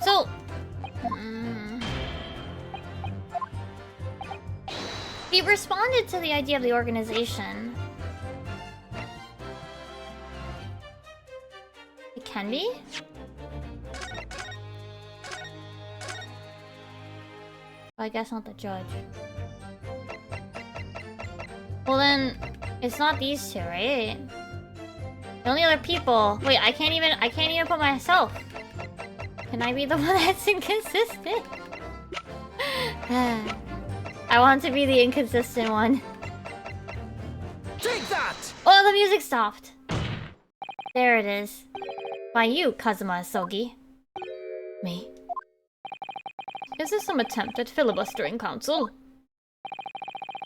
So... he responded to the idea of the organization. It can be? Well, I guess not the judge. Well then, it's not these two, right? The only other people... Wait, I can't even put myself. Can I be the one that's inconsistent? I want to be the inconsistent one. Take that! Oh, the music stopped. There it is. By you, Kazuma Asogi. Me? Is this some attempt at filibustering, counsel?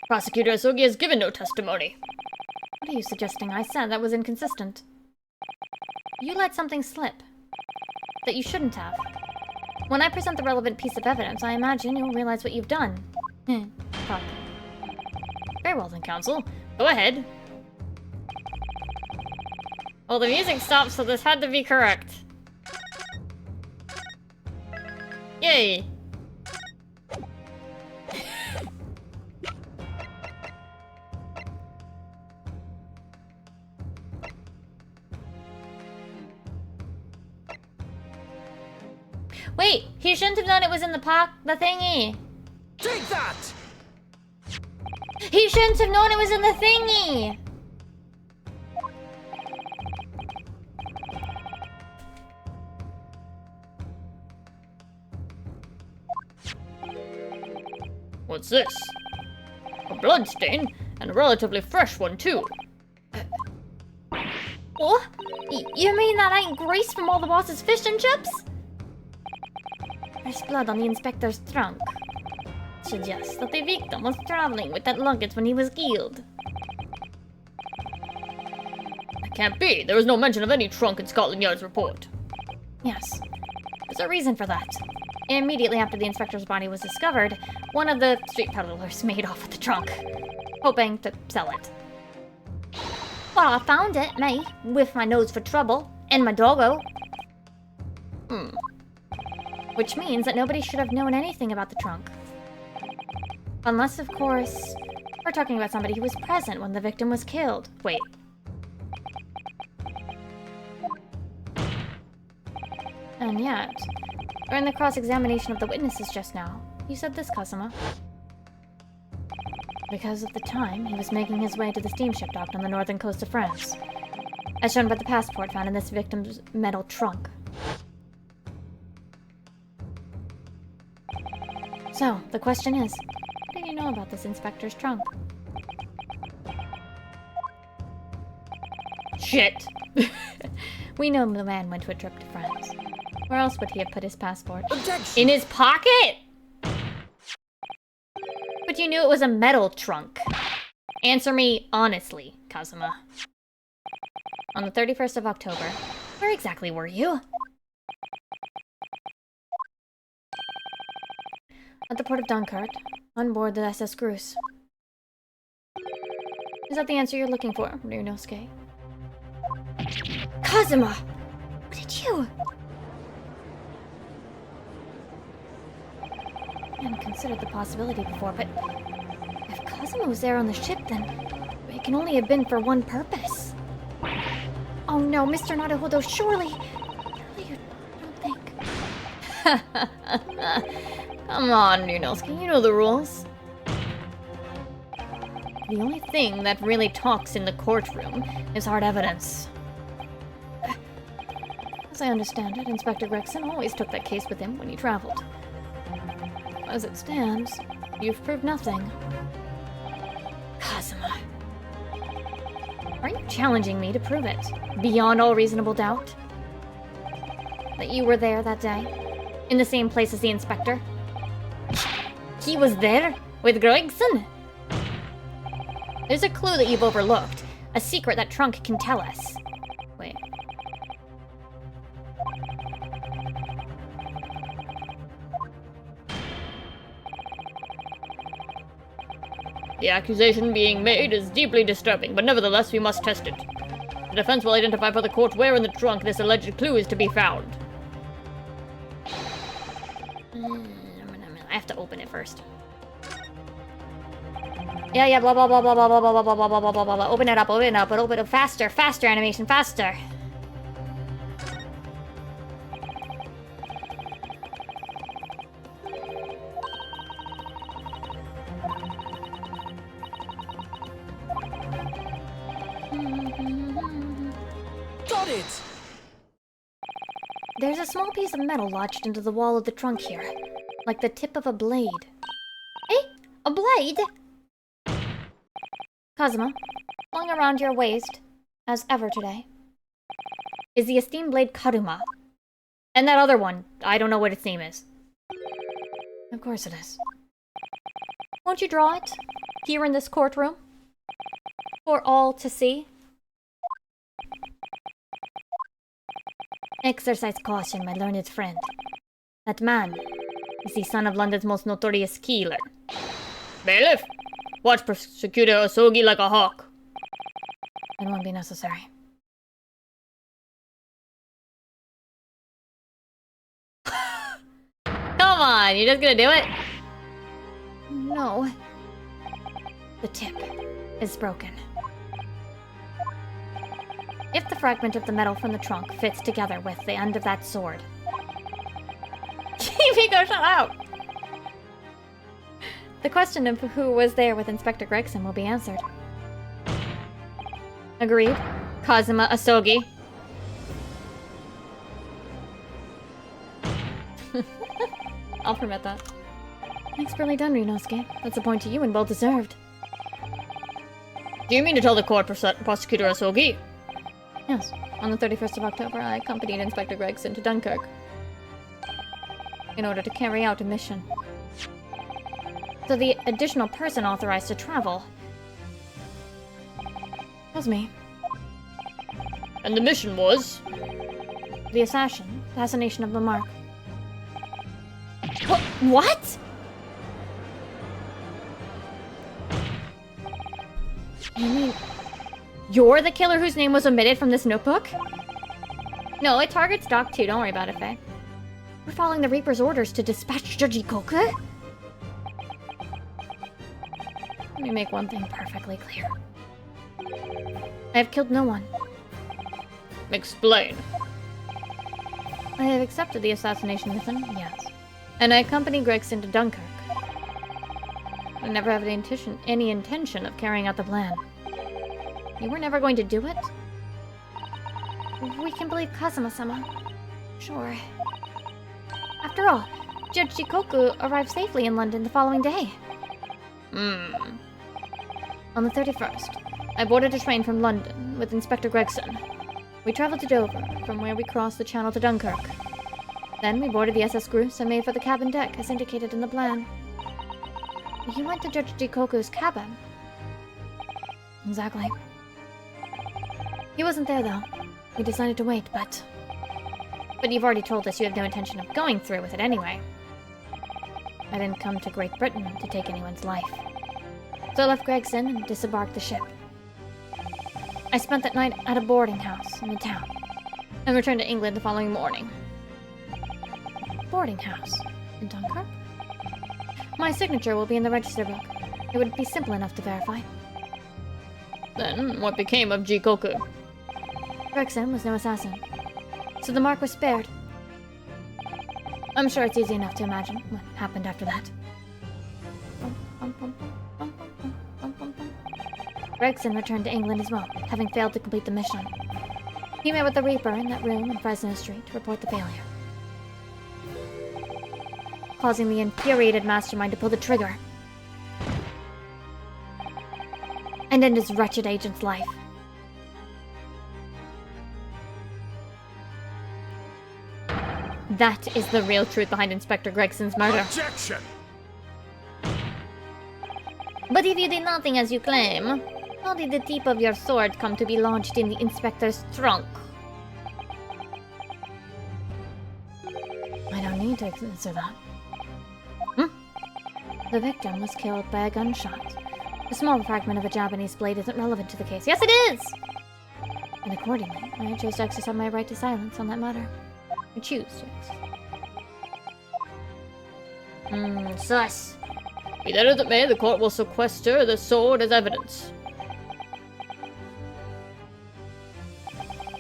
Prosecutor Asogi has given no testimony. What are you suggesting I said that was inconsistent? You let something slip. that you shouldn't have. When I present the relevant piece of evidence, I imagine you'll realize what you've done. Fuck. Very well then, Counsel. Go ahead. Well, the music stopped, so this had to be correct. Yay! Wait, he shouldn't have known it was in the thingy. Take that! He shouldn't have known it was in the thingy! What's this? A bloodstain, and a relatively fresh one, too. What? You mean that ain't grease from all the boss's fish and chips? There's blood on the inspector's trunk. Suggests that the victim was traveling with that luggage when he was killed. That can't be. There was no mention of any trunk in Scotland Yard's report. Yes, there's a reason for that. Immediately after the inspector's body was discovered, one of the street peddlers made off with the trunk, hoping to sell it. Well, I found it, me, with my nose for trouble, and my doggo. Which means that nobody should have known anything about the trunk. Unless, of course, we're talking about somebody who was present when the victim was killed. Wait. And yet, during the cross-examination of the witnesses just now, you said this, Kazuma. Because at the time, he was making his way to the steamship docked on the northern coast of France, as shown by the passport found in this victim's metal trunk. So, the question is, what did you know about this inspector's trunk? Shit! We know the man went to a trip to France. Where else would he have put his passport? Objection! In his pocket? But you knew it was a metal trunk. Answer me honestly, Kazuma. On the 31st of October, where exactly were you? At the port of Dunkirk, on board the SS Grus. Is that the answer you're looking for, Ryunosuke? Kazuma! What did you? I hadn't considered the possibility before, but if Kazuma was there on the ship, then it can only have been for one purpose. Oh no, Mr. Naruhodo, surely you don't think... Come on, Ryunosuke, you know the rules. The only thing that really talks in the courtroom is hard evidence. As I understand it, Inspector Gregson always took that case with him when he traveled. As it stands, you've proved nothing. Kazuma. Are you challenging me to prove it, beyond all reasonable doubt? That you were there that day? In the same place as the inspector? He was there? With Gregson? There's a clue that you've overlooked. A secret that Trunk can tell us. Wait. The accusation being made is deeply disturbing, but nevertheless we must test it. The defense will identify for the court where in the trunk this alleged clue is to be found. I have to open it first. Yeah, blah blah blah blah blah blah blah blah blah blah blah blah blah. Open it up, but open it faster, faster animation, faster. Got it! There's a small piece of metal lodged into the wall of the trunk here, like the tip of a blade. Eh? A blade? Kazuma, flung around your waist, as ever today, is the esteemed blade Karuma. And that other one, I don't know what its name is. Of course it is. Won't you draw it? Here in this courtroom? For all to see? Exercise caution, my learned friend. That man is the son of London's most notorious killer. Bailiff, watch Prosecutor Osogi like a hawk. It won't be necessary. Come on, you're just gonna do it? No. The tip is broken. If the fragment of the metal from the trunk fits together with the end of that sword... Miko, shut up! The question of who was there with Inspector Gregson will be answered. Agreed? Kazuma Asogi. I'll permit that. Expertly done, Ryunosuke. That's a point to you and well deserved. Do you mean to tell the court, Prosecutor Asogi? Yes. On the 31st of October, I accompanied Inspector Gregson to Dunkirk in order to carry out a mission. So the additional person authorized to travel was me. And the mission was? The assassination of the Mark. What? You mean You're the killer whose name was omitted from this notebook? No, it targets Doc too. Don't worry about it, Faye. we're following the Reaper's orders to dispatch Judge Ikoku? Let me make one thing perfectly clear. I have killed no one. Explain. I have accepted the assassination mission, yes. And I accompanied Gregson to Dunkirk. I never have any intention of carrying out the plan. You were never going to do it? We can believe Kazuma-sama. Sure. After all, Judge Shikoku arrived safely in London the following day. On the 31st, I boarded a train from London with Inspector Gregson. We traveled to Dover, from where we crossed the channel to Dunkirk. Then we boarded the SS Groose and made for the cabin deck, as indicated in the plan. You went to Judge Jikoku's cabin. Exactly. He wasn't there, though. We decided to wait, but you've already told us you have no intention of going through with it anyway. I didn't come to Great Britain to take anyone's life. So I left Gregson and disembarked the ship. I spent that night at a boarding house in the town, and returned to England the following morning. Boarding house? In Dunkirk? My signature will be in the register book. It would be simple enough to verify. Then, what became of Jikoku? Gregson was no assassin, so the mark was spared. I'm sure it's easy enough to imagine what happened after that. Gregson returned to England as well, having failed to complete the mission. He met with the Reaper in that room in Fresno Street to report the failure, causing the infuriated mastermind to pull the trigger and end his wretched agent's life. That is the real truth behind Inspector Gregson's murder. Objection! But if you did nothing as you claim, how did the tip of your sword come to be lodged in the inspector's trunk? I don't need to answer that. The victim was killed by a gunshot. A small fragment of a Japanese blade isn't relevant to the case. Yes, it is! And accordingly, I chose to exercise my right to silence on that matter. I choose to. Sus. Be that as it may, the court will sequester the sword as evidence.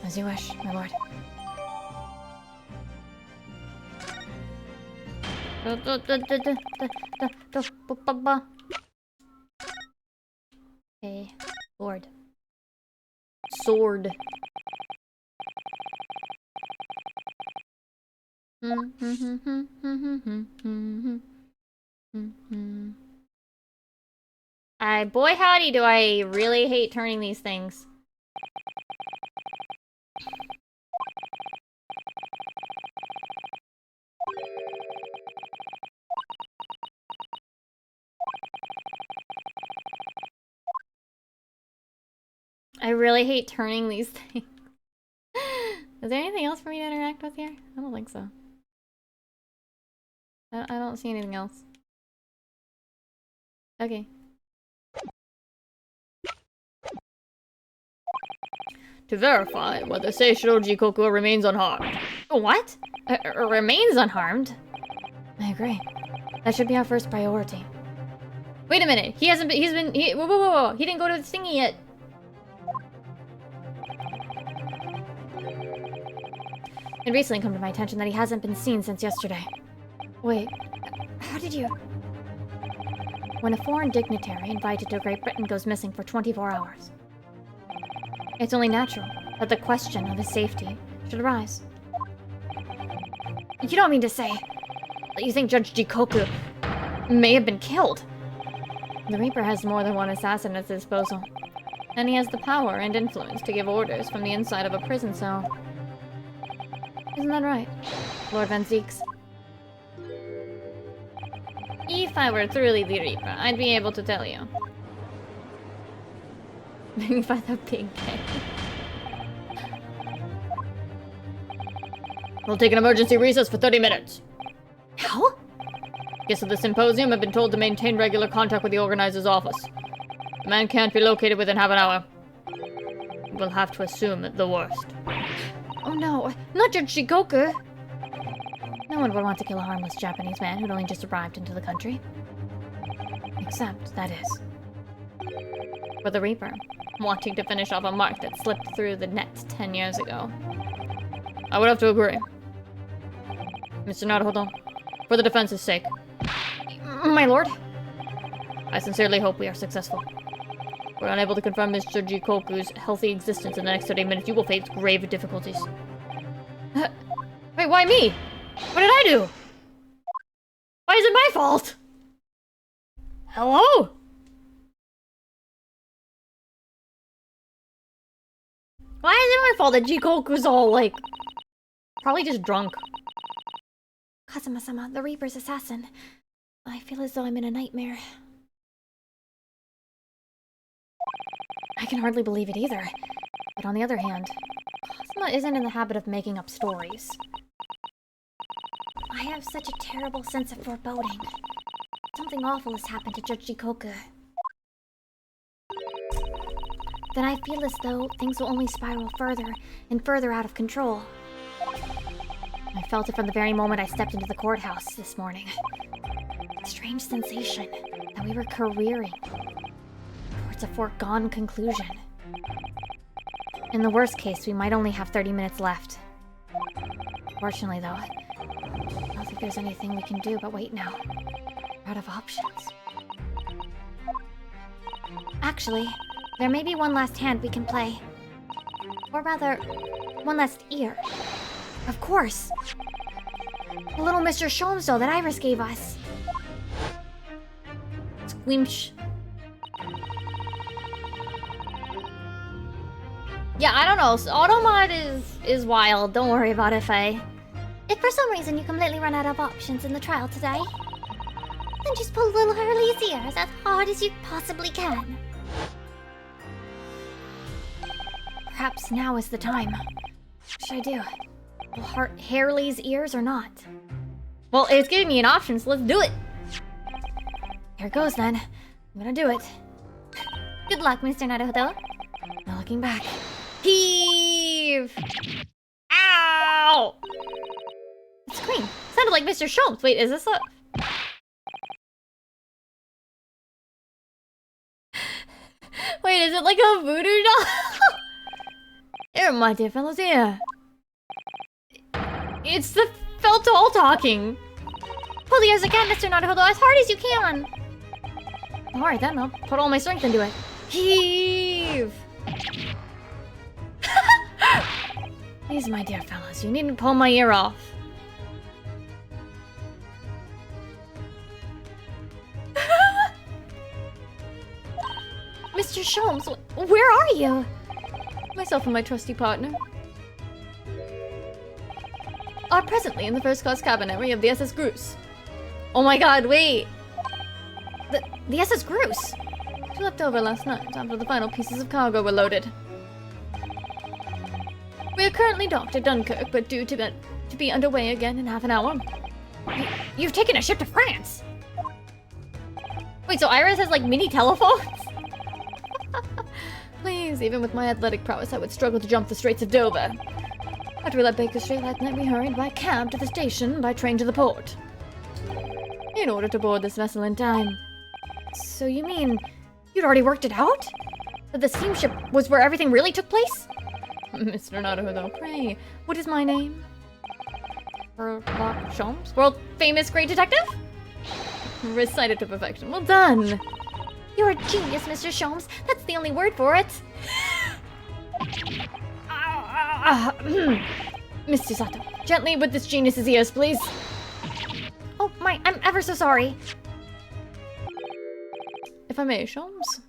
As you wish, my lord. Okay, sword. Sword. Boy howdy do I really hate turning these things. I really hate turning these things. Is there anything else for me to interact with here? I don't think so. I don't see anything else. Okay. To verify whether Seishiro Jikoku remains unharmed. What? Remains unharmed? I agree. That should be our first priority. Wait a minute. He hasn't been. Whoa. He didn't go to the thingy yet. It recently come to my attention that he hasn't been seen since yesterday. Wait, how did you... When a foreign dignitary invited to Great Britain goes missing for 24 hours, it's only natural that the question of his safety should arise. You don't mean to say that you think Judge Jikoku may have been killed? The Reaper has more than one assassin at his disposal, and he has the power and influence to give orders from the inside of a prison cell. Isn't that right, Lord Van Zieks? If I were truly the Reaper, I'd be able to tell you. Maybe by the big K. We'll take an emergency recess for 30 minutes. How? Guests of the symposium have been told to maintain regular contact with the organizer's office. The man can't be located within half an hour. We'll have to assume the worst. Oh no, not Judge Jikoku! No one would want to kill a harmless Japanese man who'd only just arrived into the country. Except, that is, for the Reaper, wanting to finish off a mark that slipped through the net 10 years ago. I would have to agree. Mr. Naruhodo, for the defense's sake. My lord? I sincerely hope we are successful. If we're unable to confirm Mr. Jikoku's healthy existence in the next 30 minutes, you will face grave difficulties. Wait, why me? What did I do? Why is it my fault? Hello? Why is it my fault that Jikoku's all, like... Probably just drunk. Kazuma-sama, the Reaper's assassin. I feel as though I'm in a nightmare. I can hardly believe it either. But on the other hand, Kazuma isn't in the habit of making up stories. I have such a terrible sense of foreboding. Something awful has happened to Judge Jikoku. Then I feel as though things will only spiral further and further out of control. I felt it from the very moment I stepped into the courthouse this morning. A strange sensation that we were careering towards a foregone conclusion. In the worst case, we might only have 30 minutes left. Fortunately, though, I don't think there's anything we can do but wait now. We're out of options. Actually, there may be one last hand we can play. Or rather, one last ear. Of course! The little Mr. Shomso that Iris gave us. Squimsh. Yeah, I don't know. Automod is wild. Don't worry about it, Faye. If for some reason you completely run out of options in the trial today, then just pull little Hurley's ears as hard as you possibly can. Perhaps now is the time. What should I do? Will Harley's ears or not? Well, it's giving me an option, so let's do it. Here goes then. I'm gonna do it. Good luck, Mr. Naruhodo. No looking back. Heave! Ow! It's clean. Sounded like Mr. Schultz. Wait, is this a... Wait, is it like a voodoo doll? Here, my dear fellows, here. It's the Feltol talking. Pull the ears again, Mr. Naruhodo, as hard as you can. Alright then, I'll put all my strength into it. Heave! Please, my dear fellows, you Needn't pull my ear off. Mr. Sholmes, where are you? Myself and my trusty partner are presently in the first-class cabin area of the SS Groose. Oh my god, wait! The SS Groose? She left over last night after the final pieces of cargo were loaded. We are currently docked at Dunkirk, but due to be underway again in half an hour. You've taken a ship to France! Wait, so Iris has, like, mini telephones? Please, even with my athletic prowess, I would struggle to jump the Straits of Dover. After we left Baker Street last night, we hurried by cab to the station, by train to the port. In order to board this vessel in time. So you mean you'd already worked it out? That the steamship was where everything really took place? Mr. Naruto, pray, what is my name? Sherlock Holmes? World famous great detective? Recited to perfection. Well done! You're a genius, Mr. Sholmes. That's the only word for it. Mr. Sato, gently with this genius's ears, please. Oh, I'm ever so sorry. If I may, Sholmes.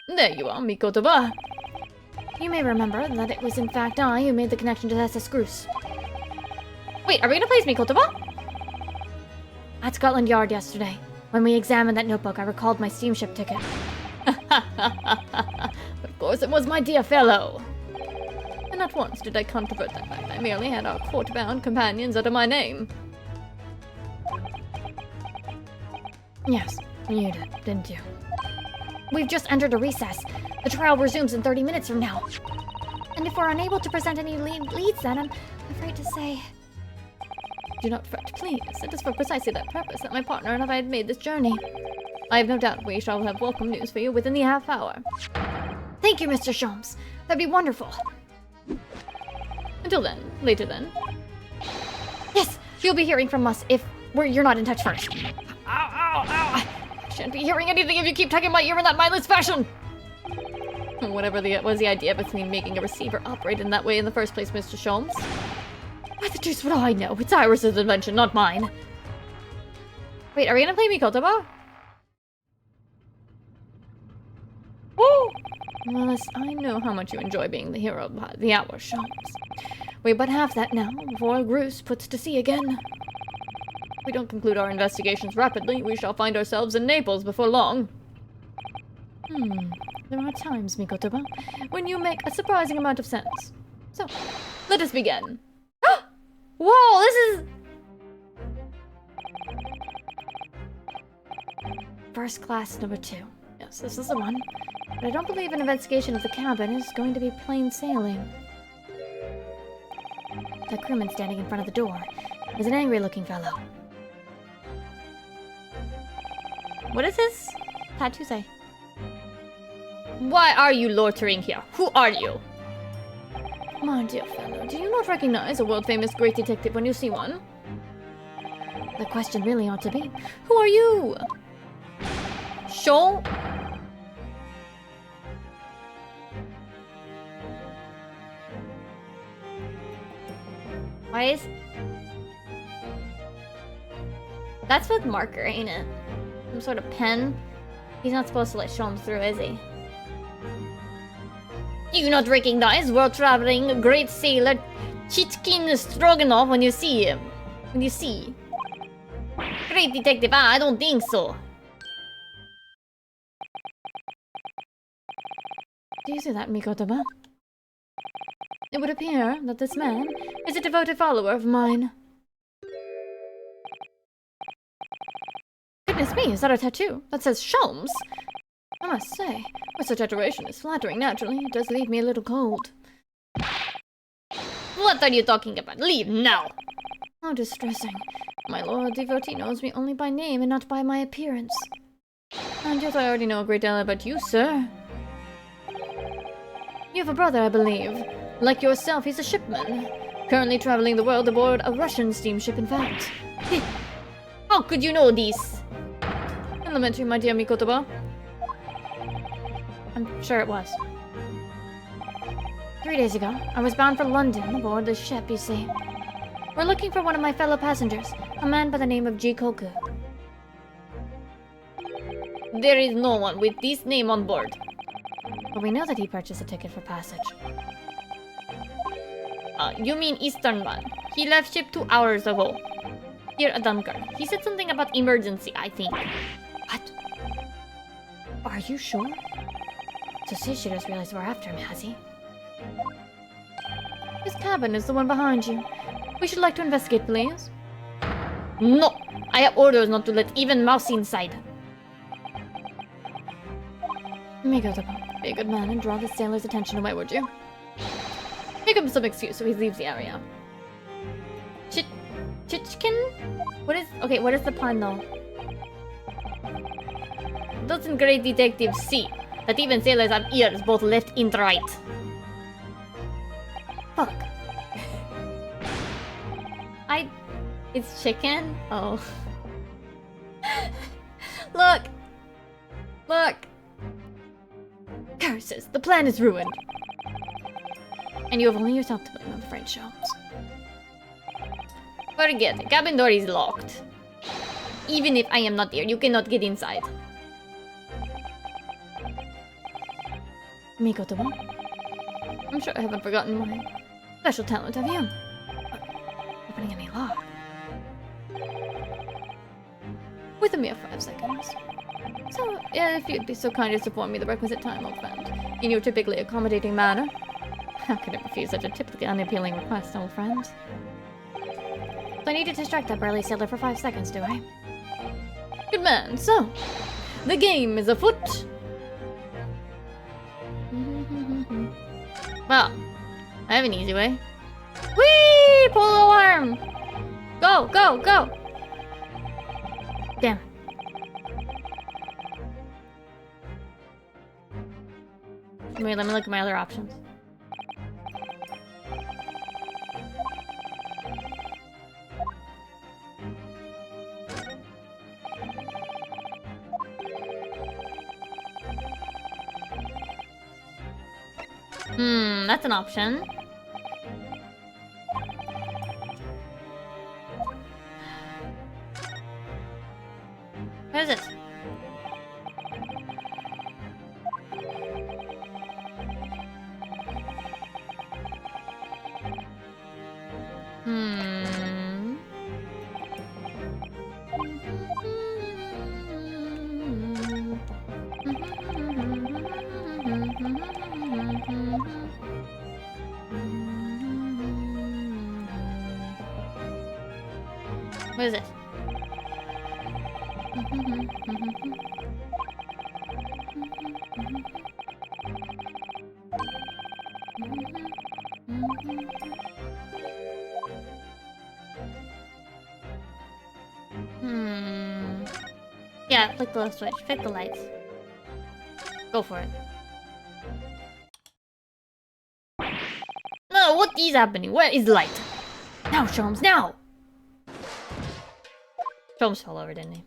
There you are, Mikotoba. You may remember that it was in fact I who made the connection to SS Screws. Wait, are we gonna play as Mikotoba? At Scotland Yard yesterday, when we examined that notebook, I recalled my steamship ticket. Of course, it was my dear fellow. And not once did I controvert that fact. I merely had our court-bound companions under my name. Yes, you did, didn't you? We've just entered a recess. The trial resumes in 30 minutes from now. And if we're unable to present any leads then, I'm afraid to say... Do not fret, please. It is for precisely that purpose that my partner and I had made this journey. I have no doubt we shall have welcome news for you within the half hour. Thank you, Mr. Sholmes. That'd be wonderful. Until then, later then. Yes, you'll be hearing from us if you're not in touch first. Ow, ow, ow! I shan't be hearing anything if you keep tugging my ear in that mindless fashion! Whatever was the idea between making a receiver operate in that way in the first place, Mr. Sholmes? Why the deuce would I know? It's Iris's invention, not mine. Wait, are we gonna play Mikotoba? Oh! Well, I know how much you enjoy being the hero by the hour, Sholmes. We're but half that now, before Groose puts to sea again. If we don't conclude our investigations rapidly, we shall find ourselves in Naples before long. There are times, Mikotoba, when you make a surprising amount of sense. So, let us begin. Whoa, this is... First class number 2. Yes, this is the one. But I don't believe an investigation of the cabin is going to be plain sailing. The crewman standing in front of the door is an angry-looking fellow. What does his tattoo say? Why are you loitering here? Who are you? My dear fellow, do you not recognize a world-famous great detective when you see one? The question really ought to be, who are you? Show? Why is... That's with marker, ain't it? Some sort of pen? He's not supposed to let Sholmes through, is he? You not recognize world-traveling great sailor Chichkin Stroganoff when you see him? When you see... Great detective, I don't think so. do you see that, Mikotoba? It would appear that this man is a devoted follower of mine. Goodness me, is that a tattoo? That says Sholmes? I must say, with such adoration is flattering, naturally. It does leave me a little cold. What are you talking about? Leave now! How distressing. My loyal devotee knows me only by name and not by my appearance. And yet I already know a great deal about you, sir. You have a brother, I believe. Like yourself, he's a shipman. Currently traveling the world aboard a Russian steamship, in fact. How could you know this? Elementary, my dear Mikotoba. I'm sure it was. 3 days ago, I was bound for London aboard this ship, you see. We're looking for one of my fellow passengers, a man by the name of Jikoku. There is no one with this name on board. But we know that he purchased a ticket for passage. You mean Eastern man. He left ship 2 hours ago. Here at Dunkirk. He said something about emergency, I think. What? Are you sure? So Seishi just realized we're after him, has he? His cabin is the one behind you. We should like to investigate, please. No! I have orders not to let even mouse inside. Migotomo, Be a good man and draw the sailor's attention away, would you? Make him some excuse so he leaves the area. Chichkin? What is the pun though? Doesn't great detectives see that even sailors have ears both left and right? Fuck. It's chicken? Oh. Look! Look! Curses, the plan is ruined. And you have only yourself to blame, I'm afraid, Shelms. Forget it, cabin door is locked. Even if I am not there, you cannot get inside. Migotomo? I'm sure I haven't forgotten my special talent, have you? Opening any lock? With a mere 5 seconds. So, yeah, if you'd be so kind as to inform me the requisite time, old friend, in your typically accommodating manner. How could I refuse such a typically unappealing request, old friend? So I need to distract that burly sailor for 5 seconds, do I? Good man, so, the game is afoot. Well, I have an easy way. Whee! Polo arm! Go, go, go! Damn. Wait, let me look at my other options. That's an option. What is it? What is it? Yeah, flick the switch. Flick the lights. Go for it. No, what is happening? Where is the light? Now, Shelms, now! Shelms fell over, didn't he?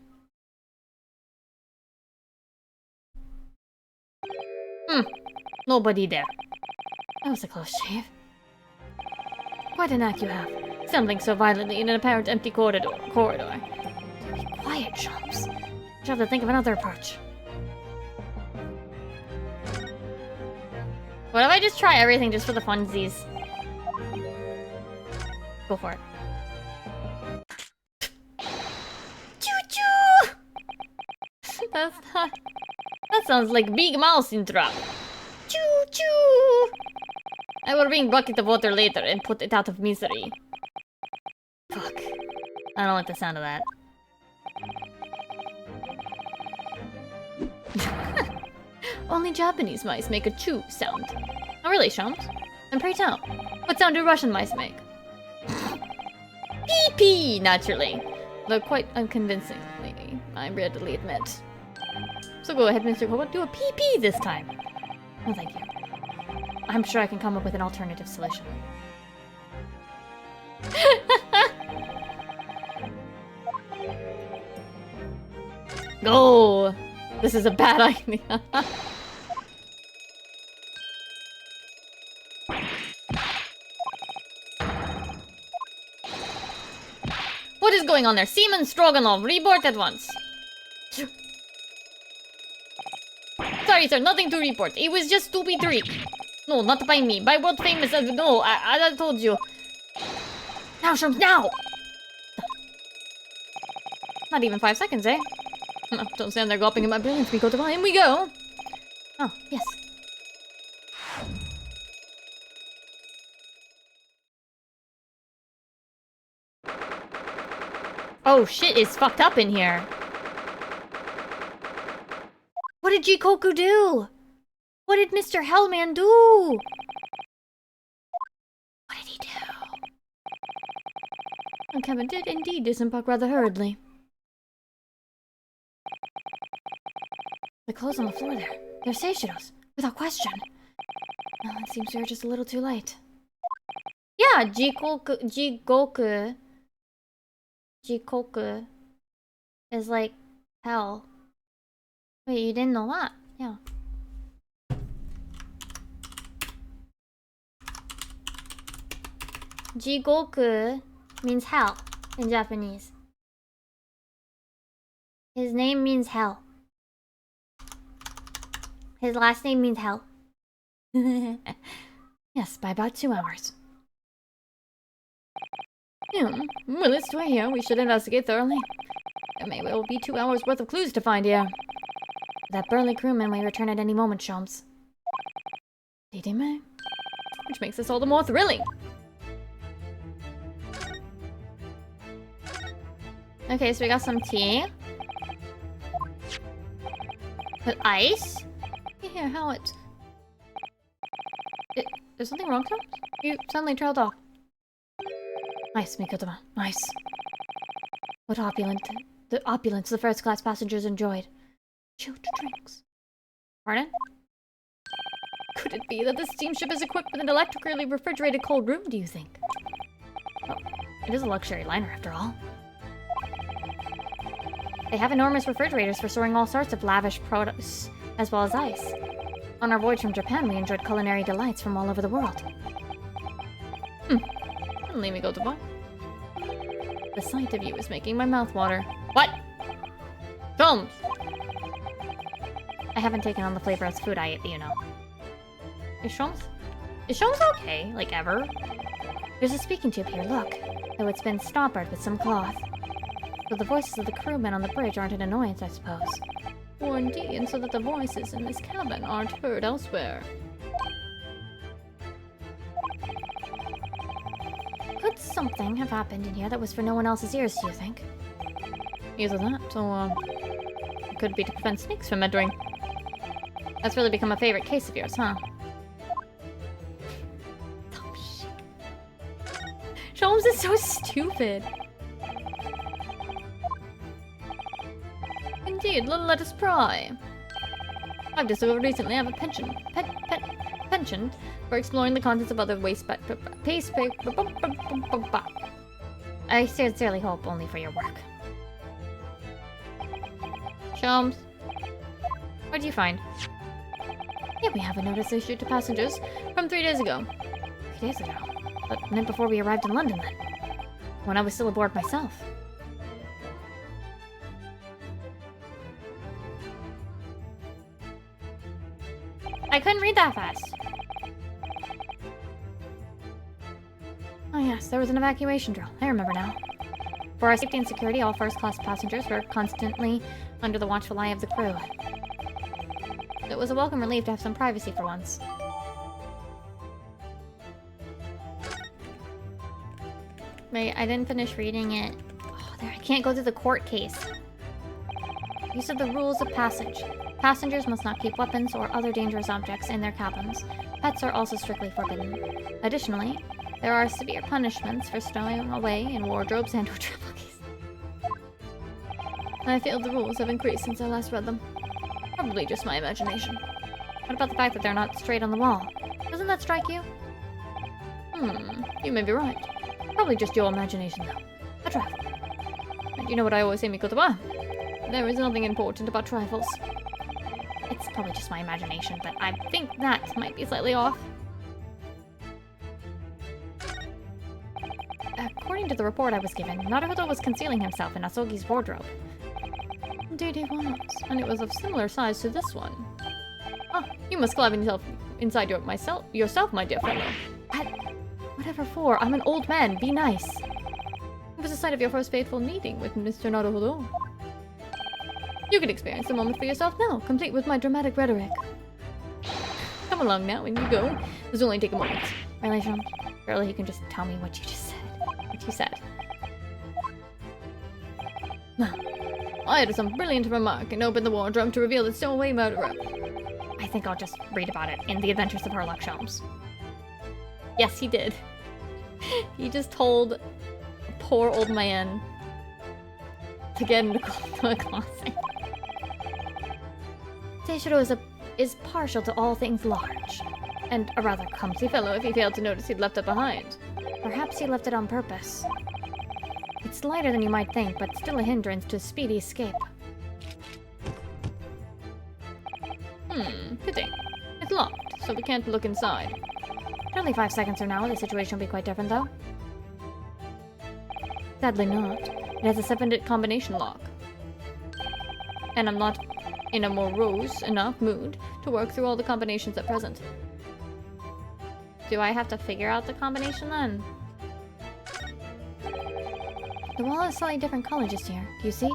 Nobody there. That was a close shave. Quite a knack you have. Stumbling so violently in an apparent empty corridor. Be quiet, chumps. Should have to think of another approach. What if I just try everything just for the funsies? Go for it. Choo-choo! That's not... That sounds like Big Mouse in trap. Choo-choo! I will bring bucket of water later and put it out of misery. Fuck. I don't like the sound of that. Only Japanese mice make a choo sound. Oh really, Shams? And pray tell, what sound do Russian mice make? Pee-pee, naturally. Though quite unconvincingly, I readily admit. So go ahead, Mr. Koba, do a pee-pee this time. Oh, thank you. I'm sure I can come up with an alternative solution. Go! This is a bad idea. What is going on there? Seaman Stroganov, report at once. Sorry, sir, nothing to report. It was just stupid trick. No, not by me. By world famous. No, I told you. Now, Shams, now! Not even 5 seconds, eh? Don't stand there gulping in my brilliance. We go to buy and we go. Oh, yes. Oh, shit is fucked up in here. What did Jikoku do? What did Mr. Hellman do? What did he do? Oh, Kevin did indeed disembark rather hurriedly. The clothes on the floor there. They're Seishiro's, without question. Oh, it seems we were just a little too late. Yeah, Jikoku is like hell. Wait, you didn't know that? Yeah. Jigoku means hell in Japanese. His name means hell. His last name means hell. Yes, by about 2 hours. Well, it's 2 here. We should investigate thoroughly. There may well be 2 hours worth of clues to find here. That burly crewman may return at any moment, Shams. Did he may? Which makes this all the more thrilling. Okay, so we got some tea. With ice? Here, how it... Is something wrong, Tom? You suddenly trailed off. Nice, Mikutama. Nice. What opulence the first-class passengers enjoyed. Chilled drinks. Pardon? Could it be that the steamship is equipped with an electrically refrigerated cold room, do you think? Oh, it is a luxury liner, after all. They have enormous refrigerators for storing all sorts of lavish produce, as well as ice. On our voyage from Japan, we enjoyed culinary delights from all over the world. Let me go to bar. The sight of you is making my mouth water. What? Films! I haven't taken on the flavor of the food I eat, you know. Is Shams okay? Like, ever? There's a speaking tube here, look. Though it's been stoppered with some cloth. So the voices of the crewmen on the bridge aren't an annoyance, I suppose. Or indeed, and so that the voices in this cabin aren't heard elsewhere. Could something have happened in here that was for no one else's ears, do you think? Either that, or it could be to prevent snakes from entering. That's really become a favorite case of yours, huh? Oh, shit. Sholmes is so stupid. Indeed, let us pry. I've discovered recently I have a penchant for exploring the contents of other waste paste paper. I sincerely hope only for your work. Sholmes, what did you find? Yeah, we have a notice issued to passengers from 3 days ago. 3 days ago? But meant before we arrived in London then. When I was still aboard myself. I couldn't read that fast. Oh yes, there was an evacuation drill. I remember now. For our safety and security, all first-class passengers were constantly under the watchful eye of the crew. It was a welcome relief to have some privacy for once. Wait, I didn't finish reading it. Oh, there, I can't go through the court case. These are the rules of passage. Passengers must not keep weapons or other dangerous objects in their cabins. Pets are also strictly forbidden. Additionally, there are severe punishments for stowing away in wardrobes and or travel cases. I feel the rules have increased since I last read them. Probably just my imagination. What about the fact that they're not straight on the wall? Doesn't that strike you? You may be right. Probably just your imagination, though. A trifle. And you know what I always say, Mikutama? There is nothing important about trifles. It's probably just my imagination, but I think that might be slightly off. According to the report I was given, Naruhodo was concealing himself in Asogi's wardrobe. Indeed he was, and it was of similar size to this one. Oh, you must climb inside yourself, my dear fellow. Whatever for, I'm an old man, be nice. It was the sight of your first faithful meeting with Mr. Naruhodo. You can experience the moment for yourself now, complete with my dramatic rhetoric. Come along now, and you go. This will only take a moment. Really, Sean? Surely you can just tell me what you just said. What you said. I had some brilliant remark and opened the wardrobe to reveal the stowaway murderer. I think I'll just read about it in The Adventures of Herlock Sholmes. Yes, he did. He just told a poor old man to get into a closet. Seishiro is partial to all things large, and a rather clumsy Fellow, if he failed to notice he'd left it behind. Perhaps he left it on purpose. It's lighter than you might think, but still a hindrance to speedy escape. Pity. It's locked, so we can't look inside. Surely 5 seconds from now, the situation will be quite different, though. Sadly not. It has a 7-digit combination lock. And I'm not in a morose enough mood to work through all the combinations at present. Do I have to figure out the combination then? The wall is slightly different color just here. Do you see?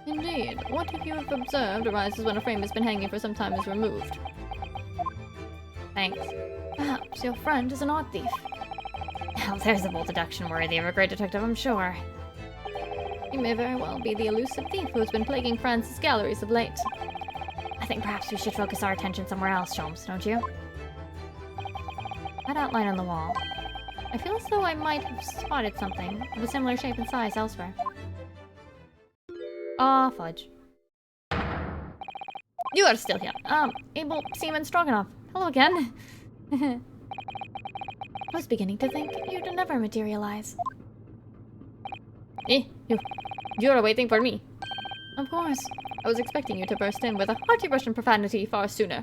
Indeed. What if you have observed arises when a frame has been hanging for some time is removed? Thanks. Perhaps your friend is an art thief. Well, there's a bold deduction worthy of a great detective, I'm sure. He may very well be the elusive thief who has been plaguing France's galleries of late. I think perhaps we should focus our attention somewhere else, Sholmes, don't you? That outline on the wall. I feel as though I might have spotted something of a similar shape and size elsewhere. Ah, fudge. You are still here. Able Seaman Stroganoff. Hello again. I was beginning to think you'd never materialize. You're waiting for me. Of course. I was expecting you to burst in with a hearty Russian profanity far sooner.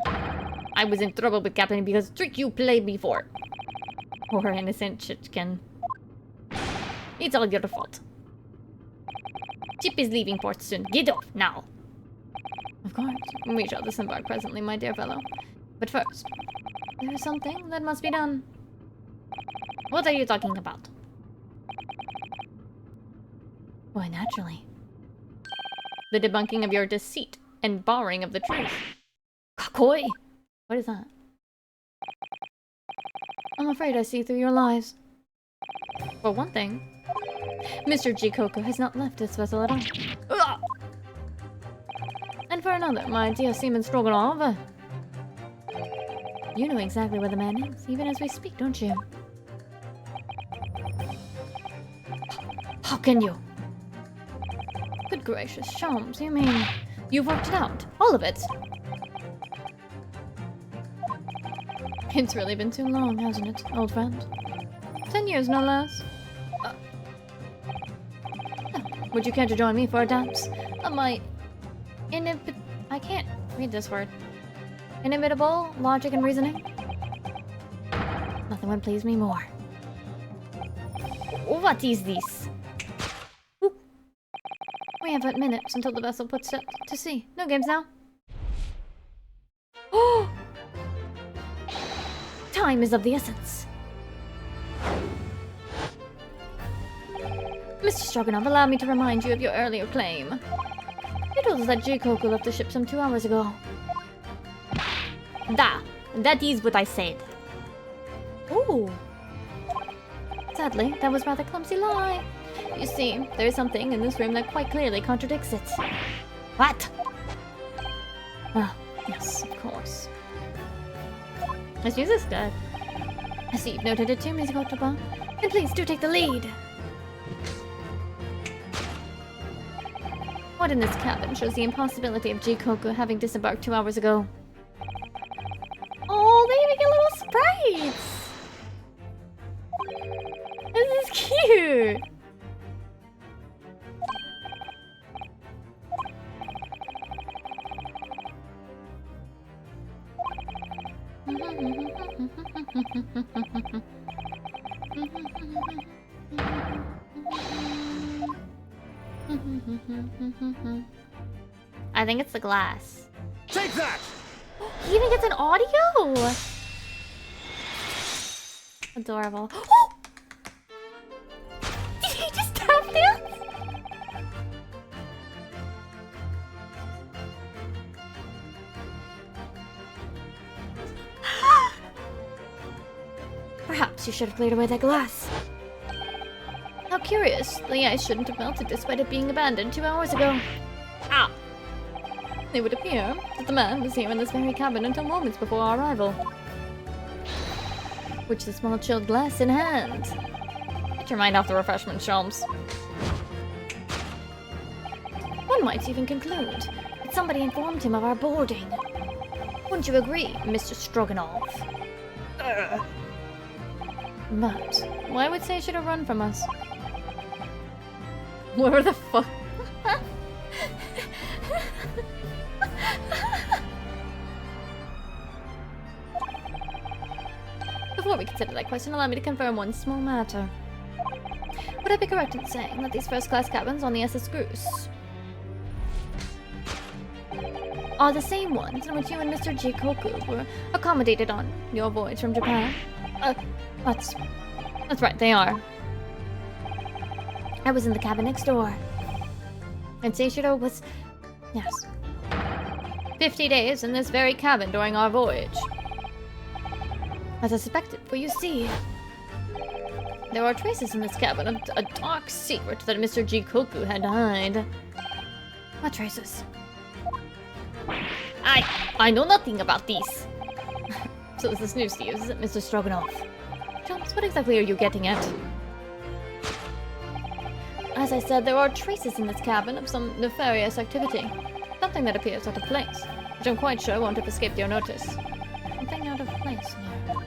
I was in trouble with Captain because of the trick you played me for. Poor innocent Chichkin. It's all your fault. Chip is leaving port soon. Get off, now. Of course. We shall disembark presently, my dear fellow. But first, there is something that must be done. What are you talking about? Why, naturally. The debunking of your deceit and barring of the truth. Kakoi! What is that? I'm afraid I see through your lies. For one thing, Mr. Jikoku has not left his vessel at all. ugh, And for another, my dear Seaman Stroganoff, you know exactly where the man is, even as we speak, don't you? How can you? good gracious, Sholmes, you mean you've worked it out? All of it? It's really been too long, hasn't it, old friend? 10 years, no less. Would you care to join me for a dance? My I can't read this word. Inimitable logic and reasoning? Nothing would please me more. What is this? Ooh. We have 8 minutes until the vessel puts to sea. No games now. Oh! Time is of the essence. Mr. Stroganoff, allow me to remind you of your earlier claim. You told us that Jikoku left the ship some 2 hours ago. That is what I said. Ooh. Sadly, that was rather clumsy lie. You see, there is something in this room that quite clearly contradicts it. What? Ah, yes, of course. This music's good. I see you've noted it too, Ms. Kotoba. Then please do take the lead. What in this cabin shows the impossibility of Jikoku having disembarked 2 hours ago? Oh, they even get little sprites! This is cute! I think it's the glass. Take that! He even gets an audio! Adorable. Did he just tap dance? Perhaps you should have cleared away that glass. curious. The ice shouldn't have melted despite it being abandoned 2 hours ago. Ah! It would appear that the man was here in this very cabin until moments before our arrival. Which the small chilled glass in hand. Get your mind off the refreshment, Sholmes. One might even conclude that somebody informed him of our boarding. Wouldn't you agree, Mr. Stroganoff? But why would say should have run from us? Where the fuck? Before we consider that question, allow me to confirm one small matter. Would I be correct in saying that these first-class cabins on the SS Goose are the same ones in which you and Mr. Jikoku were accommodated on your voyage from Japan? That's right, they are. I was in the cabin next door. And Seishiro was... yes. 50 days in this very cabin during our voyage. As I suspected, for you see... There are traces in this cabin of a dark secret that Mr. Jikoku had hid. What traces? I know nothing about these. So this is news to you, isn't it, Mr. Stroganoff? Jones, what exactly are you getting at? As I said, there are traces in this cabin of some nefarious activity. Something that appears out of place, which I'm quite sure won't have escaped your notice. Something out of place, no.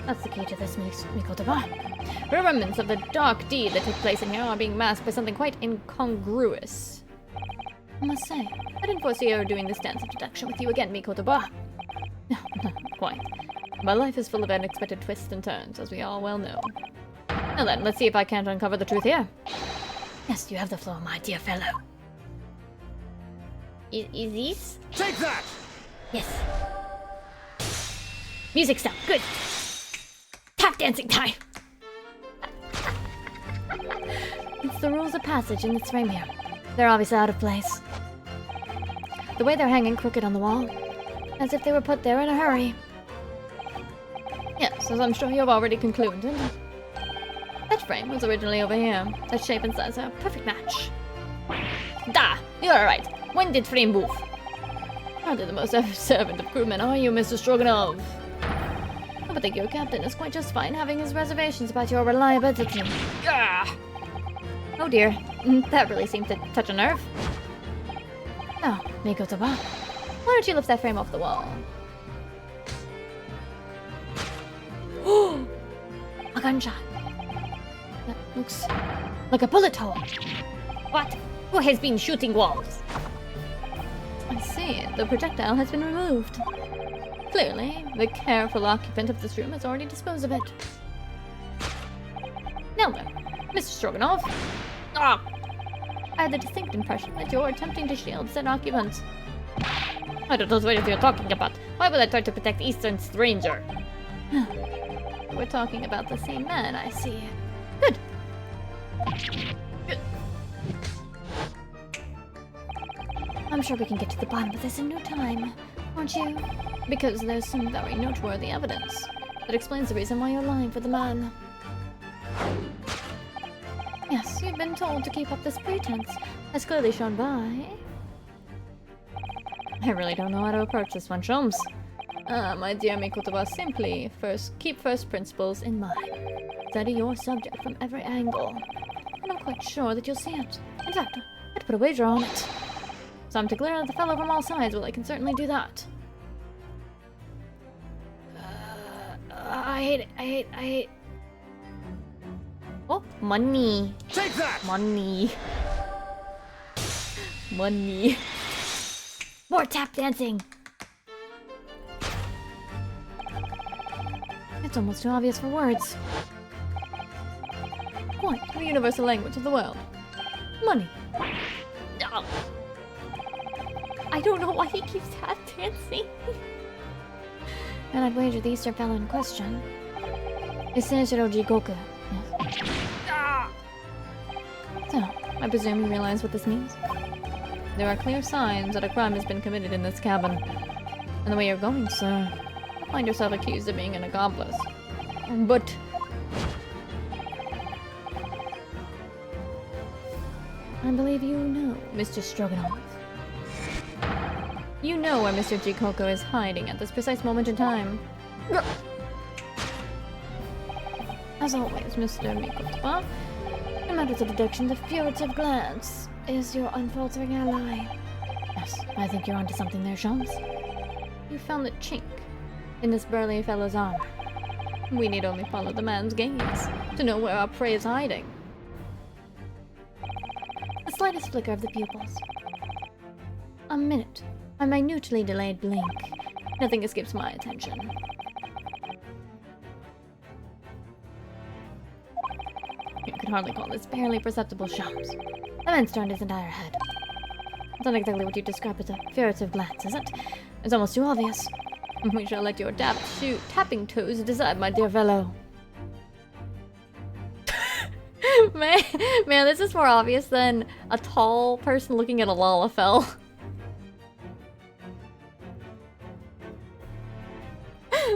That's the key to this, Mikotoba. Remnants of the dark deed that took place in here are being masked by something quite incongruous. I must say, I didn't foresee her doing this dance of deduction with you again, Mikotoba. no, Quite. My life is full of unexpected twists and turns, as we all well know. Now then, let's see if I can't uncover the truth here. yes, you have the floor, my dear fellow. Is this? Take that! Yes. Music stop, good. Tap dancing time! It's the rules of passage in this frame here. They're obviously out of place. The way they're hanging crooked on the wall, as if they were put there in a hurry. Yes, as I'm sure you've already concluded. That frame was originally over here. That shape and size are a perfect match. Da! You're right. When did frame move? Hardly the most observant of crewmen, are you, Mr. Stroganoff? I think your captain is quite justified in having his reservations about your reliability. Ah! Oh dear, that really seemed to touch a nerve. Now, Mikotoba, Why don't you lift that frame off the wall? a gunshot. That looks like a bullet hole. What? Who has been shooting walls? I see. The projectile has been removed. Clearly, the careful occupant of this room has already disposed of it. Now then, Mr. Stroganoff. Ah! I had the distinct impression that you're attempting to shield said occupants. I don't know what you're talking about. Why would I try to protect Eastern Stranger? We're talking about the same man, I see. Good. I'm sure we can get to the bottom of this in no time, aren't you? Because there's some very noteworthy evidence that explains the reason why you're lying for the man. Yes, you've been told to keep up this pretense, as clearly shown by... I really don't know how to approach this one, Sholmes. My dear Mikotoba, simply keep first principles in mind. Study your subject from every angle, and I'm quite sure that you'll see it. In fact, I'd put a wager on it. So I'm to glare at the fellow from all sides, well, I can certainly do that. I hate... Oh, money. Take that! Money. Money. More tap dancing! It's almost too obvious for words. What? The universal language of the world. Money. Oh. I don't know why he keeps tap dancing. And I'd wager the Eastern fellow in question is Seishiro Jigoku. Yes. So, I presume you realize what this means? There are clear signs that a crime has been committed in this cabin. And the way you're going, sir, you'll find yourself accused of being an accomplice. But... I believe you know, Mr. Stroganoff. You know where Mr. Jikoko is hiding at this precise moment in time. As always, Mr. Mikotoba, in matters of deduction, the furtive glance is your unfaltering ally. Yes, I think you're onto something there, Shams. You found the chink in this burly fellow's armor. We need only follow the man's gaze to know where our prey is hiding. The slightest flicker of the pupils. A minute. A minutely delayed blink. Nothing escapes my attention. You could hardly call this barely perceptible Shams. The man's turned his entire head. It's not exactly what you describe as a furtive glance, is it? It's almost too obvious. We shall let your tapping toes decide, my dear fellow. Man, this is more obvious than a tall person looking at a Lalafell.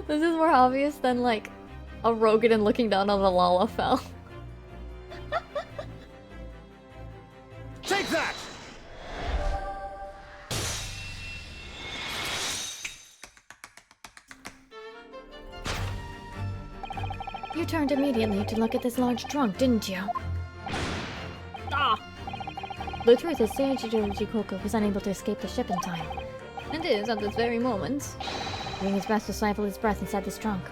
This is more obvious than, like, a Rogan looking down on a Lalafell. Take that! You turned immediately to look at this large trunk, didn't you? Ah! The truth is, Seijiro Jikoko was unable to escape the ship in time, and is, at this very moment, doing his best to stifle his breath inside this trunk.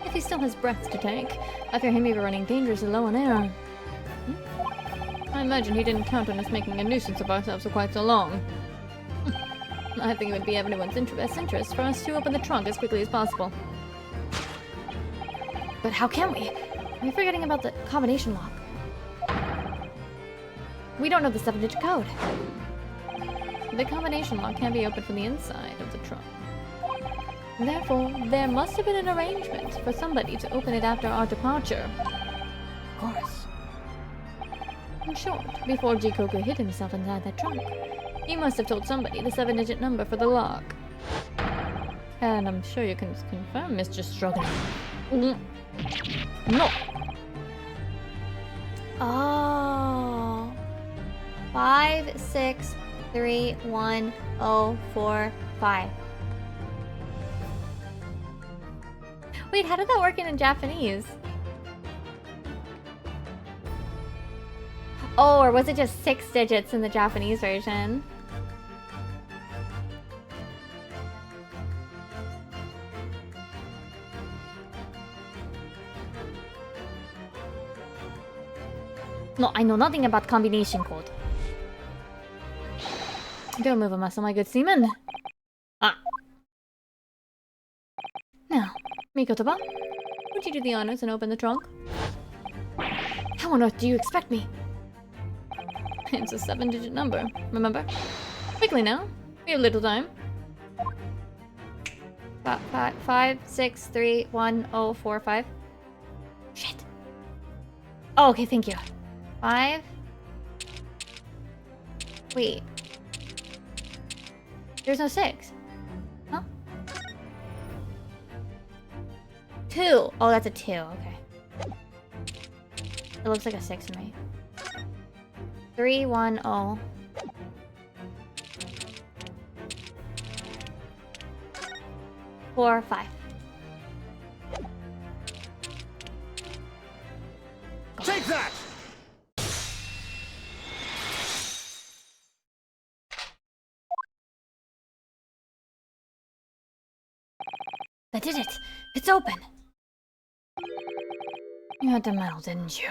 If he still has breath to take, I fear he may be running dangerously low on air. I imagine he didn't count on us making a nuisance of ourselves for quite so long. I think it would be everyone's best interest for us to open the trunk as quickly as possible. But how can we? Are you forgetting about the combination lock? We don't know the 7-digit code. The combination lock can be opened from the inside of the trunk. Therefore, there must have been an arrangement for somebody to open it after our departure. Of course. In short, before Jikoku hid himself inside that trunk, he must have told somebody the 7-digit number for the lock. And I'm sure you can confirm, Mr. Stroganoff. No! Oh. 5631045. Wait, how did that work in Japanese? Oh, or was it just 6 digits in the Japanese version? No, I know nothing about combination code. Don't move a muscle, my good seaman. Ah. Now, Mikotoba, Would you do the honors and open the trunk? how on earth do you expect me? It's a 7-digit number, remember? Quickly now. We have little time. 5631045. Shit. Oh, okay, thank you. 5. Wait. There's no 6. Huh? 2. Oh, that's a 2. Okay. It looks like a 6 to me. 310. 45. Take that! That did it! It's open! You had to meddle, didn't you?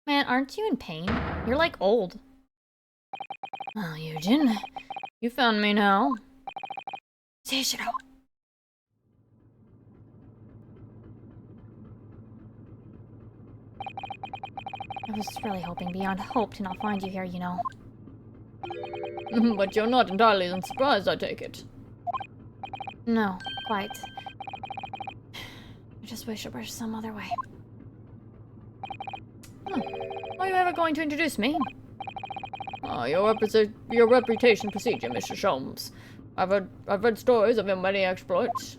Man, aren't you in pain? You're like old. Well, Eugene, You found me now. Seishiro. I was really hoping beyond hope to not find you here, you know. But you're not entirely unsurprised, I take it. No, quite. I just wish it were some other way. Are you ever going to introduce me? Your reputation precedes you, Mr. Sholmes. I've read stories of your many exploits.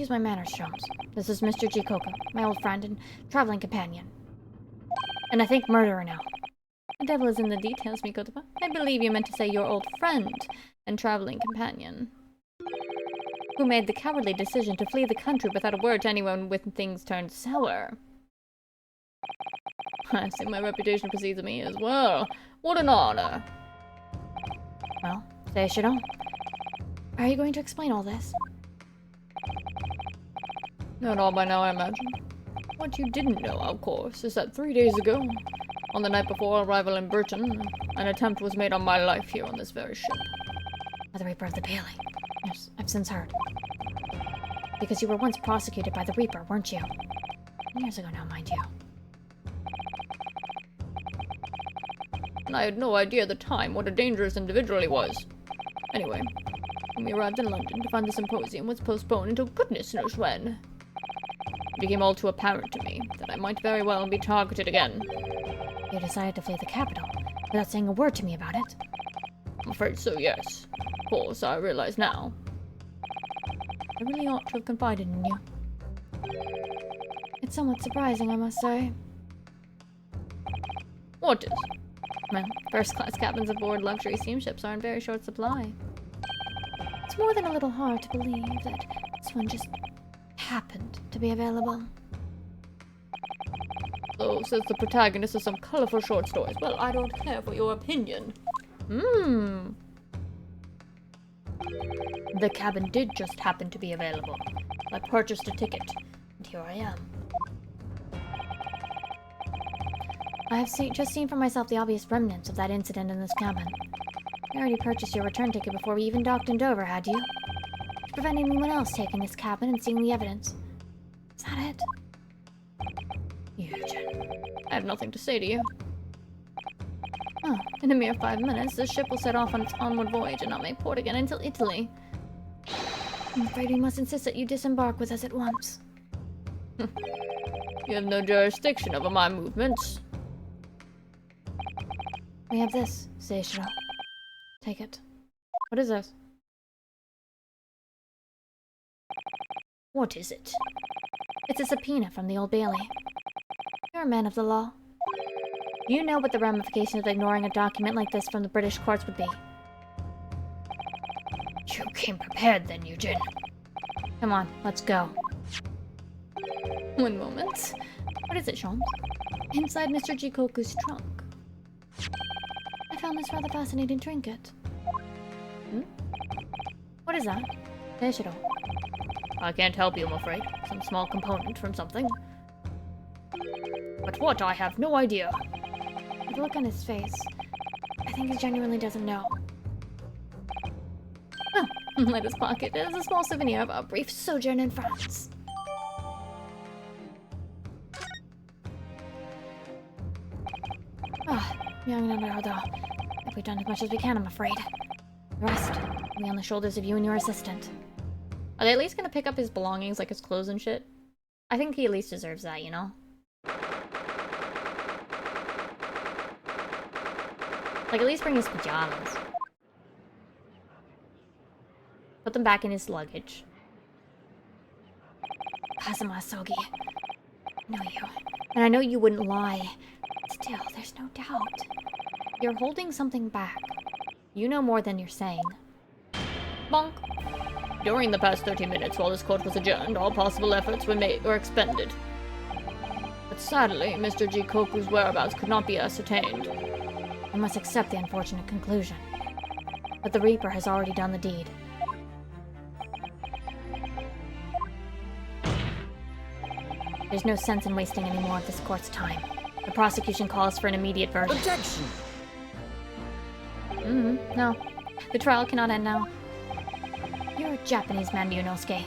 excuse my manners, Sholmes. This is Mr. Jikoku, my old friend and traveling companion. And I think murderer now. The devil is in the details, Mikotopa. I believe you meant to say your old friend and traveling companion, who made the cowardly decision to flee the country without a word to anyone when things turned sour. I see my reputation precedes me as well. What an honor. Well, Seishiro, are you going to explain all this? Not all by now, I imagine. What you didn't know, of course, is that 3 days ago, on the night before arrival in Britain, an attempt was made on my life here on this very ship. By the Reaper of the Bailey. Yes, I've since heard. Because you were once prosecuted by the Reaper, weren't you? 10 years ago now, mind you. And I had no idea at the time what a dangerous individual he was. Anyway, when we arrived in London to find the symposium was postponed until goodness knows when, it became all too apparent to me that I might very well be targeted again. You decided to flee the capital, without saying a word to me about it? I'm afraid so, yes. Of course, I realize now. I really ought to have confided in you. It's somewhat surprising, I must say. What is? Well, First-class cabins aboard luxury steamships are in very short supply. it's more than a little hard to believe that this one just happened to be available. So, says the protagonist of some colorful short stories. Well, I don't care for your opinion. The cabin did just happen to be available. I purchased a ticket, and here I am. I have just seen for myself the obvious remnants of that incident in this cabin. You already purchased your return ticket before we even docked in Dover, had you? To prevent anyone else taking this cabin and seeing the evidence. Is that it? Eugen, I have nothing to say to you. Oh, In a mere 5 minutes, this ship will set off on its onward voyage and not make port again until Italy. I'm afraid we must insist that you disembark with us at once. You have no jurisdiction over my movements. We have this, Seishiro. Take it. What is this? What is it? It's a subpoena from the Old Bailey. You're a man of the law. You know what the ramifications of ignoring a document like this from the British courts would be. You came prepared then, Eugen. Come on, let's go. One moment. What is it, Sholmes? Inside Mr. Jikoku's trunk. I found this rather fascinating trinket. What is that? Seishiro. I can't help you, I'm afraid. Some small component from something. But what? I have no idea. The look on his face. I think he genuinely doesn't know. Oh, let us pocket it as a small souvenir of our brief Sojourn in France. Young and underdog. I think we've done as much as we can, I'm afraid. The rest will be on the shoulders of you and your assistant. Are they at least gonna pick up his belongings, like his clothes and shit? I think he at least deserves that, you know? Like, at least bring his pajamas. Put them back in his luggage. Kazuma Sogi. I know you. And I know you wouldn't lie. Still, there's no doubt. You're holding something back. You know more than you're saying. Bonk. During the past 30 minutes while this court was adjourned, all possible efforts were expended. But sadly, Mr. Jikoku's whereabouts could not be ascertained. I must accept the unfortunate conclusion. But the Reaper has already done the deed. There's no sense in wasting any more of this court's time. The prosecution calls for an immediate verdict. Objection! No. The trial cannot end now. You're a Japanese man, Ryunosuke.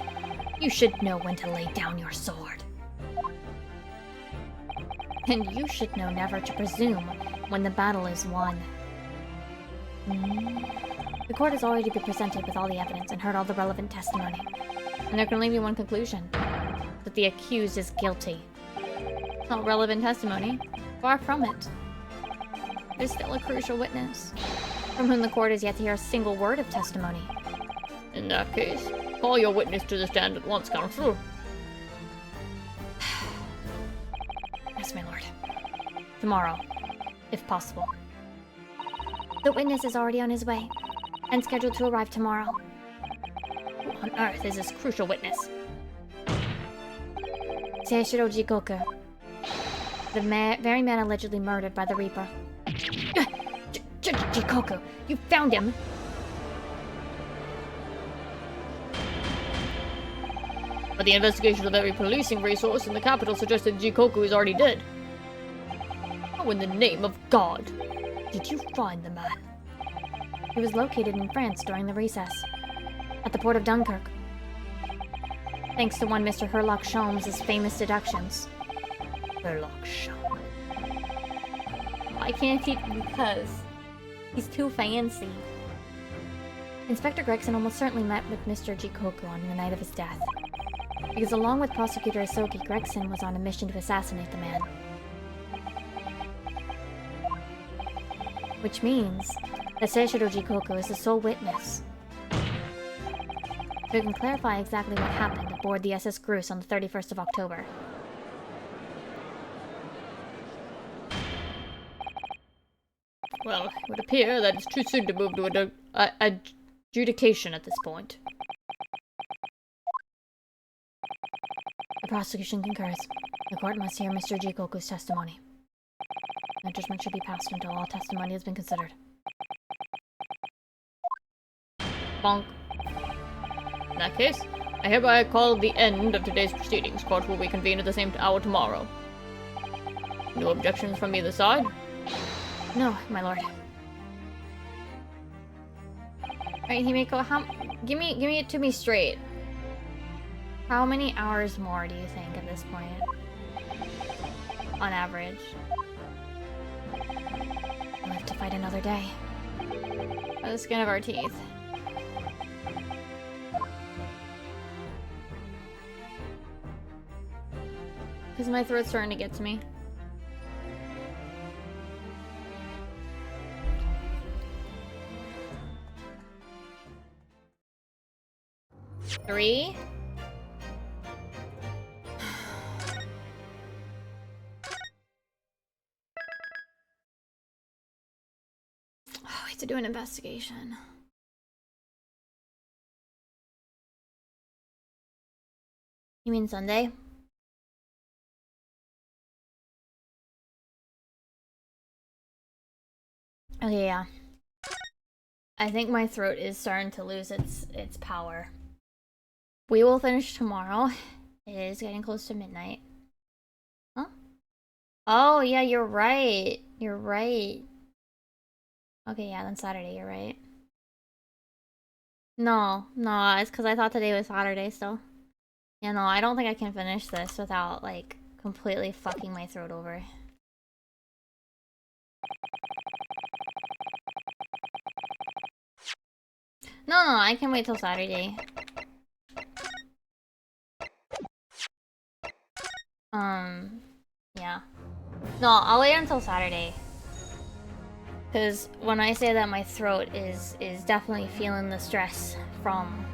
You should know when to lay down your sword. And you should know never to presume when the battle is won. The court has already been presented with all the evidence and heard all the relevant testimony. And there can only be one conclusion. That the accused is guilty. Not relevant testimony. Far from it. There's still a crucial witness, from whom the court has yet to hear a single word of testimony. In that case, Call your witness to the stand at once, Counsel. Yes, my lord. Tomorrow, if possible. The witness is already on his way, and scheduled to arrive tomorrow. Who on earth is this crucial witness? Seishiro Jikoku. The very man allegedly murdered by the Reaper. Jikoku, you found him! But the investigation of every policing resource in the capital suggested Jikoku is already dead. How in the name of God did you find the man? He was located in France during the recess, at the port of Dunkirk. Thanks to one Mr. Herlock Sholmes' famous deductions. Herlock Sholmes. Why can't he? Because he's too fancy. Inspector Gregson almost certainly met with Mr. Jikoku on the night of his death. Because along with Prosecutor Asogi, Gregson was on a mission to assassinate the man. Which means that Seishiro Jikoku is the sole witness who can clarify exactly what happened aboard the SS Grus on the 31st of October. Well, it would appear that it's too soon to move to adjudication at this point. The prosecution concurs. The court must hear Mr. Jikoku's testimony. No judgment should be passed until all testimony has been considered. Bonk. In that case, I hereby call the end of today's proceedings. Court will reconvene at the same hour tomorrow. No objections from either side? No, my lord. Alright, Himiko, give me it to me straight. How many hours more do you think at this point? On average. We'll have to fight another day. By the skin of our teeth. Because my throat's starting to get to me. Three. Oh, I have to do an investigation. You mean Sunday? Okay, yeah. I think my throat is starting to lose its power. We will finish tomorrow. It is getting close to midnight. Huh? Oh, yeah, you're right. You're right. Okay, yeah, then Saturday, you're right. No, it's because I thought today was Saturday still. Yeah, no, I don't think I can finish this without, like, completely fucking my throat over. No, I can wait till Saturday. Yeah. No, I'll wait until Saturday. Because when I say that my throat is definitely feeling the stress from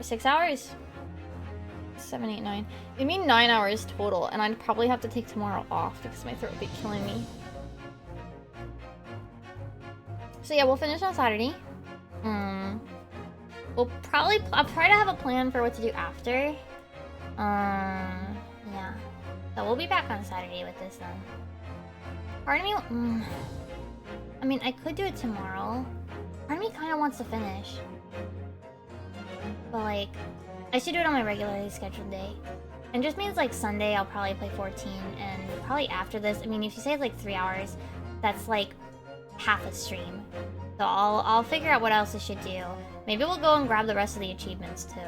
6 hours? 7, 8, 9. I mean 9 hours total, and I'd probably have to take tomorrow off because my throat would be killing me. So yeah, we'll finish on Saturday. I'll try to have a plan for what to do after. Yeah. So we'll be back on Saturday with this then. Part of me, I mean, I could do it tomorrow. Part of me kind of wants to finish. But like, I should do it on my regularly scheduled day. And just means like Sunday I'll probably play 14, and probably after this, I mean, if you say it's like 3 hours, that's like half a stream. So I'll figure out what else I should do. Maybe we'll go and grab the rest of the achievements too.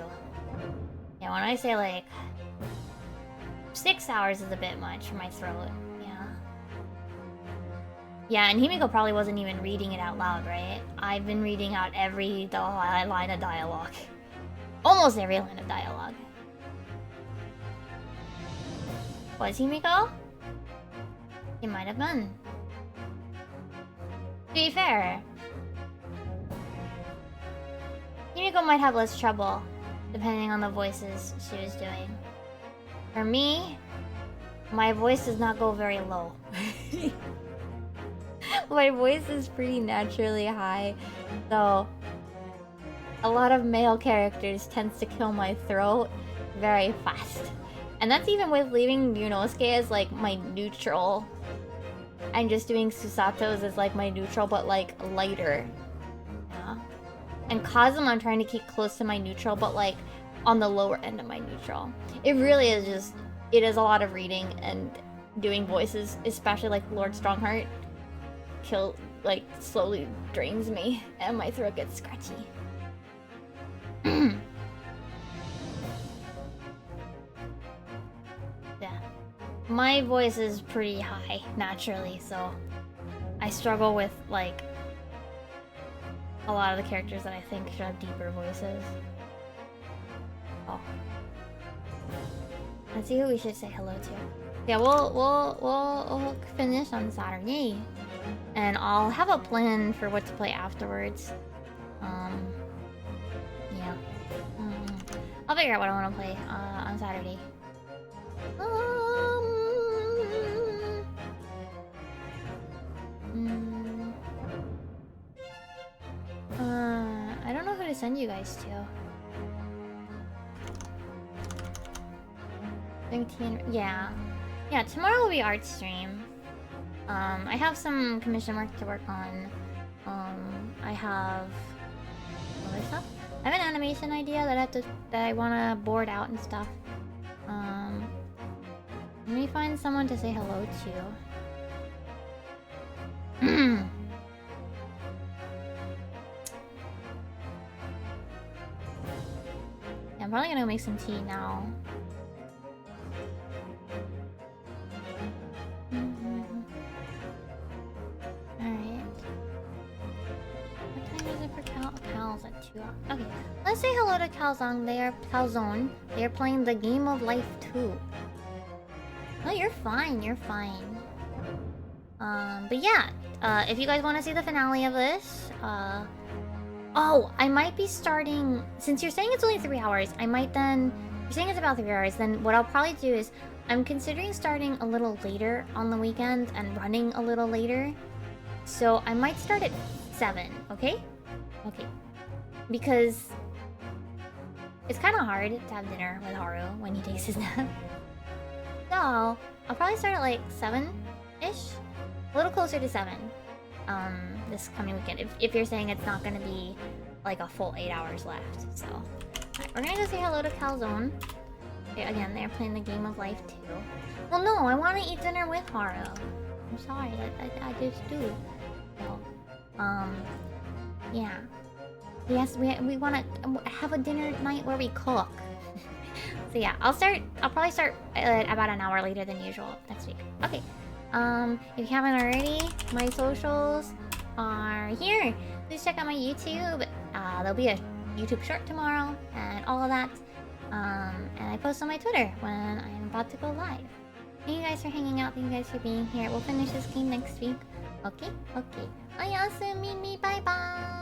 Yeah, when I say like 6 hours is a bit much for my throat. Yeah. Yeah, and Himiko probably wasn't even reading it out loud, right? I've been reading out every line of dialogue. Almost every line of dialogue. Was Himiko? He might have been. To be fair, Yumiko might have less trouble, depending on the voices she was doing. For me, my voice does not go very low. My voice is pretty naturally high, so a lot of male characters tends to kill my throat very fast. And that's even with leaving Yunosuke as like my neutral. And just doing Susato's as like my neutral, but like lighter. Yeah. And Kazuma I'm trying to keep close to my neutral, but like on the lower end of my neutral. It really is just, it is a lot of reading and doing voices, especially like Lord Strongheart, slowly drains me and my throat gets scratchy. Yeah. My voice is pretty high, naturally, so I struggle with, like, a lot of the characters that I think should have deeper voices. Oh. Let's see who we should say hello to. Yeah, we'll finish on Saturday. And I'll have a plan for what to play afterwards. Yeah. I'll figure out what I want to play on Saturday. I don't know who to send you guys to. Yeah. Yeah, tomorrow will be art stream. I have some commission work to work on. I have other stuff. I have an animation idea that I wanna board out and stuff. Let me find someone to say hello to. Yeah, I'm probably gonna make some tea now. Alright. What time is it for Cal's at 2 o'clock? Okay, let's say hello to Calzone. Calzone. They are playing the Game of Life 2. Oh, you're fine. You're fine. But yeah, if you guys want to see the finale of this, oh, I might be starting. Since you're saying it's only 3 hours, I might then. You're saying it's about 3 hours. Then what I'll probably do is I'm considering starting a little later on the weekend and running a little later. So I might start at 7, okay? Okay. Because it's kind of hard to have dinner with Haru when he takes his nap. So I'll probably start at like 7-ish. A little closer to 7. This coming weekend. If you're saying it's not gonna be like a full 8 hours left. So we're gonna go say hello to Calzone. Again, they're playing the Game of Life 2. Well, no, I want to eat dinner with Haru. I'm sorry, I just do. So, yeah. Yes, we want to have a dinner night where we cook. So yeah, I'll probably start about an hour later than usual next week. Okay. If you haven't already, my socials are here. Please check out my YouTube. There'll be a YouTube short tomorrow and all of that. And I post on my Twitter when I'm about to go live. Thank you guys for hanging out. Thank you guys for being here. We'll finish this game next week. Okay? Okay. Oyasumi, bye bye.